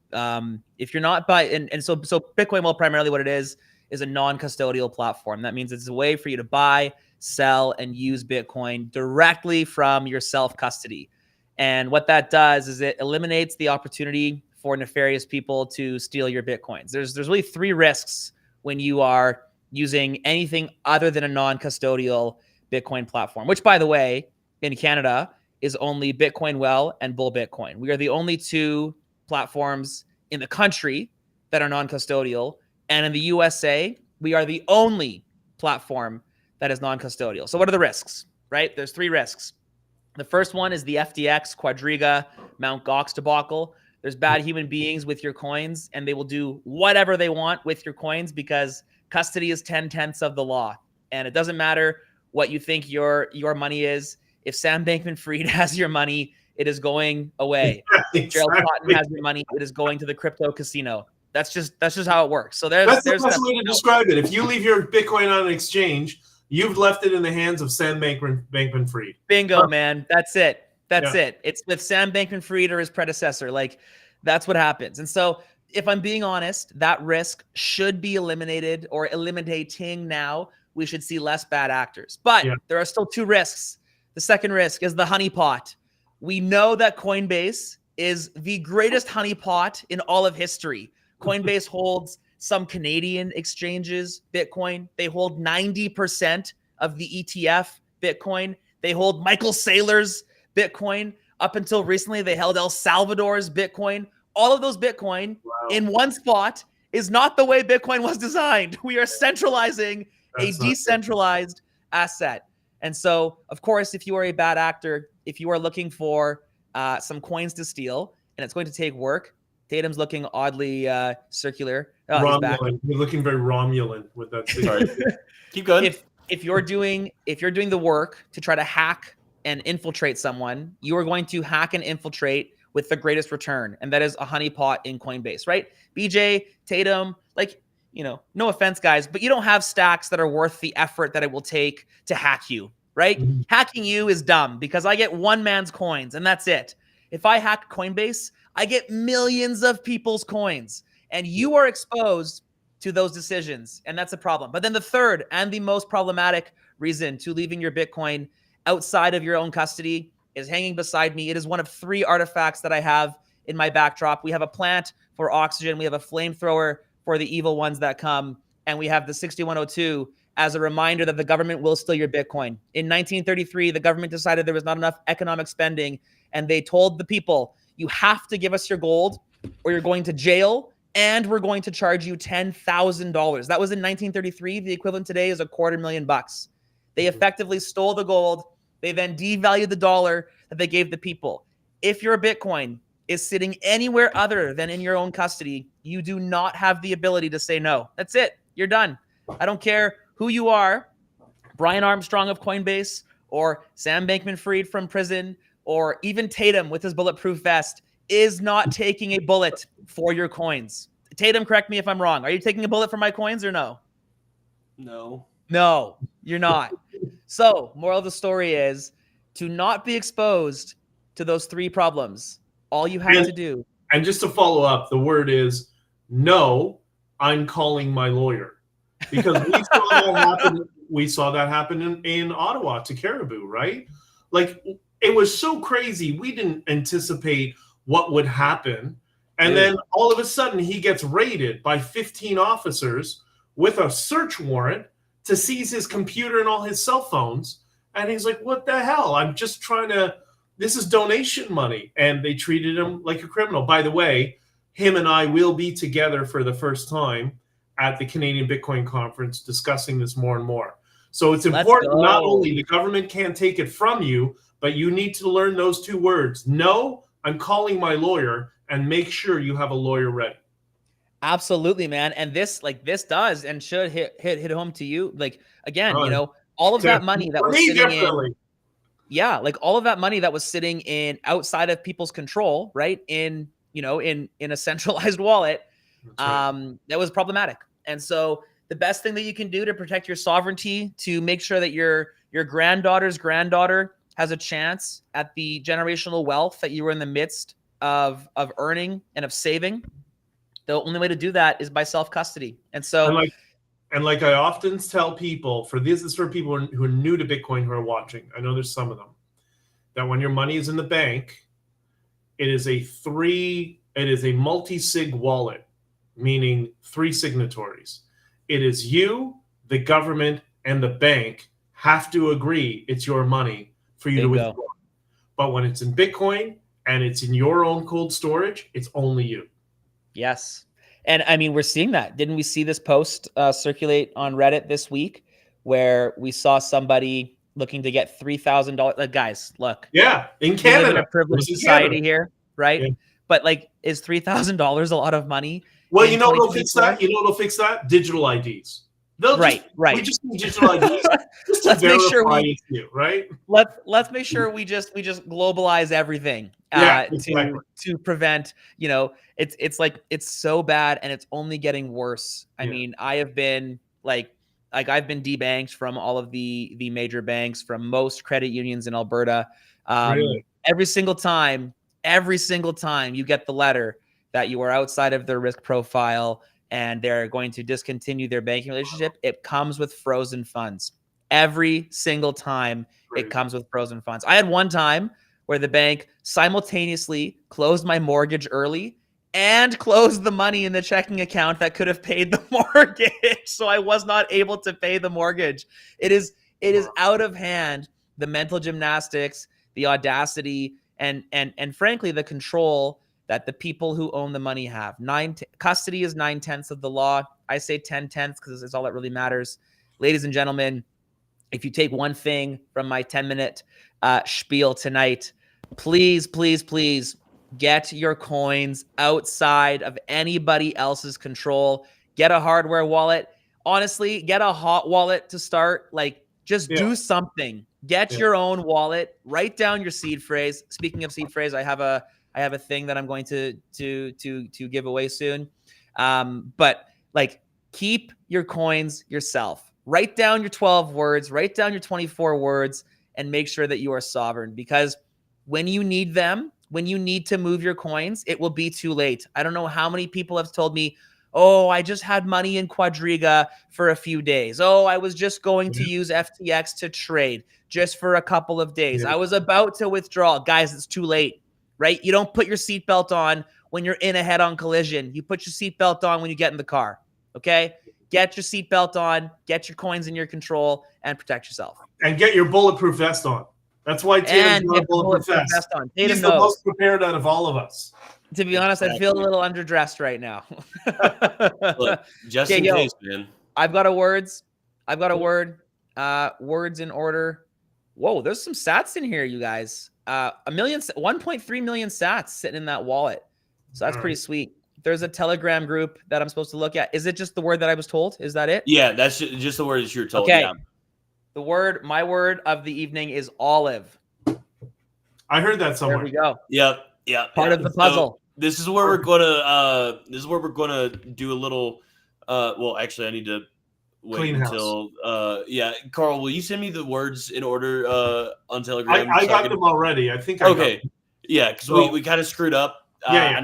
If you're not so Bitcoin Well, primarily what it is a non-custodial platform. That means it's a way for you to buy, sell, and use Bitcoin directly from your self-custody. And what that does is it eliminates the opportunity for nefarious people to steal your Bitcoins. There's really 3 risks when you are using anything other than a non-custodial Bitcoin platform, which, by the way, in Canada is only Bitcoin Well and Bull Bitcoin. We are the only 2 platforms in the country that are non-custodial, and in the USA, we are the only platform that is non-custodial. So what are the risks, right? There's 3 risks. The first one is the FTX, Quadriga, Mt. Gox debacle. There's bad human beings with your coins, and they will do whatever they want with your coins because custody is 10/10 of the law. And it doesn't matter what you think your money is. If Sam Bankman-Fried has your money, it is going away. If Gerald Cotton has your money, it is going to the crypto casino. That's just how it works. So that's the best
way to describe it. If you leave your Bitcoin on an exchange, you've left it in the hands of Sam Bankman-Fried.
Bingo, man. That's it. That's it. It's with Sam Bankman-Fried or his predecessor. Like, that's what happens. And so if I'm being honest, that risk should be eliminated or eliminating now. We should see less bad actors. But there are still 2 risks. The second risk is the honeypot. We know that Coinbase is the greatest honeypot in all of history. Coinbase holds some Canadian exchanges Bitcoin. They hold 90% of the ETF Bitcoin. They hold Michael Saylor's Bitcoin. Up until recently, they held El Salvador's Bitcoin. All of those Bitcoin in one spot is not the way Bitcoin was designed. We are centralizing a decentralized asset. And so, of course, if you are a bad actor, if you are looking for some coins to steal, and it's going to take work, Tatum's looking oddly circular. Oh, he's back.
You're looking very Romulan with that.
Keep going.
If you're doing the work to try to hack and infiltrate someone, you are going to hack and infiltrate with the greatest return, and that is a honeypot in Coinbase, right? BJ, Tatum, like, you know, no offense, guys, but you don't have stacks that are worth the effort that it will take to hack you, right? Hacking you is dumb because I get one man's coins and that's it. If I hack Coinbase, I get millions of people's coins, and you are exposed to those decisions, and that's a problem. But then the third and the most problematic reason to leaving your Bitcoin outside of your own custody is hanging beside me. It is one of 3 artifacts that I have in my backdrop. We have a plant for oxygen. We have a flamethrower for the evil ones that come. And we have the 6102 as a reminder that the government will steal your Bitcoin. In 1933, the government decided there was not enough economic spending, and they told the people, you have to give us your gold or you're going to jail, and we're going to charge you $10,000. That was in 1933. The equivalent today is $250,000. They effectively stole the gold. They then devalued the dollar that they gave the people. If your Bitcoin is sitting anywhere other than in your own custody, you do not have the ability to say no. That's it. You're done. I don't care who you are, Brian Armstrong of Coinbase, or Sam Bankman-Fried from prison, or even Tatum with his bulletproof vest is not taking a bullet for your coins. Tatum, correct me if I'm wrong. Are you taking a bullet for my coins or no?
No.
No, you're not. So, moral of the story is to not be exposed to those 3 problems. All you have to do.
And just to follow up, the word is no, I'm calling my lawyer. Because we saw that happen in Ottawa to Caribou, right? Like, it was so crazy. We didn't anticipate what would happen. And then all of a sudden he gets raided by 15 officers with a search warrant to seize his computer and all his cell phones. And he's like, what the hell? I'm just trying to, this is donation money. And they treated him like a criminal. By the way, him and I will be together for the first time at the Canadian Bitcoin Conference discussing this more and more. So it's important, not only the government can't take it from you, but you need to learn those 2 words. No, I'm calling my lawyer, and make sure you have a lawyer ready.
Absolutely, man. And this does and should hit home to you. Like, again, you know, all of that money that was sitting in, yeah, like all of that money that was sitting in outside of people's control, right? In, you know, in a centralized wallet, that was problematic. And so the best thing that you can do to protect your sovereignty, to make sure that your granddaughter's granddaughter has a chance at the generational wealth that you were in the midst of earning and of saving, the only way to do that is by self-custody. And so,
and like I often tell people, this is for people who are new to Bitcoin who are watching, I know there's some of them, that when your money is in the bank, it is a multi-sig wallet, meaning 3 signatories. It is you, the government, and the bank have to agree it's your money for you to withdraw. But when it's in Bitcoin and it's in your own cold storage, it's only you.
Yes. And I mean, we're seeing that. Didn't we see this post circulate on Reddit this week where we saw somebody looking to get $3,000? Like, guys, look.
Yeah, in Canada.
We live in a privileged society here, right? Yeah. But like, is $3,000 a lot of money?
Well, you know what'll fix that? Digital IDs.
Right.
We just need digital IDs just to verify it's you, right?
Let's make sure we just globalize everything to prevent, you know, it's like, it's so bad and it's only getting worse. I mean, I have been like I've been debanked from all of the major banks, from most credit unions in Alberta.
Really?
Every single time you get the letter that you are outside of their risk profile and they're going to discontinue their banking relationship, it comes with frozen funds. Every single time it comes with frozen funds. I had one time where the bank simultaneously closed my mortgage early and closed the money in the checking account that could have paid the mortgage. So I was not able to pay the mortgage. It is out of hand, the mental gymnastics, the audacity, and frankly, the control that the people who own the money have. Custody is 9/10 of the law. I say 10/10 because it's all that really matters. Ladies and gentlemen, if you take one thing from my 10-minute spiel tonight, please, please, please get your coins outside of anybody else's control. Get a hardware wallet. Honestly, get a hot wallet to start. Like, just do something. Get your own wallet. Write down your seed phrase. Speaking of seed phrase, I have a thing that I'm going to give away soon. But like, keep your coins yourself. Write down your 12 words. Write down your 24 words, and make sure that you are sovereign. Because when you need them, when you need to move your coins, it will be too late. I don't know how many people have told me, oh, I just had money in Quadriga for a few days. Oh, I was just going to use FTX to trade just for a couple of days. I was about to withdraw. Guys, it's too late, right? You don't put your seatbelt on when you're in a head-on collision. You put your seatbelt on when you get in the car, okay? Get your seatbelt on, get your coins in your control, and protect yourself.
And get your bulletproof vest on. That's why Tatum's got a bulletproof vest
on.
He's the most prepared out of all of us.
To be honest, I feel a little underdressed right now.
Look, just in case, man.
I've got a word. Words in order. Whoa, there's some sats in here, you guys. 1.3 million sats sitting in that wallet. So that's pretty sweet. There's a Telegram group that I'm supposed to look at. Is it just the word that I was told? Is that it?
Yeah, that's just the word that you're told.
Okay.
Yeah.
My word of the evening is olive.
I heard that somewhere.
There we go.
Yep.
Part of the puzzle.
So this is where we're gonna do a little. Well, actually, I need to wait
Clean
until. Carl, will you send me the words in order on Telegram?
I got them already. I think.
Okay. Yeah, because we kind of screwed up.
Yeah.
I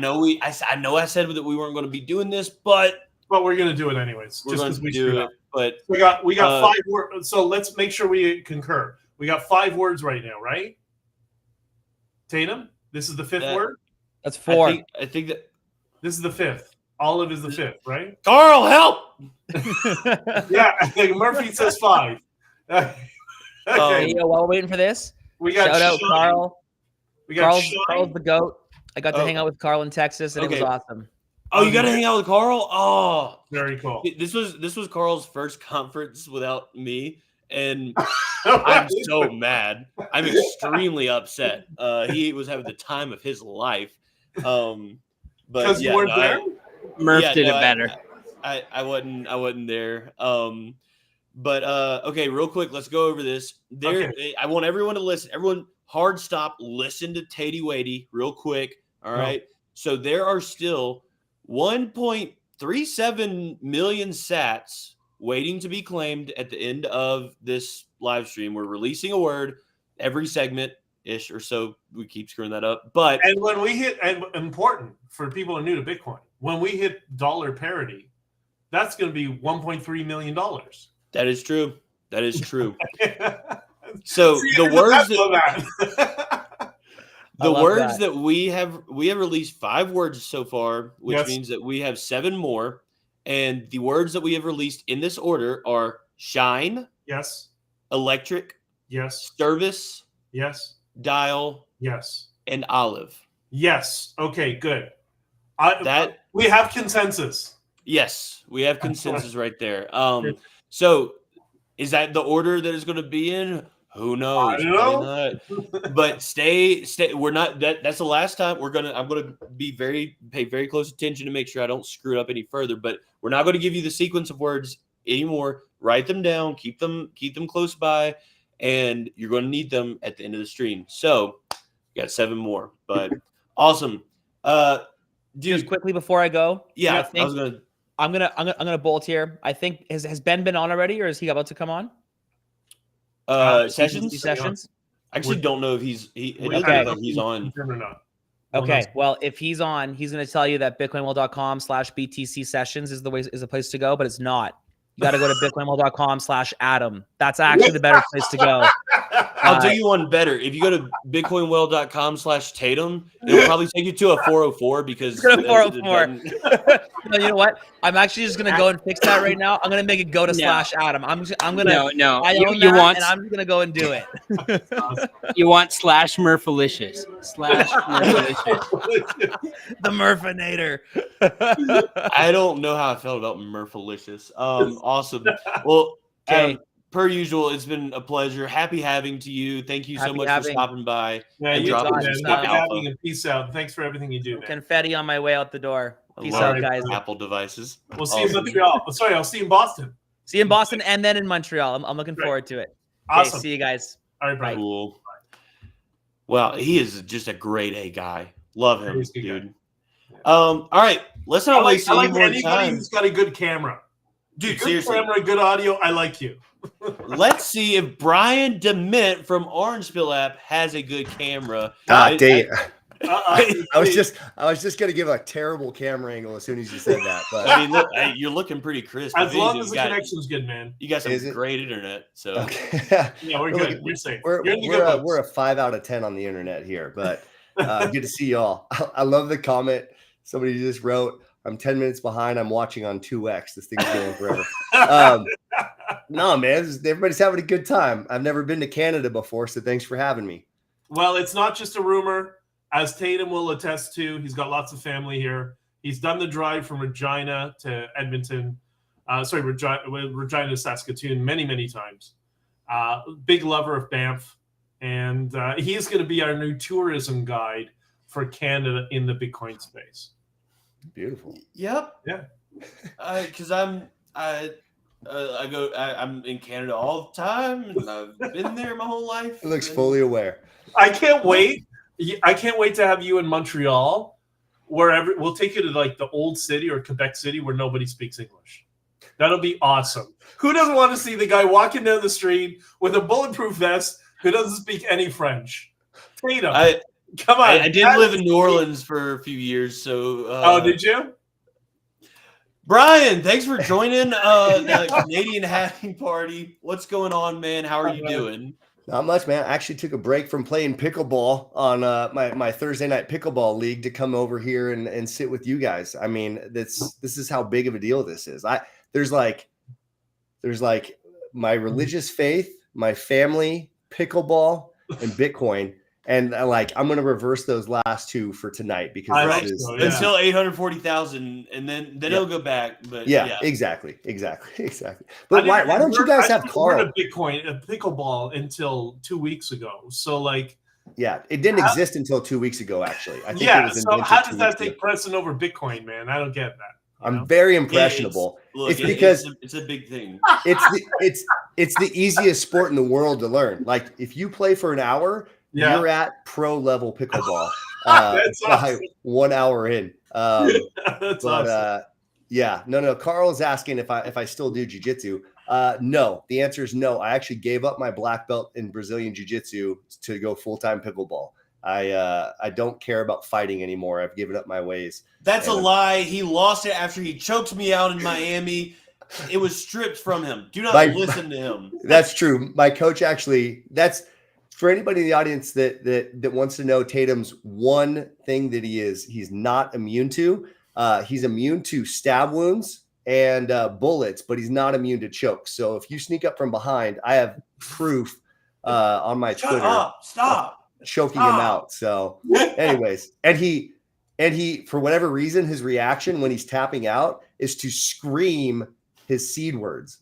know I said that we weren't going to be doing this, but
we're going to do it anyways.
We're
just
going
because
to
we
do
screwed
it.
up.
But
we got 5 words. So let's make sure we concur. We got 5 words right now, right? Tatum, this is the 5th word.
That's 4.
I think that
this is the 5th. Olive is the 5th, right?
Carl, help!
Yeah, I think Murphy says 5. Okay.
While we're waiting for this,
we got
shout out
Shine.
Carl.
We got
Carl's the GOAT. I got to hang out with Carl in Texas, and it was awesome.
Oh, you got to hang out with Carl? Oh,
very cool.
This was Carl's first conference without me, and I'm so mad. I'm extremely upset. He was having the time of his life. But
you weren't there?
Murph did it better.
I wasn't there. But okay, real quick, let's go over this. I want everyone to listen. Everyone, hard stop. Listen to Tatey Wadey real quick. All right. So there are still 1.37 million sats waiting to be claimed at the end of this live stream. We're releasing a word every segment ish or so. We keep screwing that up. But
and when we hit, and important for people who are new to Bitcoin, when we hit dollar parity, that's going to be $1.3 million.
That is true. That is true. So the words that we have released 5 words so far, which means that we have 7 more. And the words that we have released in this order are shine,
yes,
electric,
yes,
service,
yes,
dial,
yes,
and olive.
Yes. Okay, good. We have consensus.
Yes, we have consensus right there. So is that the order that is going to be in? Who knows?
I don't know.
But stay. We're not. That's the last time. I'm gonna pay very close attention to make sure I don't screw it up any further. But we're not going to give you the sequence of words anymore. Write them down. Keep them close by, and you're going to need them at the end of the stream. So we got 7 more. But awesome. Dude,
just quickly before I go.
Yeah,
I'm gonna bolt here. I think has Ben been on already, or is he about to come on?
Sessions. I actually don't know if he's on.
Okay, well, if he's on, he's going to tell you that bitcoinwell.com/BTC sessions is the place to go, but it's not. You got to go to bitcoinwell.com/Adam. That's actually the better place to go. All
I'll do you one better. If you go to bitcoinwell.com/Tatum, it'll probably take you to a 404 because
It's gonna 404. No, you know what? I'm actually just gonna go and fix that right now. I'm gonna make it go to /Adam. I'm gonna
No.
I own
You
that,
want
and I'm just gonna go and do it.
You want /Murphalicious. /Murphalicious.
The Murfinator.
I don't know how I felt about Murphalicious. Awesome. Well, Adam, per usual, it's been a pleasure. Happy having to you. Thank you so much for stopping by.
Man, you too, man. Happy having and peace out. Thanks for everything you do, man.
Confetti on my way out the door. Peace out, guys.
Apple devices.
We'll see you in Montreal. Sorry, I'll see you in Boston.
See you in Boston and then in Montreal. I'm looking forward to it.
Awesome.
Okay, see you guys.
All right, bye.
Cool. Well, he is just a grade A guy. Love him, dude. All right, let's not waste any more
anybody
time.
who's got a good camera.
Dude,
good
seriously.
camera, good audio. I like you.
Let's see if Brian DeMint from Orangeville app has a good camera.
Dang it. I was just gonna give a terrible camera angle as soon as you said that. But
I mean, look, you're looking pretty crisp.
As long as the connection's good, man.
You got some great internet. So
yeah, we're good. We're safe.
We're a 5 out of 10 on the internet here, but good to see y'all. I love the comment. Somebody just wrote, "I'm 10 minutes behind. I'm watching on 2x. This thing's going forever." No, man, everybody's having a good time. I've never been to Canada before, so thanks for having me.
Well, it's not just a rumor. As Tatum will attest to, he's got lots of family here. He's done the drive from Regina to Edmonton. Regina to Saskatoon many, many times. Big lover of Banff. And he is going to be our new tourism guide for Canada in the Bitcoin space.
Beautiful.
Yep.
Yeah.
Because I'm in Canada all the time, and I've been there my whole life.
He looks fully aware.
I can't wait. I can't wait to have you in Montreal, wherever we'll take you to like the old city or Quebec City where nobody speaks English. That'll be awesome. Who doesn't want to see the guy walking down the street with a bulletproof vest who doesn't speak any French? Tatum, come on.
I did live in New Orleans for a few years, so.
Oh, did you?
Brian, thanks for joining the Canadian Halving Party. What's going on, man? How are you doing?
Not much, man. I actually took a break from playing pickleball on my Thursday night pickleball league to come over here and sit with you guys. I mean, this is how big of a deal this is. There's like my religious faith, my family, pickleball, and Bitcoin. And I'm going to reverse those last two for tonight because this is
until 840,000, and then it'll go back. But
exactly. But why don't you guys have Carl?
I heard of pickleball until 2 weeks ago. So
it didn't exist until 2 weeks ago. Actually, I think it was
so how does that take precedent over Bitcoin, man? I don't get that.
I'm very impressionable.
It's
because
it's a big thing.
It's the easiest sport in the world to learn. Like if you play for an hour. You're at pro level pickleball.
That's awesome.
1 hour in.
That's awesome.
No. Carl is asking if I still do jiu-jitsu. No, the answer is no. I actually gave up my black belt in Brazilian jiu-jitsu to go full-time pickleball. I don't care about fighting anymore. I've given up my ways.
That's a lie. He lost it after he choked me out in Miami. It was stripped from him. Do not listen to him.
That's true. My coach actually. For anybody in the audience that wants to know Tatum's one thing that he's not immune to, he's immune to stab wounds and bullets, but he's not immune to chokes. So if you sneak up from behind, I have proof on my Twitter.
Stop.
Choking him out. So anyways, and he for whatever reason, his reaction when he's tapping out is to scream his seed words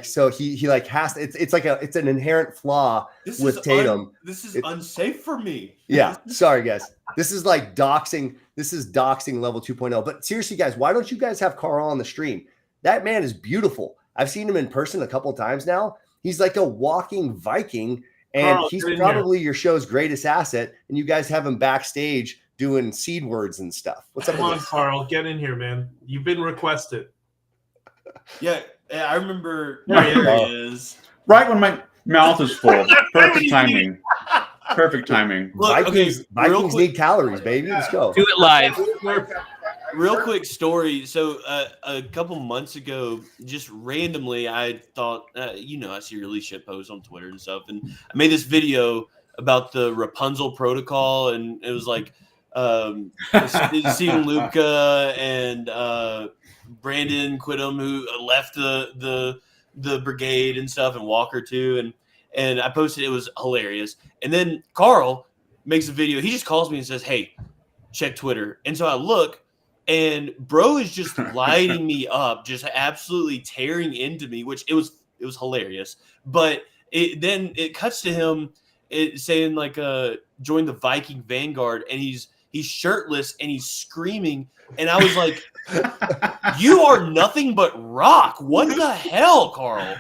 so he has it's an inherent flaw with Tatum.
This is unsafe for me.
Yeah, sorry guys. This is like doxing. This is doxing level 2.0. But seriously, guys, why don't you guys have Carl on the stream? That man is beautiful. I've seen him in person a couple of times now. He's like a walking Viking, and he's probably your show's greatest asset. And you guys have him backstage doing seed words and stuff. What's up?
Come on, Carl, get in here, man. You've been requested.
Yeah, I remember. There he is.
Right when my mouth is full. Perfect timing. Perfect timing.
Look, Vikings need calories, baby. Let's go.
Do it live.
real quick story. So a couple months ago, just randomly, I thought, I see really shit posts on Twitter and stuff, and I made this video about the Rapunzel protocol, and it was like Stephen Luca and Brandon Quittem, who left the brigade and stuff, and Walker too, and I posted. It was hilarious. And then Carl makes a video. He just calls me and says, "Hey, check Twitter." And so I look, and bro is just lighting me up, just absolutely tearing into me, which it was hilarious. But then it cuts to him saying like join the Viking Vanguard, and he's shirtless and he's screaming, and I was like, you are nothing but rock. What the hell, Carl?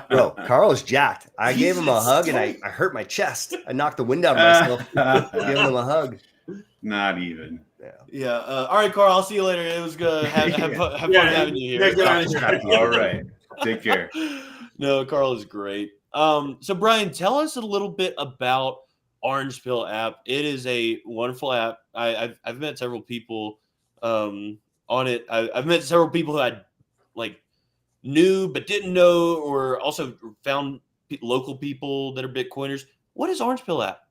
Bro, Carl is jacked. I gave him a hug and I hurt my chest. I knocked the wind out of myself giving him a hug.
Not even.
Yeah. All right, Carl. I'll see you later. It was good. Have fun having you here.
All right. Take care.
No, Carl is great. So Brian, tell us a little bit about Orange Pill app. It is a wonderful app. I've met several people on it. I've met several people who I knew but didn't know, or also found local people that are Bitcoiners. What is Orange Pill app?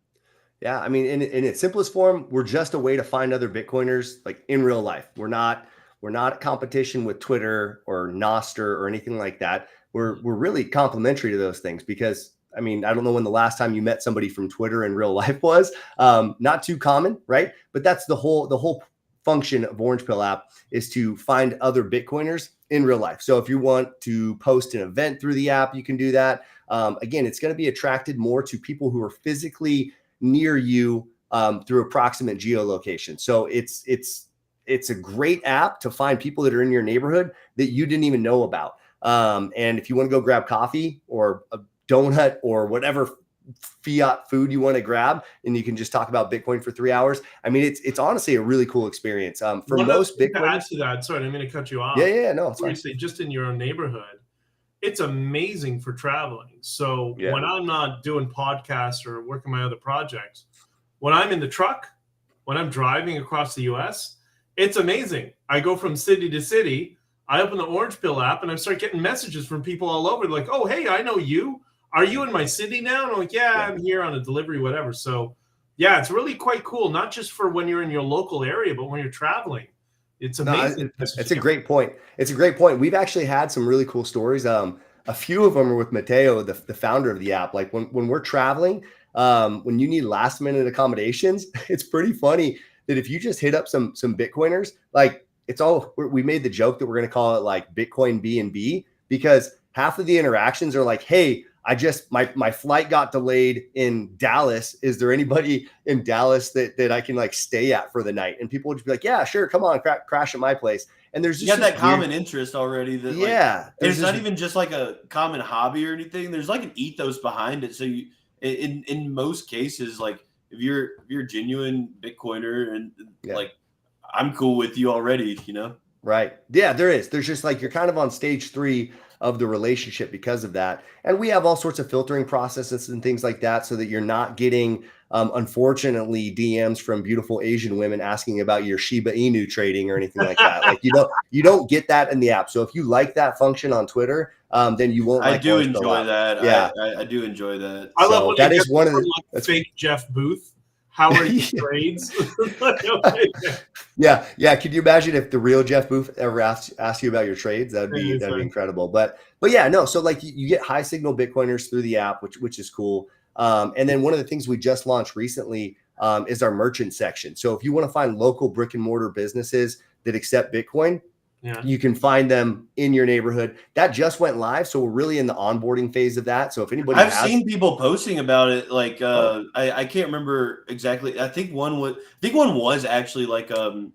Yeah, I mean, in its simplest form, we're just a way to find other Bitcoiners like in real life. We're not competition with Twitter or Nostr or anything like that. We're really complementary to those things because, I mean, I don't know when the last time you met somebody from Twitter in real life was. Not too common, right? But that's the whole function of Orange Pill app, is to find other Bitcoiners in real life. So if you want to post an event through the app, you can do that. Again, it's going to be attracted more to people who are physically near you through approximate geolocation. So it's a great app to find people that are in your neighborhood that you didn't even know about. And if you want to go grab coffee or a donut or whatever fiat food you want to grab, and you can just talk about Bitcoin for 3 hours. I mean, it's honestly a really cool experience. For most Bitcoiners.
To that, sorry, I'm going to cut you off.
Yeah, no, it's fine.
Say just in your own neighborhood, it's amazing for traveling. So when I'm not doing podcasts or working my other projects, when I'm in the truck, when I'm driving across the US, it's amazing. I go from city to city. I open the Orange Pill app and I start getting messages from people all over. Like, oh, hey, I know you. Are you in my city now? And I'm like, yeah, I'm here on a delivery, whatever. So yeah, it's really quite cool. Not just for when you're in your local area, but when you're traveling. It's amazing.
It's a great point. It's a great point. We've actually had some really cool stories. A few of them are with Mateo, the founder of the app. Like when we're traveling, when you need last minute accommodations, it's pretty funny that if you just hit up some Bitcoiners, like we made the joke that we're going to call it like Bitcoin B&B, because half of the interactions are like, hey, my flight got delayed in Dallas. Is there anybody in Dallas that I can like stay at for the night? And people would just be like, yeah, sure. Come on, crash at my place. And there's just
that common interest already. That there's not even just like a common hobby or anything. There's like an ethos behind it. So you, in most cases, like if you're a genuine Bitcoiner and like, I'm cool with you already, you know?
Right. Yeah, there is. There's just like, you're kind of on stage 3 of the relationship because of that. And we have all sorts of filtering processes and things like that, so that you're not getting, unfortunately, DMs from beautiful Asian women asking about your Shiba Inu trading or anything like that. Like you don't get that in the app. So if you like that function on Twitter, then you won't.
I do enjoy that. Yeah, I do enjoy that.
I love that is one of the fake Jeff Booth. How are your trades?
Yeah. Could you imagine if the real Jeff Booth ever asked you about your trades? That'd be incredible. But yeah, no. So like you get high signal Bitcoiners through the app, which is cool. And then one of the things we just launched recently is our merchant section. So if you want to find local brick and mortar businesses that accept Bitcoin, you can find them in your neighborhood. That just went live, so we're really in the onboarding phase of that. So if anybody,
I've seen people posting about it. Like I can't remember exactly. I think one was actually like an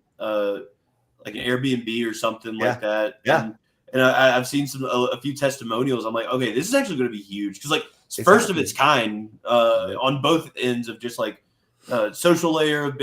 Airbnb or something like that.
Yeah.
And I've seen a few testimonials. I'm like, okay, this is actually going to be huge because like it's first of its kind on both ends of just like social layer of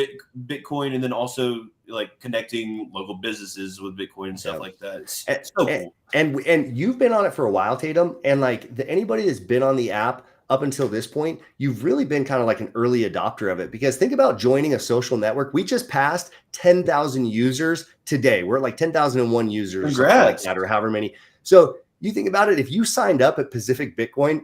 Bitcoin, and then also like connecting local businesses with Bitcoin and stuff like that. It's so cool.
And you've been on it for a while, Tatum. And like anybody that's been on the app up until this point, you've really been kind of like an early adopter of it, because think about joining a social network. We just passed 10,000 users today. We're at like 10,001 users, something like that, or however many. So you think about it, if you signed up at Pacific Bitcoin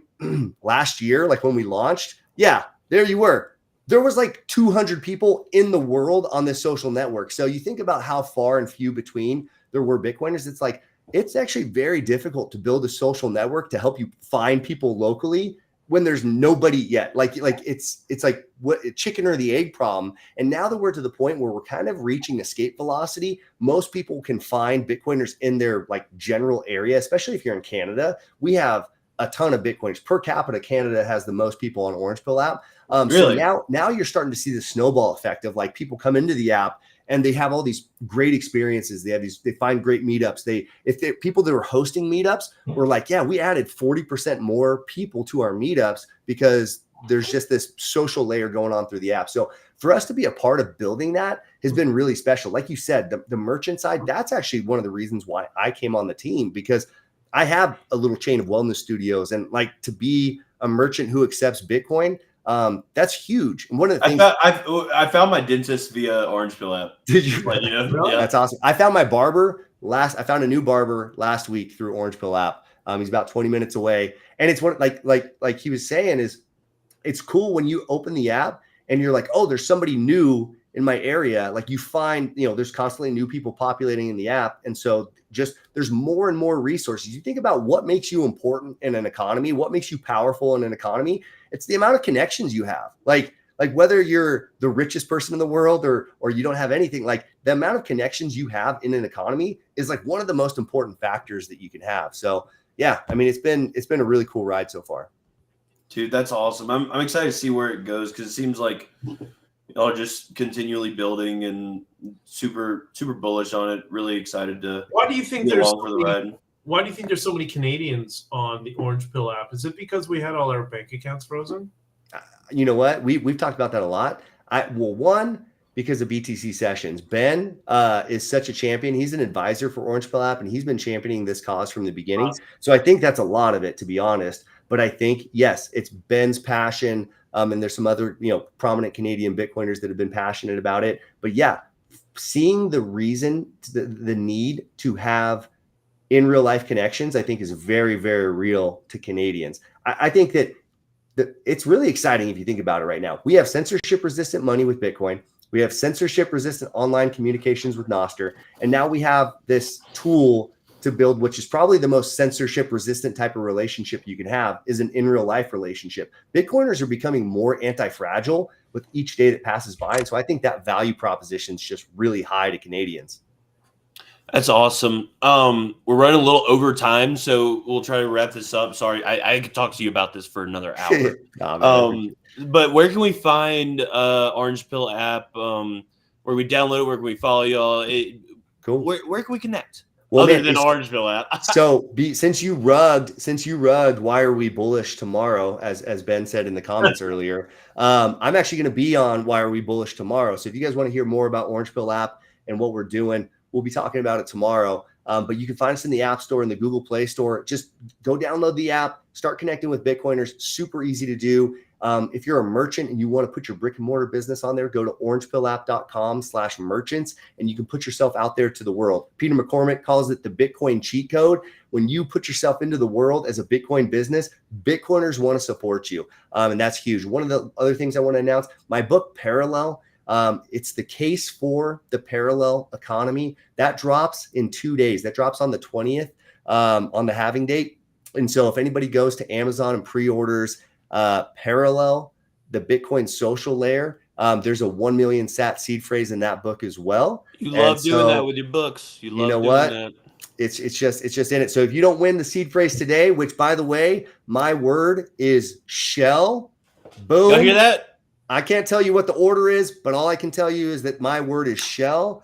last year, like when we launched, yeah, there you were. There was like 200 people in the world on this social network. So you think about how far and few between there were Bitcoiners. It's like, it's actually very difficult to build a social network to help you find people locally when there's nobody yet. Like it's like what chicken or the egg problem. And now that we're to the point where we're kind of reaching escape velocity, most people can find Bitcoiners in their like general area, especially if you're in Canada. We have a ton of Bitcoiners per capita. Canada has the most people on Orange Pill app.
Really?
So now you're starting to see the snowball effect of like people come into the app and they have all these great experiences. They find great meetups. People that were hosting meetups were like, yeah, we added 40% more people to our meetups because there's just this social layer going on through the app. So for us to be a part of building that has been really special. Like you said, the merchant side, that's actually one of the reasons why I came on the team, because I have a little chain of wellness studios, and like to be a merchant who accepts Bitcoin, that's huge. And one of the things
I found my dentist via Orange Pill app.
Did you?
But, you know, yeah.
That's awesome. I found my barber I found a new barber last week through Orange Pill app. He's about 20 minutes away. And it's what like he was saying is, it's cool when you open the app and you're like, oh, there's somebody new in my area. Like you find, there's constantly new people populating in the app. And so just there's more and more resources. You think about what makes you important in an economy, what makes you powerful in an economy. It's the amount of connections you have. Like whether you're the richest person in the world or you don't have anything, like the amount of connections you have in an economy is like one of the most important factors that you can have. So yeah, I mean, it's been a really cool ride so far.
Dude, that's awesome. I'm excited to see where it goes, because it seems like y'all just continually building and super bullish on it. Really excited to.
Why do you think
be
there's
along for the ride?
Why do you think there's so many Canadians on the Orange Pill app? Is it because we had all our bank accounts frozen?
You know what? We've talked about that a lot. One, because of BTC sessions. Ben is such a champion. He's an advisor for Orange Pill app, and he's been championing this cause from the beginning.
Awesome.
So I think that's a lot of it, to be honest. But I think, yes, it's Ben's passion. And there's some other, prominent Canadian Bitcoiners that have been passionate about it. But yeah, seeing the reason, the need to have in real life connections, I think is very, very real to Canadians. I think that it's really exciting if you think about it right now. We have censorship resistant money with Bitcoin. We have censorship resistant online communications with Nostr. And now we have this tool to build, which is probably the most censorship resistant type of relationship you can have, is an in real life relationship. Bitcoiners are becoming more anti-fragile with each day that passes by. And so I think that value proposition is just really high to Canadians.
That's awesome. We're running a little over time, so we'll try to wrap this up. Sorry, I could talk to you about this for another hour. But where can we find Orange Pill app? Where we download it? Where can we follow y'all?
Cool.
Where can we connect?
Well,
other than Orange Pill app.
So since you rugged, why are we bullish tomorrow? As Ben said in the comments earlier, I'm actually going to be on Why Are We Bullish tomorrow. So if you guys want to hear more about Orange Pill app and what we're doing, we'll be talking about it tomorrow. But you can find us in the App Store and the Google Play Store. Just go download the app, start connecting with Bitcoiners. Super easy to do. If you're a merchant and you want to put your brick and mortar business on there, go to orangepillapp.com/merchants, and you can put yourself out there to the world. Peter McCormick calls it the Bitcoin cheat code. When you put yourself into the world as a Bitcoin business, Bitcoiners want to support you. And that's huge. One of the other things I want to announce, my book, Parallel, it's the case for the parallel economy. That drops in 2 days. That drops on the 20th, on the halving date. And so if anybody goes to Amazon and pre-orders Parallel, the Bitcoin social layer, there's a 1 million sat seed phrase in that book as well.
You love doing that with your books. You love doing that.
It's just in it. So if you don't win the seed phrase today, which by the way, my word is shell. Boom.
Y'all hear that?
I can't tell you what the order is, but all I can tell you is that my word is shell.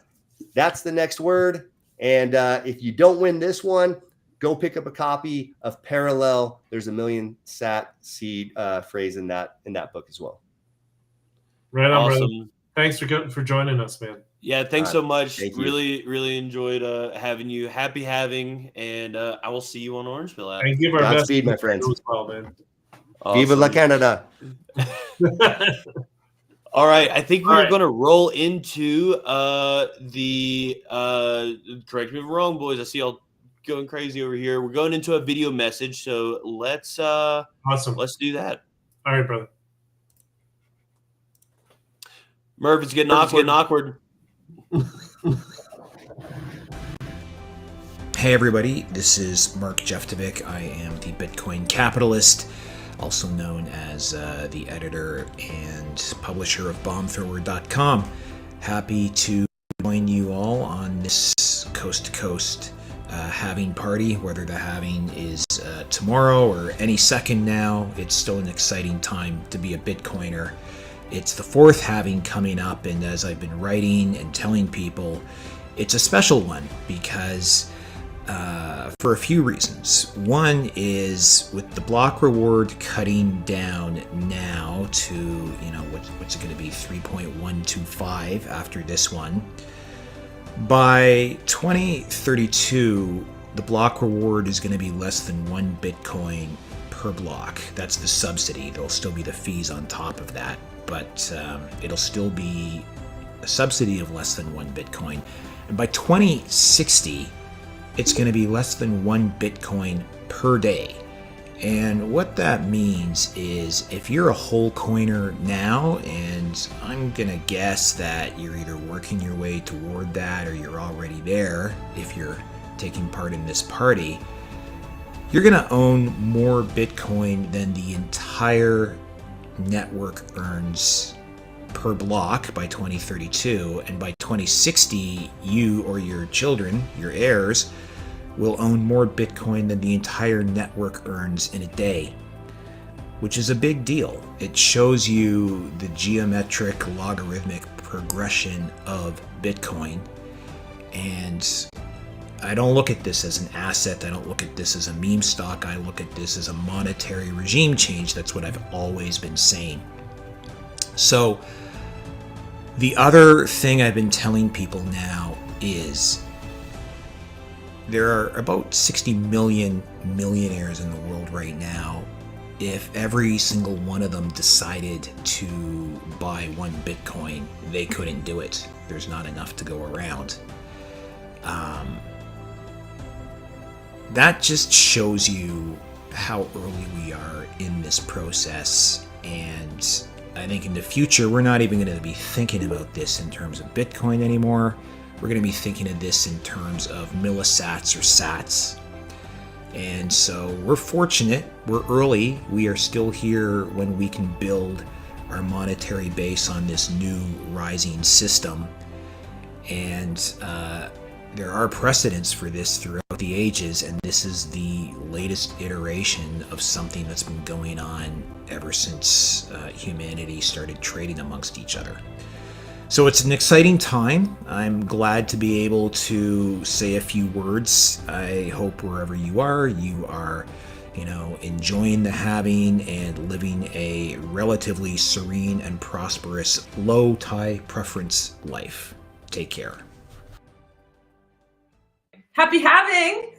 That's the next word. And if you don't win this one, go pick up a copy of Parallel. There's a 1 million sat seed phrase in that book as well.
Right on,
Awesome.
brother. Thanks for joining us, man.
Yeah, thanks so much.
Thank you.
Really enjoyed having you. Happy having, and I will see you on Orange Pill app.
And give our best
Godspeed, my friends.
as well, man.
Viva la Canada.
All right, I think we're
All right.
going to roll into the correct me if I'm wrong, boys. I see y'all going crazy over here. We're going into a video message, so let's
Awesome.
let's do that.
All right, brother.
Murph, it's getting awkward.
Hey everybody, this is Mark Jeftovic. I am the Bitcoin capitalist, also known as the editor and publisher of bombthrower.com. Happy to join you all on this coast-to-coast halving party, whether the halving is tomorrow or any second now. It's still an exciting time to be a Bitcoiner. It's the fourth halving coming up, and as I've been writing and telling people, it's a special one because for a few reasons. One is with the block reward cutting down now to, what's it going to be, 3.125 after this one. By 2032, the block reward is going to be less than 1 Bitcoin per block. That's the subsidy. There'll still be the fees on top of that, but it'll still be a subsidy of less than 1 Bitcoin. And by 2060, it's going to be less than 1 Bitcoin per day. And what that means is if you're a whole coiner now, and I'm going to guess that you're either working your way toward that or you're already there if you're taking part in this party, you're going to own more Bitcoin than the entire network earns per block by 2032, and by 2060, you or your children, your heirs, will own more Bitcoin than the entire network earns in a day, which is a big deal. It shows you the geometric logarithmic progression of Bitcoin, and I don't look at this as an asset. I don't look at this as a meme stock. I look at this as a monetary regime change. That's what I've always been saying. So the other thing I've been telling people now is there are about 60 million millionaires in the world right now. If every single one of them decided to buy 1 Bitcoin, they couldn't do it. There's not enough to go around. That just shows you how early we are in this process, and I think in the future we're not even going to be thinking about this in terms of Bitcoin anymore. We're going to be thinking of this in terms of millisats or sats. And so we're fortunate, we're early, we are still here when we can build our monetary base on this new rising system. And there are precedents for this throughout the ages, and this is the latest iteration of something that's been going on ever since humanity started trading amongst each other. So it's an exciting time. I'm glad to be able to say a few words. I hope wherever you are enjoying the halving and living a relatively serene and prosperous low tie preference life. Take care.
Happy halving!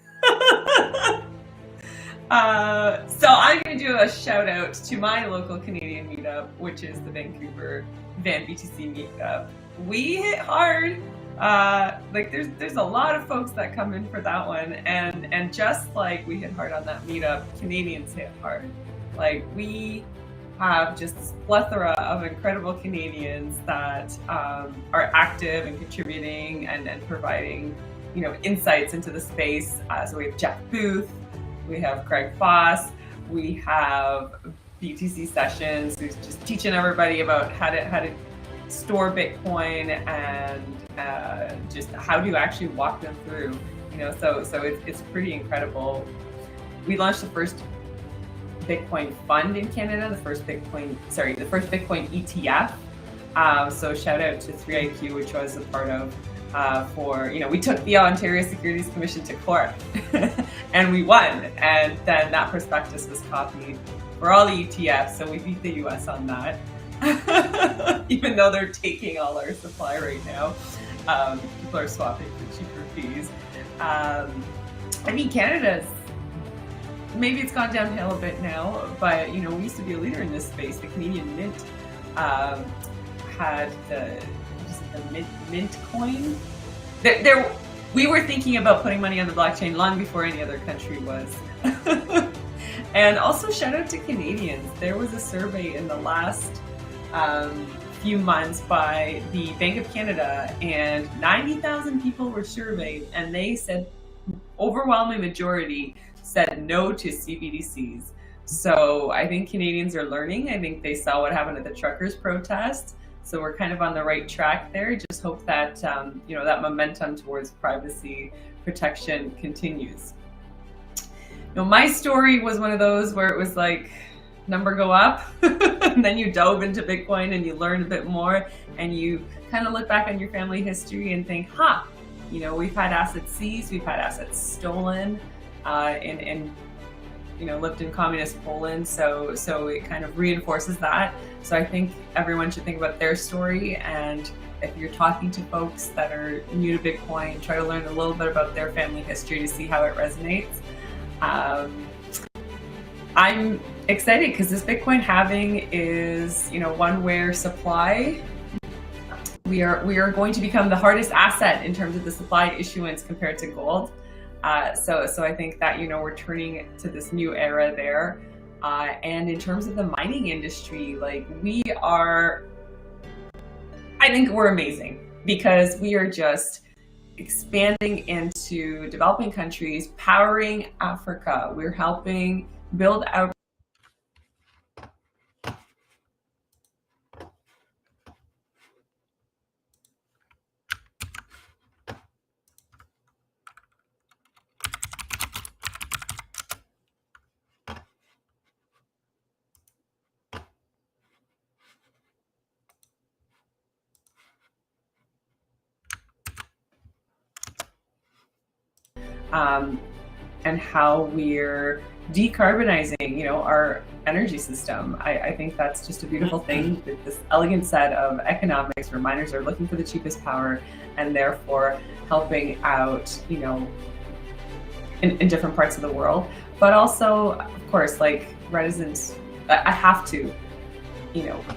So I'm going to do a shout out to my local Canadian meetup, which is the Vancouver Van BTC meetup. We hit hard. There's a lot of folks that come in for that one, and just like we hit hard on that meetup, Canadians hit hard. Like, we have just this plethora of incredible Canadians that are active and contributing and providing insights into the space. So we have Jeff Booth, we have Craig Foss, we have BTC Sessions, who's just teaching everybody about how to store Bitcoin and just how do you actually walk them through. So it's pretty incredible. We launched the first Bitcoin fund in Canada, the first Bitcoin ETF. So shout out to 3IQ, which I was a part of. We took the Ontario Securities Commission to court and we won. And then that prospectus was copied for all the ETFs. So we beat the US on that, even though they're taking all our supply right now. People are swapping for cheaper fees. Canada's maybe it's gone downhill a bit now, but we used to be a leader in this space. The Canadian Mint had the mint coin. We were thinking about putting money on the blockchain long before any other country was. And also shout out to Canadians. There was a survey in the last few months by the Bank of Canada, and 90,000 people were surveyed, and they said overwhelming majority said no to CBDCs. So I think Canadians are learning. I think they saw what happened at the truckers' protest. So we're kind of on the right track there. Just hope that that momentum towards privacy protection continues. My story was one of those where it was like number go up, and then you dove into Bitcoin and you learned a bit more, and you kind of look back on your family history and think, we've had assets seized, we've had assets stolen, and lived in communist Poland, so it kind of reinforces that. So I think everyone should think about their story, and if you're talking to folks that are new to Bitcoin, try to learn a little bit about their family history to see how it resonates. I'm excited because this Bitcoin halving is, one where supply, we are going to become the hardest asset in terms of the supply issuance compared to gold. So I think that, we're turning to this new era there. And in terms of the mining industry, I think we're amazing because we are just expanding into developing countries, powering Africa. We're helping build out and how we're decarbonizing, our energy system. I think that's just a beautiful thing, this elegant set of economics where miners are looking for the cheapest power and therefore helping out, in different parts of the world. But also, of course, reticence, I have to,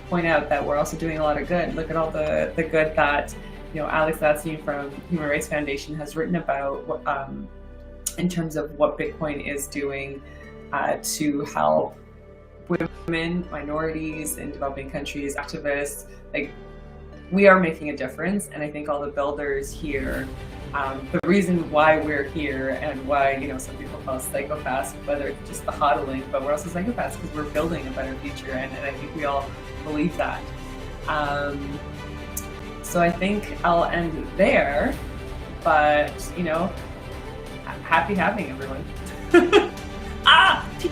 point out that we're also doing a lot of good. Look at all the good that, Alex Latstein from Human Rights Foundation has written about in terms of what Bitcoin is doing to help women, minorities in developing countries, activists. We are making a difference, and I think all the builders here, the reason why we're here and why some people call us psychopaths, whether it's just the hodling, but we're also psychopaths because we're building a better future, and I think we all believe that. So I think I'll end there, but happy having everyone.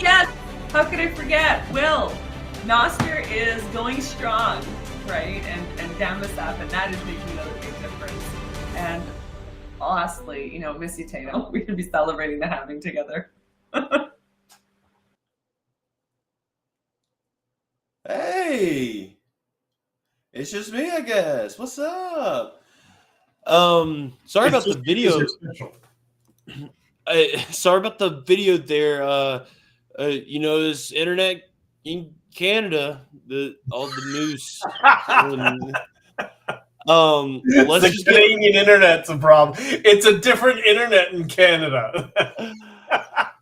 Yes! How could I forget? Will, Noster is going strong, right? And down this up, and that is making another big difference. And lastly, miss you, Tatum. We're gonna be celebrating the halving together.
Hey, it's just me, I guess. What's up? Sorry about the video. Sorry about the video there. This internet in Canada, all the news.
Let's just Canadian internet's a problem. It's a different internet in Canada.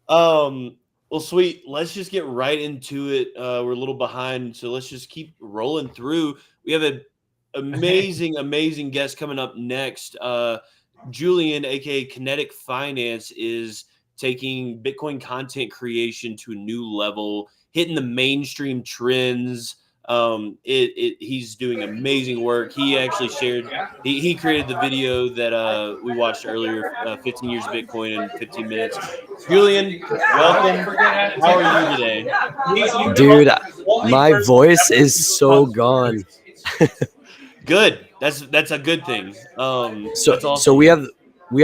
Well, sweet. Let's just get right into it. We're a little behind, so let's just keep rolling through. We have an amazing guest coming up next. Julian, aka Kinetic Finance, is taking Bitcoin content creation to a new level, hitting the mainstream trends. He's doing amazing work. He actually shared, he created the video that we watched earlier, 15 years of Bitcoin in 15 minutes. Julian, welcome. How are you today?
Dude, my voice is so gone.
Good. That's a good thing.
So we have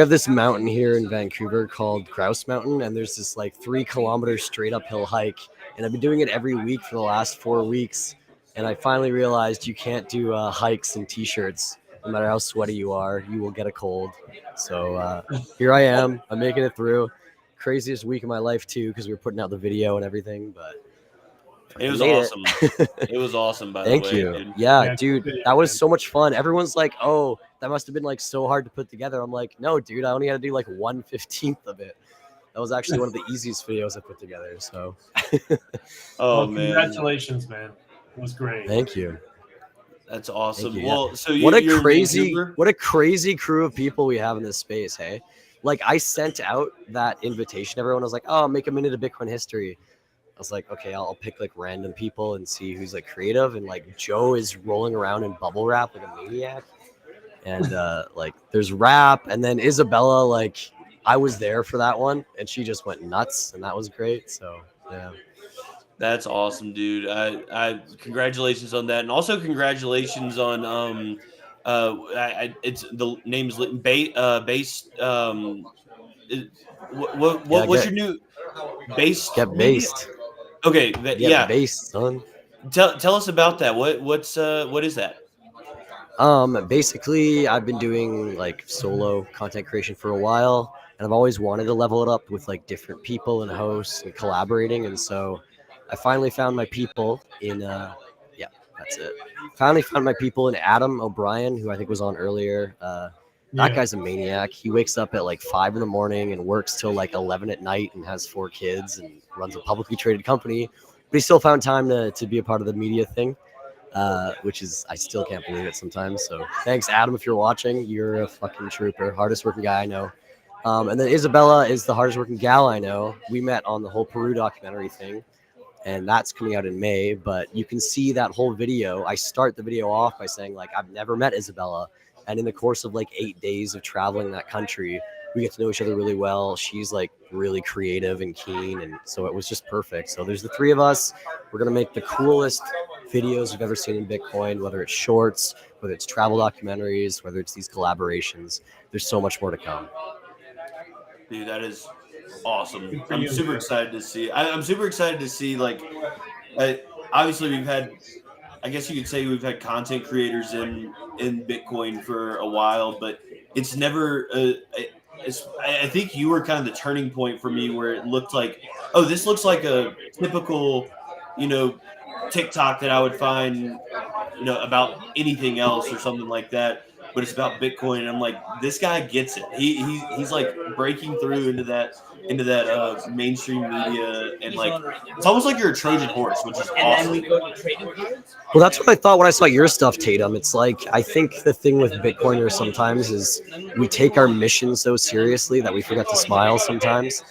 this mountain here in Vancouver called Grouse Mountain, and there's this 3-kilometer straight uphill hike, and I've been doing it every week for the last 4 weeks. And I finally realized you can't do hikes in t-shirts. No matter how sweaty you are, you will get a cold. So here I am. I'm making it through. craziest week of my life too, because we were putting out the video and everything. But
it was
made
awesome. It was awesome. By
Thank
the way,
you.
dude.
Yeah, dude, that was so much fun. Everyone's like, "Oh, that must have been like so hard to put together." I'm like, "No, dude, I only had to do like 1/15 of it." That was actually one of the easiest videos I put together. So,
oh
well,
man,
congratulations, man! It was great.
Thank you.
That's awesome.
You,
well,
yeah.
so
what a
you're
crazy crew of people we have in this space. Hey, like I sent out that invitation. Everyone was like, "Oh, make a minute of Bitcoin history." I was like, okay, I'll pick like random people and see who's like creative. And like Joe is rolling around in bubble wrap like a maniac. And like there's rap, and then Isabella, like I was there for that one, and she just went nuts, and that was great. So yeah.
That's awesome, dude. I congratulations on that, and also congratulations on it's the name's base what's your new base?
Get based.
Okay, yeah,
based, son.
Tell us about that. What is that?
Basically, I've been doing like solo content creation for a while, and I've always wanted to level it up with like different people and hosts and collaborating, and so I finally found my people in yeah, that's it. Finally found my people in Adam O'Brien, who I think was on earlier. That guy's a maniac. He wakes up at like 5 a.m. and works till like 11 at night and has 4 kids and runs a publicly traded company. But he still found time to be a part of the media thing, which is, I still can't believe it sometimes. So thanks, Adam, if you're watching. You're a fucking trooper. Hardest working guy I know. And then Isabella is the hardest working gal I know. We met on the whole Peru documentary thing, and that's coming out in May. But you can see that whole video. I start the video off by saying, like, I've never met Isabella. And in the course of like 8 days of traveling that country, we get to know each other really well. She's like really creative and keen. And so it was just perfect. So there's the 3 of us. We're going to make the coolest videos you've ever seen in Bitcoin, whether it's shorts, whether it's travel documentaries, whether it's these collaborations. There's so much more to come.
Dude, that is awesome. I'm super excited to see. I'm super excited to see, like, obviously we've had, I guess you could say we've had content creators in Bitcoin for a while, but it's never, I think you were kind of the turning point for me where it looked like, oh, this looks like a typical, TikTok that I would find, about anything else or something like that. But it's about Bitcoin, and I'm like, this guy gets it. He's like breaking through into that mainstream media, and like it's almost like you're a Trojan horse, which is awesome.
Well, that's what I thought when I saw your stuff, Tatum. It's like, I think the thing with Bitcoiners sometimes is we take our mission so seriously that we forget to smile sometimes.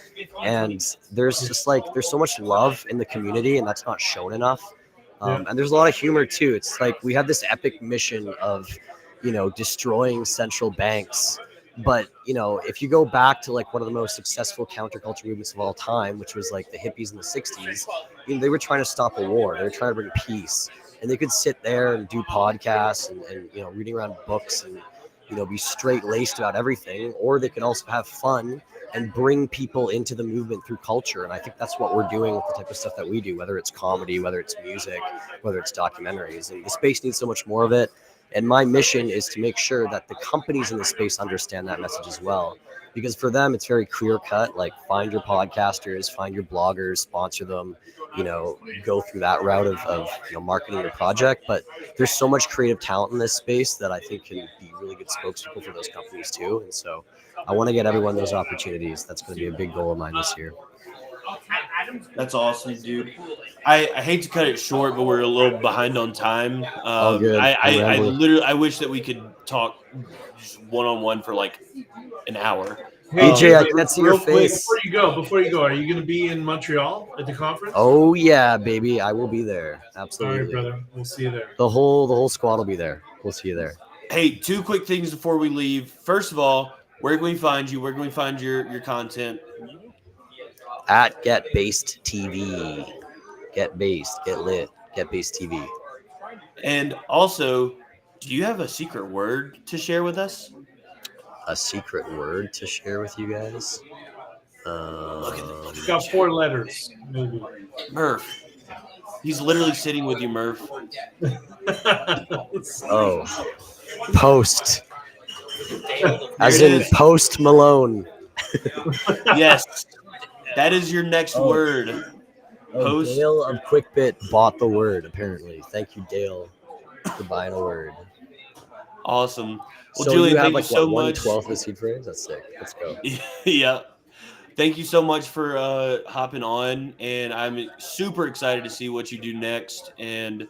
And there's just like, there's so much love in the community, and that's not shown enough. And there's a lot of humor too. It's like we have this epic mission of, destroying central banks. But, if you go back to like one of the most successful counterculture movements of all time, which was like the hippies in the 60s, they were trying to stop a war. They were trying to bring peace. And they could sit there and do podcasts and reading around books and, be straight laced about everything. Or they could also have fun and bring people into the movement through culture. And I think that's what we're doing with the type of stuff that we do, whether it's comedy, whether it's music, whether it's documentaries. And the space needs so much more of it. And my mission is to make sure that the companies in the space understand that message as well. Because for them, it's very clear cut, like find your podcasters, find your bloggers, sponsor them, go through that route of marketing your project. But there's so much creative talent in this space that I think can be really good spokespeople for those companies too. And so I want to get everyone those opportunities. That's going to be a big goal of mine this year.
That's awesome, dude. I hate to cut it short, but we're a little behind on time.
All good.
I literally, I wish that we could talk one-on-one for like an hour.
Hey, Jay, I can't see your face.
Before you go, are you going to be in Montreal at the conference?
Oh yeah, baby, I will be there. Absolutely.
All right, brother. We'll see you there.
The whole squad will be there. We'll see you there.
Hey, 2 quick things before we leave. First of all, where can we find you? Where can we find your content?
At Get Based TV. Get Based, get lit, Get Based TV.
And also, do you have a secret word to share with us?
A secret word to share with you guys?
It's got 4 letters, maybe.
Murph. He's literally sitting with you, Murph.
Oh. Post. As in Post Malone.
Yes. That is your next word.
Oh, Dale of QuickBit bought the word, apparently. Thank you, Dale, for buying a word.
Awesome. Well,
So
Julian,
you have
thank
like
you so
what,
much.
1/12 of seed phrase? That's sick. Let's go.
Yeah. Thank you so much for hopping on, and I'm super excited to see what you do next. And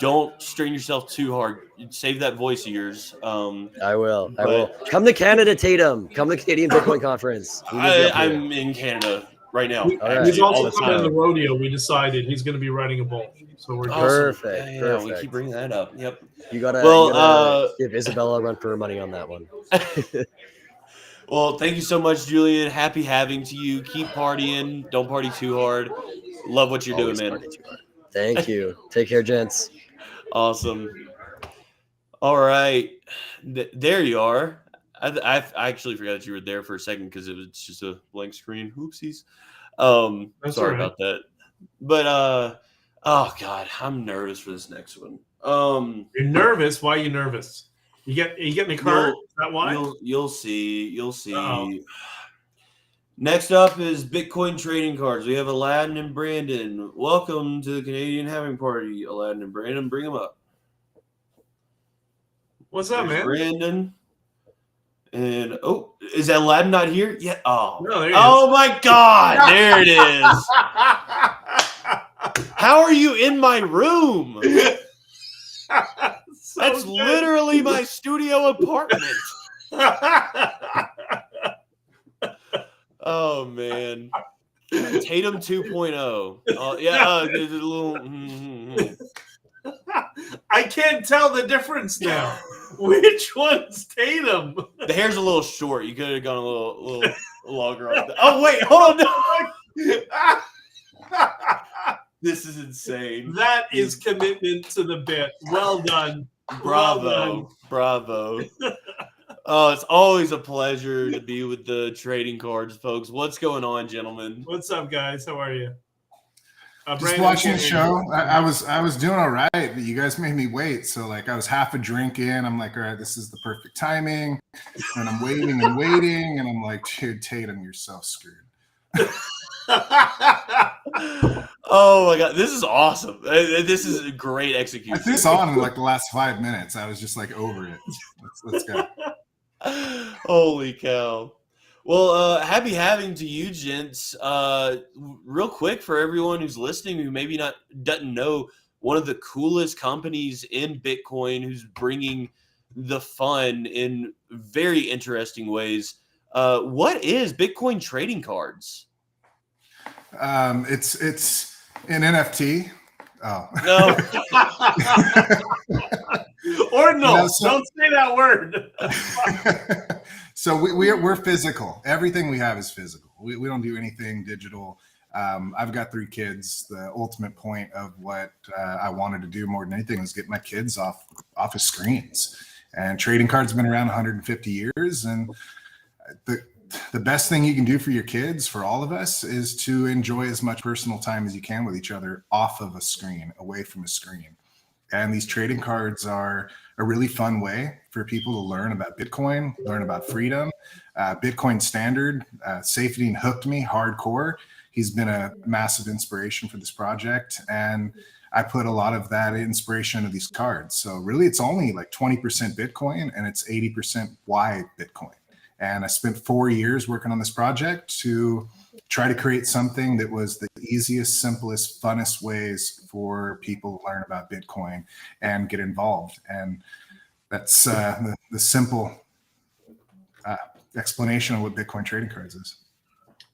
don't strain yourself too hard. Save that voice of yours.
I will. I will. Come to Canada, Tatum. Come to the Canadian Bitcoin Conference. We need you up here.
I'm in Canada right now.
He's
actually, all
also
the
coming to the
time.
rodeo. We decided he's going to be riding a bull. So we're
Perfect.
Yeah,
Perfect.
we keep bringing that up. Yep.
You gotta,
Well,
give Isabella a run for her money on that one.
Well, thank you so much, Julian. Happy having to you. Keep partying. Don't party too hard. Love what you're
Always
doing, man.
party too hard. Thank you. Take care, gents.
Awesome. All right. There you are. I actually forgot that you were there for a second because it was just a blank screen. Oopsies.
That's
Sorry
all right.
about that. But oh god, I'm nervous for this next one.
You're nervous? Why are you nervous? You get me card? Is that why?
You'll see. You'll see.
Uh-oh.
Next up is Bitcoin trading cards. We have Aladdin and Brandon. Welcome to the Canadian Halving Party, Aladdin and Brandon. Bring them up.
What's up,
There's
man?
Brandon. And is Aladdin not here? Yeah. Oh.
No, there he
oh
is.
my God! There it is. How are you in my room? That's
good.
literally my studio apartment. Oh man, Tatum 2.0. There's a little.
I can't tell the difference now. Which one's Tatum?
The hair's a little short. You could have gone a little longer on that. Oh wait, hold on. This is insane.
That is commitment to the bit. Well done.
Bravo.
Well done.
Bravo. Oh, it's always a pleasure to be with the trading cards, folks. What's going on, gentlemen?
What's up, guys? How are you?
Just
Brandon,
watching the show. I was doing all right, but you guys made me wait. So like I was half a drink in. I'm like, all right, this is the perfect timing. And I'm waiting and waiting, and I'm like, dude, Tatum, you're so screwed.
Oh my God, this is awesome. This is a great execution.
I threw this on in like the last 5 minutes. I was just like over it. Let's go.
Holy cow. Well, happy having to you, gents. Real quick for everyone who's listening who maybe doesn't know, one of the coolest companies in Bitcoin who's bringing the fun in very interesting ways. What is Bitcoin trading cards?
It's an NFT. Oh
no. Or no, don't say that word.
So we're physical. Everything we have is physical. We don't do anything digital. I've got 3 kids. The ultimate point of what I wanted to do more than anything was get my kids off of screens. And trading cards have been around 150 years. And the best thing you can do for your kids, for all of us, is to enjoy as much personal time as you can with each other off of a screen, away from a screen. And these trading cards are a really fun way for people to learn about Bitcoin, learn about freedom. Bitcoin Standard, Safety hooked me hardcore. He's been a massive inspiration for this project. And I put a lot of that inspiration into these cards. So really, it's only like 20% Bitcoin and it's 80% why Bitcoin. And I spent 4 years working on this project to try to create something that was the easiest, simplest, funnest ways for people to learn about Bitcoin and get involved. And that's the simple explanation of what Bitcoin trading cards is.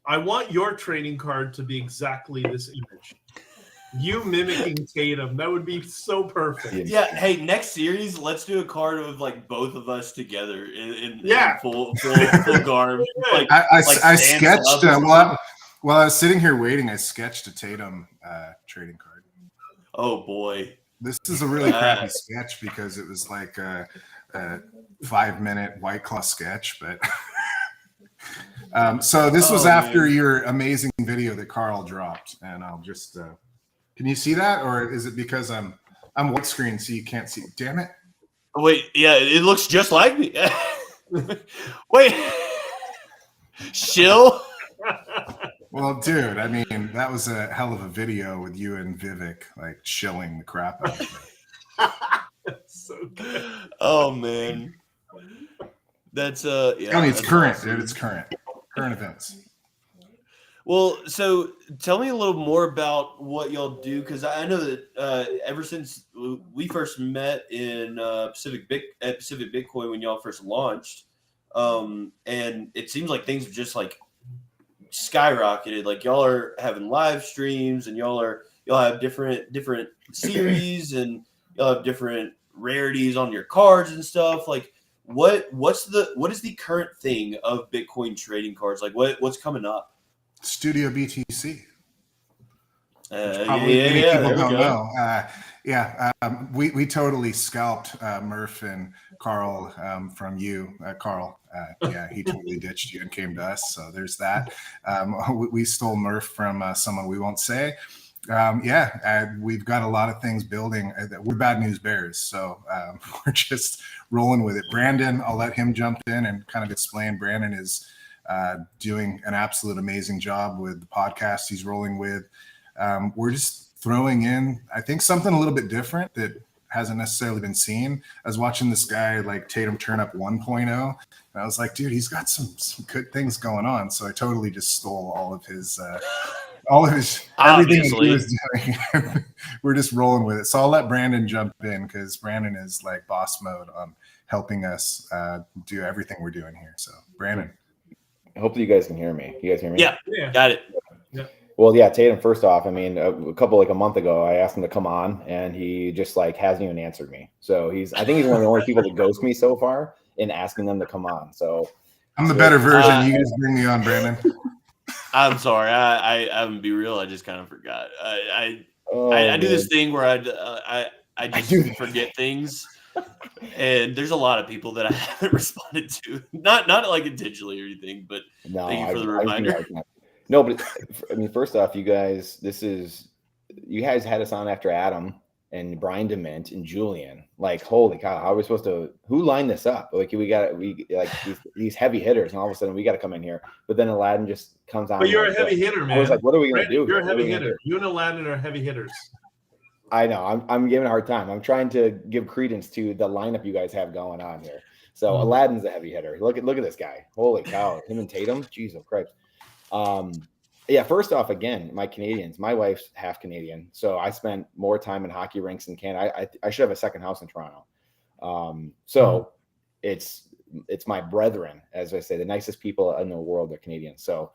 I want your trading card to be exactly this image. You mimicking Tatum. That would be so perfect.
Yeah. Hey, next series, let's do a card of like both of us together in full garb. Like,
I sketched while I was sitting here waiting. I sketched a Tatum trading card.
Oh boy,
this is a really crappy sketch because it was like a 5-minute White Claw sketch, but. So this was after your amazing video that Carl dropped, and I'll just. Can you see that, or is it because I'm white screen so you can't see? Damn it!
Wait, yeah, it looks just like me. Wait, shill.
Well, dude, I mean, that was a hell of a video with you and Vivek like chilling the crap out of me.
So good.
Oh man, that's yeah.
I mean, it's
that's
current,
awesome.
dude. It's current events.
Well, so tell me a little more about what y'all do, because I know that ever since we first met in Pacific Bitcoin when y'all first launched, and it seems like things have just like skyrocketed. Like y'all are having live streams, and y'all have different series, and y'all have different rarities on your cards and stuff. Like what is the current thing of Bitcoin trading cards? Like what's coming up?
Studio BTC.
Yeah,
Many people
there we
don't
go.
know. We totally scalped Murph and Carl from you, Carl. Yeah, he totally ditched you and came to us. So there's that. We stole Murph from someone we won't say. We've got a lot of things building. We're Bad News Bears, so we're just rolling with it. Brandon, I'll let him jump in and kind of explain. Brandon is doing an absolute amazing job with the podcast he's rolling with. We're just throwing in, I think, something a little bit different that hasn't necessarily been seen. I was watching this guy like Tatum turn up 1.0, and I was like, dude, he's got some good things going on. So I totally just stole all of his everything he was doing. We're just rolling with it. So I'll let Brandon jump in, because Brandon is like boss mode on helping us do everything we're doing here. So Brandon.
Hopefully you guys can hear me. You guys hear me?
Yeah. Got it.
Yeah.
Well, yeah, Tatum, first off, I mean, a month ago, I asked him to come on, and he just like hasn't even answered me. So I think he's one of the only people that ghost me so far in asking them to come on. So
I'm the better version. You just bring me on, Brandon.
I'm sorry. I'm gonna be real. I just kind of forgot. I do this thing where I just forget things, and there's a lot of people that I haven't responded to. Not like intentionally or anything, but thank you for the reminder.
No, but I mean, first off, you guys had us on after Adam and Brian DeMint and Julian. Like, holy cow, how are we supposed to? Who lined this up? Like, we like these heavy hitters, and all of a sudden we got to come in here. But then Aladdin just comes on.
But you're a heavy hitter, man.
I was like, what are we gonna do?
You're a heavy hitter. You and Aladdin are heavy hitters.
I know. I'm giving a hard time. I'm trying to give credence to the lineup you guys have going on here. So Aladdin's a heavy hitter. Look at this guy. Holy cow, him and Tatum. Jesus Christ. First off, again, my Canadians. My wife's half Canadian, so I spent more time in hockey rinks in Canada. I should have a second house in Toronto. It's my brethren, as I say, the nicest people in the world are Canadians. So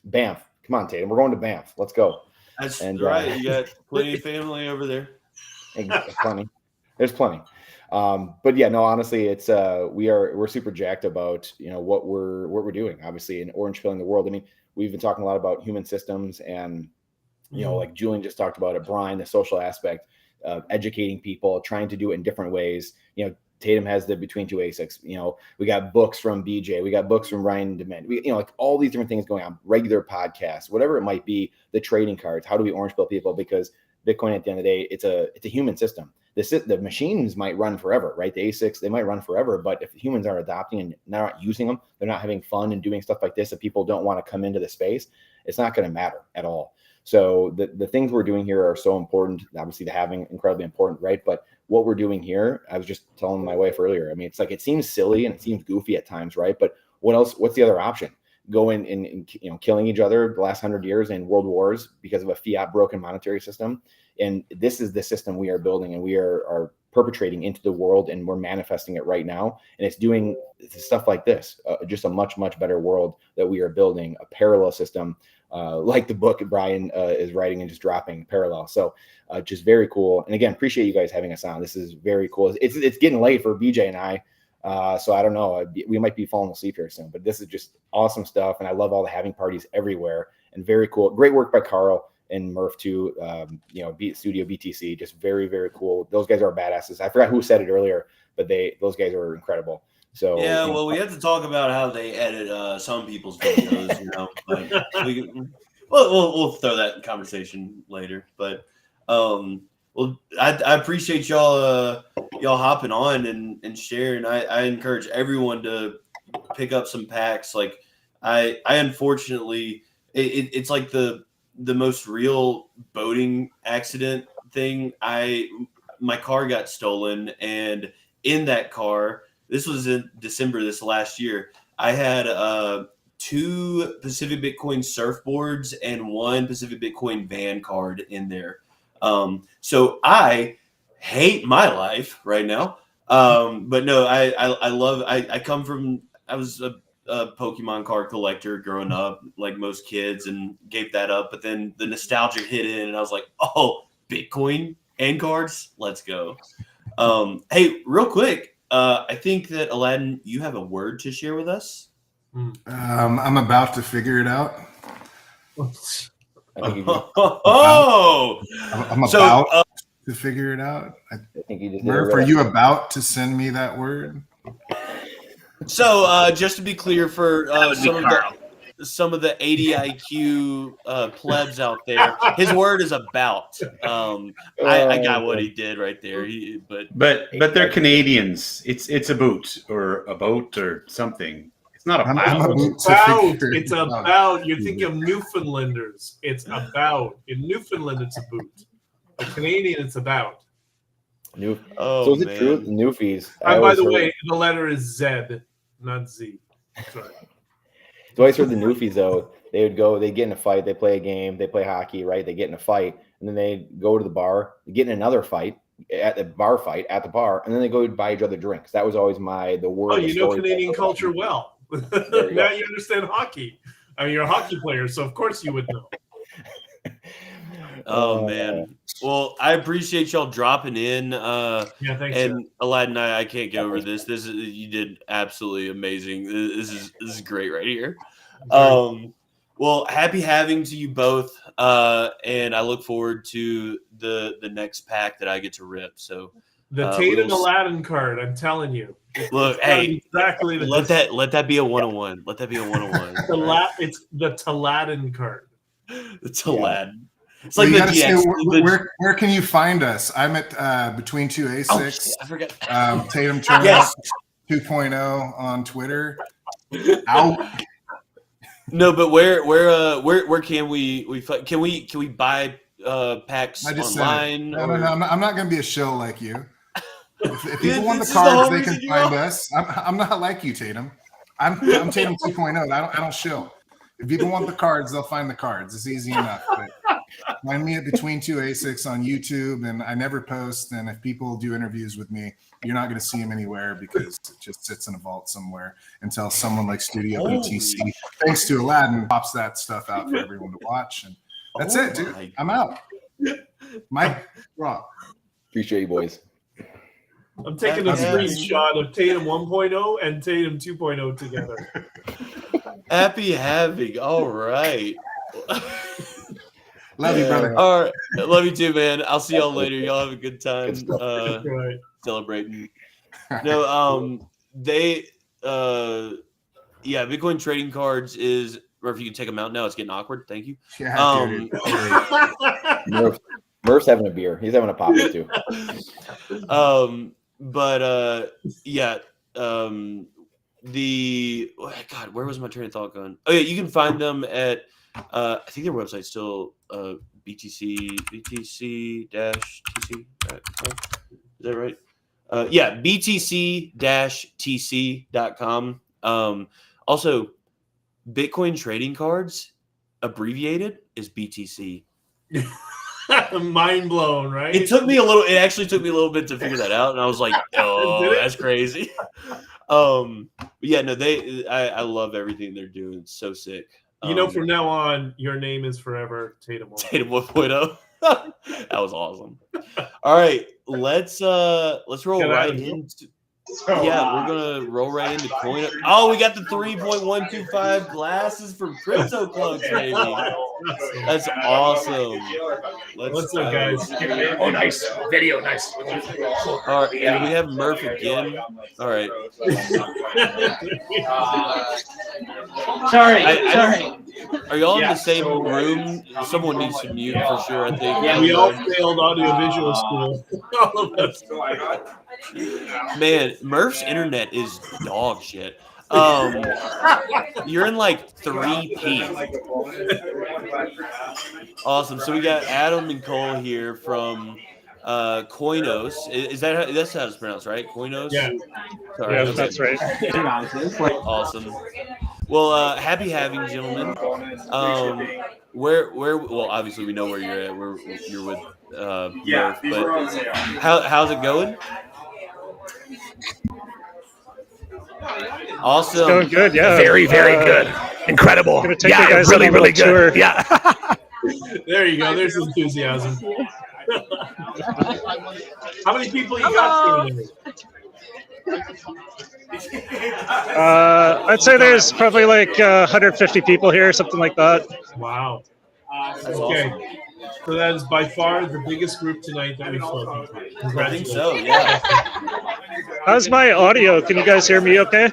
Banff, come on, Tatum, we're going to Banff. Let's go.
That's right. You got plenty of family over there.
Plenty. There's plenty. But yeah, no, honestly, it's we're super jacked about what we're doing, obviously, in orange pilling the world. I mean, we've been talking a lot about human systems, and like Julian just talked about it, Brian, the social aspect of educating people, trying to do it in different ways. Tatum has the Between Two ASICs. We got books from BJ, we got books from Ryan DeMint. We, like all these different things going on, regular podcasts, whatever it might be, the trading cards. How do we orange pill people? Because Bitcoin, at the end of the day, it's a human system. The machines might run forever, right? The ASICs, they might run forever, but if humans aren't adopting and not using them, they're not having fun and doing stuff like this, if people don't want to come into the space, it's not going to matter at all. So the things we're doing here are so important. Obviously, the halving, incredibly important, right? But what we're doing here, I was just telling my wife earlier, I mean, it's like, it seems silly and it seems goofy at times, right? But what else? What's the other option? Going and killing each other the last 100 years in world wars because of a fiat broken monetary system. And this is the system we are building, and we are perpetrating into the world, and we're manifesting it right now. And it's doing stuff like this, just a much, much better world that we are building, a parallel system, like the book Brian is writing and just dropping parallel. So just very cool. And again, appreciate you guys having us on. This is very cool. It's getting late for BJ and I. So I don't know, we might be falling asleep here soon, but this is just awesome stuff. And I love all the having parties everywhere, and very cool. Great work by Carl and Murph too. Studio BTC, just very, very cool. Those guys are badasses. I forgot who said it earlier, but those guys are incredible. So
yeah, well, we have to talk about how they edit some people's videos, But we'll throw that conversation later. But I appreciate y'all hopping on and sharing. I encourage everyone to pick up some packs. Like I unfortunately it's like the most real boating accident thing. My car got stolen, and in that car, this was in December this last year, I had 2 Pacific Bitcoin surfboards and 1 Pacific Bitcoin van card in there. So I hate my life right now. But no, I love, I come from, I was a Pokemon card collector growing up, like most kids, and gave that up. But then the nostalgia hit in, and I was like, oh, Bitcoin and cards, let's go. Hey, real quick, I think that Aladdin, you have a word to share with us.
I'm about to figure it out. I'm about to figure it out. Murph, are you about to send me that word?
So, just to be clear for some of the 80 IQ plebs out there, his word is about. I got what he did right there. But
they're Canadians. It's a boot or a boat or something. It's not about.
It's about. You think of Newfoundlanders. It's about. In Newfoundland, it's a boot. A Canadian, it's about.
So is it true? The Newfies.
And by the way, the letter is Z, not Z. Sorry.
So I always heard the Newfies though. They would go. They get in a fight. They play a game. They play hockey. Right. They get in a fight, and then they go to the bar. They get in another fight at the bar, and then they go buy each other drinks. That was always the word.
Oh, you know Canadian culture well. Now you understand hockey. I mean, you're a hockey player, so of course you would know.
Oh man. Well, I appreciate y'all dropping in.
Thanks.
And Aladdin, I can't get over this. You did absolutely amazing. This is great right here. Well, happy having to you both. And I look forward to the next pack that I get to rip. So
the Tatum Aladdin card, I'm telling you.
Look, hey,
exactly.
Let that be a 101. Let that be a 101.
It's the Taladin card.
The Taladin. It's
like
the
DX. Where can you find us? I'm at Between Two A6.
Oh, shit, I forgot.
Tatum Turner 2.0 on Twitter. Out.
No, but where can we can we buy packs online?
No, I'm not going to be a show like you. If people want the cards, they can find us. I'm not like you, Tatum. I'm Tatum 2.0. I don't show. If people want the cards, they'll find the cards. It's easy enough. But find me at Between Two A6 on YouTube, and I never post. And if people do interviews with me, you're not going to see them anywhere because it just sits in a vault somewhere until someone like Studio BTC, thanks to Aladdin, pops that stuff out for everyone to watch. And that's it, dude. I'm out. Mike, Rob.
Appreciate you, boys.
I'm taking a screenshot of Tatum 1.0 and Tatum 2.0 together.
Happy having. All right.
Love you, brother.
All right. Love you too, man. I'll see y'all later. Y'all have a good time celebrating. No, Bitcoin trading cards is, or if you can take them out now, it's getting awkward. Thank you.
Murph's having a beer. He's having a pop too.
Where was my train of thought going? Oh yeah, you can find them at I think their website's still btc-tc.com. Is that right? btc-tc.com. Also, Bitcoin trading cards abbreviated is BTC.
Mind blown, right?
It actually took me a little bit to figure that out, and I was like, oh, that's crazy. I love everything they're doing. It's so sick.
From now on, your name is forever Tatum 1.0.
Tatum 1.0. That was awesome. All right, let's roll right into. We're gonna roll right into Coinos. Oh, we got the 3.125 glasses from Crypto Clubs, baby. That's awesome.
What's up, guys?
Oh, nice video, nice.
All right, and we have Murph again. All right.
Sorry.
Are y'all in the same room? Someone needs to mute for sure, I think.
Yeah, we all failed audiovisual school. All of us.
Man, Murph's internet is dog shit. You're in like 3P. Awesome. So we got Adam and Cole here from Coinos. Is that's how it's pronounced, right? Coinos?
Yeah.
Sorry,
Yeah,
okay.
that's right.
Awesome. Well, happy having, gentlemen. Where well, obviously we know where you're at. You're with Murph, but how's it going? Awesome.
It's going good, yeah.
Very good. Incredible.
Gonna take you guys on a
really
little tour.
good. Yeah.
There you go. There's enthusiasm. How many people you got?
I'd say there's probably like 150 people here, something like that.
Wow. Okay. So that is by far the biggest group tonight that we've spoken to.
I think so, yeah.
How's my audio? Can you guys hear me okay?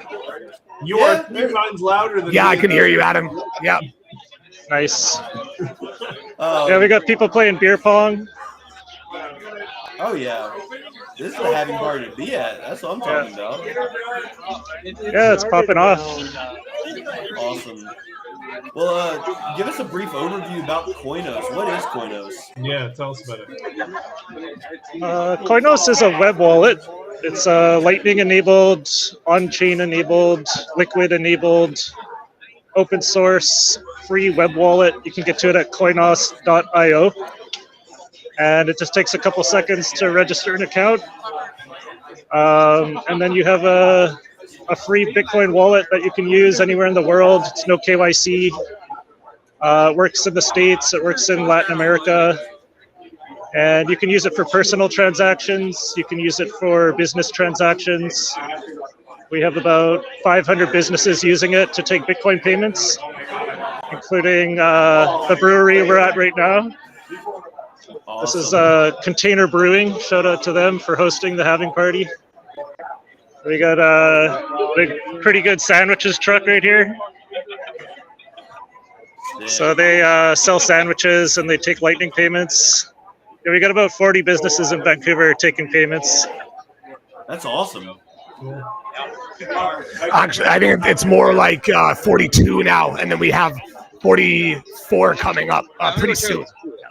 Your mine's louder than
Yeah, I can hear you, Adam. Yeah.
Nice. Yeah, we got people playing beer pong.
Oh yeah. This is a having party to be at. That's what I'm talking about.
Yeah, it's popping off.
Awesome. Well, give us a brief overview about Coinos. What is Coinos?
Yeah, tell us about it.
Coinos is a web wallet. It's Lightning enabled, on-chain enabled, liquid enabled, open source, free web wallet. You can get to it at coinos.io. And it just takes a couple seconds to register an account. And then you have a free Bitcoin wallet that you can use anywhere in the world. It's no KYC. It works in the States. It works in Latin America. And you can use it for personal transactions. You can use it for business transactions. We have about 500 businesses using it to take Bitcoin payments, including the brewery we're at right now.
Awesome.
This is Container Brewing. Shout out to them for hosting the having party. We got a pretty good sandwiches truck right here. So they sell sandwiches and they take Lightning payments. Yeah, we got about 40 businesses in Vancouver taking payments.
That's awesome.
Actually, I think it's more like 42 now, and then we have 44 coming up pretty soon.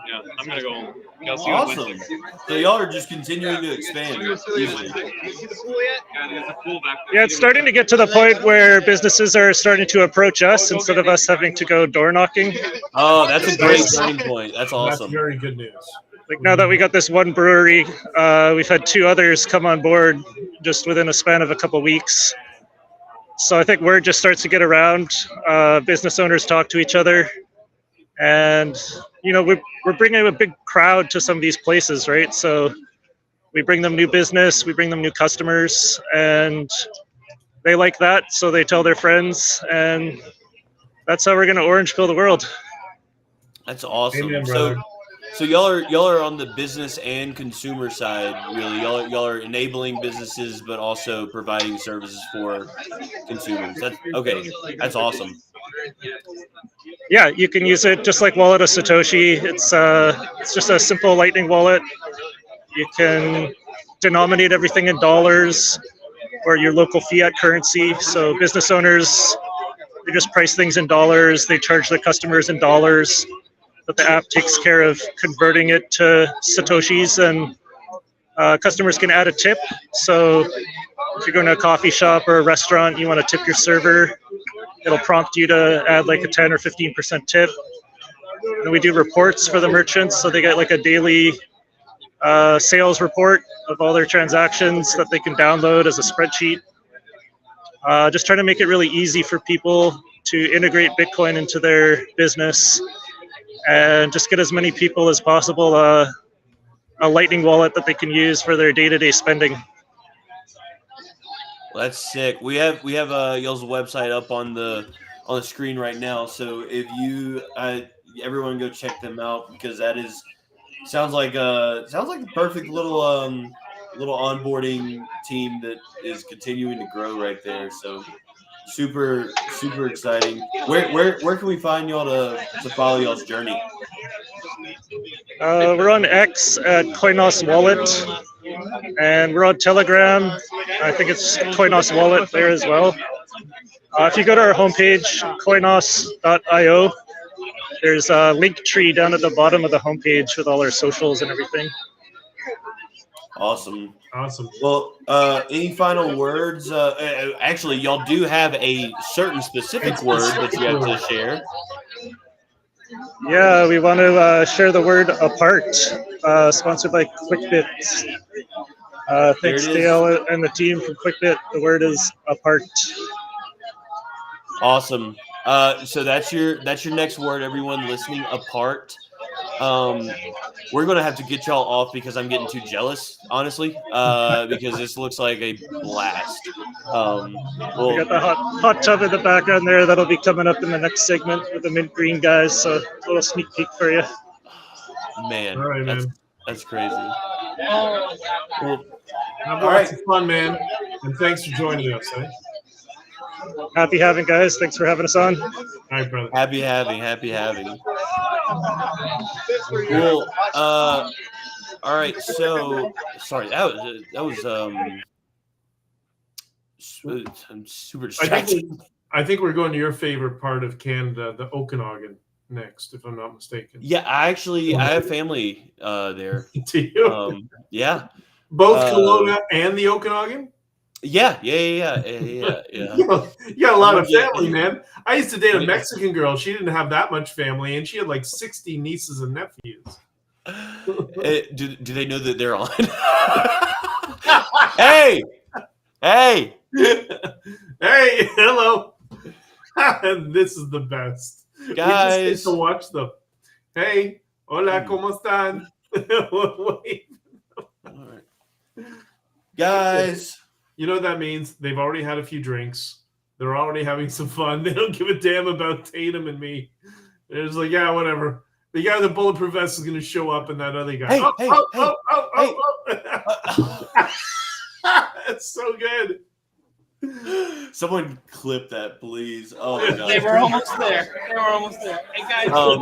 Yeah, I'm gonna go home.
Awesome. So y'all are just continuing to expand. Easily.
Yeah, it's starting to get to the point where businesses are starting to approach us instead of us having to go door knocking.
Oh, that's a great turning point. That's awesome.
That's very good news.
Like now that we got this one brewery, we've had 2 others come on board just within a span of a couple weeks. So I think word just starts to get around. Business owners talk to each other. And, you know, we're bringing a big crowd to some of these places, right? So we bring them new business, we bring them new customers, and they like that. So they tell their friends, and that's how we're going to orange pill the world.
That's awesome.
Amen,
So y'all are on the business and consumer side, really. Y'all are enabling businesses, but also providing services for consumers. That's awesome.
Yeah, you can use it just like Wallet of Satoshi. It's just a simple Lightning wallet. You can denominate everything in dollars or your local fiat currency. So business owners, they just price things in dollars. They charge their customers in dollars. But the app takes care of converting it to Satoshis, and customers can add a tip. So if you're going to a coffee shop or a restaurant, you want to tip your server, it'll prompt you to add like a 10 or 15% tip. And we do reports for the merchants, so they get like a daily sales report of all their transactions that they can download as a spreadsheet. Just trying to make it really easy for people to integrate Bitcoin into their business and just get as many people as possible a Lightning wallet that they can use for their day-to-day spending.
Well, that's sick. We have y'all's website up on the screen right now. So if you everyone go check them out, because that sounds like the perfect little onboarding team that is continuing to grow right there. So super exciting. Where can we find y'all to follow y'all's journey?
We're on X at Coinos Wallet, and we're on Telegram. I think it's Coinos Wallet there as well. If you go to our homepage, Coinos.io, there's a link tree down at the bottom of the homepage with all our socials and everything.
Awesome.
Awesome.
Well, any final words? Actually, y'all do have a certain specific word that you have to share.
Yeah, we want to share the word apart, sponsored by QuickBit. Thanks, Dale and the team from QuickBit. The word is apart.
Awesome. So that's your next word, everyone listening. Apart. We're gonna have to get y'all off because I'm getting too jealous, honestly. Because this looks like a blast.
We got the hot tub in the background there. That'll be coming up in the next segment with the mint green guys. So a little sneak peek for you.
Man,
All right,
that's crazy.
Well, have lots of fun, man, and thanks for joining us. Eh?
Happy having, guys. Thanks for having us on.
All right, brother.
Happy having. Cool. All right. So sorry. That was I'm super distracted.
I think we're going to your favorite part of Canada, the Okanagan, next, if I'm not mistaken.
Yeah, I have family there.
Do you?
Yeah.
Both Kelowna and the Okanagan?
Yeah.
You got a lot of family, man. I used to date a Mexican girl. She didn't have that much family, and she had like 60 nieces and nephews.
Do they know that they're on? Hey,
hello. This is the best.
Guys.
We just get to watch them. Hey, hola, ¿cómo están? Wait.
Guys.
You know what that means? They've already had a few drinks. They're already having some fun. They don't give a damn about Tatum and me. They're just like, yeah, whatever. The guy with the bulletproof vest is going to show up, and that other guy.
Hey.
That's so good.
Someone clip that, please. Oh my god.
They were almost there. Hey guys,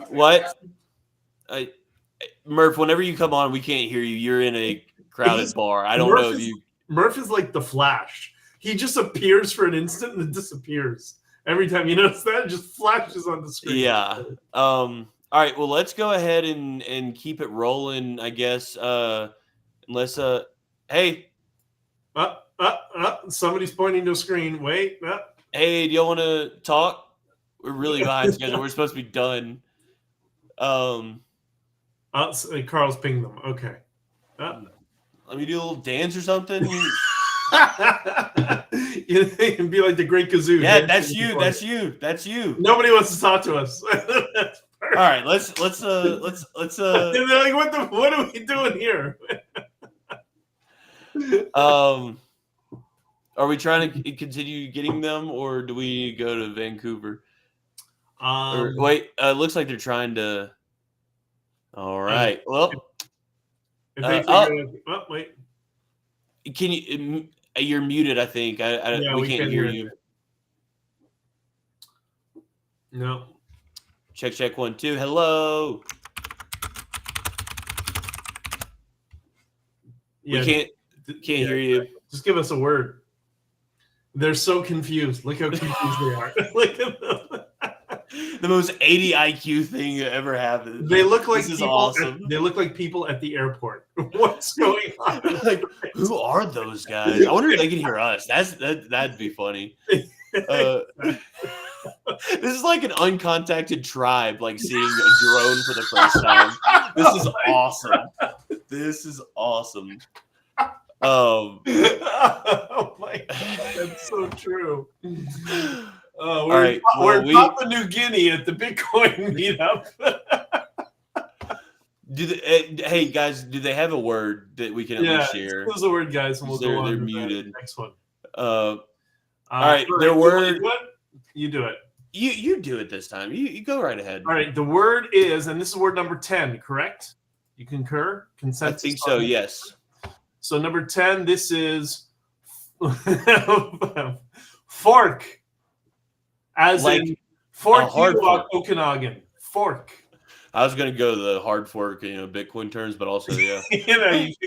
what? Murph, whenever you come on, we can't hear you. You're in a crowded bar. I don't know if you.
Murph is like the Flash. He just appears for an instant and then disappears. Every time you notice that, it just flashes on the screen.
Yeah. All right. Well, let's go ahead and keep it rolling, I guess. Unless hey.
Somebody's pointing to a screen. Wait.
Hey, do y'all want to talk? We're really behind schedule. We're supposed to be done.
Carl's pinged them. Okay.
Let me do a little dance or something.
You can be like the Great Kazoo.
Yeah, that's you.
Nobody wants to talk to us.
All right, let's.
They're like, what are we doing here?
Are we trying to continue getting them, or do we go to Vancouver? Wait, looks like they're trying to. All right. Well,
wait.
Can you? You're muted. I think. We can't hear you.
No.
Check 1 2. Hello.
Yeah,
we can't hear you.
Just give us a word. They're so confused. Look how confused they are. Look at them.
The most 80 IQ thing that ever happened.
They look like
this is
people
awesome.
They look like people at the airport. What's going on?
Like, who are those guys? I wonder if they can hear us. That'd be funny. This is like an uncontacted tribe, like seeing a drone for the first time. This is awesome. This is awesome.
Oh my god, that's so true. We're in Papua New Guinea at the Bitcoin meetup.
Hey guys, do they have a word that we can at least share?
There's a word, guys, and we'll go on.
They're
to
muted.
The next one.
All right, their word.
You do it.
You do it this time. You go right ahead.
All right, the word is, and this is word number 10, correct? You concur? Consensus?
I think so. Yes.
So number 10, this is fork. As like in fork Okanagan. Fork.
I was gonna go the hard fork, Bitcoin terms, but also yeah.
You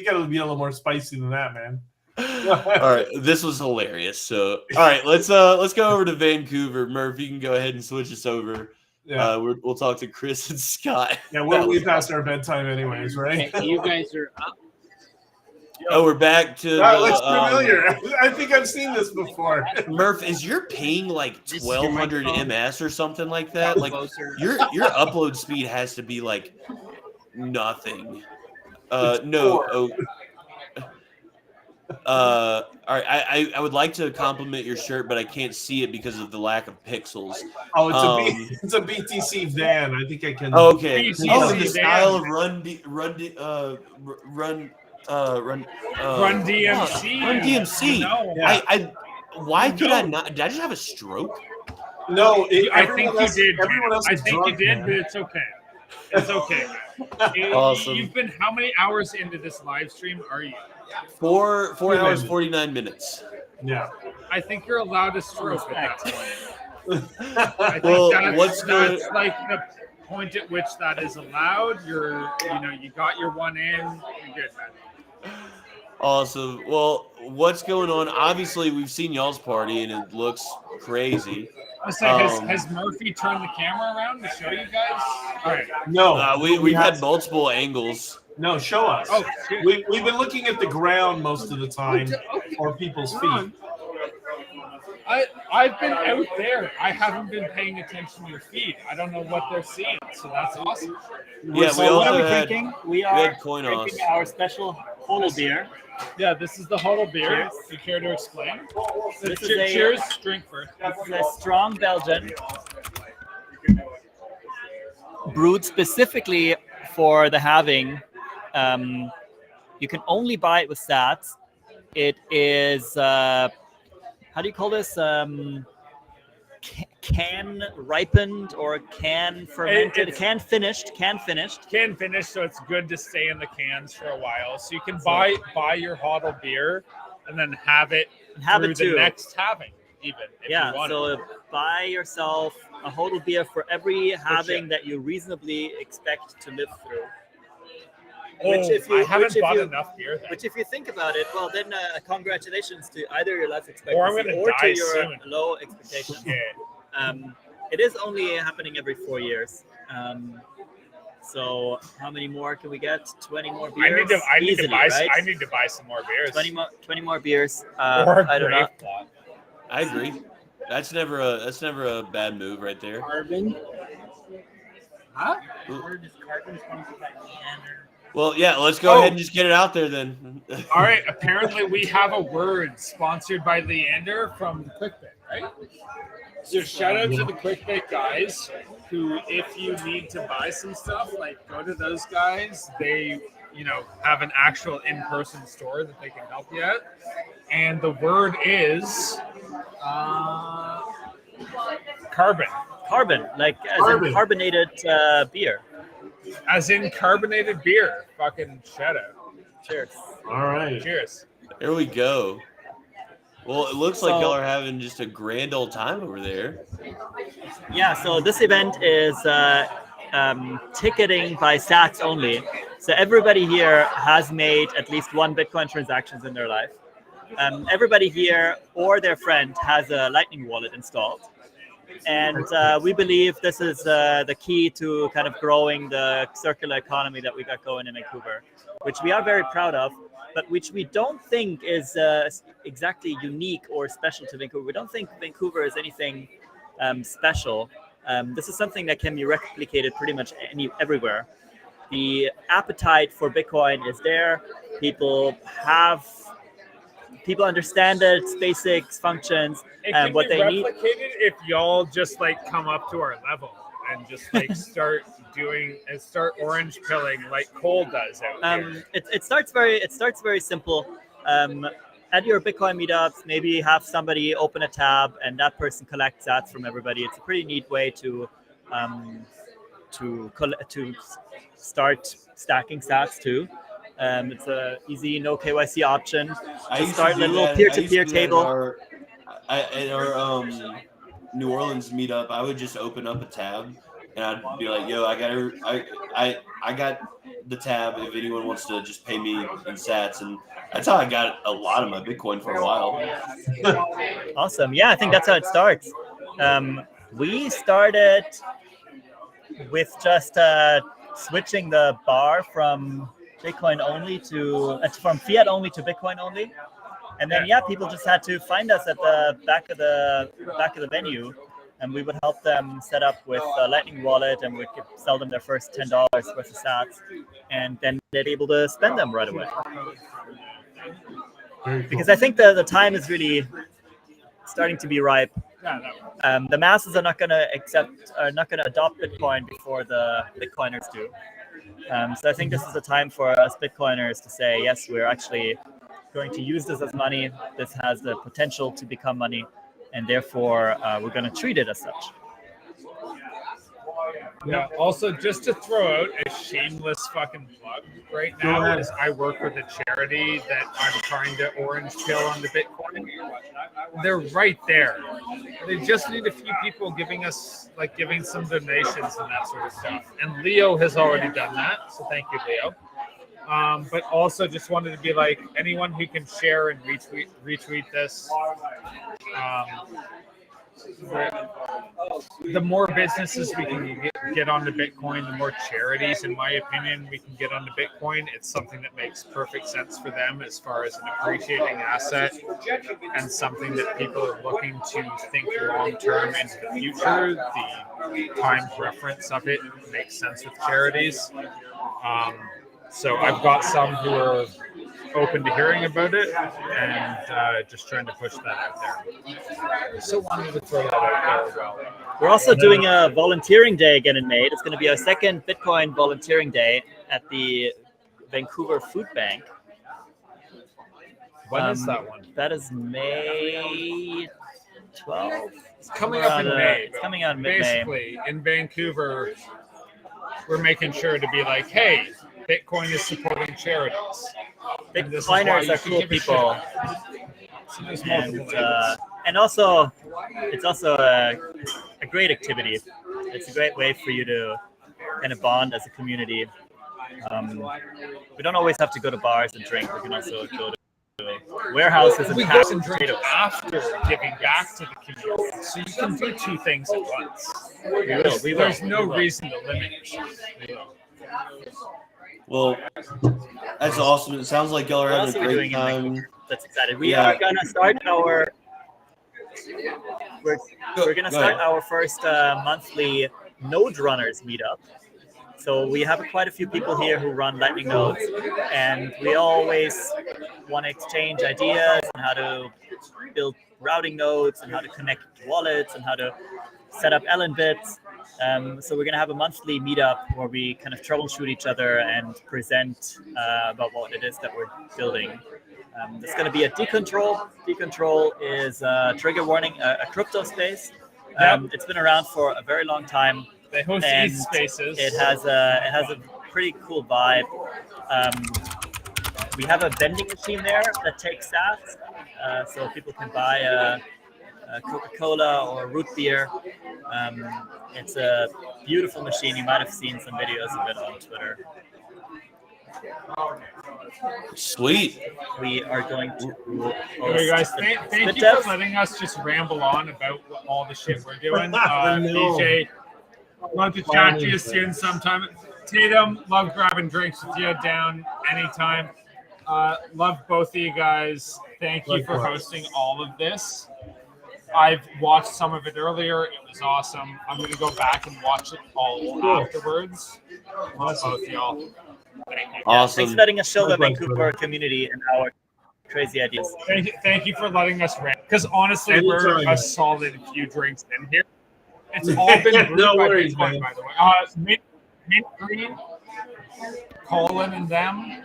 gotta be a little more spicy than that, man.
All right, this was hilarious. So, all right, let's go over to Vancouver. Murph, you can go ahead and switch us over.
Yeah.
We'll talk to Chris and Scott.
Yeah, we're way past our bedtime, anyways, right?
Okay, you guys are up.
Oh, we're back to
That looks familiar. I think I've seen this before.
Murph, is your ping like 1200 ms or something like that? Like your upload speed has to be like nothing. No. All right. I would like to compliment your shirt, but I can't see it because of the lack of pixels.
Oh, it's a BTC van. I think I can.
Okay.
BTC
Oh, in the
van.
style of Run
DMC.
Run DMC.
No.
I why could I not? Did I just have a stroke?
No,
I think you did.
Everyone else
I
is
think you
drunk,
did,
man.
but it's okay. It's okay.
Awesome.
You've been how many hours into this live stream are you?
4 hours 49 minutes.
Yeah.
I think you're allowed to stroke at that point. I think
Well,
that's like the point at which that is allowed. You got your one in. You're good, man.
Awesome. Well, what's going on? Obviously, we've seen y'all's party and it looks crazy.
I say, has Murphy turned the camera around to show you guys? All right.
No,
we've had multiple angles.
No, show us.
Oh,
we've been looking at the ground most of the time, or people's feet.
I've been out there. I haven't been paying attention to your feed. I don't know what they're seeing, so that's awesome.
Yeah,
So
we
what
also
are we
had,
drinking?
we had Coinos.
drinking our special hodl beer. Yeah, this is the hodl beer.
Cheers.
Do you care to explain?
This is a-
Cheers. Drink first.
This is a strong Belgian, brewed specifically for the halving. You can only buy it with stats. It is, how do you call this? Can ripened or can fermented,
It's-
can finished.
Can finish, so it's good to stay in the cans for a while. So you can buy your hodl beer and then have it through the next halving, even if you want.
So buy yourself a hodl beer for every halving that you reasonably expect to live through.
I haven't bought enough beer then.
Which, if you think about it, well, then congratulations to either your life expectancy
Or I'm gonna
or to
die
your
soon.
low expectations. It is only happening every 4 years. So how many more can we get? 20 more beers?
I need
Easily,
to buy.
right?
I need to buy some more beers.
20 more beers.
Or a
I don't know.
grape plot.
I agree. That's never a bad move right there.
Carbon.
Huh?
Well, yeah, let's go ahead and just get it out there then.
All right. Apparently, we have a word sponsored by Leander from QuickBit, right? So shout out to the QuickBit guys who, if you need to buy some stuff, like go to those guys. They, have an actual in-person store that they can help you at. And the word is carbon.
Carbon, like as in carbonated beer.
As in carbonated beer. Fucking shout out.
Cheers.
All right.
Cheers.
There we go. Well, it looks like
So-
y'all are having just a grand old time over there.
Yeah, so this event is ticketing by sats only. So everybody here has made at least one Bitcoin transactions in their life. Everybody here or their friend has a Lightning wallet installed. And we believe this is the key to kind of growing the circular economy that we got going in Vancouver, which we are very proud of, but which we don't think is exactly unique or special to Vancouver. We don't think Vancouver is anything special. This is something that can be replicated pretty much everywhere. The appetite for Bitcoin is there. People understand its basics, functions,
It
and
can
what
be
they need.
replicated if y'all just come up to our level and just start orange pilling like Cole does out here.
It starts very simple. At your Bitcoin meetups, maybe have somebody open a tab and that person collects sats from everybody. It's a pretty neat way to start stacking sats too. It's a easy no KYC option.
I
To
used
start
to
a
do
little
that-
peer-to-peer
I used to do that
table.
At our New Orleans meetup, I would just open up a tab and I'd be like, "Yo, I got the tab if anyone wants to just pay me in sats, and that's how I got a lot of my Bitcoin for a while.
Awesome. Yeah, I think that's how it starts. We started with just switching the bar from Bitcoin only to from fiat only to Bitcoin only, and then people just had to find us at the back of the venue, and we would help them set up with a Lightning wallet, and we could sell them their first $10 worth of sats, and then they're able to spend them right away. Because I think the time is really starting to be ripe. The masses are not going to adopt Bitcoin before the Bitcoiners do. So I think this is a time for us Bitcoiners to say, yes, we're actually going to use this as money. This has the potential to become money, and therefore we're going to treat it as such.
Yeah. Also, just to throw out a shameless fucking plug right now, is I work with a charity that I'm trying to orange pill on the Bitcoin. They're right there. They just need a few people giving some donations and that sort of stuff. And Leo has already done that, so thank you, Leo. But also just wanted to be like, anyone who can share and retweet this. The more businesses we can get onto Bitcoin, the more charities, in my opinion, we can get onto Bitcoin. It's something that makes perfect sense for them as far as an appreciating asset and something that people are looking to think long-term into the future. The time reference of it makes sense with charities. So I've got some who are open to hearing about it, and just trying to push that out there. So wanted to throw that out there as well.
We're also doing a volunteering day again in May. It's going to be our second Bitcoin volunteering day at the Vancouver Food Bank.
When is that one?
That is May 12th.
It's coming up in May.
It's coming out in mid-May.
Basically, in Vancouver, we're making sure to be like, hey, Bitcoin is supporting charities.
Bitcoiners are cool people. And also, it's also a great activity. It's a great way for you to kind of bond as a community. We don't always have to go to bars and drink. We can also go to warehouses and
go and drink after giving back to the community. So you can do two things at once.
We will.
There's no reason to limit yourself.
Well, that's awesome. It sounds like y'all are having a great time.
That's excited. We are gonna start our. We're gonna start our first monthly node runners meetup. So we have quite a few people here who run Lightning nodes, and we always want to exchange ideas on how to build routing nodes and how to connect wallets and how to set up Alle bits. So we're going to have a monthly meetup where we kind of troubleshoot each other and present about what it is that we're building. There's going to be a decontrol. Decontrol is a trigger warning, a crypto space. It's been around for a very long time.
They host ETH spaces.
It has a pretty cool vibe. We have a vending machine there that takes sats, so people can buy a Coca-Cola or root beer. It's a beautiful machine. You might have seen some videos of it on Twitter.
Sweet.
We are going to.
Hey guys, thank you for letting us just ramble on about all the shit we're doing. DJ, love to chat to you soon sometime. Tatum, love grabbing drinks with you down anytime. Love both of you guys. Thank you for hosting all of this. I've watched some of it earlier. It was awesome. I'm going to go back and watch it all afterwards. Love both y'all. Thank you.
Awesome. Thanks for letting us show the Vancouver community and our crazy ideas.
Thank you for letting us rant. Because honestly, we're a solid few drinks in here. It's all been brewed by Bitcoin, by the way. Mint Green, Colin and them,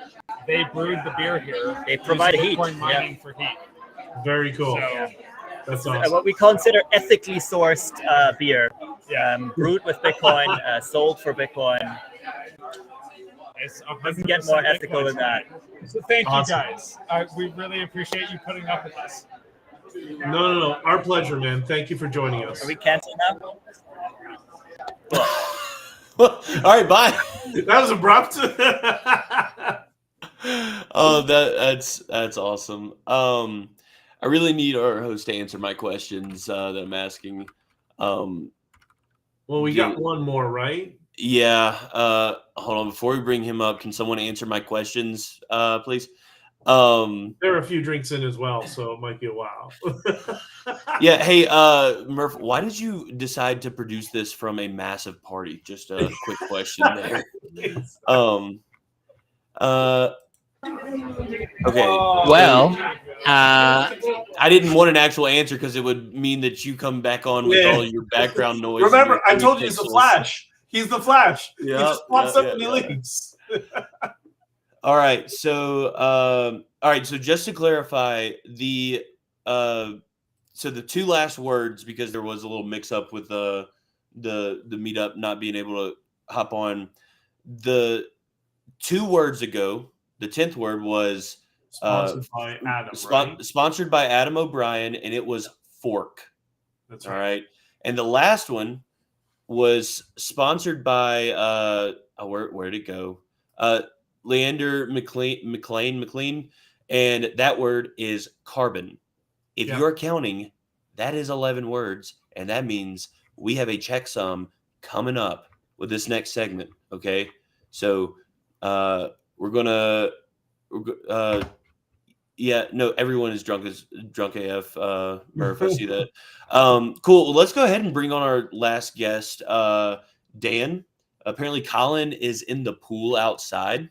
they brewed the beer here.
They provide heat.
Bitcoin mining for heat.
Very cool.
So,
that's awesome.
What we consider ethically sourced beer, brewed with Bitcoin, sold for Bitcoin. Doesn't get more ethical than that.
So thank you guys. We really appreciate you putting up with us.
No. Our pleasure, man. Thank you for joining us.
Are we canceling now?
All right, bye.
That was abrupt.
Oh, that's awesome. I really need our host to answer my questions that I'm asking.
Well, we got one more, right?
Yeah. Hold on. Before we bring him up, can someone answer my questions, please?
There are a few drinks in as well, so it might be a while.
Yeah. Hey, Murph, why did you decide to produce this from a massive party? Just a quick question there. Okay.
Well,
I didn't want an actual answer because it would mean that you come back on with all your background noise.
Remember, I told you he's the Flash. He's the Flash.
Yeah,
he just pops up and he leaves.
All right. So, So just to clarify, the two last words, because there was a little mix up with the meetup not being able to hop on. The 2 words ago, the 10th word was
sponsored by Adam. Right?
Sponsored by Adam O'Brien, and it was fork.
That's
right.
right.
All right. And the last one was sponsored by where'd it go? Leander McLean, and that word is carbon. If you're counting, that is 11 words, and that means we have a checksum coming up with this next segment. Okay, so we're gonna everyone is drunk AF. Murph, I see that. Cool. Well, let's go ahead and bring on our last guest, Dan. Apparently Colin is in the pool outside.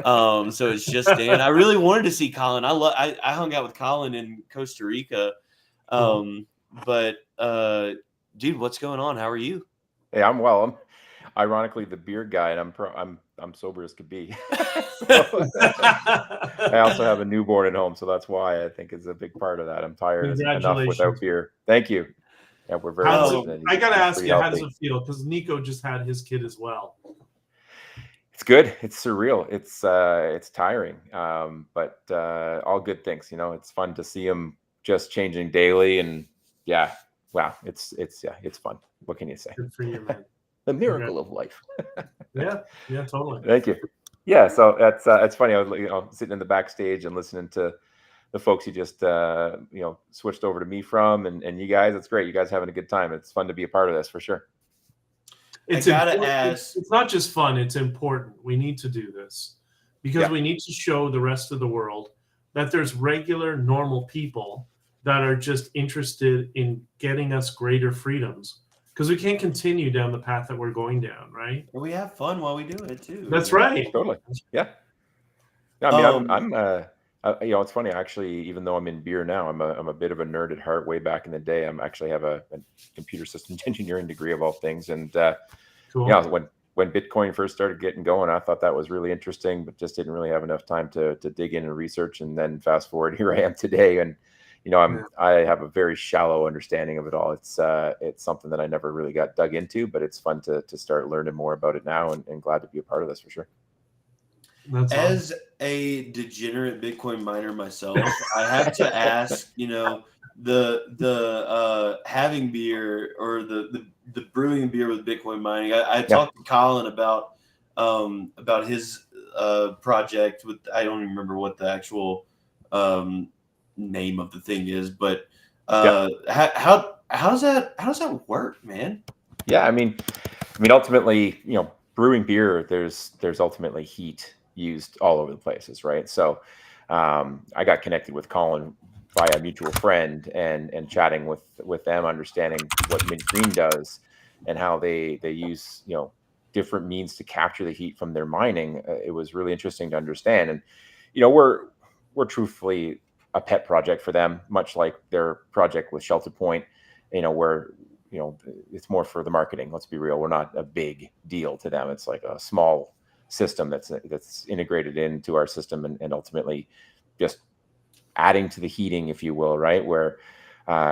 So it's just Dan. I really wanted to see Colin. I hung out with Colin in Costa Rica. But dude, what's going on? How are you?
Hey, I'm well. I'm ironically the beer guy, and I'm sober as could be. I also have a newborn at home, so that's why I think is a big part of that. I'm tired enough without beer. Thank you. Yeah, we're very.
I gotta ask you, how does it feel? Because Nico just had his kid as well.
It's good. It's surreal. It's tiring, but all good things. You know, it's fun to see him just changing daily, and wow, it's fun. What can you say?
Good for you, man.
The miracle of life.
Yeah, totally.
Thank you. Yeah, so it's funny. I was sitting in the backstage and listening to the folks you just switched over to me from, and you guys. It's great. You guys having a good time. It's fun to be a part of this for sure.
It's not just fun. It's important. We need to do this because we need to show the rest of the world that there's regular, normal people that are just interested in getting us greater freedoms. Because we can't continue down the path that we're going down, right?
Well, we have fun while we do it too.
That's right.
Totally. Yeah. I mean, I'm it's funny actually. Even though I'm in beer now, I'm a bit of a nerd at heart. Way back in the day, I actually have a computer systems engineering degree of all things, and
cool.
When Bitcoin first started getting going, I thought that was really interesting, but just didn't really have enough time to dig in and research. And then fast forward, here I am today, and I have a very shallow understanding of it all. It's something that I never really got dug into, but it's fun to start learning more about it now, and glad to be a part of this for sure.
As a degenerate Bitcoin miner myself, I have to ask, the having beer or the brewing beer with Bitcoin mining. I talked to Colin about his project with, I don't even remember what the actual name of the thing is, but how does that work, man?
Yeah, I mean ultimately, brewing beer, there's ultimately heat used all over the places, right? So I got connected with Colin via a mutual friend and chatting with them, understanding what Mint Green does and how they use different means to capture the heat from their mining. It was really interesting to understand, and we're truthfully a pet project for them, much like their project with Shelter Point, where it's more for the marketing. Let's be real, we're not a big deal to them. It's like a small system that's integrated into our system, and ultimately just adding to the heating, if you will, right? Where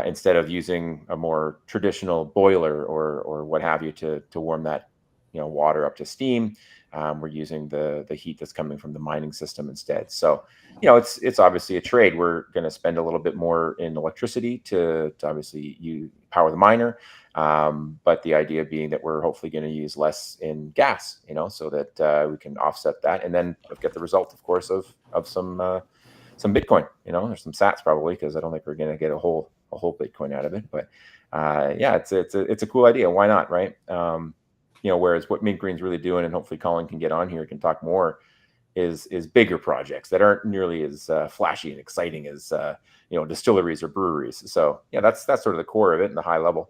instead of using a more traditional boiler or what have you to warm that water up to steam, We're using the heat that's coming from the mining system instead. So, you know, it's obviously a trade. We're going to spend a little bit more in electricity to obviously power the miner. But the idea being that we're hopefully going to use less in gas, you know, so that we can offset that, and then get the result, of course, of some Bitcoin, you know, or some sats probably, because I don't think we're going to get a whole Bitcoin out of it. But yeah, it's a cool idea. Why not, right? You know, whereas what Mint Green's really doing, and hopefully Colin can get on here, can talk more, is bigger projects that aren't nearly as flashy and exciting as you know, distilleries or breweries. So yeah, that's sort of the core of it and the high level.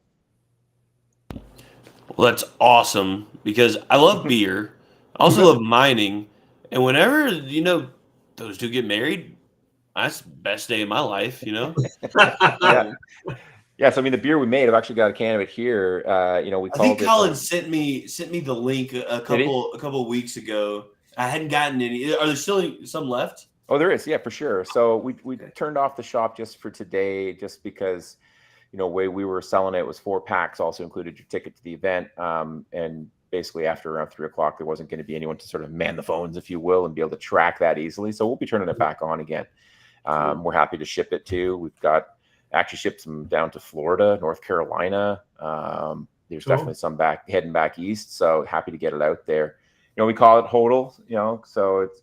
Well, that's awesome, because I love beer. I also love mining. And whenever, you know, those two get married, that's the best day of my life, you know?
Yeah. Yeah, so I mean, the beer we made, I've actually got a can of it here. You know,
I think Colin sent me the link a couple of weeks ago. I hadn't gotten any. Are there still some left?
Oh, there is. Yeah, for sure. So we turned off the shop just for today, just because, you know, way we were selling it was 4 packs, also included your ticket to the event. And basically after around 3 o'clock, there wasn't going to be anyone to sort of man the phones, if you will, and be able to track that easily. So we'll be turning it back on again. We're happy to ship it too. We've actually shipped some down to Florida, North Carolina. There's definitely some heading back east. So happy to get it out there. You know, we call it HODL, you know, so it's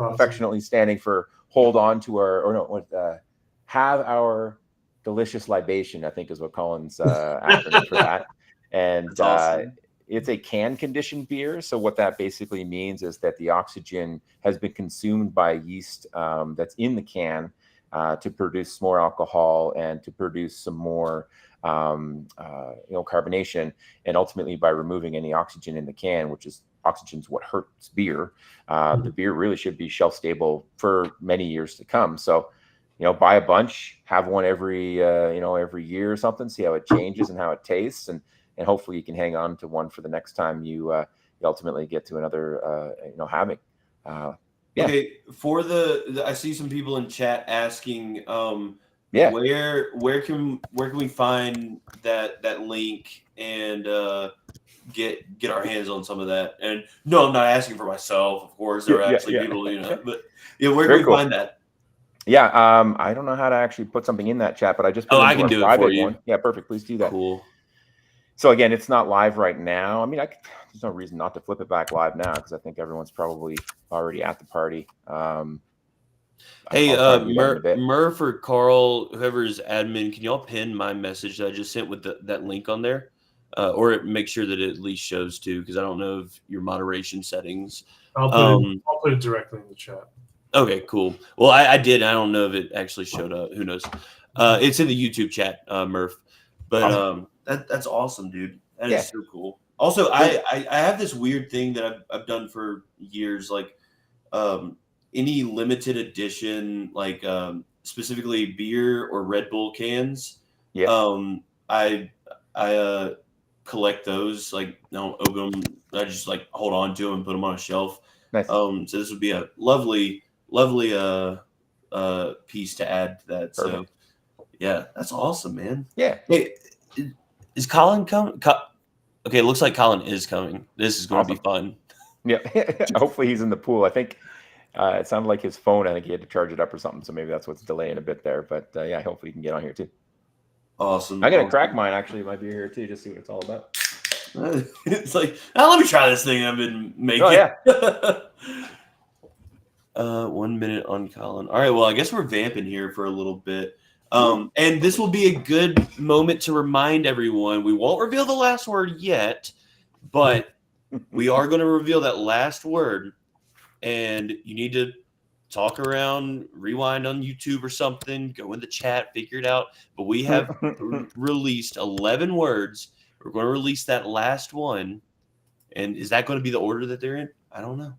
affectionately standing for hold on to have our delicious libation, I think is what Colin's acronym for that. And awesome. It's a can conditioned beer. So what that basically means is that the oxygen has been consumed by yeast that's in the can to produce more alcohol and to produce some more you know, carbonation, and ultimately by removing any oxygen in the can, which is oxygen's what hurts beer. The beer really should be shelf stable for many years to come. So, you know, buy a bunch, have one every you know, every year or something, see how it changes and how it tastes, and hopefully you can hang on to one for the next time you ultimately get to another you know, halving. Yeah.
Okay, for I see some people in chat asking,
yeah,
where can we find that link and get our hands on some of that? And no, I'm not asking for myself, of course. There are actually people, you know, but yeah, where can we find that?
Yeah, I don't know how to actually put something in that chat, but I just put
I can do it for you.
One. Yeah, perfect. Please do that.
Cool.
So again, it's not live right now. I mean, there's no reason not to flip it back live now, because I think everyone's probably already at the party.
Hey, Murph or Carl, whoever is admin, can y'all pin my message that I just sent with that link on there? Or make sure that it at least shows too, because I don't know if your moderation settings.
I'll put it directly in the chat.
Okay, cool. Well, I did. I don't know if it actually showed up. Who knows? It's in the YouTube chat, Murph. But that's awesome, dude. That is so cool. Also, I have this weird thing that I've done for years, like any limited edition, like specifically beer or Red Bull cans.
Yeah.
I collect those. Like, don't open them. I just like hold on to them and put them on a shelf.
Nice.
So this would be a lovely piece to add to that. Perfect. So yeah, that's awesome, man.
Yeah.
Hey, is Colin coming? Okay, it looks like Colin is coming. This is going to be fun.
Yeah. Hopefully he's in the pool. I think it sounded like his phone. I think he had to charge it up or something. So maybe that's what's delaying a bit there. But yeah, hopefully he can get on here too.
Awesome.
I'm gonna crack mine. Actually, might be here too. Just see what it's all about.
It's like, let me try this thing I've been making.
Oh yeah.
1 minute on Colin. All right. Well, I guess we're vamping here for a little bit. And this will be a good moment to remind everyone. We won't reveal the last word yet, but we are going to reveal that last word. And you need to talk around, rewind on YouTube or something, go in the chat, figure it out. But we have released 11 words. We're going to release that last one. And is that going to be the order that they're in? I don't know.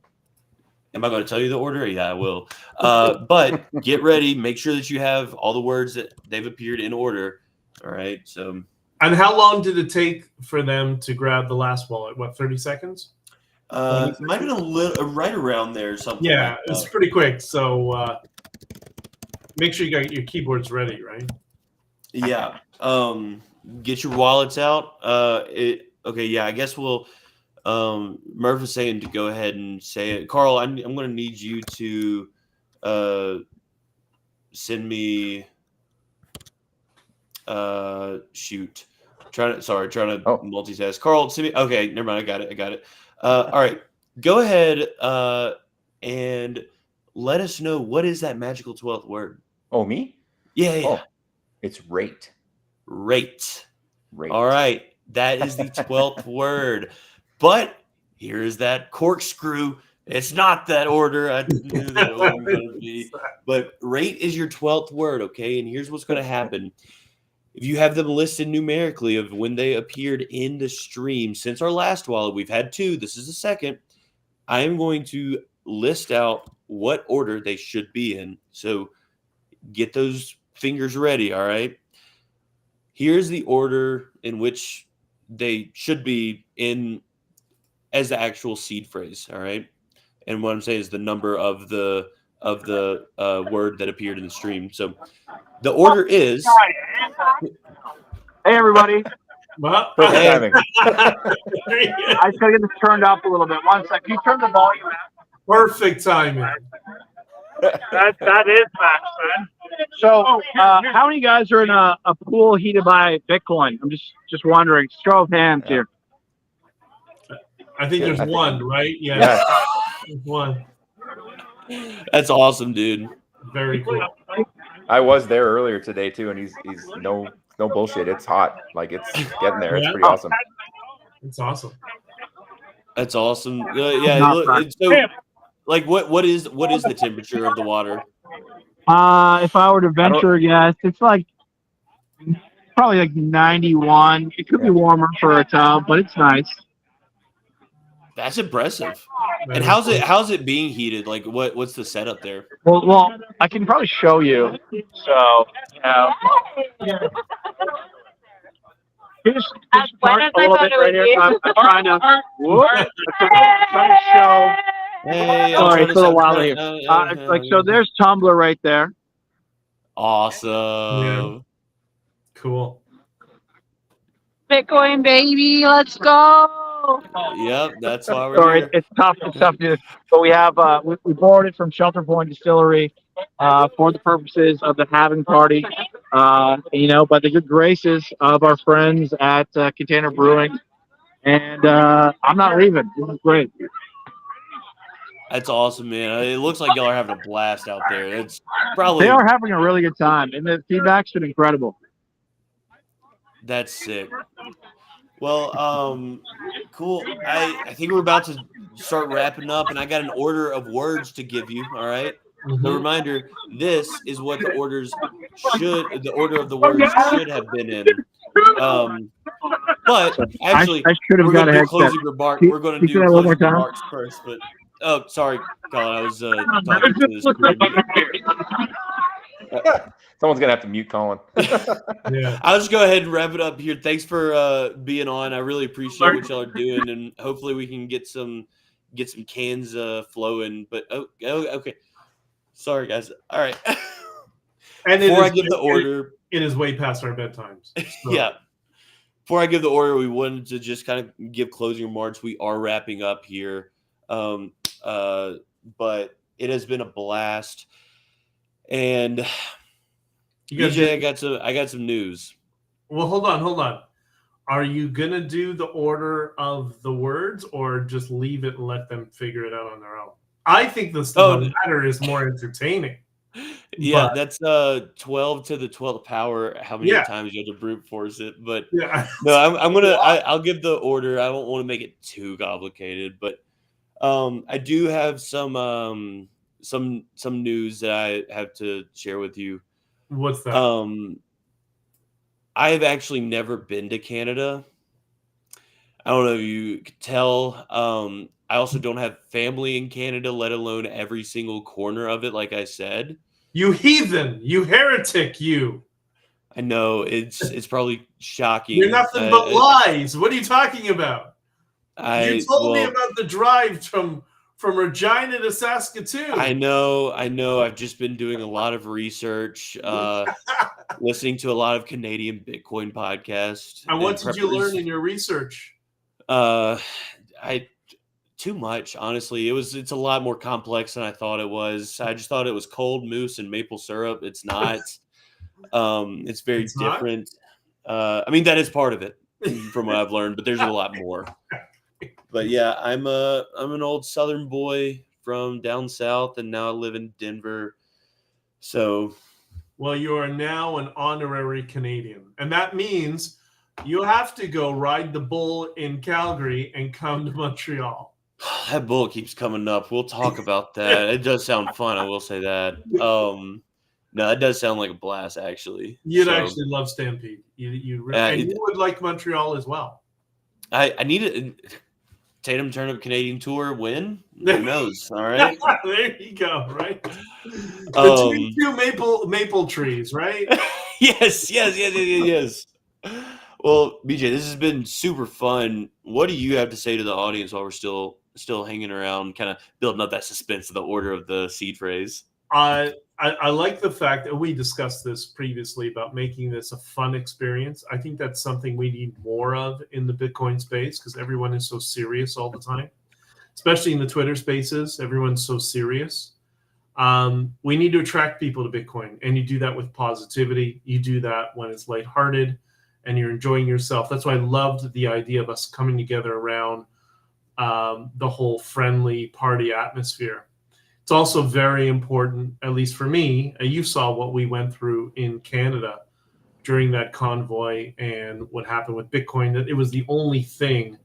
Am I going to tell you the order? Yeah, I will. But get ready. Make sure that you have all the words that they've appeared in order. All right. So.
And how long did it take for them to grab the last wallet? What, 30 seconds?
Might have been a little right around there or something.
Yeah,
like
it's pretty quick. So make sure you got your keyboards ready, right?
Yeah. Get your wallets out. Okay. Yeah. I guess we'll. Murph is saying to go ahead and say it. Carl, I'm going to need you to send me. Shoot. Trying to multitask. Carl, send me. Okay, never mind. I got it. All right, go ahead and let us know what is that magical 12th word.
Oh, me?
Yeah.
Oh, it's rate.
Rate. All right, that is the 12th word. But here's that corkscrew. It's not that order. I knew that it wasn't going to be. But rate is your 12th word, okay? And here's what's going to happen. If you have them listed numerically of when they appeared in the stream since our last wallet, we've had 2. This is the second. I am going to list out what order they should be in. So get those fingers ready, all right? Here's the order in which they should be in as the actual seed phrase, all right? And what I'm saying is the number of the word that appeared in the stream. So the order is.
Hey everybody.
Perfect timing.
I just gotta get this turned up a little bit. 1 second. Can you turn the volume up?
Perfect timing.
That is max, man. So, how many guys are in a pool heated by Bitcoin? I'm just wondering. Show of hands here.
I think there's one, right? Yeah. One.
That's awesome, dude.
Very cool.
I was there earlier today too, and he's no bullshit. It's hot. Like it's getting there. It's pretty awesome.
It's awesome.
That's awesome. Yeah. Look, so, like, what is the temperature of the water?
If I were to venture a guess, it's like probably like 91. It could be warmer for a tub, but it's nice.
That's impressive. And how's it being heated? Like, what's the setup there?
Well, I can probably show you. So, just start a little bit right here. I'm trying to show.
Hey,
sorry, it's a little wild here. It's like, so there's Tumblr right there.
Awesome.
Yeah. Cool.
Bitcoin baby, let's go.
Yep, that's why we're
Sorry,
here.
it's tough, dude. But we have we borrowed it from Shelter Point Distillery for the purposes of the halving party. By the good graces of our friends at Container Brewing, and I'm not leaving. This is great.
That's awesome, man. It looks like y'all are having a blast out there. It's probably
They are having a really good time, and the feedback's been incredible.
That's sick. Well, cool. I think we're about to start wrapping up, and I got an order of words to give you. All right. The reminder: this is what the order of the words should have been in. But actually,
I should have
we're
got
going
a
to do
headset.
closing remarks. We're going to do closing remarks first. But oh, sorry, Colin. I was talking to this.
Someone's gonna have to mute Colin.
Yeah.
I'll just go ahead and wrap it up here. Thanks for being on. I really appreciate what y'all are doing, and hopefully we can get some cans flowing. But okay. Sorry, guys. All right.
And
before I give the order,
it is way past our bedtimes. So.
Yeah. Before I give the order, we wanted to just kind of give closing remarks. We are wrapping up here, but it has been a blast. And BJ, I got some news.
Well, hold on. Are you gonna do the order of the words, or just leave it and let them figure it out on their own? I think the latter is more entertaining.
Yeah, that's 12 to the 12th power. How many times you have to brute force it? But no, I'll give the order. I don't want to make it too complicated, but I do have some news that I have to share with you.
What's that?
I've actually never been to Canada. I don't know if you could tell. I also don't have family in Canada, let alone every single corner of it, like I said.
You heathen, you heretic, you.
I know, it's probably shocking.
You're nothing but lies. What are you talking about? You told me
well,
about the drive from Regina to Saskatoon.
I know. I've just been doing a lot of research, listening to a lot of Canadian Bitcoin podcasts.
And what did you learn in your research?
too much, honestly. It's a lot more complex than I thought it was. I just thought it was cold mousse and maple syrup. It's not. It's very different. I mean, that is part of it from what I've learned, but there's a lot more. But yeah, I'm an old Southern boy from down south, and now I live in Denver. So,
well, you are now an honorary Canadian, and that means you have to go ride the bull in Calgary and come to Montreal.
That bull keeps coming up. We'll talk about that. It does sound fun. I will say that. No, that does sound like a blast, actually.
You'd actually love Stampede. You would like Montreal as well.
I need it. Tatum Turnip Canadian Tour win. Who knows? All right.
There you go. Right. Between two maple trees, right?
Yes. Well, BJ, this has been super fun. What do you have to say to the audience while we're still hanging around, kind of building up that suspense of the order of the seed phrase?
I like the fact that we discussed this previously about making this a fun experience. I think that's something we need more of in the Bitcoin space because everyone is so serious all the time, especially in the Twitter spaces. Everyone's so serious. We need to attract people to Bitcoin, and you do that with positivity. You do that when it's lighthearted and you're enjoying yourself. That's why I loved the idea of us coming together around the whole friendly party atmosphere. It's also very important, at least for me, you saw what we went through in Canada during that convoy and what happened with Bitcoin, that it was the only thing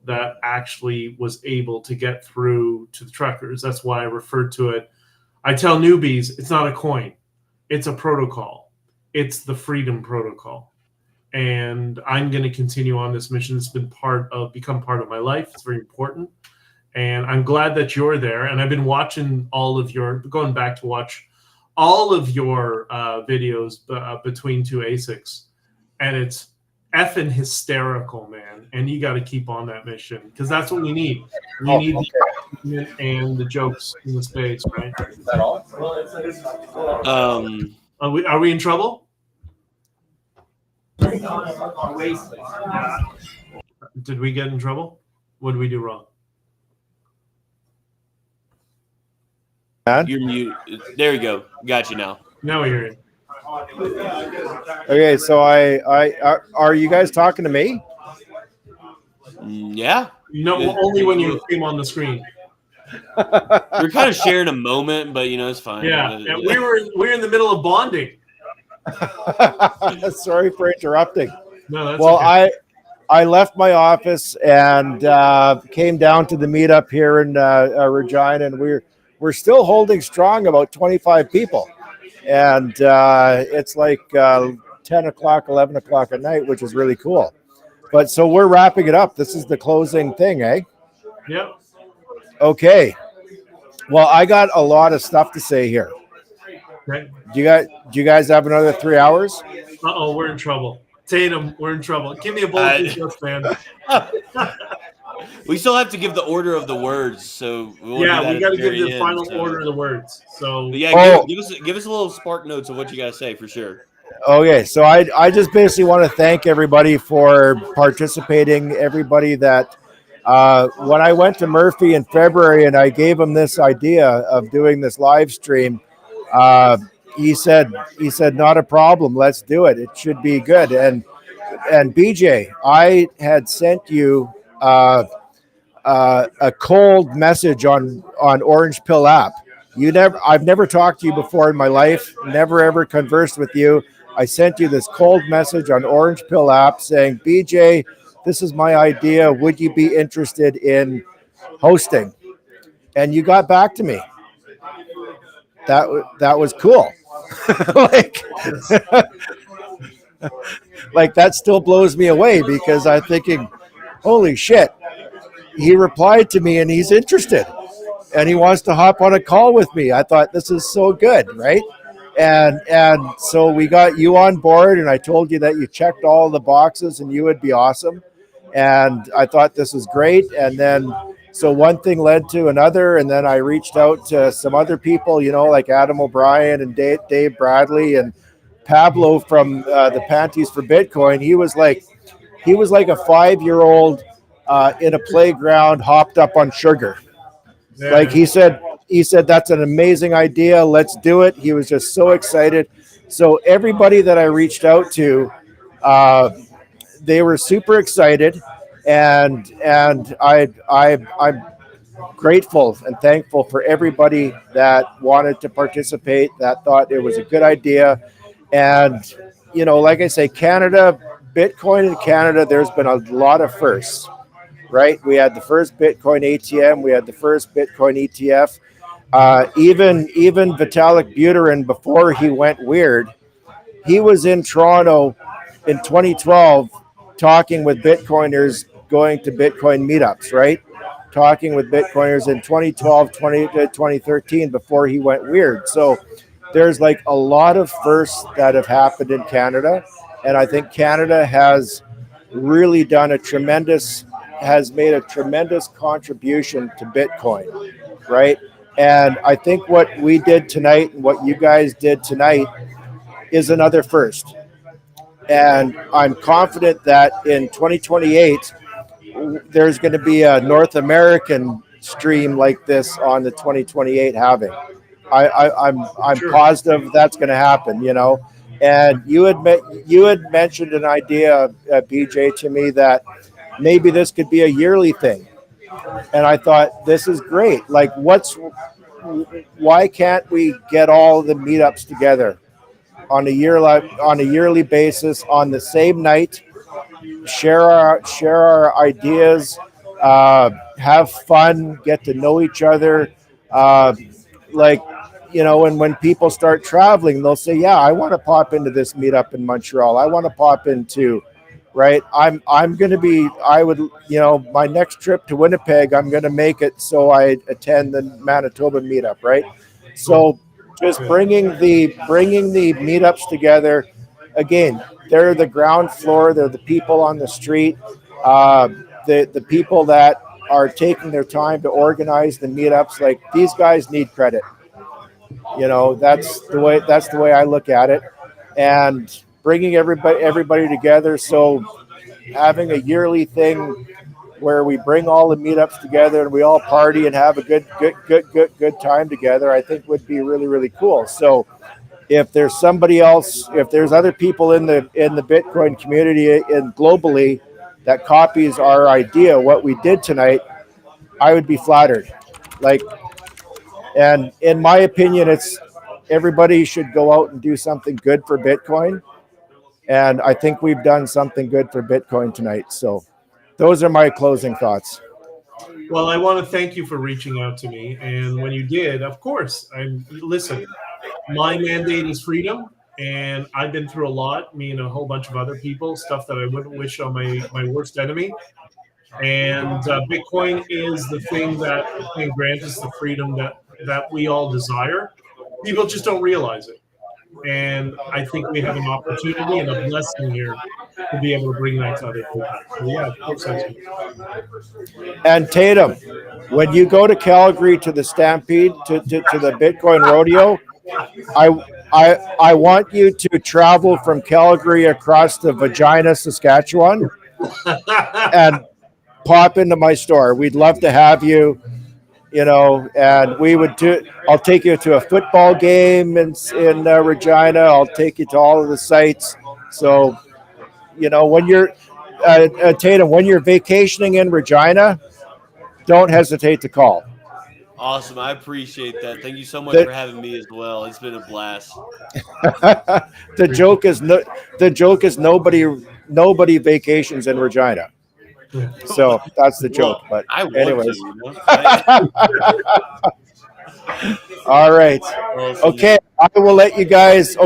that actually was able to get through to the truckers. That's why I referred to it. I tell newbies, it's not a coin. It's a protocol. It's the Freedom Protocol. And I'm going to continue on this mission. It's been become part of my life. It's very important. And I'm glad that you're there. And I've been watching going back to watch all of your videos between two ASICs. And it's effing hysterical, man. And you got to keep on that mission because that's what we need. We need the entertainment and the jokes in the space, right? Is that all? Are we in trouble? Did we get in trouble? What did we do wrong?
You're mute. There you go. Got you now.
Now we hear you.
Okay, so are you guys talking to me?
Yeah.
No, only when you came on the screen.
We're kind of sharing a moment, but it's fine.
Yeah, and we were in the middle of bonding.
Sorry for interrupting.
No, that's
well,
okay.
I left my office and came down to the meetup here in Regina, and we're still holding strong, about 25 people, and it's like 10 o'clock, 11 o'clock at night, which is really cool. But so we're wrapping it up. This is the closing thing, eh?
Yep.
Okay. Well, I got a lot of stuff to say here.
Okay.
Do you guys have another 3 hours?
Uh-oh, we're in trouble. Tatum, we're in trouble. Give me a bowl of this, man.
We still have to give the order of the words, so
we got to give the final order of the words. So
yeah, give us a little spark notes of what you got to say for sure.
Okay, so I just basically want to thank everybody for participating. Everybody that when I went to Murphy in February and I gave him this idea of doing this live stream, he said not a problem. Let's do it. It should be good. And BJ, I had sent you a cold message on Orange Pill app. I've never talked to you before in my life. Never ever conversed with you. I sent you this cold message on Orange Pill app saying, BJ, this is my idea. Would you be interested in hosting? And you got back to me. That was cool. like that still blows me away because I'm thinking, holy shit. He replied to me and he's interested and he wants to hop on a call with me. I thought this is so good, right? And so we got you on board and I told you that you checked all the boxes and you would be awesome. And I thought this was great. And then so one thing led to another, and then I reached out to some other people, like Adam O'Brien and Dave Bradley and Pablo from the Panties for Bitcoin. He was like a 5-year-old in a playground hopped up on sugar.
Yeah.
Like he said that's an amazing idea. Let's do it. He was just so excited. So everybody that I reached out to, they were super excited, and I'm grateful and thankful for everybody that wanted to participate, that thought it was a good idea. And like I say, Canada, Bitcoin in Canada, there's been a lot of firsts, right? We had the first Bitcoin ATM, we had the first Bitcoin ETF. Even Vitalik Buterin, before he went weird, he was in Toronto in 2012 talking with Bitcoiners, going to Bitcoin meetups, right? Talking with Bitcoiners in 2012, 2013 before he went weird. So there's like a lot of firsts that have happened in Canada. And I think Canada has really done has made a tremendous contribution to Bitcoin, right? And I think what we did tonight and what you guys did tonight is another first. And I'm confident that in 2028, there's going to be a North American stream like this on the 2028 halving. I'm
Sure.
positive that's going to happen, And you had mentioned an idea, BJ, to me that maybe this could be a yearly thing. And I thought, this is great. Like, why can't we get all the meetups together on a yearly basis on the same night, share our ideas, have fun, get to know each other, and when people start traveling, they'll say, yeah, I want to pop into this meetup in Montreal, I want to pop into, right? I'm going to be, my next trip to Winnipeg, I'm going to make it so I attend the Manitoba meetup, right? So just bringing the meetups together. Again, they're the ground floor. They're the people on the street. The people that are taking their time to organize the meetups. Like, these guys need credit. That's the way I look at it. And bringing everybody together. So having a yearly thing where we bring all the meetups together and we all party and have a good time together, I think would be really, really cool. So if there's somebody else, if there's other people in the Bitcoin community and globally that copies our idea, what we did tonight, I would be flattered. And in my opinion, it's everybody should go out and do something good for Bitcoin. And I think we've done something good for Bitcoin tonight. So those are my closing thoughts.
Well, I want to thank you for reaching out to me. And when you did, of course, listen, my mandate is freedom. And I've been through a lot, me and a whole bunch of other people, stuff that I wouldn't wish on my worst enemy. And Bitcoin is the thing that can grant us the freedom that we all desire. People just don't realize it. And I think we have an opportunity and a blessing here to be able to bring that to other people. So yeah, of course that's good.
And Tatum, when you go to Calgary to the Stampede, to the Bitcoin Rodeo, I want you to travel from Calgary across to Regina, Saskatchewan, and pop into my store. We'd love to have you. And we would I'll take you to a football game in Regina. I'll take you to all of the sites. So, when you're, Tatum, when you're vacationing in Regina, don't hesitate to call.
Awesome. I appreciate that. Thank you so much for having me as well. It's been a blast.
The joke is nobody vacations in Regina. So that's the joke. But anyways. All right. Okay. I'll let you guys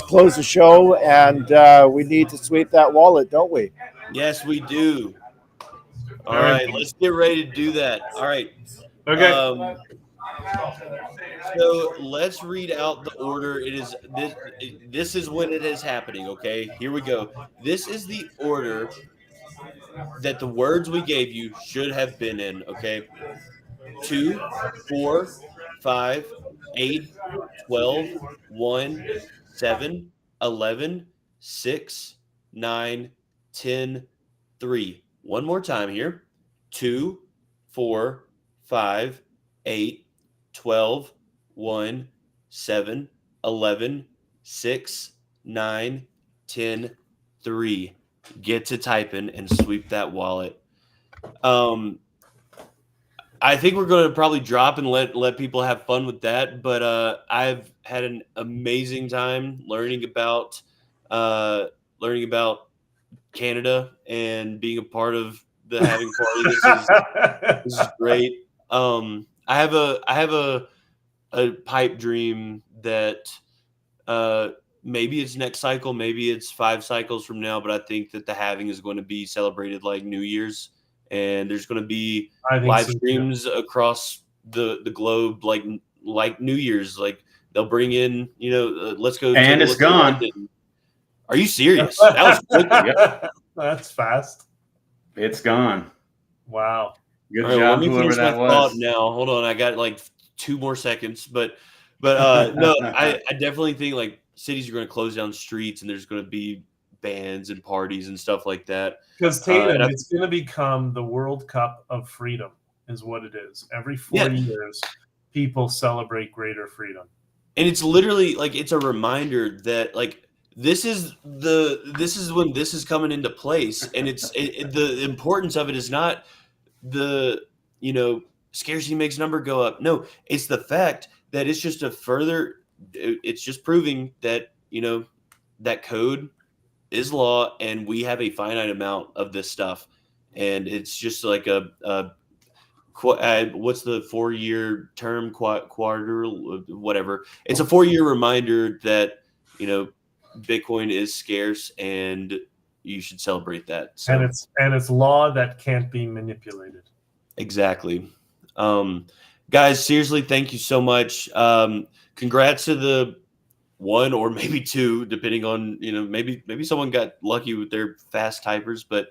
close the show, and we need to sweep that wallet, don't we?
Yes, we do. All right. Let's get ready to do that. All right.
Okay.
So let's read out the order. This is when it is happening. Okay. Here we go. This is the order that the words we gave you should have been in. Okay. 2, 4, 5, 8, 12, 1, 7, 11, 6, 9, 10, 3. One more time here. 2, 4, 5, 8, 12, 1, 7, 11, 6, 9, 10, 3. Get to typing and sweep that wallet. I think we're going to probably drop and let people have fun with that. But I've had an amazing time learning about Canada and being a part of the Halving Party. This is great. I have a pipe dream that maybe it's next cycle, maybe it's 5 cycles from now, but I think that the Halving is going to be celebrated like New Year's. And there's going to be live streams across the globe, like New Year's. Like they'll bring in, let's go.
And it's gone.
London. Are you serious? That was quick.
Yep. That's fast.
It's gone.
Wow.
Good job, whoever that was.
Now, hold on. I got like 2 more seconds, but no, I definitely think like cities are going to close down streets, and there's going to be bands and parties and stuff like that.
Because Tatum, it's going to become the World Cup of freedom, is what it is. Every 4 years, people celebrate greater freedom,
and it's literally like it's a reminder that like this is when this is coming into place, and the importance of it is not the scarcity makes number go up. No, it's the fact that it's just it's just proving that that code is law, and we have a finite amount of this stuff, and it's just like what's the 4-year term, quarter, whatever. It's a 4-year reminder that Bitcoin is scarce, and you should celebrate that. So.
And it's law that can't be manipulated.
Exactly. Guys, seriously, thank you so much. Congrats to the 1 or maybe 2, depending on maybe someone got lucky with their fast typers, but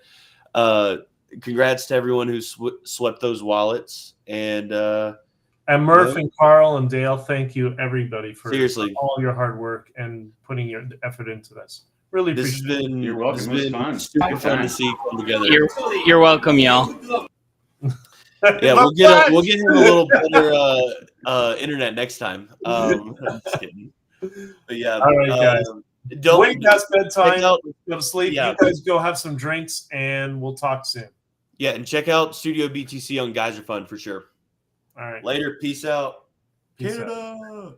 congrats to everyone who swept those wallets, and
Murph and Carl and Dale, thank you everybody for
seriously
all your hard work and putting your effort into this. Really appreciate it.
You're welcome.
This has been super fun to see come together.
You're welcome, y'all.
Yeah, we'll get him a little better internet next time. I'm just kidding. But yeah,
all right, guys.
Don't
wait past bedtime. Go to sleep.
Yeah.
You guys go have some drinks, and we'll talk soon.
Yeah, and check out Studio BTC on Guys Are Fun for sure.
All right.
Later. Peace out.
Peace
Canada.